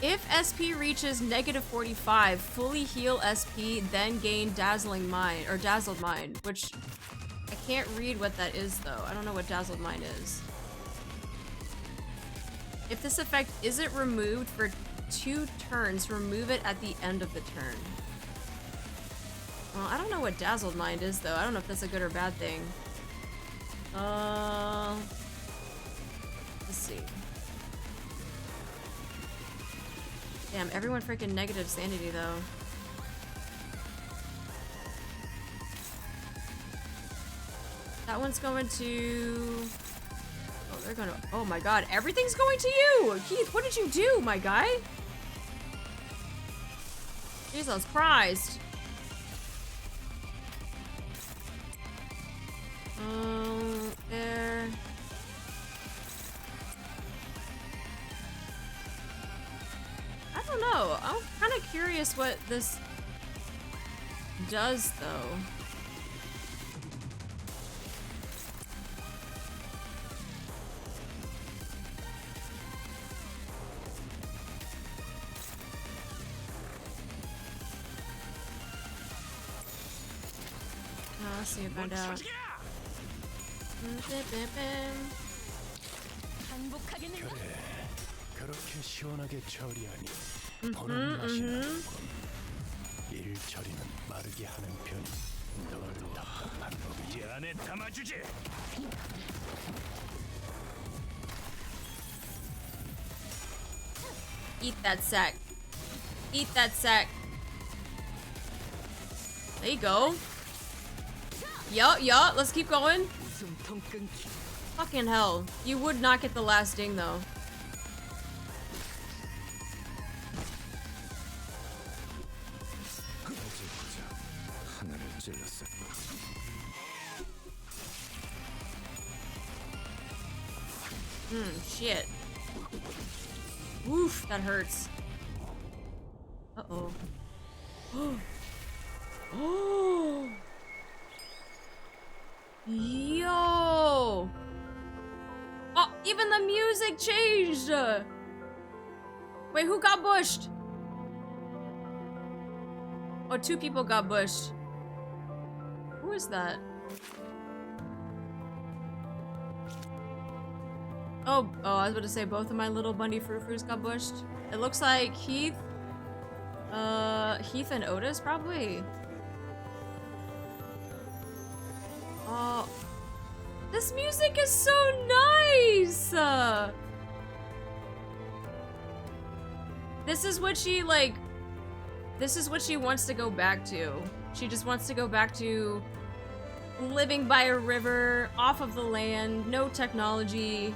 If SP reaches negative 45, fully heal SP, then gain Dazzling Mind, or Dazzled Mind, which I can't read what that is though. I don't know what Dazzled Mind is. If this effect isn't removed for 2 turns, remove it at the end of the turn. Well, I don't know what Dazzled Mind is though. I don't know if that's a good or bad thing. Damn, everyone freaking negative sanity though. That one's going to... Oh, they're gonna... Oh my god, everything's going to you! Keith, what did you do, my guy? Jesus Christ. There. I don't know. I'm kind of curious what this does, though. Let's see if I find out. 그래, 그렇게 시원하게 처리하니 보는 맛이 나는군. 일 처리는 빠르게 하는 편이 널 답답한 법이. 이 안에 담아주지. Eat that sack. Eat that sack. There you go. Yup, let's keep going. Fucking hell. You would not get the last ding though. Shit. Oof, that hurts. Uh-oh. Oh! Yo! Oh, even the music changed! Wait, who got bushed? Oh, 2 people got bushed. Who is that? Oh, I was about to say both of my little bunny frou-frous got bushed. It looks like Heath and Otis, probably. Oh, this music is so nice! This is what she, like, this is what she wants to go back to. She just wants to go back to living by a river, off of the land, no technology.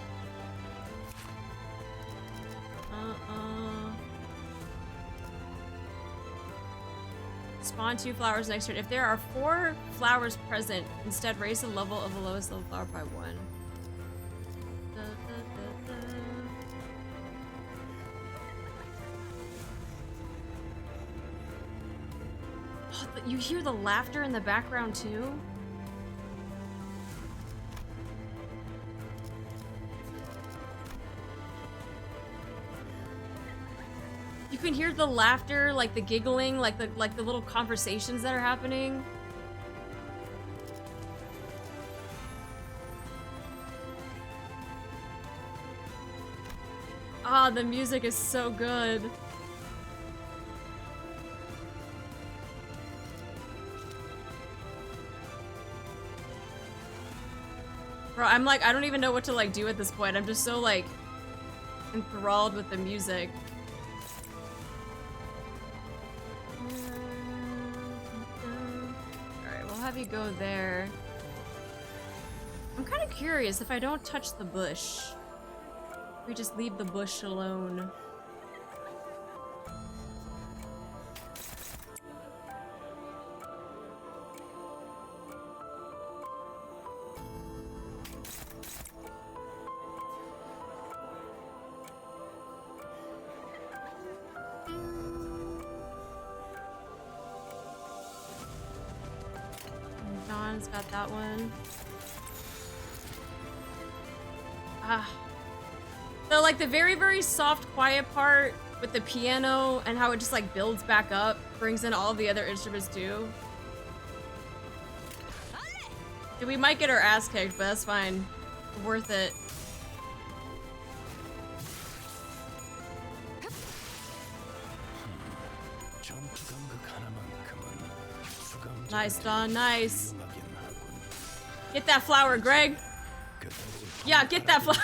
Spawn 2 flowers next turn. If there are 4 flowers present, instead raise the level of the lowest level flower by 1. Oh, you hear the laughter in the background too? You can hear the laughter, like the giggling, like the little conversations that are happening. Ah, the music is so good. Bro, I'm like, I don't even know what to like do at this point. I'm just so like enthralled with the music. Have you go there. I'm kind of curious if I don't touch the bush. We just leave the bush alone. Got that one. So like the very, very soft, quiet part with the piano and how it just like builds back up, brings in all the other instruments too. We might get our ass kicked, but that's fine. Worth it. Nice, Don, nice. Get that flower, Greg. Yeah, get that flower.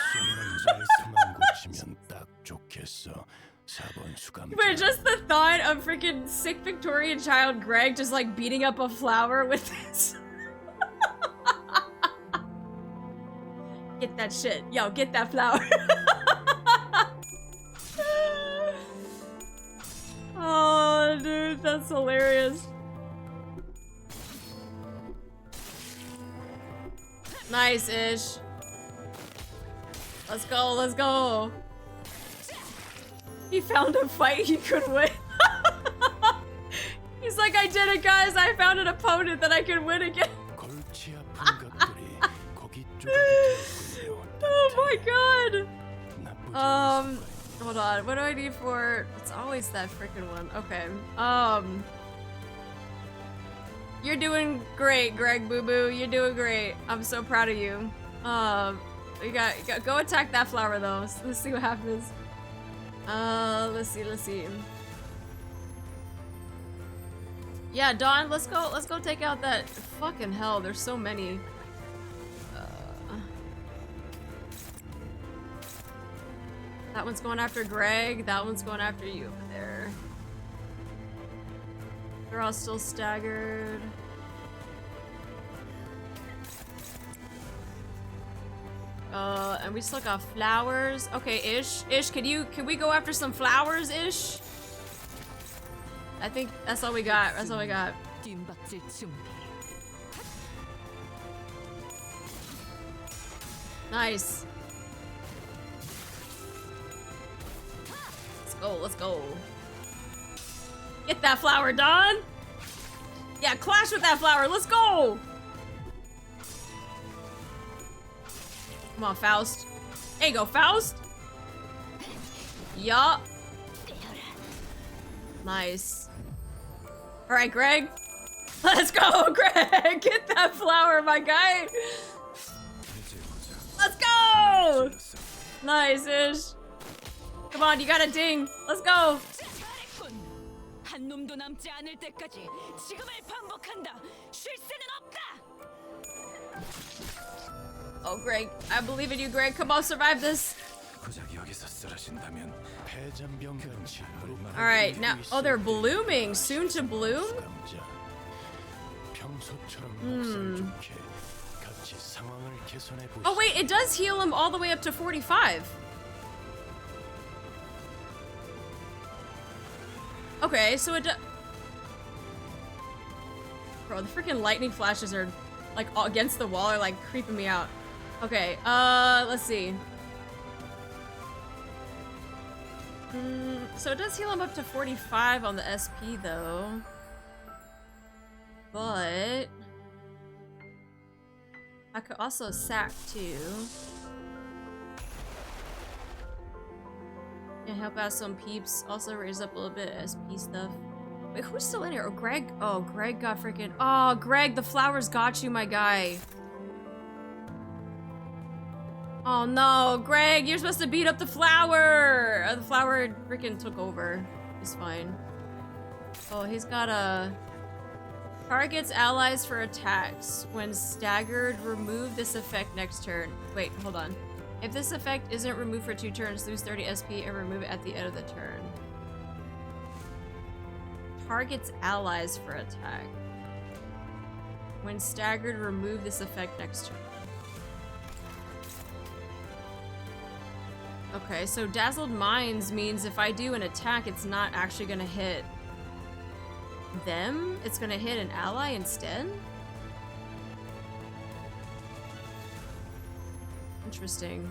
Wait, just the thought of freaking sick Victorian child Greg just like beating up a flower with this. Get that shit. Yo, get that flower. Oh, dude, that's hilarious. Nice-ish. Let's go, let's go. He found a fight he could win. He's like, I did it, guys. I found an opponent that I could win again. Oh my god. Hold on. What do I need for? It's always that freaking one. Okay. You're doing great, Greg Boo Boo. You're doing great. I'm so proud of you. You got go attack that flower though. So let's see what happens. Let's see. Yeah, Dawn, let's go take out that fucking hell. There's so many. That one's going after Greg. That one's going after you over there. They're all still staggered. And we still got flowers. Okay, Ish, can we go after some flowers, Ish? I think that's all we got. That's all we got. Nice. Let's go. Get that flower, Dawn. Yeah, clash with that flower. Let's go. Come on, Faust. There you go, Faust. Yup. Nice. All right, Greg. Let's go, Greg. Get that flower, my guy. Let's go. Nice-ish. Come on, you got a ding. Let's go. 한 놈도 남지 않을 때까지 지금을 반복한다. 쉴 새는 없다. Oh, Greg, I believe in you, Greg. Come on, survive this. All right, now, oh, they're blooming. Soon to bloom. Oh wait, it does heal him all the way up to 45. Okay, so it Bro, the freaking lightning flashes are like against the wall are like creeping me out. Okay, let's see. So it does heal him up to 45 on the SP though. But I could also sack too. And help out some peeps. Also raise up a little bit of SP stuff. Wait, who's still in here? Oh, Greg. Oh, Greg got freaking. Oh, Greg, the flowers got you, my guy. Oh no, Greg, you're supposed to beat up the flower. The flower freaking took over. He's fine. Oh, he's got a. Targets allies for attacks. When staggered, remove this effect next turn. Wait, hold on. If this effect isn't removed for 2 turns, lose 30 SP and remove it at the end of the turn. Targets allies for attack. When staggered, remove this effect next turn. Okay, so Dazzled Minds means if I do an attack, it's not actually gonna hit them, it's gonna hit an ally instead? Interesting.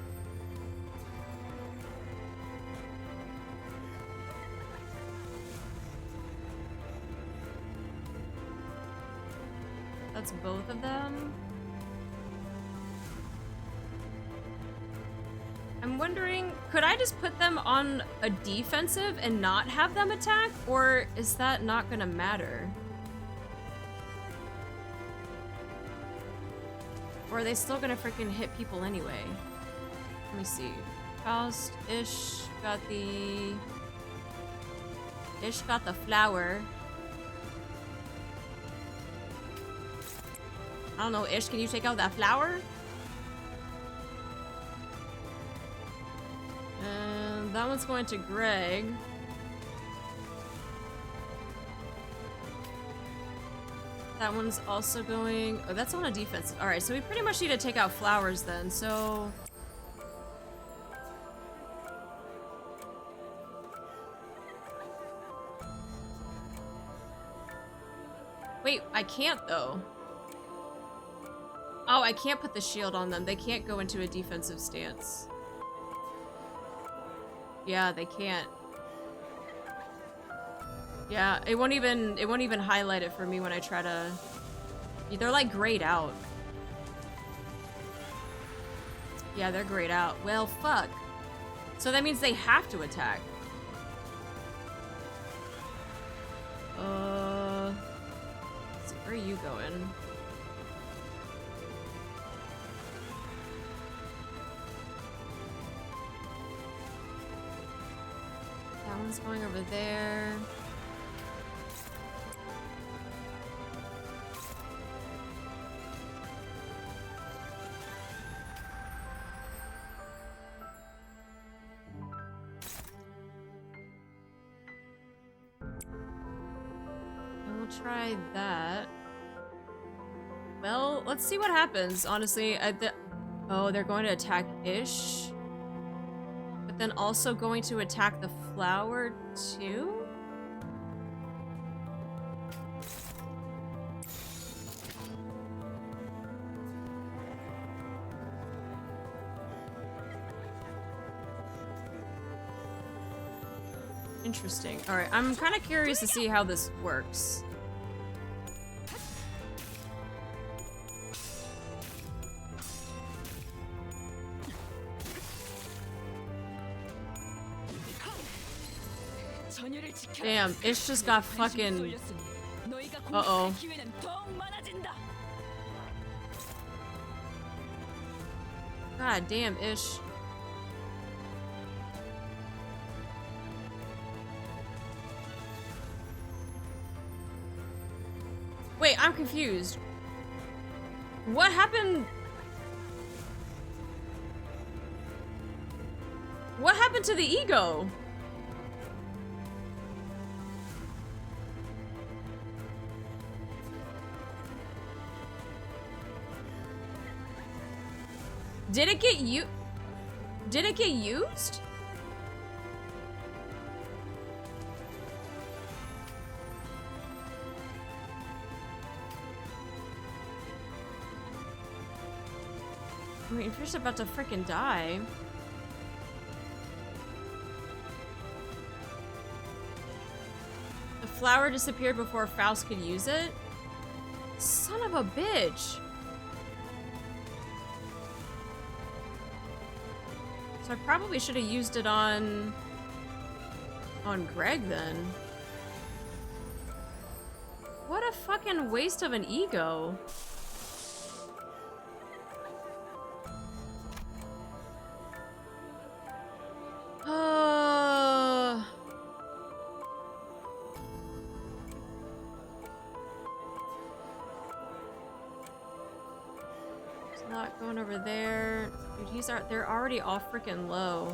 That's both of them. I'm wondering, could I just put them on a defensive and not have them attack? Or is that not gonna matter? Or are they still gonna freaking hit people anyway? Let me see. Faust, Ish got the flower. I don't know, Ish, can you take out that flower? And that one's going to Greg. That one's also going... Oh, that's on a defense. Alright, so we pretty much need to take out flowers then, so... Wait, I can't though. Oh, I can't put the shield on them. They can't go into a defensive stance. Yeah, they can't. Yeah, it won't even highlight it for me when I try to... They're like grayed out. Yeah, they're grayed out. Well, fuck. So that means they have to attack. Let's see, where are you going? That one's going over there. And we'll try that. Well, let's see what happens, honestly. Oh, they're going to attack Ish. But then also going to attack the flower, too? Interesting. Alright, I'm kind of curious to see how this works. Damn, Ish just got fucking... Uh-oh. God damn, Ish. Wait, I'm confused. What happened? What happened to the ego? Did it get used? I mean, if you're just about to freaking die. The flower disappeared before Faust could use it? Son of a bitch. So I probably should have used it on Greg then. What a fucking waste of an ego. It's not going over there. Dude, they're already all freaking low.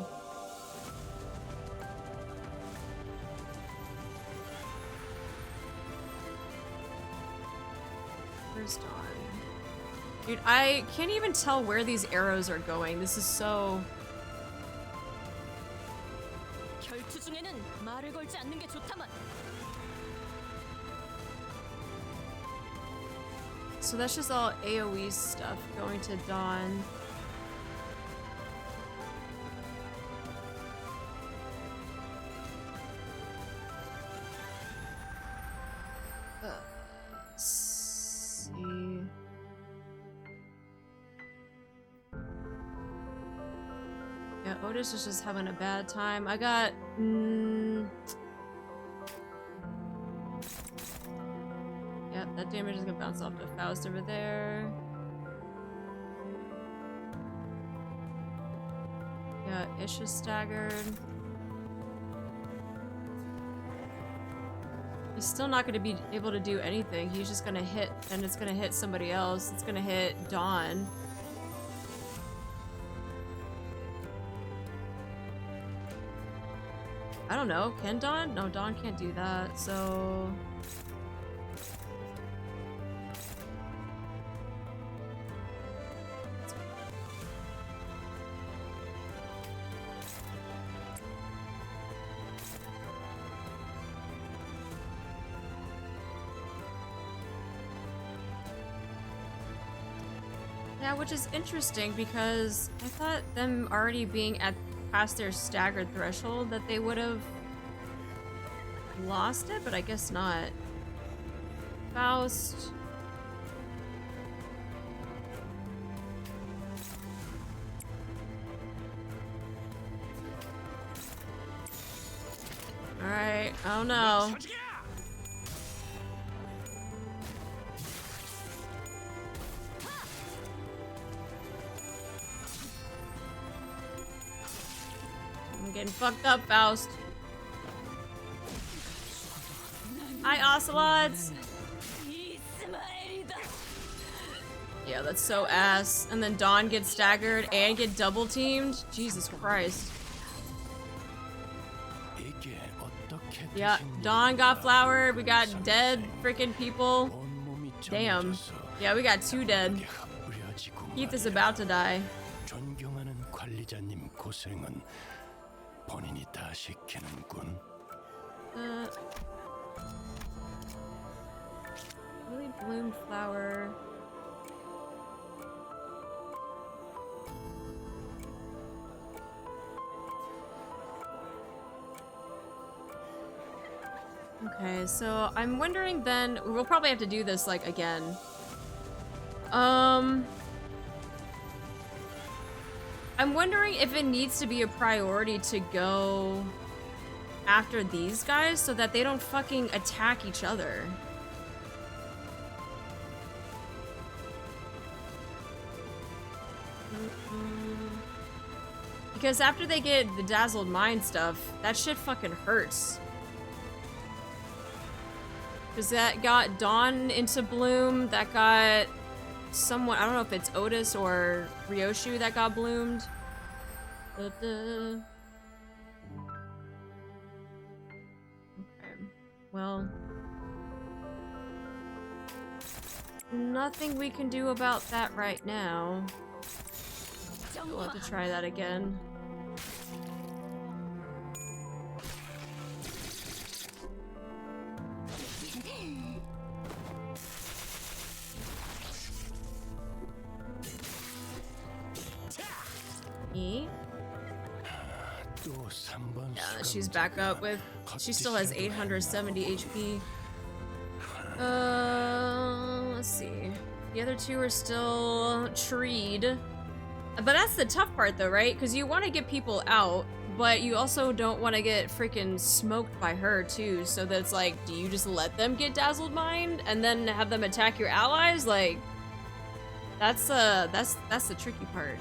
Where's Dawn? Dude, I can't even tell where these arrows are going. This is so... So that's just all AoE stuff going to Dawn. Let's see. Yeah, Otis is just having a bad time. I got... Yep, that damage is gonna bounce off the Faust over there. Yeah, Ish is staggered. He's still not gonna be able to do anything. He's just gonna hit, and it's gonna hit somebody else. It's gonna hit Dawn. I don't know. Can Dawn? No, Dawn can't do that, so... Yeah, which is interesting because I thought them already being at past their staggered threshold that they would have lost it, but I guess not. Faust. Alright, I don't know. I'm getting fucked up, Faust. Hi, Ocelots! Yeah, that's so ass. And then Dawn gets staggered and get double teamed? Jesus Christ. Yeah, Dawn got flowered. We got dead freaking people. Damn. Yeah, we got 2 dead. Keith is about to die. 존경하는 관리자님 고생은 본인이 다 시키는군. Really bloomed flower. Okay, so I'm wondering then, we'll probably have to do this like again. I'm wondering if it needs to be a priority to go after these guys so that they don't fucking attack each other. Because after they get the dazzled mind stuff, that shit fucking hurts. Because that got Dawn into bloom, that got someone, I don't know if it's Otis or Ryoshu that got bloomed. Okay. Well. Nothing we can do about that right now. We'll have to try that again. Yeah, she's back up with. She still has 870 HP. Let's see. The other 2 are still treed. But that's the tough part though, right? Because you want to get people out, but you also don't want to get freaking smoked by her too. So that it's like, do you just let them get dazzled mind and then have them attack your allies? Like, that's the tricky part.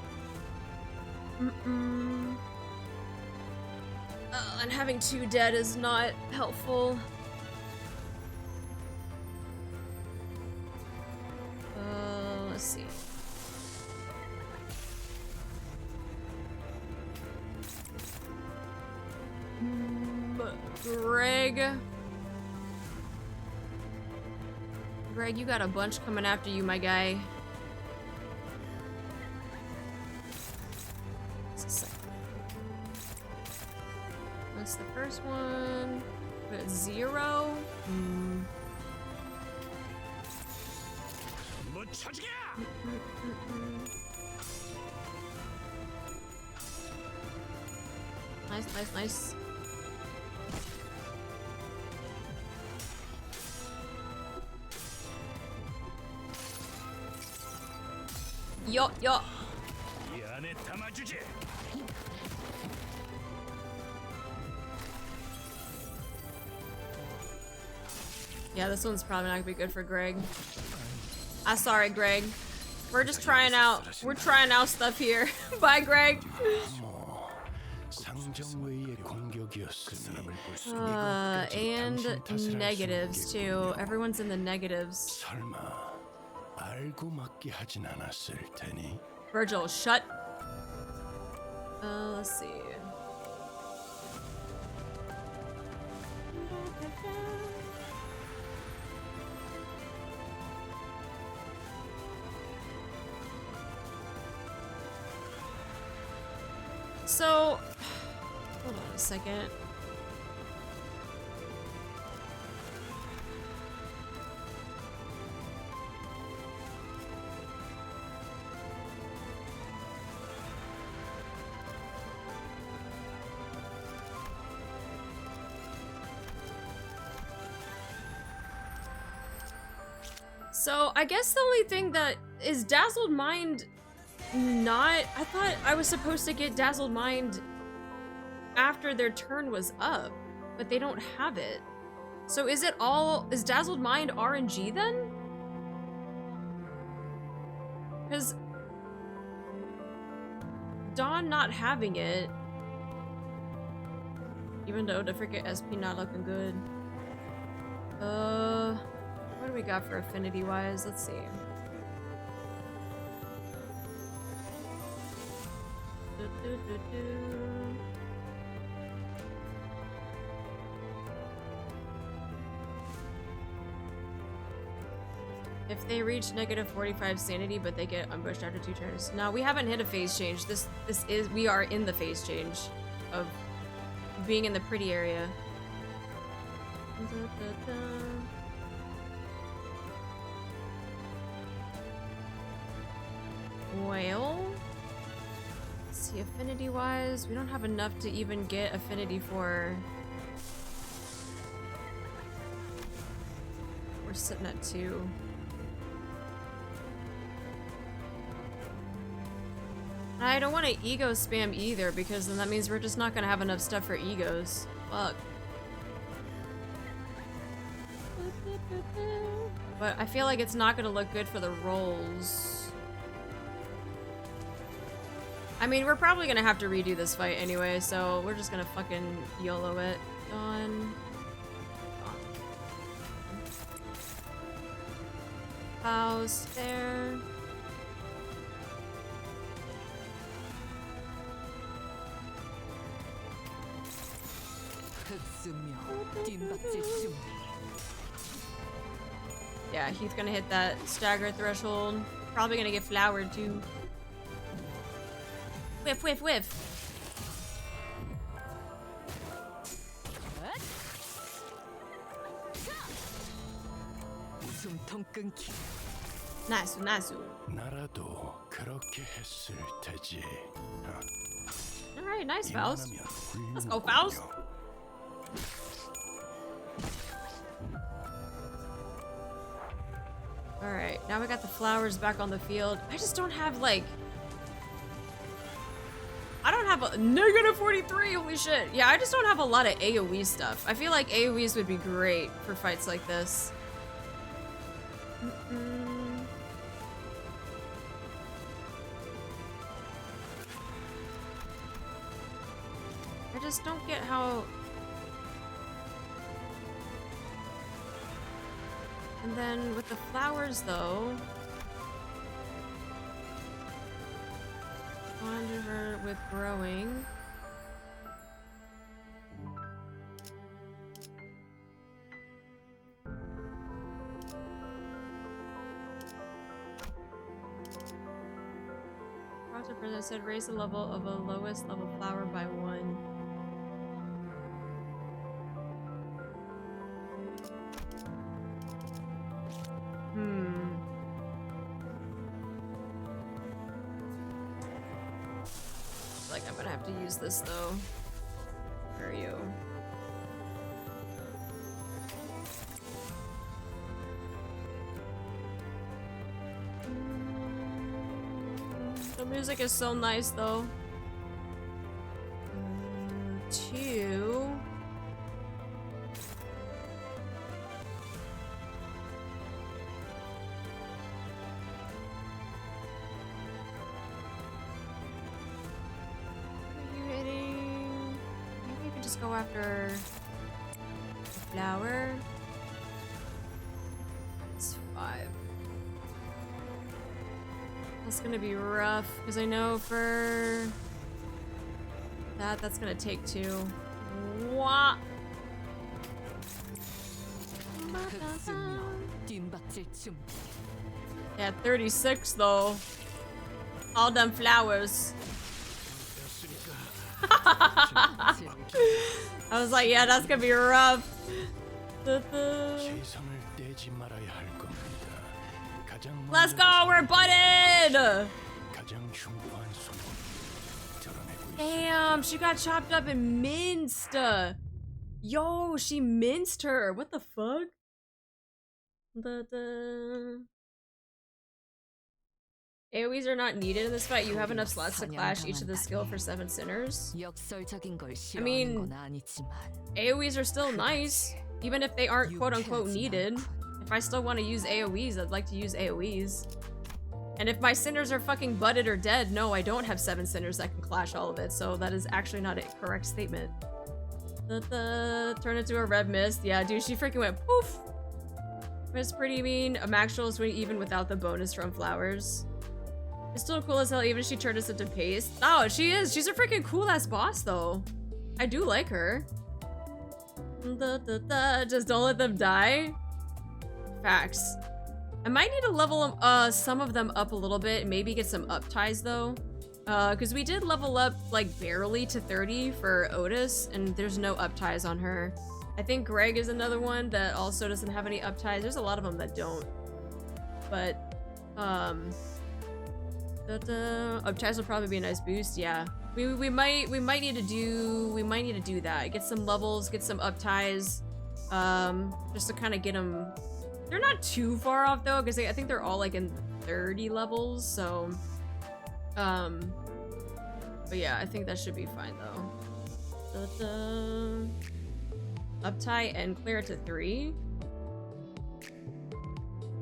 And having 2 dead is not helpful. Let's see. Greg, you got a bunch coming after you, my guy. That's the first one. But 0. Nice, nice, nice. Yo. Yeah, this one's probably not gonna be good for Greg. I'm sorry, Greg. We're just trying out. We're trying out stuff here. Bye, Greg. And negatives too. Everyone's in the negatives. Virgil, shut. Let's see. So, hold on a second. So I guess the only thing that is Dazzled Mind not... I thought I was supposed to get Dazzled Mind after their turn was up, but they don't have it. So is it all... is Dazzled Mind RNG then? Because Dawn not having it, even though the freaking SP not looking good. What do we got for affinity wise? Let's see. If they reach negative 45 sanity, but they get ambushed after 2 turns. No, we haven't hit a phase change. This is, we are in the phase change of being in the pretty area. Well, let's see, affinity wise, we don't have enough to even get affinity for. We're sitting at 2. I don't want to ego spam either, because then that means we're just not gonna have enough stuff for egos. Fuck. But I feel like it's not gonna look good for the rolls. I mean, we're probably gonna have to redo this fight anyway, so we're just gonna fucking YOLO it. Done. House there. Yeah, he's gonna hit that stagger threshold. Probably gonna get flowered too. Whiff, whiff, whiff. Nice, nice. Alright, nice, Faust. Let's go, Faust. Alright, now we got the flowers back on the field. I just don't have, like... I don't have a... negative 43, holy shit. Yeah, I just don't have a lot of AoE stuff. I feel like AoEs would be great for fights like this. I just don't get how... And then with the flowers, though, wander her with growing. Project President said raise the level of a lowest level flower by 1. Like I'm gonna have to use this though. Where are you? The music is so nice though. 2. Go after the flower. It's 5. That's gonna be rough because I know for that's gonna take 2. Wah. Yeah, 36 though. All them flowers. I was like, yeah, that's gonna be rough. Let's go, we're butted! Damn, she got chopped up and minced. Yo, she minced her. What the fuck? AoEs are not needed in this fight. You have enough slots to clash each of the skill for 7 sinners. I mean, AoEs are still nice, even if they aren't quote-unquote needed. If I still want to use AoEs, I'd like to use AoEs. And if my sinners are fucking butted or dead, no, I don't have 7 sinners that can clash all of it, so that is actually not a correct statement. Turn into a red mist. Yeah, dude, she freaking went poof! It's pretty mean. A Maxwell is even without the bonus from flowers. It's still cool as hell, even if she turned us into paste. Oh, she is! She's a freaking cool-ass boss, though. I do like her. Just don't let them die. Facts. I might need to level some of them up a little bit, maybe get some up ties though. Because we did level up like barely to 30 for Otis, and there's no up ties on her. I think Greg is another one that also doesn't have any up ties. There's a lot of them that don't. But up ties will probably be a nice boost. Yeah, we might need to do that. Get some levels, get some up ties, just to kind of get them. They're not too far off though, because I think they're all like in 30 levels, so but yeah, I think that should be fine though. Up tie and clear it to 3.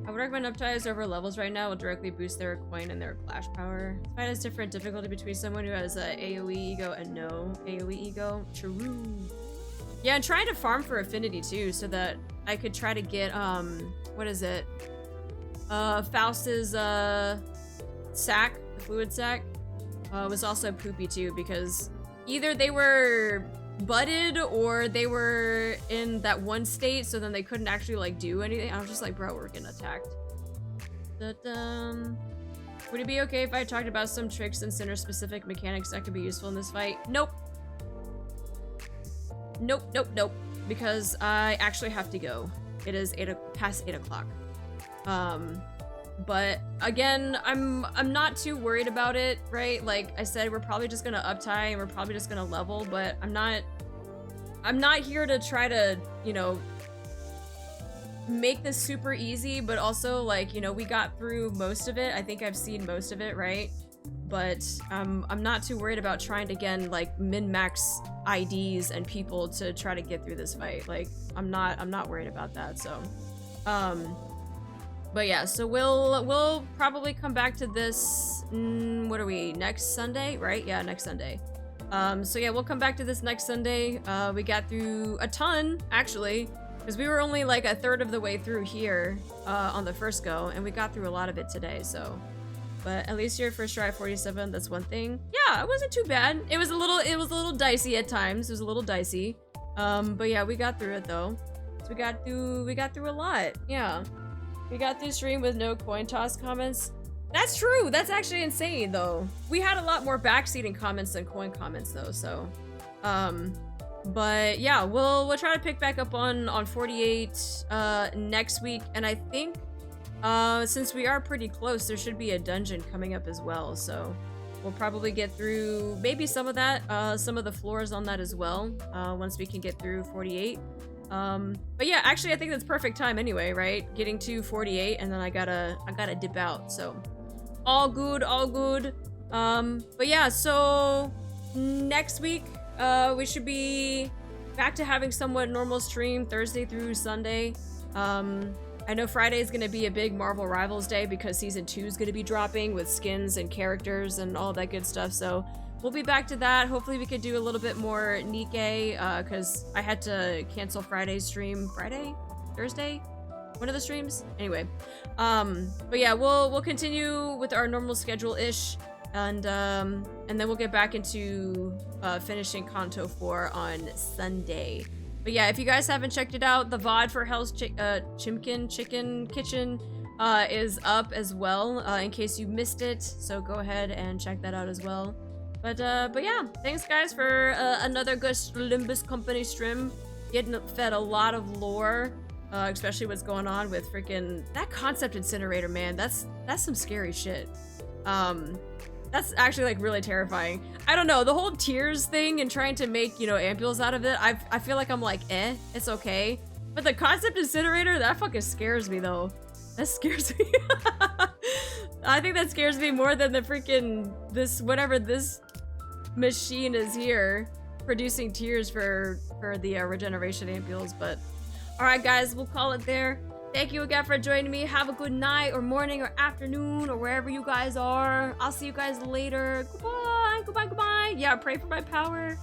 I would recommend up ties over levels right now. Will directly boost their coin and their clash power. This fight has different difficulty between someone who has a AoE ego and no AoE ego. True. Yeah, and trying to farm for affinity too, so that I could try to get what is it? Faust's sack, the fluid sack, was also poopy too, because either they were butted or they were in that one state, so then they couldn't actually like do anything. I was just like, bro, we're getting attacked. Would it be okay if I talked about some tricks and sinner specific mechanics that could be useful in this fight? Nope. Nope, nope, nope. Because I actually have to go. It is past 8 o'clock. But again, I'm not too worried about it, right? Like I said, we're probably just gonna up tie and we're probably just gonna level, but I'm not here to try to, you know, make this super easy, but also like, you know, we got through most of it. I think I've seen most of it, right? But I'm not too worried about trying to, again, like min-max IDs and people to try to get through this fight. Like I'm not worried about that. So but yeah, so we'll probably come back to this what are we, next Sunday, right? Yeah, next Sunday. So yeah, we'll come back to this next Sunday. We got through a ton actually, because we were only like a third of the way through here on the first go, and we got through a lot of it today. So but at least your first try at 47, that's one thing. Yeah, it wasn't too bad. It was a little dicey at times. It was a little dicey. But yeah, we got through it though. So we got through a lot. Yeah. We got through stream with no coin toss comments. That's true. That's actually insane though. We had a lot more backseating comments than coin comments though, so but yeah, we'll try to pick back up on 48 next week, and I think since we are pretty close, there should be a dungeon coming up as well, so we'll probably get through maybe some of that, some of the floors on that as well, once we can get through 48. But yeah, actually I think that's perfect time anyway, right? Getting to 48 and then I gotta dip out, so all good, all good. But yeah, so next week we should be back to having somewhat normal stream Thursday through Sunday. I know Friday is gonna be a big Marvel Rivals day because season 2 is gonna be dropping with skins and characters and all that good stuff, so we'll be back to that. Hopefully we could do a little bit more Nikkei, because I had to cancel Friday's stream. Thursday? One of the streams? Anyway. But yeah, we'll continue with our normal schedule-ish, and then we'll get back into finishing Canto 4 on Sunday. But yeah, if you guys haven't checked it out, the VOD for Hell's Chicken Kitchen is up as well, in case you missed it, so go ahead and check that out as well. But yeah, thanks guys for another good Limbus Company stream. Getting fed a lot of lore, especially what's going on with freaking that concept incinerator, man. That's some scary shit. That's actually like really terrifying. I don't know, the whole tears thing and trying to make, you know, ampules out of it, I feel like I'm like, it's okay. But the concept incinerator, that fucking scares me though. That scares me. I think that scares me more than the freaking whatever this machine is here producing tears for the regeneration ampules. But all right, guys, we'll call it there. Thank you again for joining me. Have a good night or morning or afternoon or wherever you guys are. I'll see you guys later. Goodbye, goodbye, goodbye. Yeah, pray for my power.